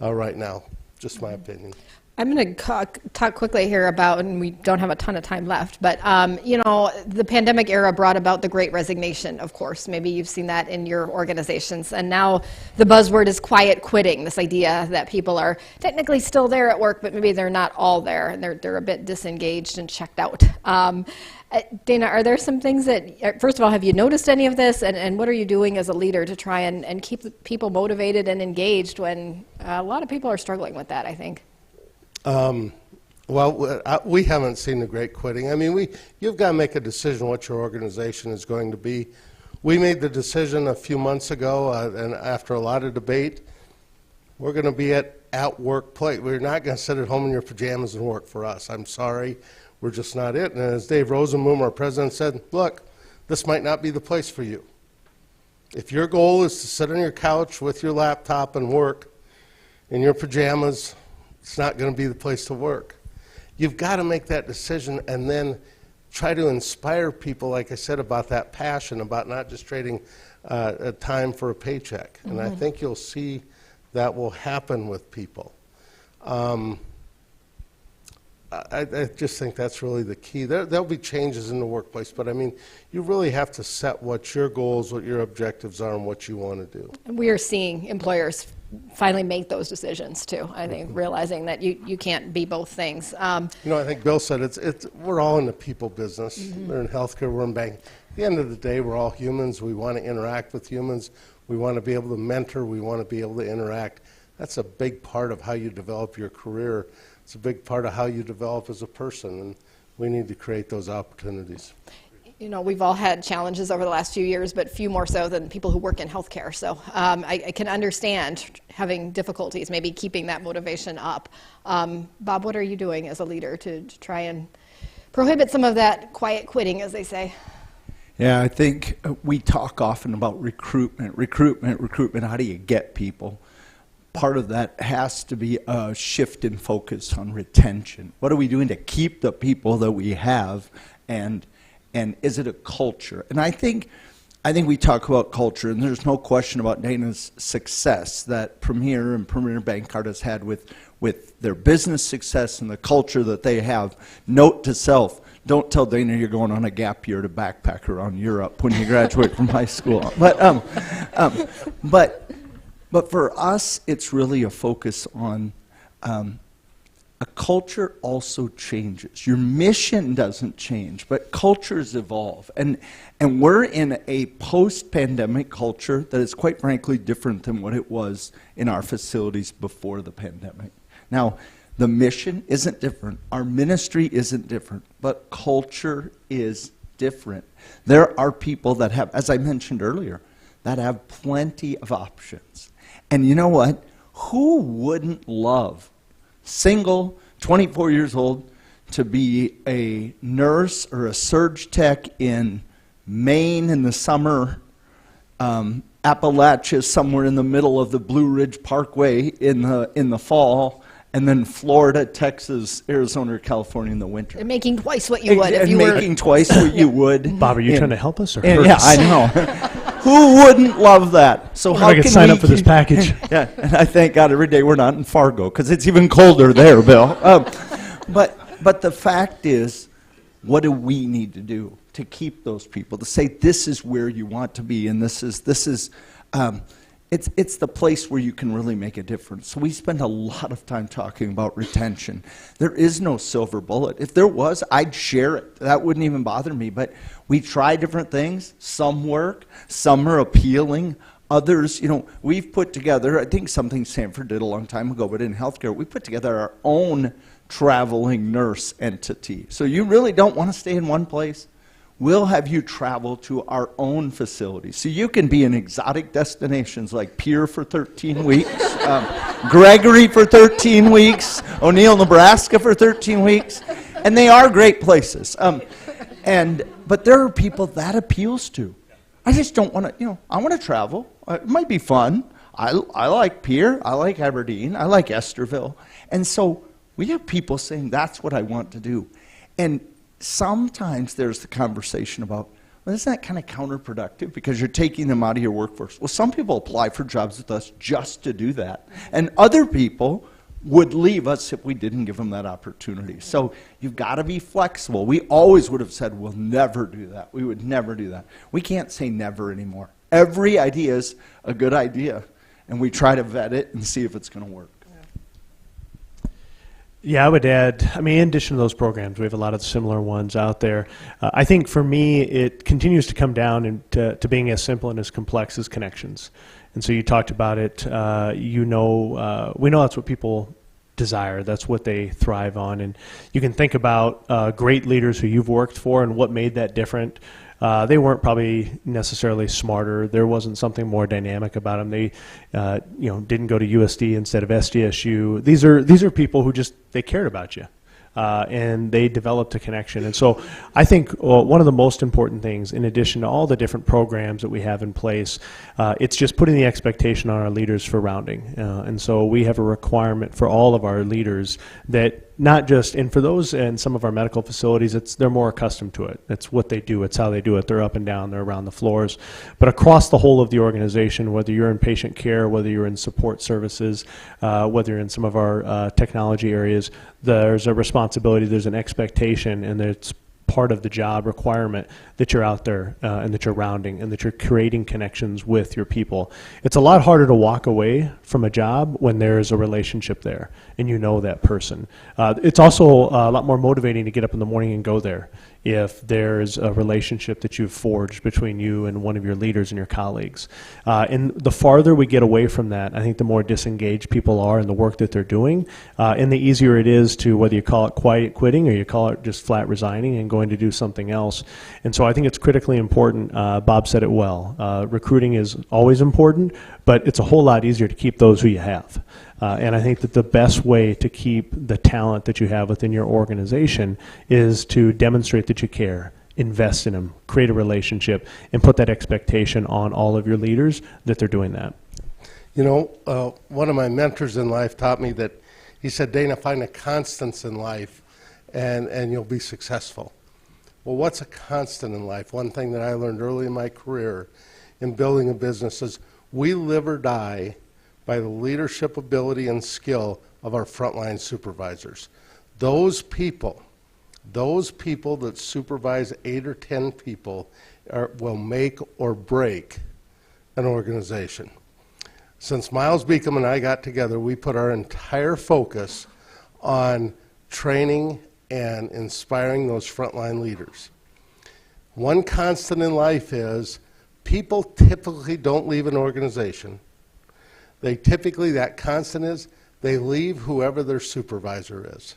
Speaker 12: right now. Just my opinion.
Speaker 21: I'm going to talk quickly here about, and we don't have a ton of time left, but you know, the pandemic era brought about the Great Resignation, of course. Maybe you've seen that in your organizations. And now the buzzword is quiet quitting, this idea that people are technically still there at work, but maybe they're not all there, and they're a bit disengaged and checked out. Dana, are there some things that, first of all, have you noticed any of this, and what are you doing as a leader to try and keep people motivated and engaged when a lot of people are struggling with that, I think?
Speaker 12: Well, we haven't seen the great quitting. I mean, you've got to make a decision what your organization is going to be. We made the decision a few months ago, and after a lot of debate, we're going to be at workplace. We're not going to sit at home in your pajamas and work for us. I'm sorry, we're just not it. And as Dave Rosenboom, our president, said, look, this might not be the place for you. If your goal is to sit on your couch with your laptop and work in your pajamas, it's not going to be the place to work. You've got to make that decision and then try to inspire people, like I said, about that passion, about not just trading time for a paycheck. And I think you'll see that will happen with people. I just think that's really the key. There'll be changes in the workplace, but I mean, you really have to set what your goals, what your objectives are, and what you want to do.
Speaker 21: And we are seeing employers finally make those decisions too. I think realizing that you can't be both things.
Speaker 12: You know, I think Bill said we're all in the people business. We're in healthcare, we're in banking. At the end of the day, we're all humans. We want to interact with humans. We want to be able to mentor. We want to be able to interact. That's a big part of how you develop your career. It's a big part of how you develop as a person, and we need to create those opportunities.
Speaker 21: You know, we've all had challenges over the last few years, but few more so than people who work in healthcare. So I can understand having difficulties, maybe keeping that motivation up. Bob, what are you doing as a leader to try and prohibit some of that quiet quitting, as they say?
Speaker 20: Yeah, I think we talk often about recruitment. How do you get people? Part of that has to be a shift in focus on retention. What are we doing to keep the people that we have, and is it a culture? And I think we talk about culture, and there's no question about Dana's success that Premier and Premier Bankcard has had with their business success and the culture that they have. Note to self, don't tell Dana you're going on a gap year to backpack around Europe when you graduate from high school. But for us, it's really a focus on a culture also changes. Your mission doesn't change, but cultures evolve. And we're in a post-pandemic culture that is quite frankly different than what it was in our facilities before the pandemic. Now, the mission isn't different. Our ministry isn't different, but culture is different. There are people that have, as I mentioned earlier, that have plenty of options. And you know what? Who wouldn't love, single, 24 years old, to be a nurse or a surge tech in Maine in the summer, Appalachia somewhere in the middle of the Blue Ridge Parkway in the fall, and then Florida, Texas, Arizona, or California in the winter?
Speaker 21: And making twice what you would if you were...
Speaker 20: Making twice what you would.
Speaker 22: Bob, are you trying to help us or hurt
Speaker 20: yeah,
Speaker 22: us?
Speaker 20: I know. Who wouldn't love that? So how
Speaker 22: I can sign up for this package?
Speaker 20: Yeah, and I thank God every day we're not in Fargo because it's even colder there, Bill. But the fact is, what do we need to do to keep those people? To say this is where you want to be, and this is it's the place where you can really make a difference. So we spend a lot of time talking about retention. There is no silver bullet. If there was, I'd share it. That wouldn't even bother me. But we try different things. Some work. Some are appealing. Others, you know, we've put together, I think something Sanford did a long time ago, but in healthcare, we put together our own traveling nurse entity. So you really don't want to stay in one place? We'll have you travel to our own facilities. So you can be in exotic destinations like Pierre for 13 weeks, Gregory for 13 weeks, O'Neill, Nebraska for 13 weeks. And they are great places. But there are people that appeals to. I just don't want to, you know, I want to travel. It might be fun. I like Pierre. I like Aberdeen. I like Esterville. And so we have people saying that's what I want to do. And sometimes there's the conversation about, Well, isn't that kind of counterproductive because you're taking them out of your workforce? Well, some people apply for jobs with us just to do that. And other people would leave us if we didn't give them that opportunity. So you've got to be flexible. We always would have said, we'll never do that. We would never do that. We can't say never anymore. Every idea is a good idea, and we try to vet it and see if it's going to work.
Speaker 22: Yeah, I would add, I mean, in addition to those programs, we have a lot of similar ones out there. I think for me, it continues to come down to being as simple and as complex as connections. And so you talked about it, we know that's what people desire. That's what they thrive on. And you can think about great leaders who you've worked for and what made that different. They weren't probably necessarily smarter. There wasn't something more dynamic about them. They, didn't go to USD instead of SDSU. These are people who just, they cared about you. And they developed a connection. And so I think one of the most important things, in addition to all the different programs that we have in place, it's just putting the expectation on our leaders for rounding. And so we have a requirement for all of our leaders that not just, and for those in some of our medical facilities, they're more accustomed to it. It's what they do. It's how they do it. They're up and down. They're around the floors. But across the whole of the organization, whether you're in patient care, whether you're in support services, whether you're in some of our technology areas, there's a responsibility, there's an expectation, and it's part of the job requirement that you're out there and that you're rounding and that you're creating connections with your people. It's a lot harder to walk away from a job when there's a relationship there and you know that person. It's also a lot more motivating to get up in the morning and go there if there's a relationship that you've forged between you and one of your leaders and your colleagues. And the farther we get away from that, I think the more disengaged people are in the work that they're doing, and the easier it is to, whether you call it quiet quitting or you call it just flat resigning and going to do something else. And so I think it's critically important. Bob said it well. Recruiting is always important, but it's a whole lot easier to keep those who you have. And I think that the best way to keep the talent that you have within your organization is to demonstrate that you care, invest in them, create a relationship, and put that expectation on all of your leaders that they're doing that.
Speaker 12: You know, one of my mentors in life taught me that, he said, Dana, find a constants in life and you'll be successful. Well, what's a constant in life? One thing that I learned early in my career in building a business is we live or die by the leadership ability and skill of our frontline supervisors. Those people that supervise 8 or 10 people will make or break an organization. Since Miles Beacom and I got together, we put our entire focus on training and inspiring those frontline leaders. One constant in life is people typically don't leave an organization. They typically, that constant is, they leave whoever their supervisor is.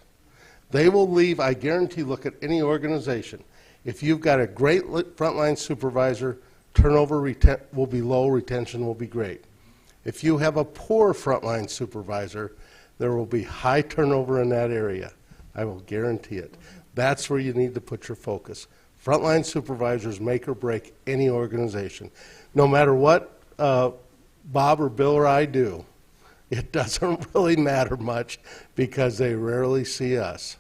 Speaker 12: They will leave, I guarantee, look at any organization. If you've got a great frontline supervisor, turnover will be low, retention will be great. If you have a poor frontline supervisor, there will be high turnover in that area. I will guarantee it. That's where you need to put your focus. Frontline supervisors make or break any organization. No matter what Bob or Bill or I do, it doesn't really matter much because they rarely see us.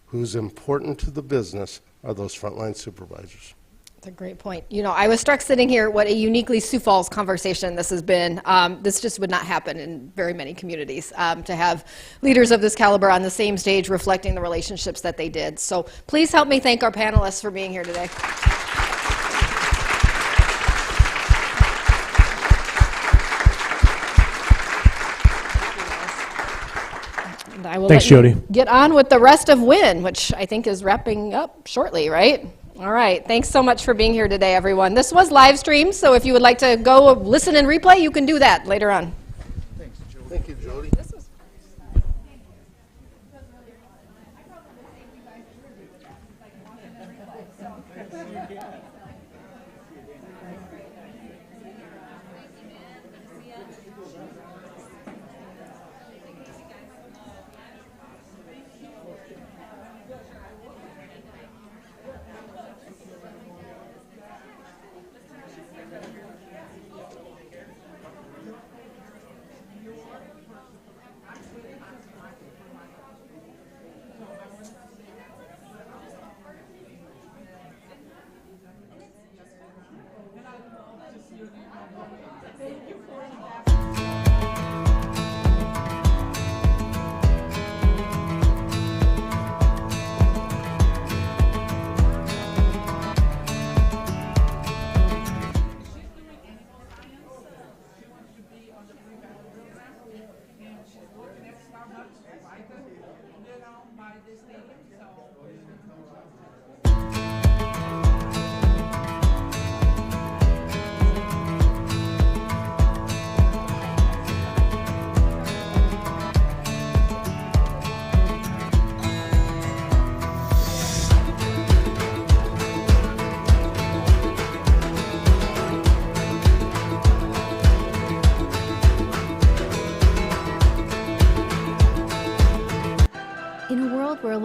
Speaker 12: Who's important to the business are those frontline supervisors.
Speaker 21: That's a great point. You know, I was struck sitting here what a uniquely Sioux Falls conversation this has been. This just would not happen in very many communities, to have leaders of this caliber on the same stage reflecting the relationships that they did. So please help me thank our panelists for being here today. I will
Speaker 22: Thanks,
Speaker 21: let you
Speaker 22: Jody.
Speaker 21: get on with the rest of WIN, which I think is wrapping up shortly, right? All right. Thanks so much for being here today, everyone. This was live stream, so if you would like to go listen and replay, you can do that later on.
Speaker 12: Thanks, Jody. Thank you, Jody.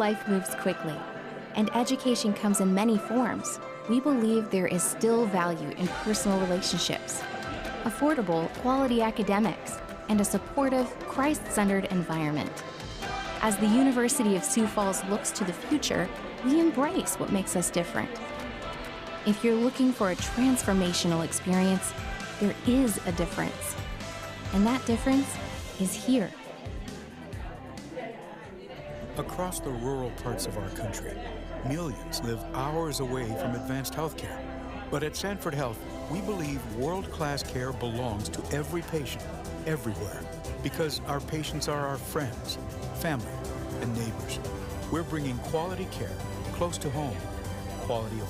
Speaker 1: life moves quickly, and education comes in many forms, we believe there is still value in personal relationships, affordable, quality academics, and a supportive, Christ-centered environment. As the University of Sioux Falls looks to the future, we embrace what makes us different. If you're looking for a transformational experience, there is a difference. And that difference is here.
Speaker 2: Across the rural parts of our country, millions live hours away from advanced health care. But at Sanford Health, we believe world-class care belongs to every patient, everywhere. Because our patients are our friends, family, and neighbors. We're bringing quality care close to home, quality of